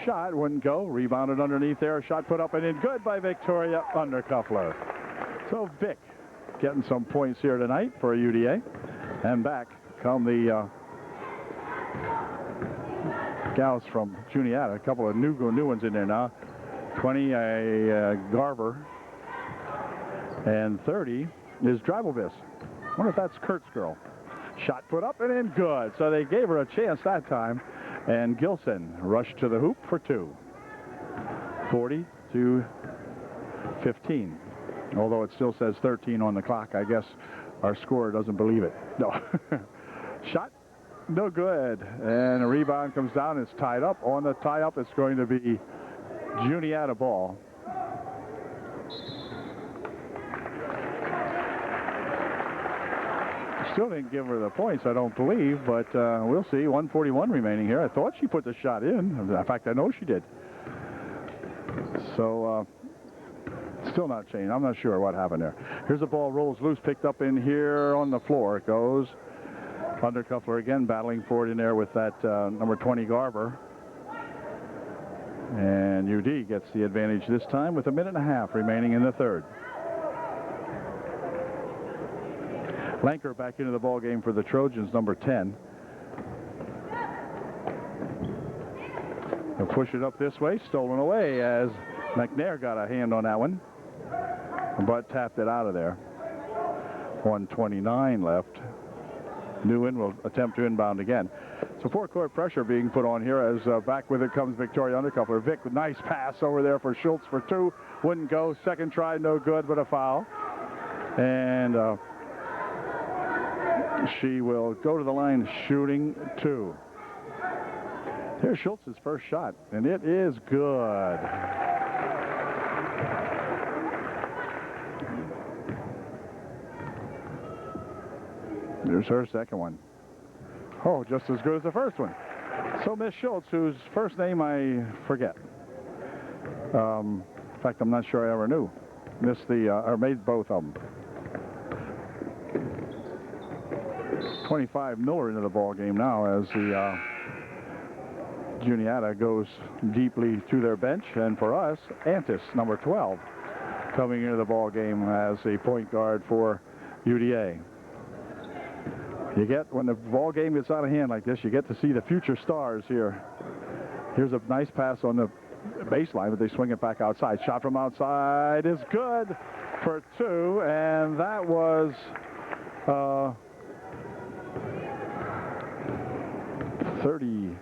Shot wouldn't go. Rebounded underneath there. Shot put up and in. Good by Victoria Undercuffler. So Vic getting some points here tonight for UDA. And back come the gals from Juniata. A couple of new ones in there now. 20, Garver. And 30 is Dribelvis. I wonder if that's Kurt's girl. Shot put up and in. Good. So they gave her a chance that time. And Gilson rushed to the hoop for two. 40-15. Although it still says 13 on the clock. I guess our scorer doesn't believe it. No. Shot no good. And a rebound comes down. It's tied up. On the tie-up, it's going to be Juniata ball. Still didn't give her the points, I don't believe, but we'll see. 1:41 remaining here. I thought she put the shot in. In fact, I know she did. So, still not changed. I'm not sure what happened there. Here's the ball, rolls loose, picked up in here on the floor. It goes. Undercuffler again battling for it in there with that number 20 Garver. And UD gets the advantage this time with 1.5 minutes remaining in the third. Lanker back into the ball game for the Trojans, number 10. They'll push it up this way, stolen away as McNair got a hand on that one, but tapped it out of there. 1:29 left. Newen will attempt to inbound again. So four-court pressure being put on here as back with it comes Victoria Undercuffler. Vic with nice pass over there for Schultz for two. Wouldn't go. Second try, no good, but a foul. And she will go to the line shooting two. Here's Schultz's first shot, and it is good. There's her second one. Oh, just as good as the first one. So Miss Schultz, whose first name I forget. In fact, I'm not sure I ever knew. Missed the, or made both of them. 25 Miller into the ball game now as the Juniata goes deeply to their bench. And for us, Antis, number 12, coming into the ball game as a point guard for UDA. You get, when the ball game gets out of hand like this, you get to see the future stars here. Here's a nice pass on the baseline, but they swing it back outside. Shot from outside is good for two, and that was 30.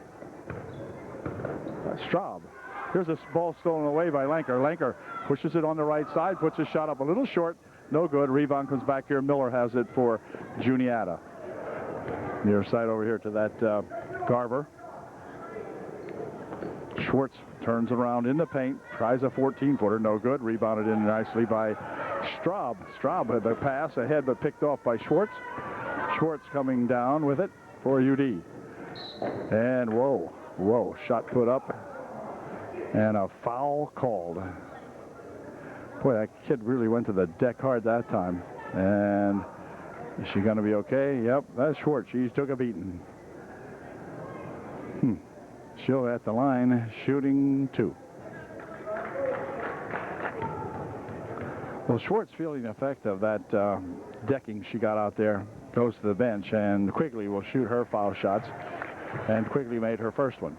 Straub. Here's a ball stolen away by Lanker. Lanker pushes it on the right side, puts his shot up a little short. No good. Rebound comes back here. Miller has it for Juniata. Near side over here to that Garver. Schwartz turns around in the paint, tries a 14-footer, no good. Rebounded in nicely by Straub. Straub had the pass ahead, but picked off by Schwartz. Schwartz coming down with it for UD. And whoa, shot put up and a foul called. Boy, that kid really went to the deck hard that time. And is she going to be okay? Yep, that's Schwartz. She took a beating. She'll at the line shooting two. Well, Schwartz, feeling the effect of that decking she got out there, goes to the bench, and Quigley will shoot her foul shots. And Quigley made her first one.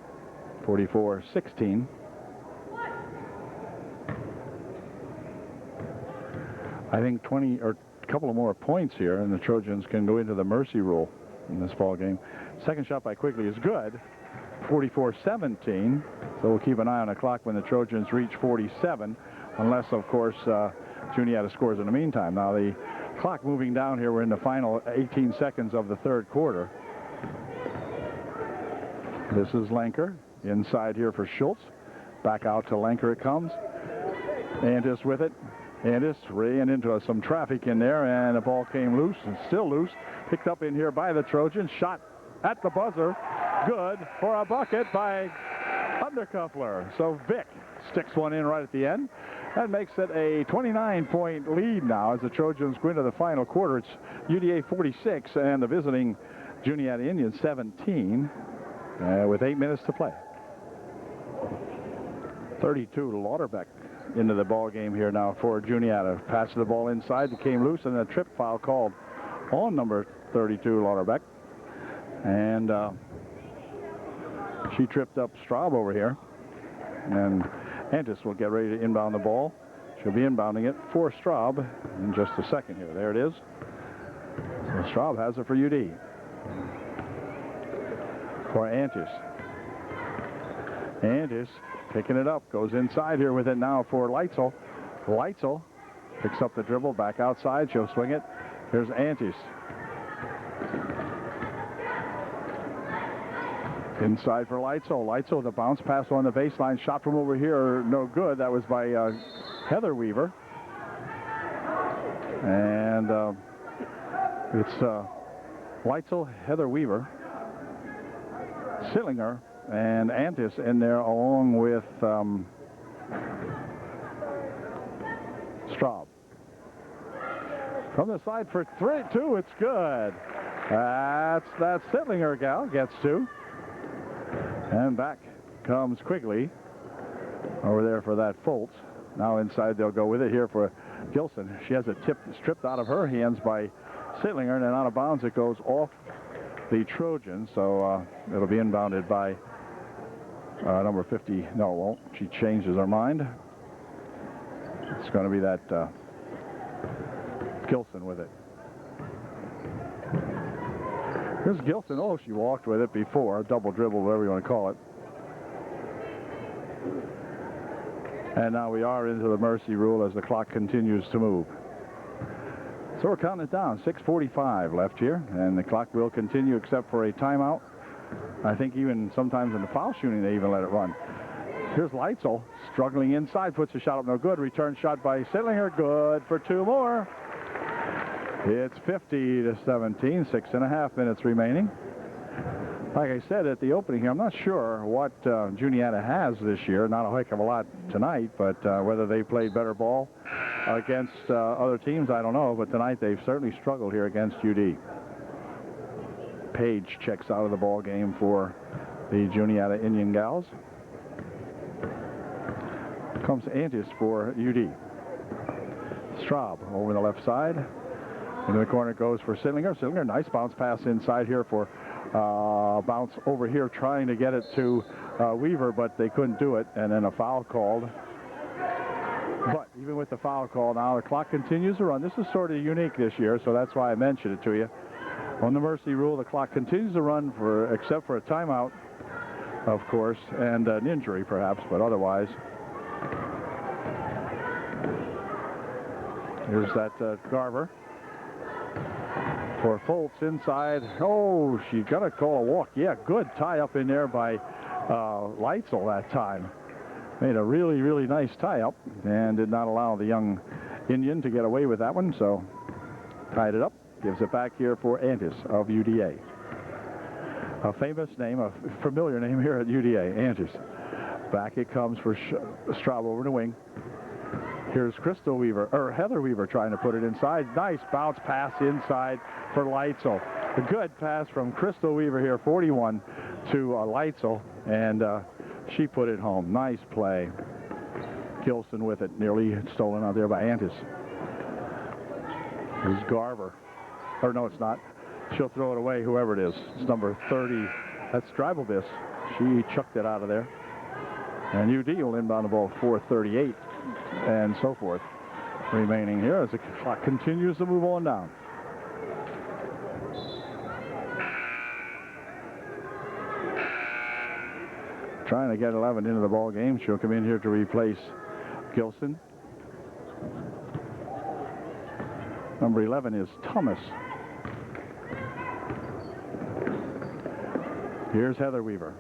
44-16. I think 20 or a couple of more points here, and the Trojans can go into the mercy rule in this ball game. Second shot by Quigley is good, 44-17. So we'll keep an eye on the clock when the Trojans reach 47, unless, of course, Juniata scores in the meantime. Now the clock moving down here. We're in the final 18 seconds of the third quarter. This is Lenker inside here for Schultz. Back out to Lenker it comes. Andis with it. Andis ran into some traffic in there, and the ball came loose and still loose. Picked up in here by the Trojans. Shot at the buzzer. Good for a bucket by Undercuffler. So Vic sticks one in right at the end. That makes it a 29-point lead now as the Trojans go into the final quarter. It's UDA 46 and the visiting Juniata Indians 17 with 8 minutes to play. 32 to Lauderbeck into the ball game here now for Juniata. Passes the ball inside. It came loose, and a trip foul called on number 32, Lauderbeck. And she tripped up Straub over here. And Antis will get ready to inbound the ball. She'll be inbounding it for Straub in just a second here. There it is. So Straub has it for UD. For Antis. Antis picking it up. Goes inside here with it now for Leitzel. Leitzel picks up the dribble. Back outside. She'll swing it. Here's Antis. Inside for Leitzel. Leitzel, the bounce pass on the baseline. Shot from over here, no good. That was by Heather Weaver. And it's Leitzel, Heather Weaver, Sillinger, and Antis in there along with Straub. From the side for 3-2, it's good. That's that Sillinger gal gets two. And back comes Quigley over there for that Foltz. Now inside they'll go with it here for Gilson. She has a tip stripped out of her hands by Sillinger, and then out of bounds it goes off the Trojan. So it'll be inbounded by number 50. No, it won't. She changes her mind. It's going to be that Gilson with it. Here's Gilson. Oh, she walked with it before. Double dribble, whatever you want to call it. And now we are into the mercy rule as the clock continues to move. So we're counting it down. 6:45 left here, and the clock will continue except for a timeout. I think even sometimes in the foul shooting they even let it run. Here's Leitzel struggling inside, puts a shot up, no good. Return shot by Sillinger, good for two more. It's 50-17, 6.5 minutes remaining. Like I said at the opening here, I'm not sure what Juniata has this year. Not a heck of a lot tonight, but whether they played better ball against other teams, I don't know. But tonight they've certainly struggled here against UD. Page checks out of the ball game for the Juniata Indian Gals. Comes Antis for UD. Straub over the left side. Into the corner goes for Sillinger. Sillinger, nice bounce pass inside here for bounce over here, trying to get it to Weaver, but they couldn't do it. And then a foul called. But even with the foul call now, the clock continues to run. This is sort of unique this year, so that's why I mentioned it to you. On the mercy rule, the clock continues to run except for a timeout, of course, and an injury perhaps, but otherwise. Here's that Garver. For Foltz inside. Oh, she's going to call a walk. Yeah, good tie up in there by Leitzel that time. Made a really, really nice tie up and did not allow the young Indian to get away with that one. So tied it up. Gives it back here for Antis of UDA. A famous name, a familiar name here at UDA, Antis. Back it comes for Straub over the wing. Here's Heather Weaver trying to put it inside. Nice bounce pass inside for Leitzel. A good pass from Crystal Weaver here, 41 to Leitzel, and she put it home. Nice play. Gilson with it, nearly stolen out there by Antis. Here's Garver. Or no, it's not. She'll throw it away, whoever it is. It's number 30. That's Dribelbiss. She chucked it out of there. And UD will inbound the ball 4:38 and so forth remaining here as the clock continues to move on down. trying to get 11 into the ball game. She'll come in here to replace Gilson. Number 11 is Thomas. Here's Heather Weaver.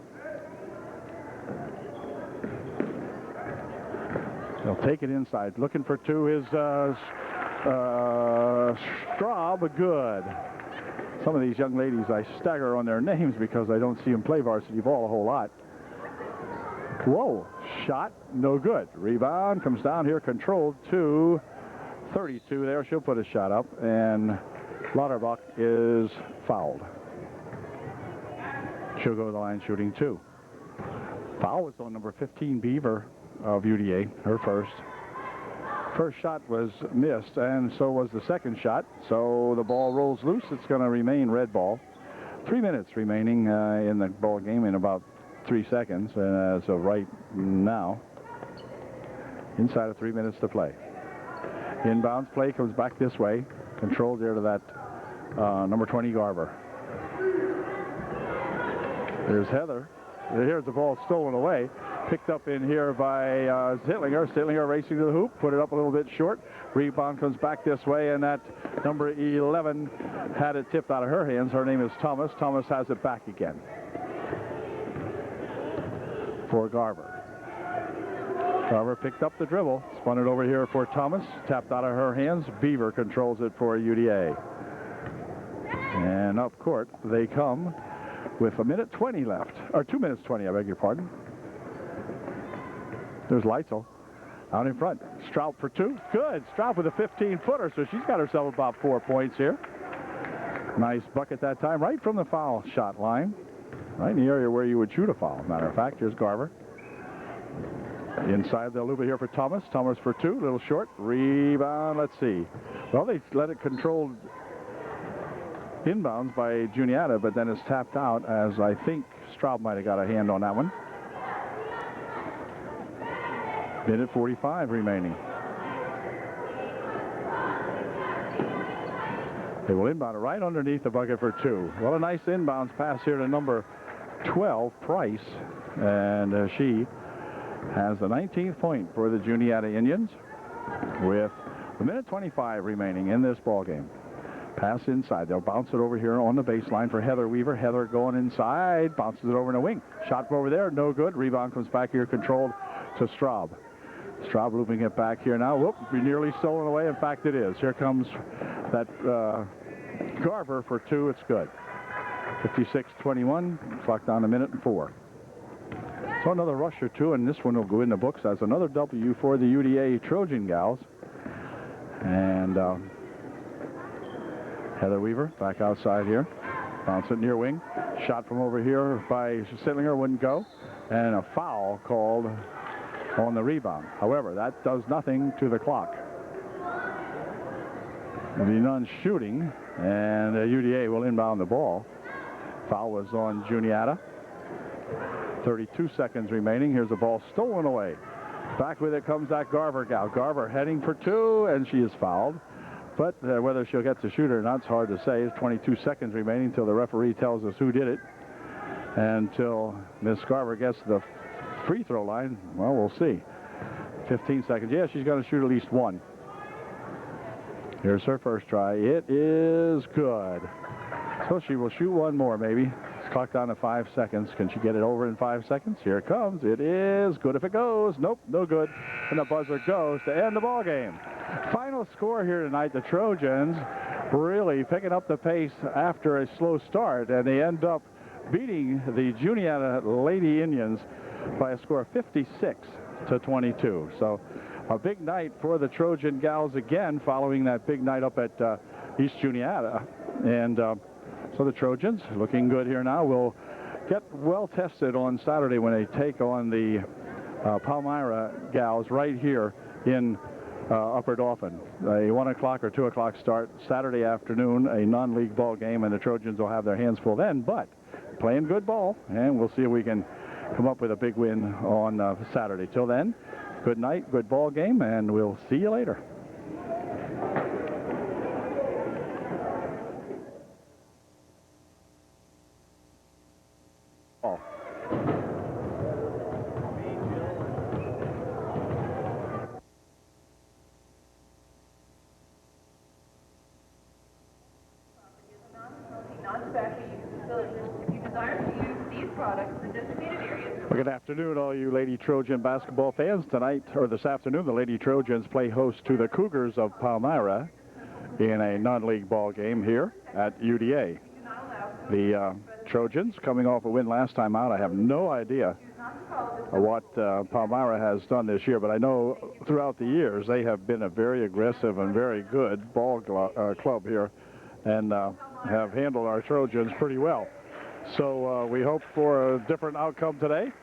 They'll take it inside. Looking for two is Straub. Good. Some of these young ladies, I stagger on their names because I don't see them play varsity ball a whole lot. Whoa. Shot. No good. Rebound. Comes down here. Controlled to 32 there. She'll put a shot up. And Lauterbach is fouled. She'll go to the line shooting 2. Foul was on number 15, Beaver of UDA, her first. First shot was missed, and so was the second shot. So the ball rolls loose. It's going to remain red ball. 3 minutes remaining in the ball game in about 3 seconds as of right now. Inside of 3 minutes to play. Inbounds play comes back this way. Controlled there to that number 20 Garver. There's Heather. Here's the ball stolen away. Picked up in here by Zittlinger. Zittlinger racing to the hoop. Put it up a little bit short. Rebound comes back this way, and that number 11 had it tipped out of her hands. Her name is Thomas. Thomas has it back again for Garver. Garver picked up the dribble. Spun it over here for Thomas. Tapped out of her hands. Beaver controls it for UDA. And up court they come with 1:20 left. Or 2:20, I beg your pardon. There's Leitzel out in front. Straub for 2. Good. Straub with a 15-footer, so she's got herself about 4 points here. Nice bucket that time, right from the foul shot line. Right in the area where you would shoot a foul. Matter of fact, here's Garver. Inside, they'll loop it here for Thomas. Thomas for 2. A little short. Rebound. Let's see. Well, they let it controlled inbounds by Juniata, but then it's tapped out as I think Straub might have got a hand on that one. 1:45 remaining. They will inbound it right underneath the bucket for 2. Well, a nice inbounds pass here to number 12, Price. And she has the 19th point for the Juniata Indians with 1:25 remaining in this ball game. Pass inside. They'll bounce it over here on the baseline for Heather Weaver. Heather going inside. Bounces it over in a wing. Shot from over there. No good. Rebound comes back here controlled to Straub. Straub looping it back here now. Whoop, nearly stolen away. In fact, it is. Here comes that Garver for 2. It's good. 56-21. Clock down 1:04. So another rush or 2, and this one will go in the books as another W for the UDA Trojan gals. And Heather Weaver back outside here. Bounce it near wing. Shot from over here by Sittlinger wouldn't go. And a foul called on the rebound. However, that does nothing to the clock. There'll be none shooting, and UDA will inbound the ball. Foul was on Juniata. 32 seconds remaining. Here's the ball stolen away. Back with it comes that Garver gal. Garver heading for 2, and she is fouled. But whether she'll get the shooter or not, it's hard to say. It's 22 seconds remaining until the referee tells us who did it. And until Miss Garver gets the free throw line, well, we'll see. 15 seconds. Yeah, she's going to shoot at least 1. Here's her first try. It is good. So she will shoot 1 more, maybe. It's clocked down to 5 seconds. Can she get it over in 5 seconds? Here it comes. It is good if it goes. Nope, no good. And the buzzer goes to end the ball game. Final score here tonight, the Trojans really picking up the pace after a slow start, and they end up beating the Juniata Lady Indians by a score of 56-22. So a big night for the Trojan gals again, following that big night up at East Juniata. And so the Trojans looking good here now. Will get well tested on Saturday when they take on the Palmyra gals right here in Upper Dauphin. A 1 o'clock or 2 o'clock start Saturday afternoon, a non-league ball game, and the Trojans will have their hands full then, but playing good ball, and we'll see if we can come up with a big win on Saturday. Till then, good night, good ball game, and we'll see you later. Well, good afternoon, all you Lady Trojan basketball fans. Tonight, or this afternoon, the Lady Trojans play host to the Cougars of Palmyra in a non-league ball game here at UDA. The Trojans, coming off a win last time out, I have no idea what Palmyra has done this year, but I know throughout the years they have been a very aggressive and very good ball club here and have handled our Trojans pretty well. So we hope for a different outcome today.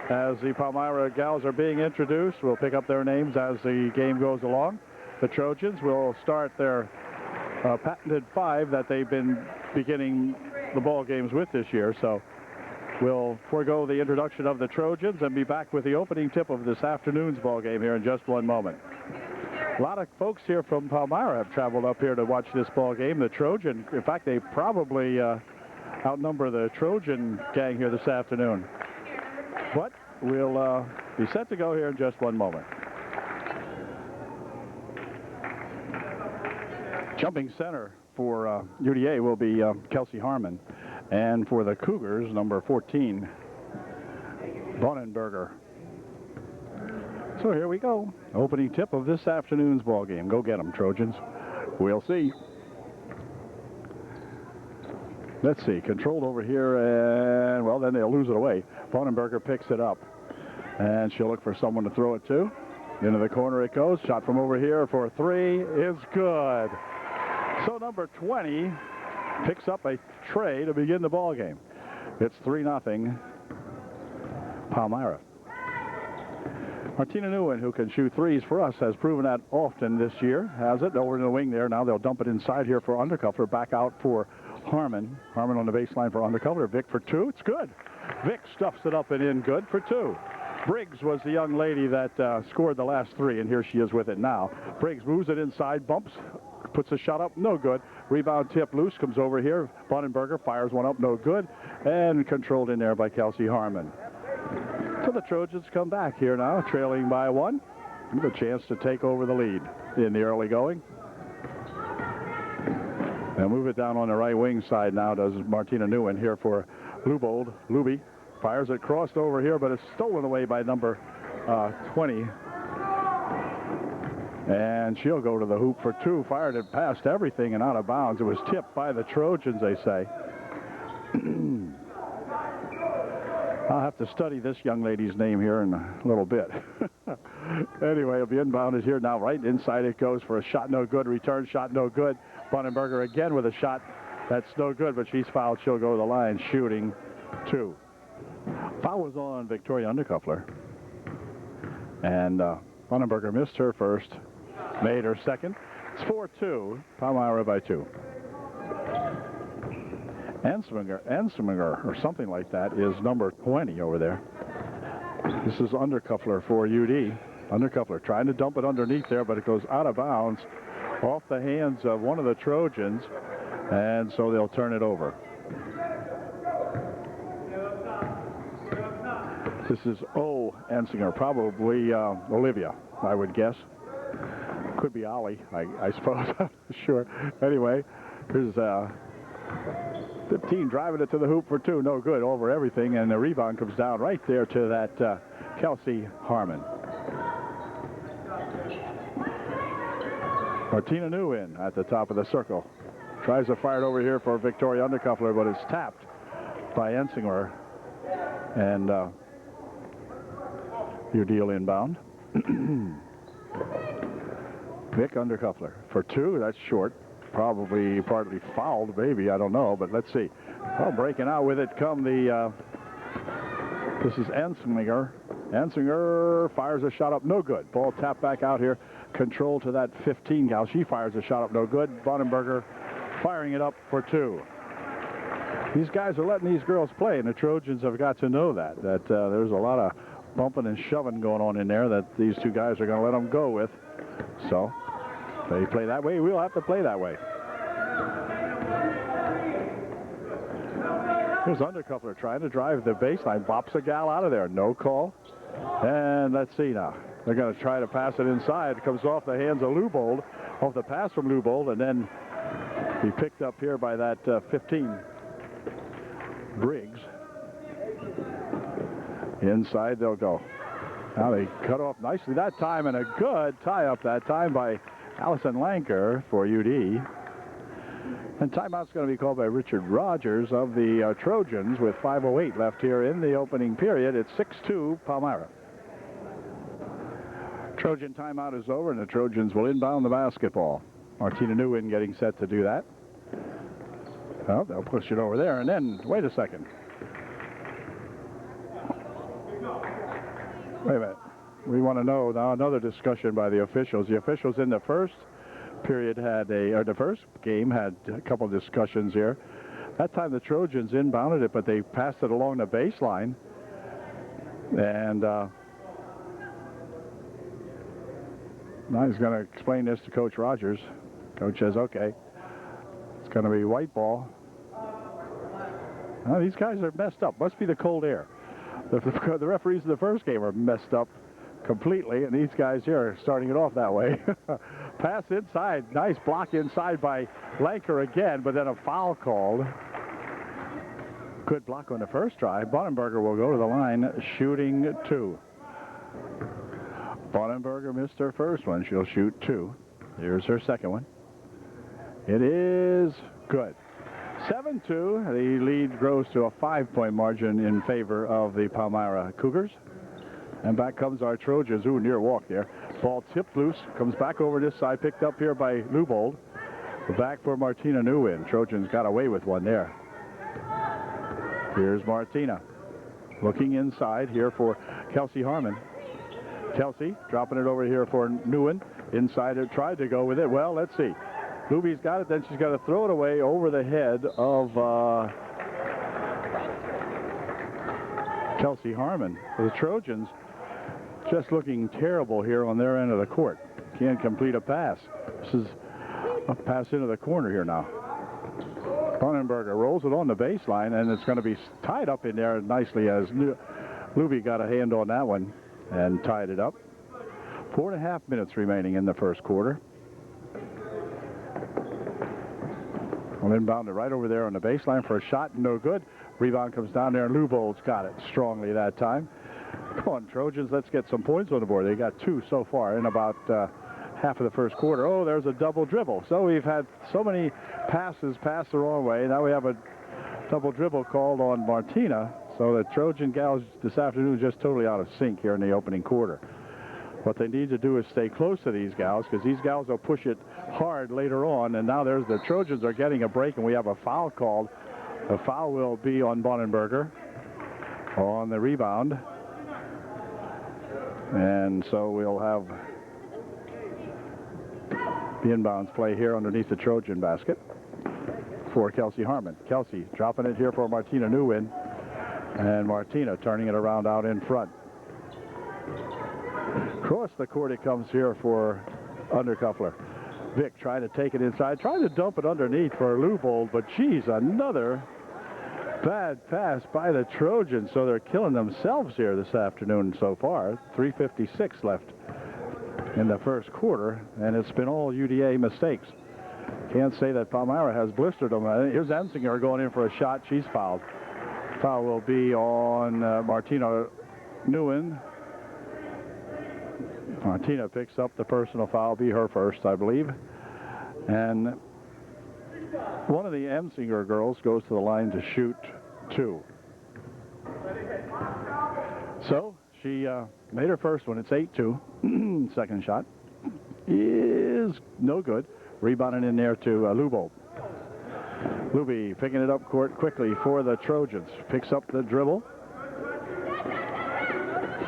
As the Palmyra gals are being introduced, we'll pick up their names as the game goes along. The Trojans will start their patented 5 that they've been beginning the ball games with this year. So we'll forego the introduction of the Trojans and be back with the opening tip of this afternoon's ball game here in just one moment. A lot of folks here from Palmyra have traveled up here to watch this ball game. The Trojan, in fact, they probably outnumber the Trojan gang here this afternoon. But we'll be set to go here in just one moment. Jumping center for UDA will be Kelsey Harmon. And for the Cougars, number 14, Bonenberger. So here we go. Opening tip of this afternoon's ball game. Go get them, Trojans. We'll see. Let's see. Controlled over here, and, well, then they'll lose it away. Bonenberger picks it up, and she'll look for someone to throw it to. Into the corner it goes. Shot from over here for 3 is good. So number 20 picks up a tray to begin the ball game. It's 3-0 Palmyra. Martina Nguyen, who can shoot threes for us, has proven that often this year. Has it over in the wing there. Now they'll dump it inside here for Undercuffler. Back out for Harmon. Harmon on the baseline for Undercuffler. Vic for 2. It's good. Vic stuffs it up and in. Good for 2. Briggs was the young lady that scored the last 3, and here she is with it now. Briggs moves it inside, bumps, puts a shot up, no good. Rebound tip loose, comes over here. Bonenberger fires one up, no good. And controlled in there by Kelsey Harmon. So the Trojans come back here now, trailing by 1. With a chance to take over the lead in the early going. And move it down on the right wing side now does Martina Nguyen here for Lubold. Luby fires it crossed over here, but it's stolen away by number 20. And she'll go to the hoop for 2. Fired it past everything and out of bounds. It was tipped by the Trojans, they say. I'll have to study this young lady's name here in a little bit. Anyway, it'll be inbounded here now. Right inside it goes for a shot, no good. Return shot, no good. Bonenberger again with a shot that's no good, but she's fouled. She'll go to the line shooting 2. Foul was on Victoria Undercuffler. And Bonenberger missed her first, made her second. It's 4-2, Palmyra by 2. Anseminger, or something like that, is number 20 over there. This is Undercuffler for UD. Undercuffler trying to dump it underneath there, but it goes out of bounds off the hands of one of the Trojans, and so they'll turn it over. This is Ansinger, probably Olivia, I would guess. Could be Ollie, I suppose. I'm not sure. Anyway, here's 15 driving it to the hoop for 2. No good over everything, and the rebound comes down right there to that Kelsey Harmon. Martina Nguyen at the top of the circle. Tries to fire it over here for Victoria Undercuffler, but it's tapped by Ensinger. And you deal inbound. Vic Undercuffler for 2. That's short. Probably partly fouled, maybe. I don't know, but let's see. Oh, breaking out with it come the... this is Ensinger. Ensinger fires a shot up, no good. Ball tapped back out here. Control to that 15 gal. She fires a shot up, no good. Bonenberger firing it up for 2. These guys are letting these girls play, and the Trojans have got to know that there's a lot of bumping and shoving going on in there that these 2 guys are going to let them go with. So they play that way. We'll have to play that way. Here's Undercuffler trying to drive the baseline. Bops a gal out of there. No call. And let's see now. They're going to try to pass it inside. It comes off the hands of Lubold, off the pass from Lubold, and then he picked up here by that 15. Briggs Inside they'll go. Now they cut off nicely that time, and a good tie-up that time by Allison Lanker for UD. And timeout's going to be called by Richard Rogers of the Trojans with 5:08 left here in the opening period. It's 6-2 Palmyra. Trojan timeout is over, and the Trojans will inbound the basketball. Martina Nguyen getting set to do that. Well, they'll push it over there, and then, wait a second. Wait a minute. We want to know now another discussion by the officials. The officials in the first period the first game had a couple of discussions here. That time the Trojans inbounded it, but they passed it along the baseline. And now he's going to explain this to Coach Rogers. Coach says, okay, it's going to be white ball. Now, these guys are messed up. Must be the cold air. The referees in the first game are messed up completely, and these guys here are starting it off that way. Pass inside. Nice block inside by Lanker again, but then a foul called. Good block on the first try. Bonenberger will go to the line, shooting 2. Bonenberger missed her first one. She'll shoot 2. Here's her second one. It is good. 7-2. The lead grows to a 5-point margin in favor of the Palmyra Cougars. And back comes our Trojans. Ooh, near walk there. Ball tipped loose. Comes back over this side. Picked up here by Lubold. Back for Martina Nguyen. Trojans got away with one there. Here's Martina. Looking inside here for Kelsey Harmon. Kelsey dropping it over here for Nguyen. Inside it. Tried to go with it. Well, let's see. Luby's got it. Then she's got to throw it away over the head of Kelsey Harmon. For the Trojans, just looking terrible here on their end of the court. Can't complete a pass. This is a pass into the corner here now. Bonenberger rolls it on the baseline, and it's going to be tied up in there nicely as Luby got a hand on that one and tied it up. 4.5 minutes remaining in the first quarter. Well, inbounded right over there on the baseline for a shot. No good. Rebound comes down there, and Lubold's got it strongly that time. Come on, Trojans, let's get some points on the board. They got 2 so far in about half of the first quarter. Oh, there's a double dribble. So we've had so many passes pass the wrong way. Now we have a double dribble called on Martina. So the Trojan gals this afternoon just totally out of sync here in the opening quarter. What they need to do is stay close to these gals, because these gals will push it hard later on. And now there's the Trojans are getting a break, and we have a foul called. The foul will be on Bonenberger on the rebound. And so we'll have the inbounds play here underneath the Trojan basket for Kelsey Harmon. Kelsey dropping it here for Martina Nguyen. And Martina turning it around out in front. Across the court it comes here for Undercuffler. Vic trying to take it inside, trying to dump it underneath for Lubold, but geez, another bad pass by the Trojans. So they're killing themselves here this afternoon so far. 3:56 left in the first quarter, and it's been all UDA mistakes. Can't say that Palmyra has blistered them. Here's Emsinger going in for a shot. She's fouled. Foul will be on Martina Nguyen. Martina picks up the personal foul. Be her first, I believe. And one of the Emsinger girls goes to the line to shoot 2. So she made her first one. It's 8-2. Second shot is no good. Rebounding in there to Lubold. Luby picking it up court quickly for the Trojans. Picks up the dribble.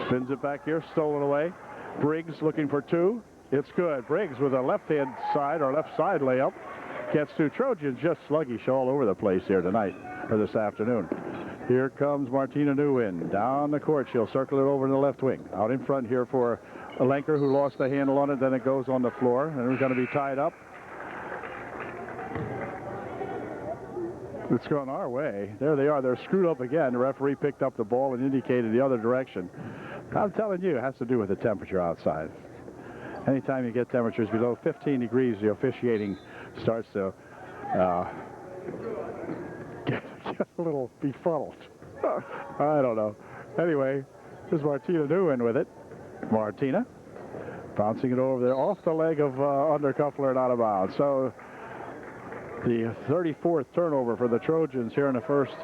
Spins it back here. Stolen away. Briggs looking for 2. It's good. Briggs with a left-hand side or left side layup. Gets 2. Trojans just sluggish all over the place here tonight, or this afternoon. Here comes Martina Nguyen. Down the court. She'll circle it over to the left wing. Out in front here for Lenker, who lost the handle on it. Then it goes on the floor, and it's going to be tied up. It's going our way. There they are. They're screwed up again. The referee picked up the ball and indicated the other direction. I'm telling you, it has to do with the temperature outside. Anytime you get temperatures below 15 degrees, the officiating starts to get a little befuddled. I don't know. Anyway, Here's Martina Nguyen with it. Martina bouncing it over there off the leg of Undercuffler and out of bounds. So the 34th turnover for the Trojans here in the first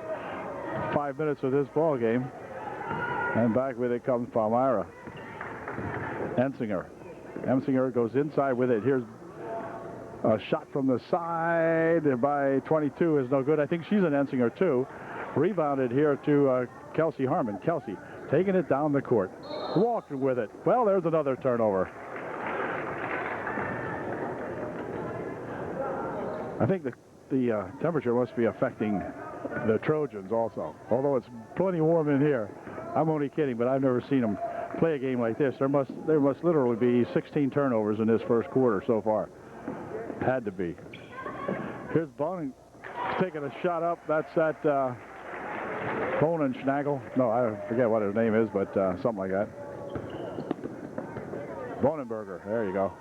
5 minutes of this ball game. And back with it comes Palmyra. Ensinger goes inside with it. Here's a shot from the side by 22 is no good. I think she's an Ensinger too. Rebounded here to Kelsey Harmon. Kelsey taking it down the court. Walking with it. Well, there's another turnover. I think the temperature must be affecting the Trojans also. Although it's plenty warm in here. I'm only kidding, but I've never seen them play a game like this. There must literally be 16 turnovers in this first quarter so far. Had to be. Here's Bonen taking a shot up. That's that Bonenschnagel. No, I forget what his name is, but something like that. Bonenberger. There you go.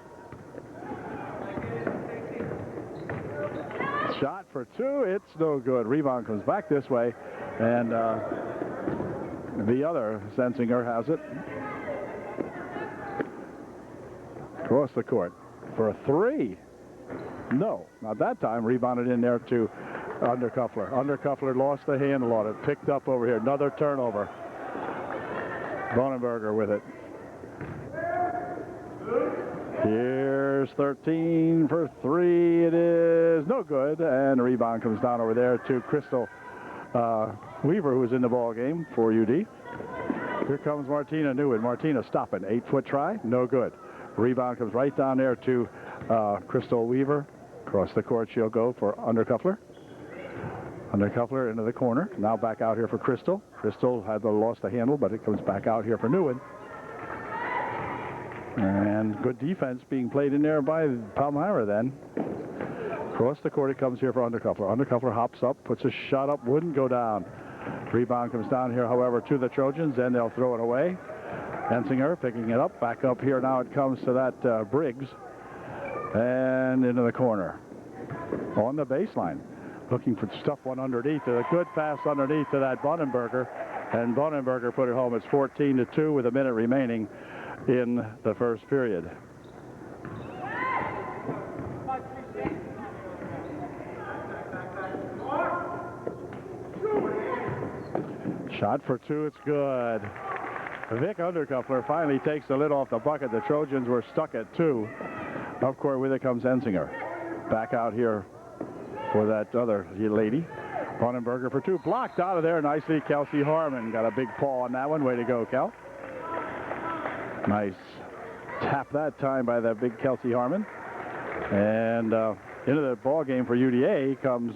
Shot for two. It's no good. Rebound comes back this way, and the other Sensinger has it. Across the court for a three. No, not that time. Rebounded in there to Undercuffler. Undercuffler lost the handle on it. Picked up over here. Another turnover. Bonenberger with it. Here's 13 for three. It is no good. And the rebound comes down over there to Crystal Weaver, who was in the ball game for UD. Here comes Martina Nguyen. Martina stopping. 8-foot try. No good. Rebound comes right down there to Crystal Weaver. Across the court she'll go for Undercuffler. Undercuffler into the corner. Now back out here for Crystal. Crystal had lost the handle, but it comes back out here for Nguyen. And good defense being played in there by Palmyra then. Across the court it comes here for Undercuffler. Undercuffler hops up, puts a shot up, wouldn't go down. Rebound comes down here, however, to the Trojans. Then they'll throw it away. Ensinger picking it up. Back up here now it comes to that Briggs. And into the corner. On the baseline. Looking for stuff one underneath. A good pass underneath to that Bonenberger. And Bonenberger put it home. It's 14-2 with a minute remaining in the first period. Shot for two. It's good. Vic Undercuffler finally takes the lid off the bucket. The Trojans were stuck at two. Up court with it comes Ensinger. Back out here for that other lady. Bonenberger for two. Blocked out of there nicely. Kelsey Harmon got a big paw on that one. Way to go, Kel. Nice tap that time by that big Kelsey Harmon. And into the ball game for UDA comes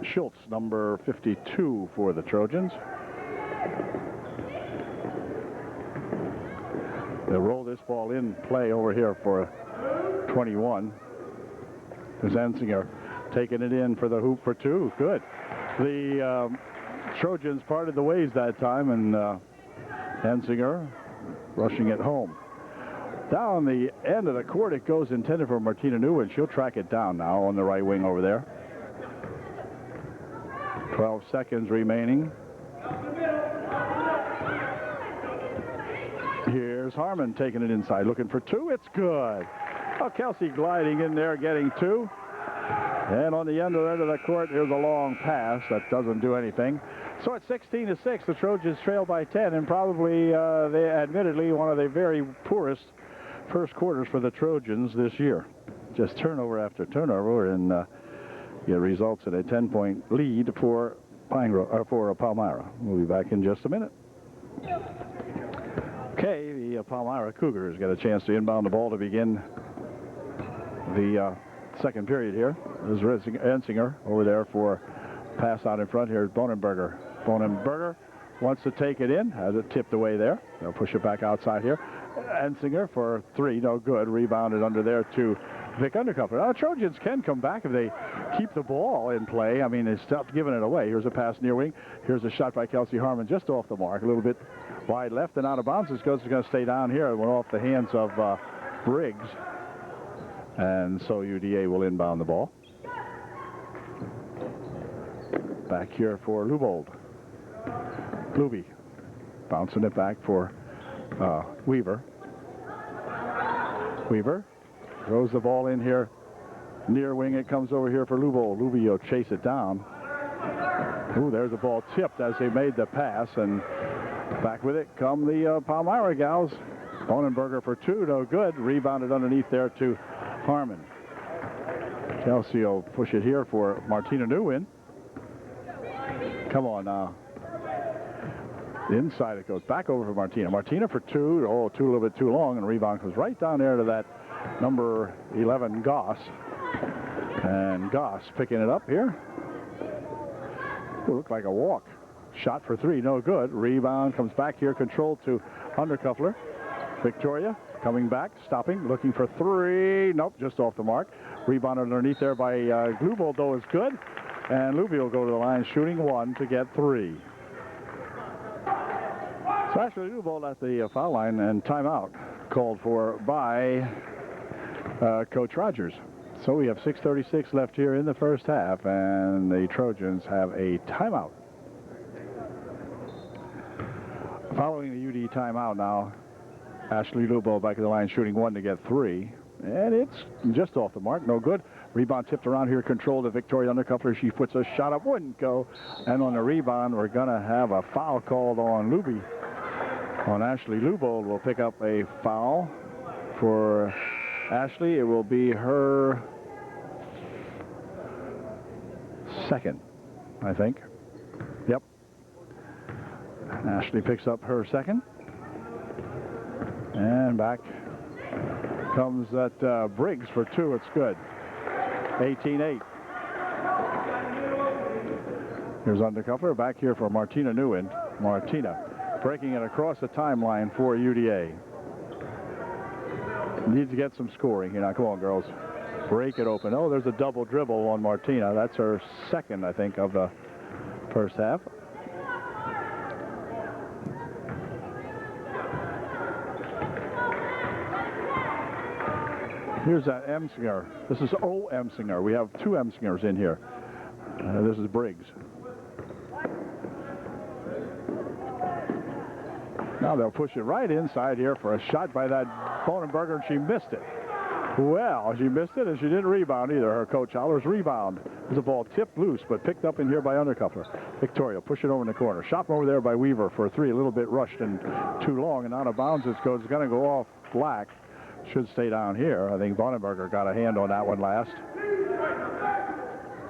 Schultz, number 52 for the Trojans. They'll roll this ball in play over here for 21. There's Ensinger taking it in for the hoop for two. Good. The Trojans parted the ways that time, and Ensinger rushing it home. Down the end of the court it goes, intended for Martina Nguyen. She'll track it down now on the right wing over there. 12 seconds remaining. Here's Harmon taking it inside, looking for two. It's good. Oh, Kelsey gliding in there, getting two. And on the end of the court, here's a long pass that doesn't do anything. So it's 16-6. The Trojans trail by 10, and probably they admittedly one of the very poorest first quarters for the Trojans this year. Just turnover after turnover, and it results in a 10-point lead for Palmyra. We'll be back in just a minute. Okay, the Palmyra Cougars get a chance to inbound the ball to begin the second period here. There's Ensinger over there for pass out in front. Here's Bonenberger. Bonenberger wants to take it in, has it tipped away there. They'll push it back outside here. Ensinger for three, no good. Rebounded under there to Vic Undercuffler. Now, the Trojans can come back if they keep the ball in play. I mean, they stopped giving it away. Here's a pass near wing. Here's a shot by Kelsey Harmon just off the mark. A little bit wide left and out of bounds. It's going to stay down here. It went off the hands of Briggs. And so UDA will inbound the ball. Back here for Lubold. Luby Bouncing it back for Weaver. Weaver throws the ball in here. Near wing, it comes over here for Lubo. Luby will chase it down. Ooh, there's the ball tipped as they made the pass, and back with it come the Palmyra gals. Bonenberger for 2, no good. Rebounded underneath there to Harmon. Kelsey will push it here for Martina Newin. Come on now. Inside it goes back over for Martina. Martina for 2. Oh, 2 a little bit too long, and rebound comes right down there to that number 11, Goss. And Goss picking it up here. Ooh, looked like a walk. Shot for 3, no good. Rebound comes back here, controlled to Undercuffler. Victoria coming back, stopping, looking for 3. Nope, just off the mark. Rebound underneath there by Glubel, though, is good. And Luby will go to the line, shooting 1 to get 3. So actually, Glubel at the foul line, and timeout called for by Coach Rogers. So we have 6:36 left here in the first half, and the Trojans have a timeout. Following the UD timeout now, Ashley Lubo back at the line, shooting 1 to get 3. And it's just off the mark, no good. Rebound tipped around here, controlled to Victoria Undercuffler. She puts a shot up, wouldn't go. And on the rebound, we're going to have a foul called on Luby. On Ashley Lubo will pick up a foul for Ashley. It will be her second, I think. Yep. Ashley picks up her second. And back comes that Briggs for 2. It's good. 18-8. Here's Undercuffler back here for Martina Newin. Martina breaking it across the timeline for UDA. Needs to get some scoring here. Now, come on, girls. Break it open. Oh, there's a double dribble on Martina. That's her second, I think, of the first half. Here's that Emsinger. This is O. Emsinger. We have 2 Emsingers in here. This is Briggs. Now they'll push it right inside here for a shot by that Bonenberger, and she missed it. Well, she missed it, and she didn't rebound either. Her coach Holler's rebound. The ball tipped loose, but picked up in here by Undercuffler. Victoria push it over in the corner. Shot over there by Weaver for 3. A little bit rushed and too long, and out of bounds it goes. It's going to go off Black. Should stay down here. I think Bonenberger got a hand on that one last.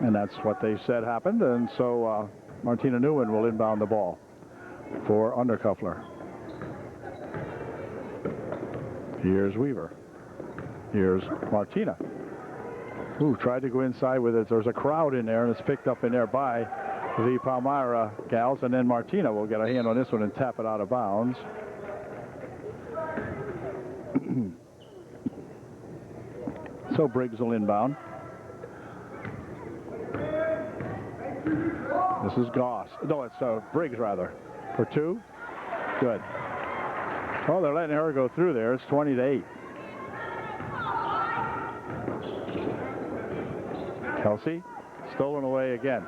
And that's what they said happened. And so Martina Newin will inbound the ball for Undercuffler. Here's Weaver. Here's Martina, who tried to go inside with it. There's a crowd in there, and it's picked up in there by the Palmyra gals. And then Martina will get a hand on this one and tap it out of bounds. So Briggs will inbound. This is Goss. No, it's Briggs, rather, for 2. Good. Oh, they're letting her go through there. It's 20-8. Kelsey, stolen away again.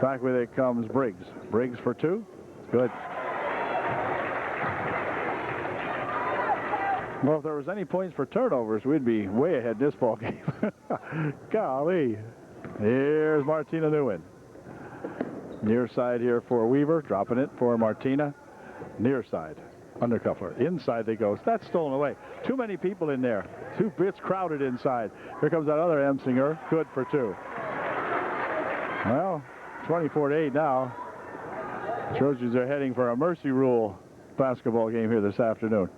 Back with it comes Briggs. Briggs for 2. Good. Well, if there was any points for turnovers, we'd be way ahead this ball game. Golly. Here's Martina Newin. Near side here for Weaver, dropping it for Martina. Near side, Undercuffler. Inside they go. That's stolen away. Too many people in there. It's crowded inside. Here comes that other Emsinger. Good for 2. Well, 24-8 now. Trojans are heading for a mercy rule basketball game here this afternoon.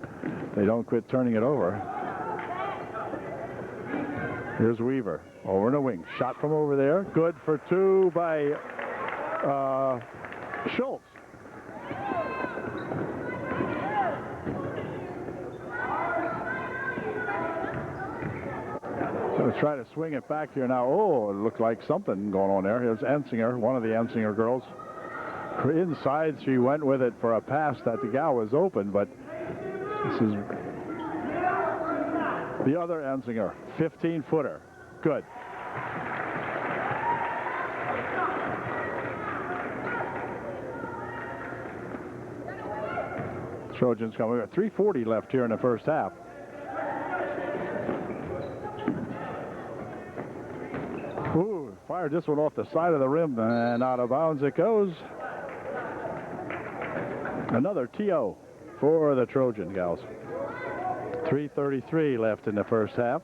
They don't quit turning it over. Here's Weaver over in the wing. Shot from over there. Good for 2 by Schultz. Going to try to swing it back here now. Oh, it looked like something going on there. Here's Emsinger, one of the Emsinger girls. Inside, she went with it for a pass that the gal was open, but this is the other Emsinger, 15-footer. Good. Trojans coming. We got 3:40 left here in the first half. Ooh, fired this one off the side of the rim and out of bounds it goes. Another TO for the Trojan gals. 3:33 left in the first half.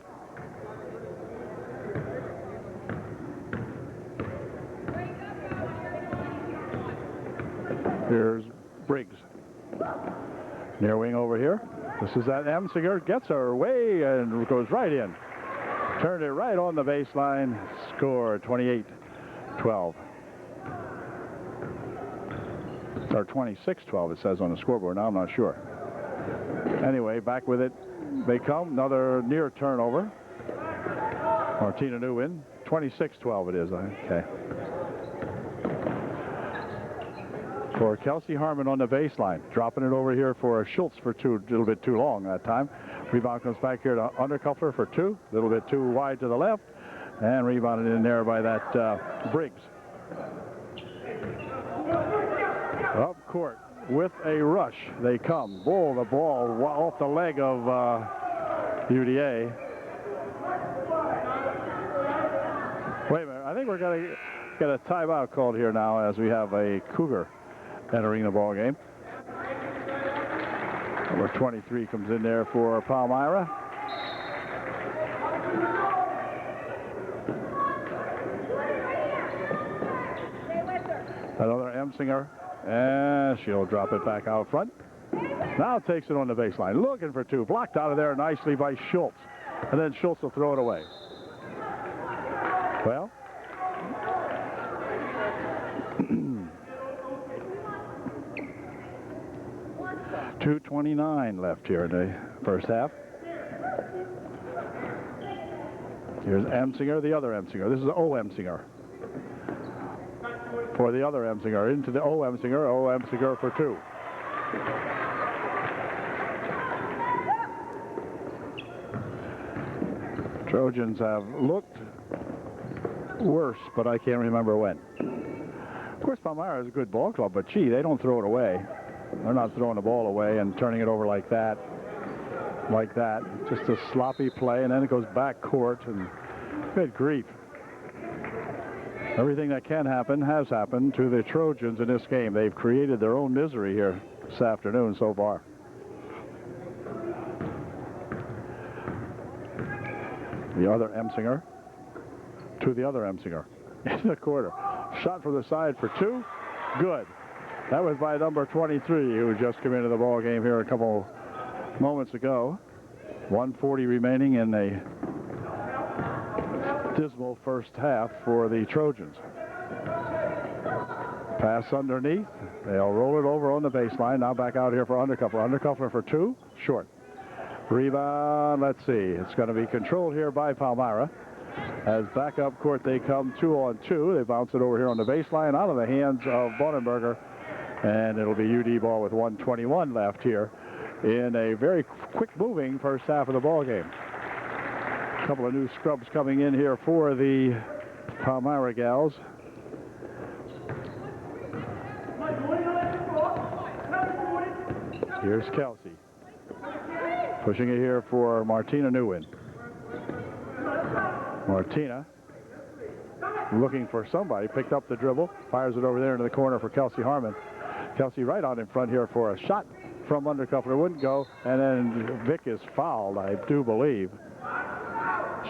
Here's Briggs. Near wing over here. This is that Emsinger. Gets her way and goes right in. Turned it right on the baseline. Score 28-12. Or 26-12 it says on the scoreboard. Now I'm not sure. Anyway, back with it. They come. Another near turnover. Martina Newin. 26-12 it is. Okay. For Kelsey Harmon on the baseline. Dropping it over here for Schultz for two. A little bit too long that time. Rebound comes back here to Undercuffler for two. A little bit too wide to the left. And rebounded in there by that Briggs. Up court with a rush. They come. Roll the ball off the leg of UDA. Wait a minute. I think we're going to get a timeout called here now as we have a Cougar entering the ball game. Number 23 comes in there for Palmyra. Another Emsinger, and she'll drop it back out front. Now takes it on the baseline, looking for two. Blocked out of there nicely by Schultz. And then Schultz will throw it away. Well, 2:29 left here in the first half. Here's Emsinger, the other Emsinger. This is O Emsinger. For the other Emsinger, into the O Emsinger for two. Trojans have looked worse, but I can't remember when. Of course, Palmyra is a good ball club, but gee, they don't throw it away. They're not throwing the ball away and turning it over like that. Just a sloppy play, and then it goes back court, and good grief. Everything that can happen has happened to the Trojans in this game. They've created their own misery here this afternoon so far. The other Emsinger to the other Emsinger in the quarter. Shot from the side for two. Good. That was by number 23, who just came into the ball game here a couple moments ago. 1:40 remaining in a dismal first half for the Trojans. Pass underneath. They'll roll it over on the baseline. Now back out here for Undercuffler. Undercuffler for two. Short. Rebound. Let's see. It's going to be controlled here by Palmyra. As back up court they come 2-on-2. They bounce it over here on the baseline out of the hands of Bonenberger. And it'll be UD ball with 1:21 left here in a very quick moving first half of the ball game. A couple of new scrubs coming in here for the Palmyra gals. Here's Kelsey. Pushing it here for Martina Newin. Martina looking for somebody. Picked up the dribble. Fires it over there into the corner for Kelsey Harmon. Kelsey right out in front here for a shot from Undercuffler. Wouldn't go. And then Vic is fouled, I do believe.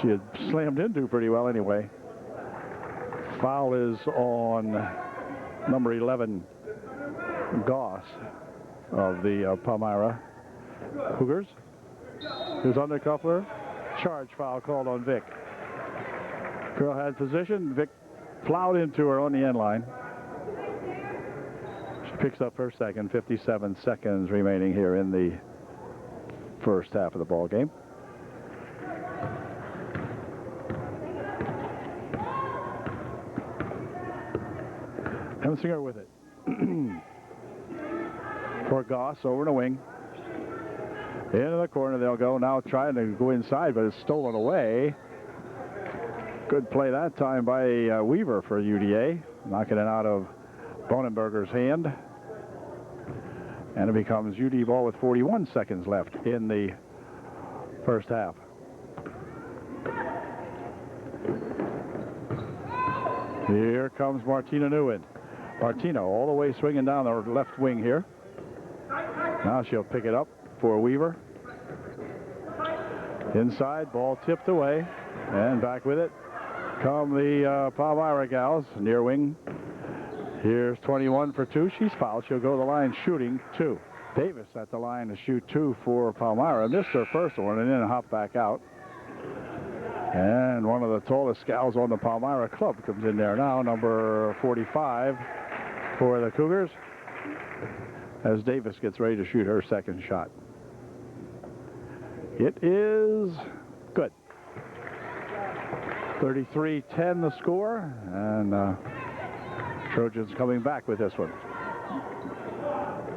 She had slammed into pretty well anyway. Foul is on number 11, Goss of the Palmyra Cougars. Here's Undercuffler. Charge foul called on Vic. Girl had position. Vic plowed into her on the end line. She picks up her second. 57 seconds remaining here in the first half of the ball game. Emsinger with it. For Goss over the wing. Into the corner they'll go. Now trying to go inside, but it's stolen away. Good play that time by Weaver for UDA. Knocking it out of Bonenberger's hand. And it becomes UD ball with 41 seconds left in the first half. Here comes Martina Nguyen. Martina all the way swinging down the left wing here. Now she'll pick it up for Weaver. Inside, ball tipped away, and back with it come the Palmyra gals, near wing. Here's 21 for 2. She's fouled. She'll go to the line shooting 2. Davis at the line to shoot 2 for Palmyra. Missed her first one and then hopped back out. And one of the tallest gals on the Palmyra club comes in there now, number 45 for the Cougars, as Davis gets ready to shoot her second shot. It is good. 33-10 the score, and Trojans coming back with this one.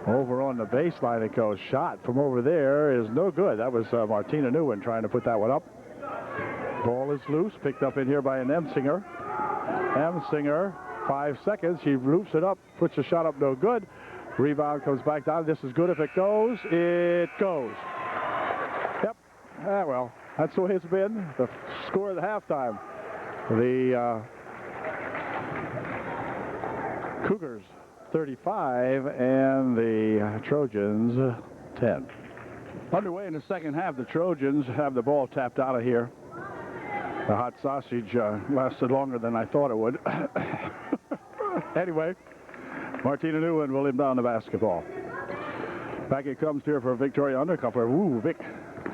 Over on the baseline it goes. Shot from over there is no good. That was Martina Nguyen trying to put that one up. Ball is loose, picked up in here by an Emsinger. Emsinger, 5 seconds. She loops it up, puts the shot up, no good. Rebound comes back down. This is good if it goes. It goes. Yep. Well, that's the way it's been. The score at the halftime. The Cougars 35 and the Trojans 10. Underway in the second half, the Trojans have the ball tapped out of here. The hot sausage lasted longer than I thought it would. Anyway, Martina Nguyen will inbound the basketball. Back it comes here for Victoria Undercover. Ooh, Vic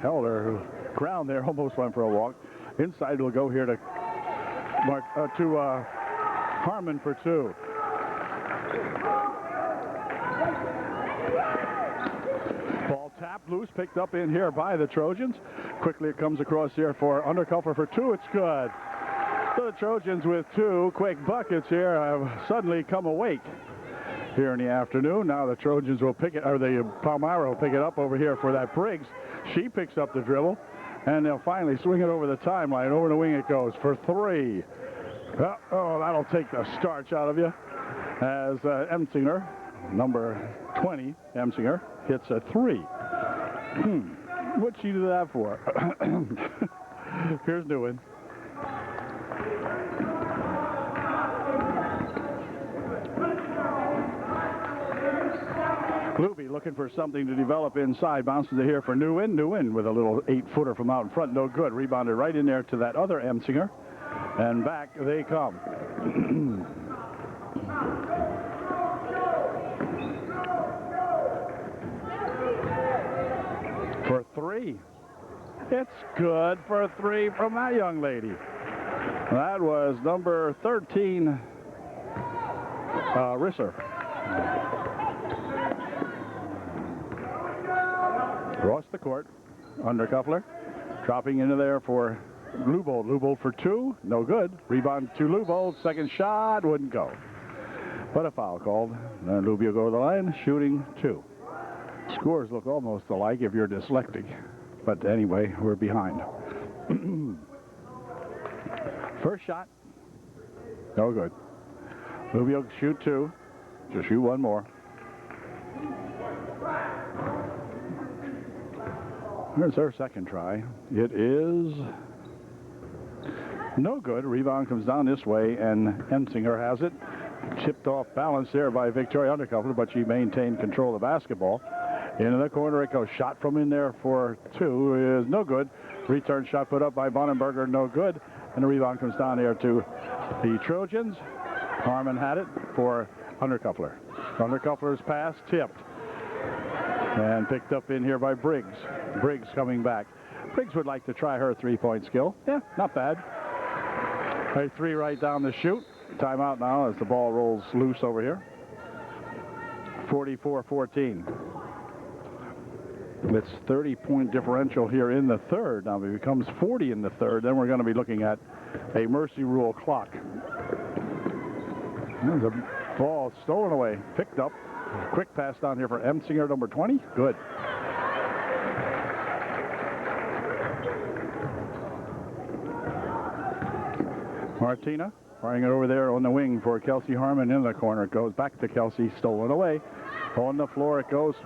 held her ground there, almost went for a walk. Inside will go here to Harmon for 2. Ball tapped loose, picked up in here by the Trojans. Quickly it comes across here for Undercover for 2. It's good. So the Trojans with 2 quick buckets here have suddenly come awake here in the afternoon. Now the Trojans will pick it, or the Palmyra will pick it up over here for that Briggs. She picks up the dribble, and they'll finally swing it over the timeline. Over the wing it goes for 3. Oh, that'll take the starch out of you. As Emsinger, number 20, Emsinger, hits a 3. What'd she do that for? Here's Nguyen. Luby looking for something to develop inside. Bounces it here for Nguyen. Nguyen with a little 8-footer from out in front. No good. Rebounded right in there to that other Emsinger. And back they come. For 3. It's good for 3 from that young lady. That was number 13, Risser. Across the court, Undercuffler, dropping into there for Lubold. Lubold for 2, no good. Rebound to Lubold, second shot, wouldn't go. But a foul called. And Luby will go to the line, shooting 2. Scores look almost alike if you're dyslexic. But anyway, we're behind. First shot, no good. Luby will shoot 2, just shoot 1 more. Here's her second try. It is no good. Rebound comes down this way, and Emsinger has it. Chipped off balance there by Victoria Undercover, but she maintained control of the basketball. Into the corner it goes. Shot from in there for 2 is no good. Return shot put up by Bonenberger, no good. And the rebound comes down here to the Trojans. Harmon had it for Undercuffler. Undercuffler's pass tipped. And picked up in here by Briggs. Briggs coming back. Briggs would like to try her 3-point skill. Yeah, not bad. A 3 right down the chute. Timeout now as the ball rolls loose over here. 44-14. It's 30-point differential here in the third. Now if it becomes 40 in the third, then we're going to be looking at a mercy rule clock. There's a ball stolen away, picked up. Quick pass down here for Emsinger, number 20. Good. firing it over there on the wing for Kelsey Harmon in the corner. It goes back to Kelsey, stolen away. On the floor it goes,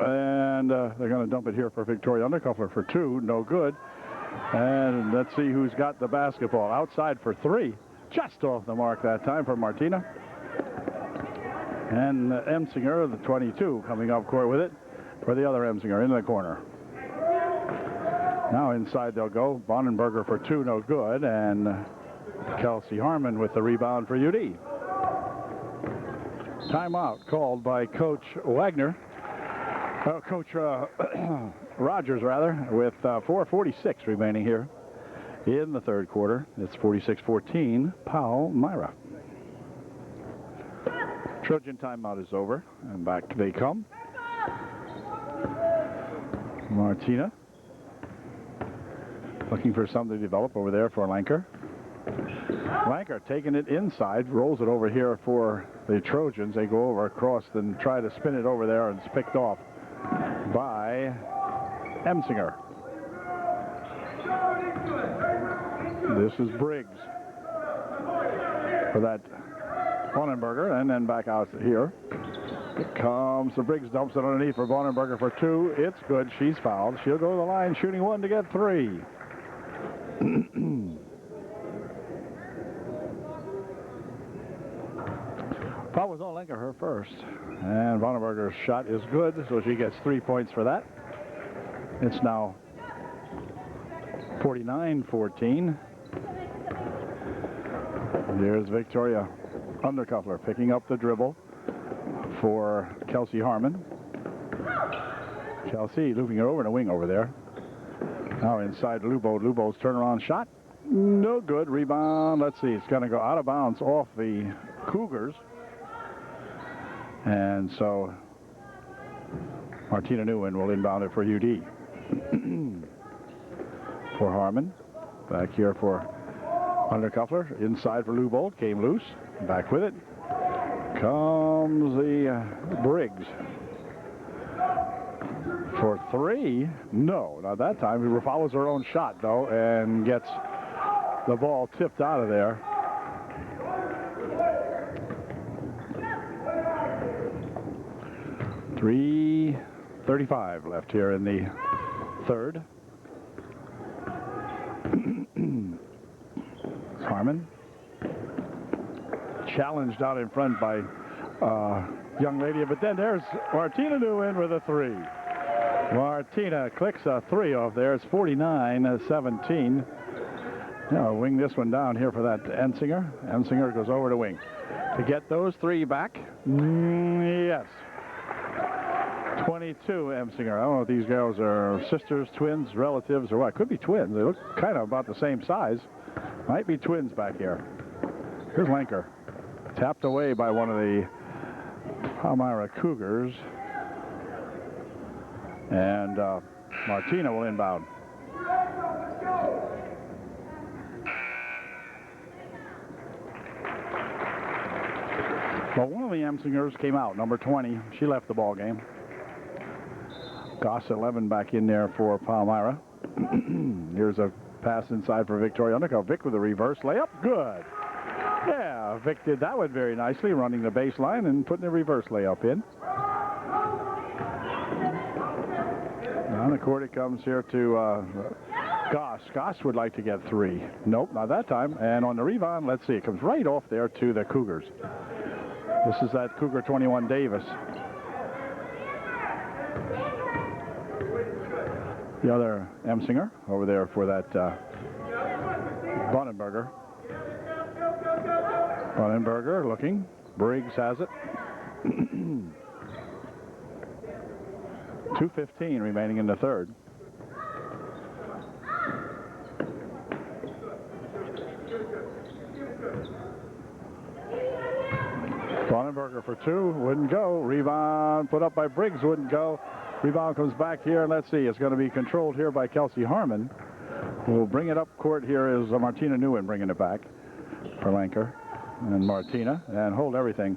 and they're going to dump it here for Victoria Undercuffler for 2, no good. And let's see who's got the basketball. Outside for 3, just off the mark that time for Martina. And Emsinger, the 22, coming up court with it for the other Emsinger in the corner. Now inside they'll go. Bonenberger for 2, no good. And Kelsey Harmon with the rebound for UD. Timeout called by Coach Wagner. Coach Rogers, rather, with 4:46 remaining here in the third quarter. It's 46-14, Palmyra. Trojan timeout is over, and back they come. Martina looking for something to develop over there for Lanker. Lanker taking it inside, rolls it over here for the Trojans. They go over across and try to spin it over there, and it's picked off by Emsinger. This is Briggs for that Bonenberger, and then back out here. Comes the Briggs, dumps it underneath for Bonenberger for 2. It's good. She's fouled. She'll go to the line, shooting 1 to get 3. Foul was on Lenker, her first. And Bonenberger's shot is good, so she gets 3 points for that. It's now 49-14. Here's Victoria Undercuffler picking up the dribble for Kelsey Harmon. Chelsea looping it over and a wing over there. Now inside Lubo. Lubo's turnaround shot. No good. Rebound. Let's see. It's going to go out of bounds off the Cougars. And so Martina Nguyen will inbound it for UD. For Harmon. Back here for Undercuffler. Inside for Lubold. Came loose. Back with it. Comes the Briggs. For 3? No. Not that time. He follows her own shot, though, and gets the ball tipped out of there. .335 left here in the third. Harmon. Challenged out in front by young lady, but then there's Martina Nguyen with a 3. Martina clicks a 3 off there. It's 49-17. Now wing this one down here for that Emsinger. Emsinger goes over to wing. To get those 3 back, yes. 22 Emsinger. I don't know if these girls are sisters, twins, relatives, or what. Could be twins. They look kind of about the same size. Might be twins back here. Here's Lanker. Tapped away by one of the Palmyra Cougars. And Martina will inbound. Well, one of the Emsingers came out, number 20. She left the ball game. Goss 11 back in there for Palmyra. Here's a pass inside for Victoria Undercuff. Vic with a reverse layup. Good. Yeah, Vic did that one very nicely, running the baseline and putting the reverse layup in. On the court it comes here to Goss. Goss would like to get 3. Nope, not that time. And on the rebound, let's see, it comes right off there to the Cougars. This is that Cougar 21 Davis. The other Emsinger over there for that Bonenberger. Bonenberger looking. Briggs has it. 2:15 remaining in the third. Bonenberger for 2, wouldn't go. Rebound put up by Briggs, wouldn't go. Rebound comes back here, and let's see, it's going to be controlled here by Kelsey Harmon. We'll bring it up court here is Martina Nguyen bringing it back for Lanker and Martina, and hold everything.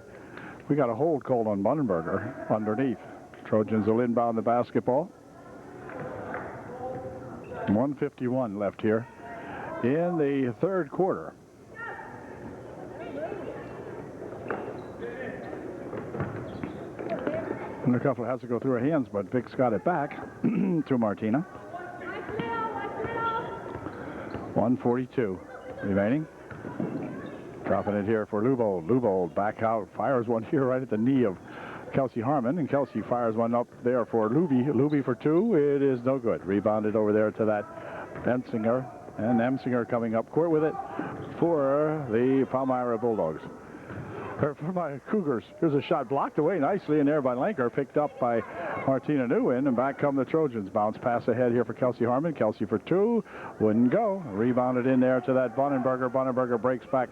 We got a hold called on Bonenberger underneath. Trojans will inbound the basketball. 1:51 left here in the third quarter. Undercuffler has to go through her hands, but Vic's got it back to Martina. 1:42 remaining. Dropping it here for Lubold. Lubold back out, fires one here right at the knee of Kelsey Harmon, and Kelsey fires one up there for Luby. Luby for two. It is no good. Rebounded over there to that Emsinger, and Emsinger coming up court with it for the Palmyra Bulldogs. Or for my Cougars. Here's a shot blocked away nicely in there by Lenker, picked up by Martina Nguyen, and back come the Trojans. Bounce pass ahead here for Kelsey Harmon. Kelsey for two. Wouldn't go. Rebounded in there to that Bonenberger. Bonenberger breaks back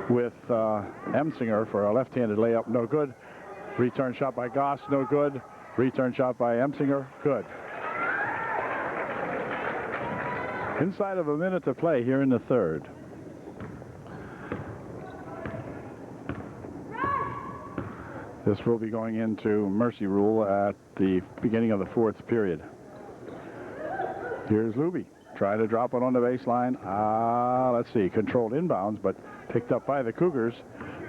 with Emsinger for a left-handed layup. No good. Return shot by Goss. No good. Return shot by Emsinger. Good. Inside of a minute to play here in the third. This will be going into mercy rule at the beginning of the fourth period. Here's Luby. Try to drop it on the baseline. Let's see. Controlled inbounds, but picked up by the Cougars.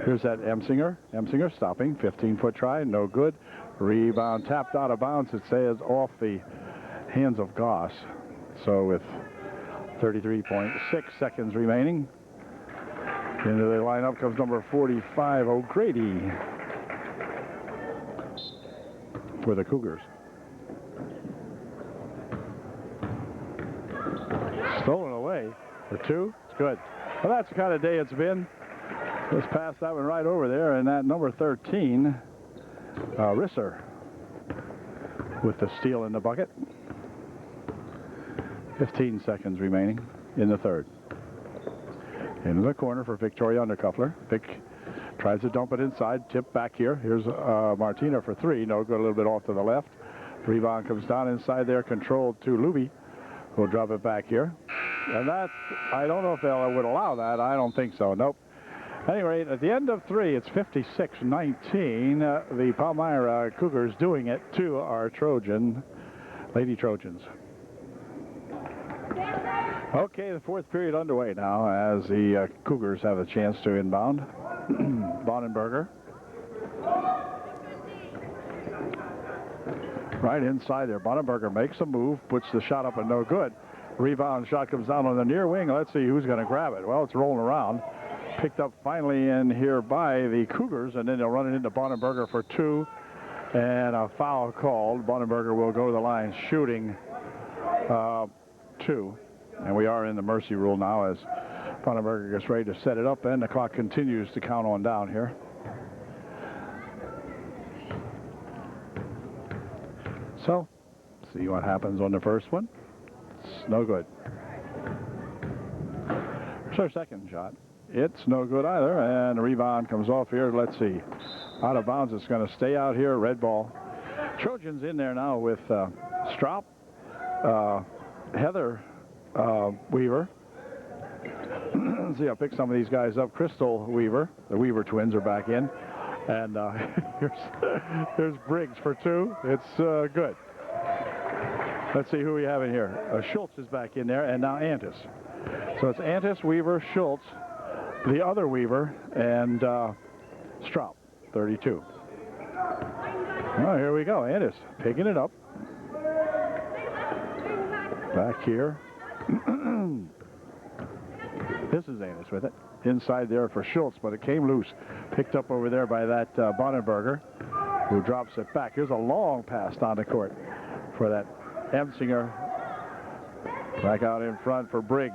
Here's that Emsinger. Emsinger stopping. 15-foot try. No good. Rebound tapped out of bounds. It says off the hands of Goss. So with 33.6 seconds remaining. Into the lineup comes number 45, O'Grady, for the Cougars. Stolen away for two. It's good. Well, that's the kind of day it's been. Let's pass that one right over there, and that number 13, Risser, with the steal in the bucket. 15 seconds remaining in the third. Into the corner for Victoria Undercuffler. Vic tries to dump it inside. Tip back here. Here's Martina for three. No good. A little bit off to the left. Rebound comes down inside there. Controlled to Luby. We'll drop it back here. And that, I don't know if they would allow that. I don't think so. Nope. At any rate, at the end of three, it's 56-19. The Palmyra Cougars doing it to our Lady Trojans. Okay, the fourth period underway now as the Cougars have a chance to inbound. Bonenberger. Right inside there. Bonenberger makes a move, puts the shot up and no good. Rebound shot comes down on the near wing. Let's see who's going to grab it. Well, it's rolling around. Picked up finally in here by the Cougars, and then they'll run it into Bonenberger for two. And a foul called. Bonenberger will go to the line shooting two. And we are in the mercy rule now as Bonenberger gets ready to set it up, and the clock continues to count on down here. So, see what happens on the first one. It's no good. It's our second shot. It's no good either, and the rebound comes off here. Let's see. Out of bounds. It's going to stay out here. Red ball. Trojans in there now with Straub, Heather Weaver. See, I'll pick some of these guys up. Crystal Weaver. The Weaver twins are back in. And here's Briggs for two. It's good. Let's see who we have in here. Schultz is back in there, and now Antis. So it's Antis, Weaver, Schultz, the other Weaver, and Straub, 32. Oh, here we go. Antis picking it up. Back here. This is Antis with it. Inside there for Schultz, but it came loose. Picked up over there by that Bonenberger, who drops it back. Here's a long pass down the court for that Emsinger. Back out in front for Briggs.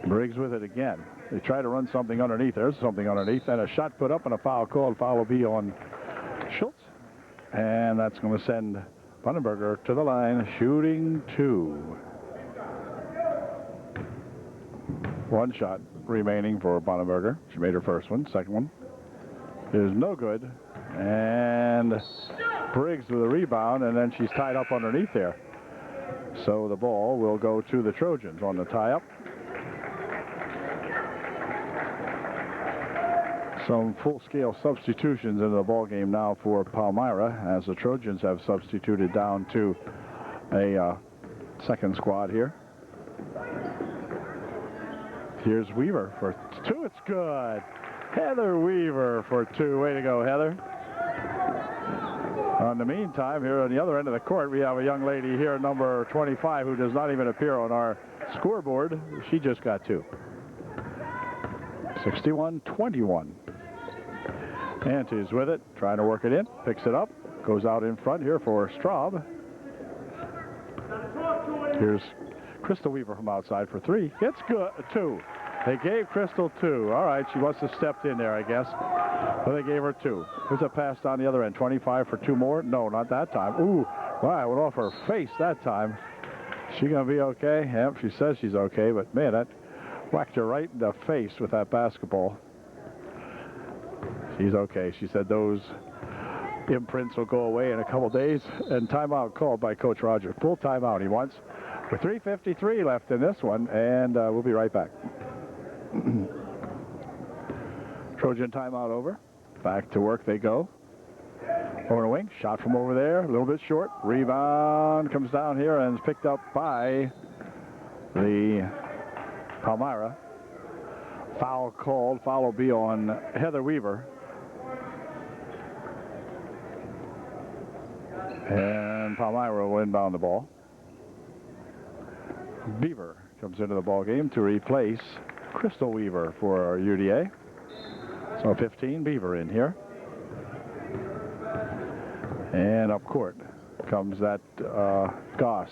Briggs with it again. They try to run something underneath. There's something underneath, and a shot put up and a foul called. Foul will be on Schultz, and that's going to send Bonenberger to the line, shooting two. One shot remaining for Bonenberger. She made her first one. Second one is no good. And Briggs with a rebound, and then she's tied up underneath there. So the ball will go to the Trojans on the tie-up. Some full-scale substitutions into the ball game now for Palmyra, as the Trojans have substituted down to a second squad here. Here's Weaver for 2. It's good. Heather Weaver for 2. Way to go, Heather. In the meantime, here on the other end of the court, we have a young lady here, number 25, who does not even appear on our scoreboard. She just got 2. 61-21. Antes with it, trying to work it in, picks it up, goes out in front here for Straub. Here's Crystal Weaver from outside for 3. It's good. 2. They gave Crystal 2. All right, she must have stepped in there, I guess. But they gave her 2. Here's a pass down the other end. 25 for 2 more. No, not that time. Ooh, wow, it went off her face that time. She gonna be okay? Yep, she says she's okay, but man, that whacked her right in the face with that basketball. She's okay. She said those imprints will go away in a couple days. And timeout called by Coach Roger. Full timeout he wants. With 3:53 left in this one, and we'll be right back. Trojan timeout over. Back to work they go. Over the wing, shot from over there, a little bit short. Rebound comes down here and is picked up by the Palmyra. Foul called. Foul will be on Heather Weaver. And Palmyra will inbound the ball. Beaver comes into the ball game to replace Crystal Weaver for UDA. So 15 Beaver in here. And up court comes that Goss.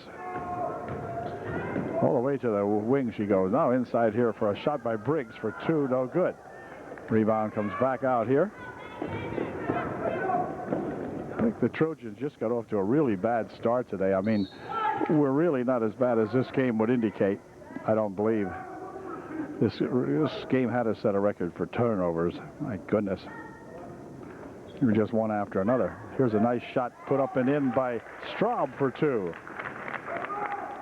All the way to the wing she goes. Now inside here for a shot by Briggs for 2. No good. Rebound comes back out here. I think the Trojans just got off to a really bad start today. I mean, we're really not as bad as this game would indicate. I don't believe. This game had to set a record for turnovers. My goodness. They were just one after another. Here's a nice shot put up and in by Straub for 2.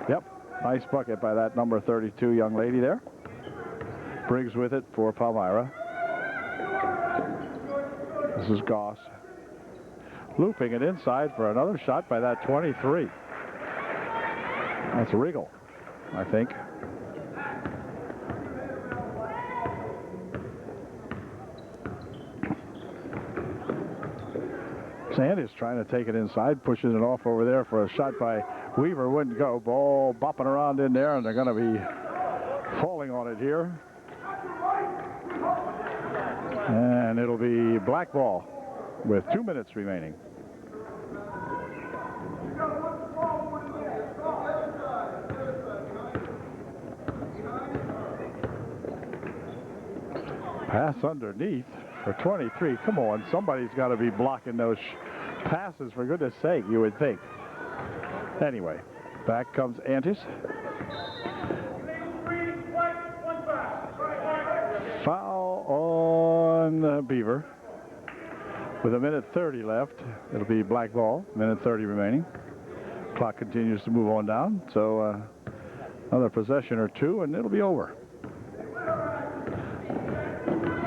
Yep, nice bucket by that number 32 young lady there. Briggs with it for Palmyra. This is Goss. Looping it inside for another shot by that 23. That's Regal, I think. Sand is trying to take it inside, pushes it off over there for a shot by Weaver. Wouldn't go. Ball bopping around in there, and they're going to be falling on it here. And it'll be black ball with 2 minutes remaining. Pass underneath for 23. Come on, somebody's got to be blocking those passes, for goodness sake, you would think. Anyway, back comes Antis. Foul on Beaver. With 1:30 left, it'll be black ball. 1:30 remaining. Clock continues to move on down, so another possession or 2, and it'll be over.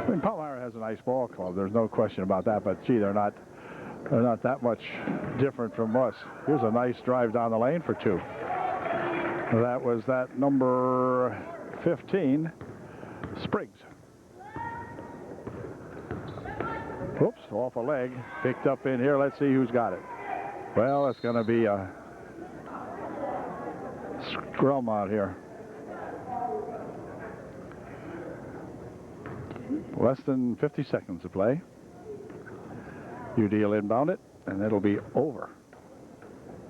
I mean, Palmyra has a nice ball club. There's no question about that. But gee, they're not that much different from us. Here's a nice drive down the lane for 2. That was that number 15, Spriggs. Oops, off a leg. Picked up in here. Let's see who's got it. Well, it's going to be a scrum out here. Less than 50 seconds to play. UD will inbound it, and it'll be over.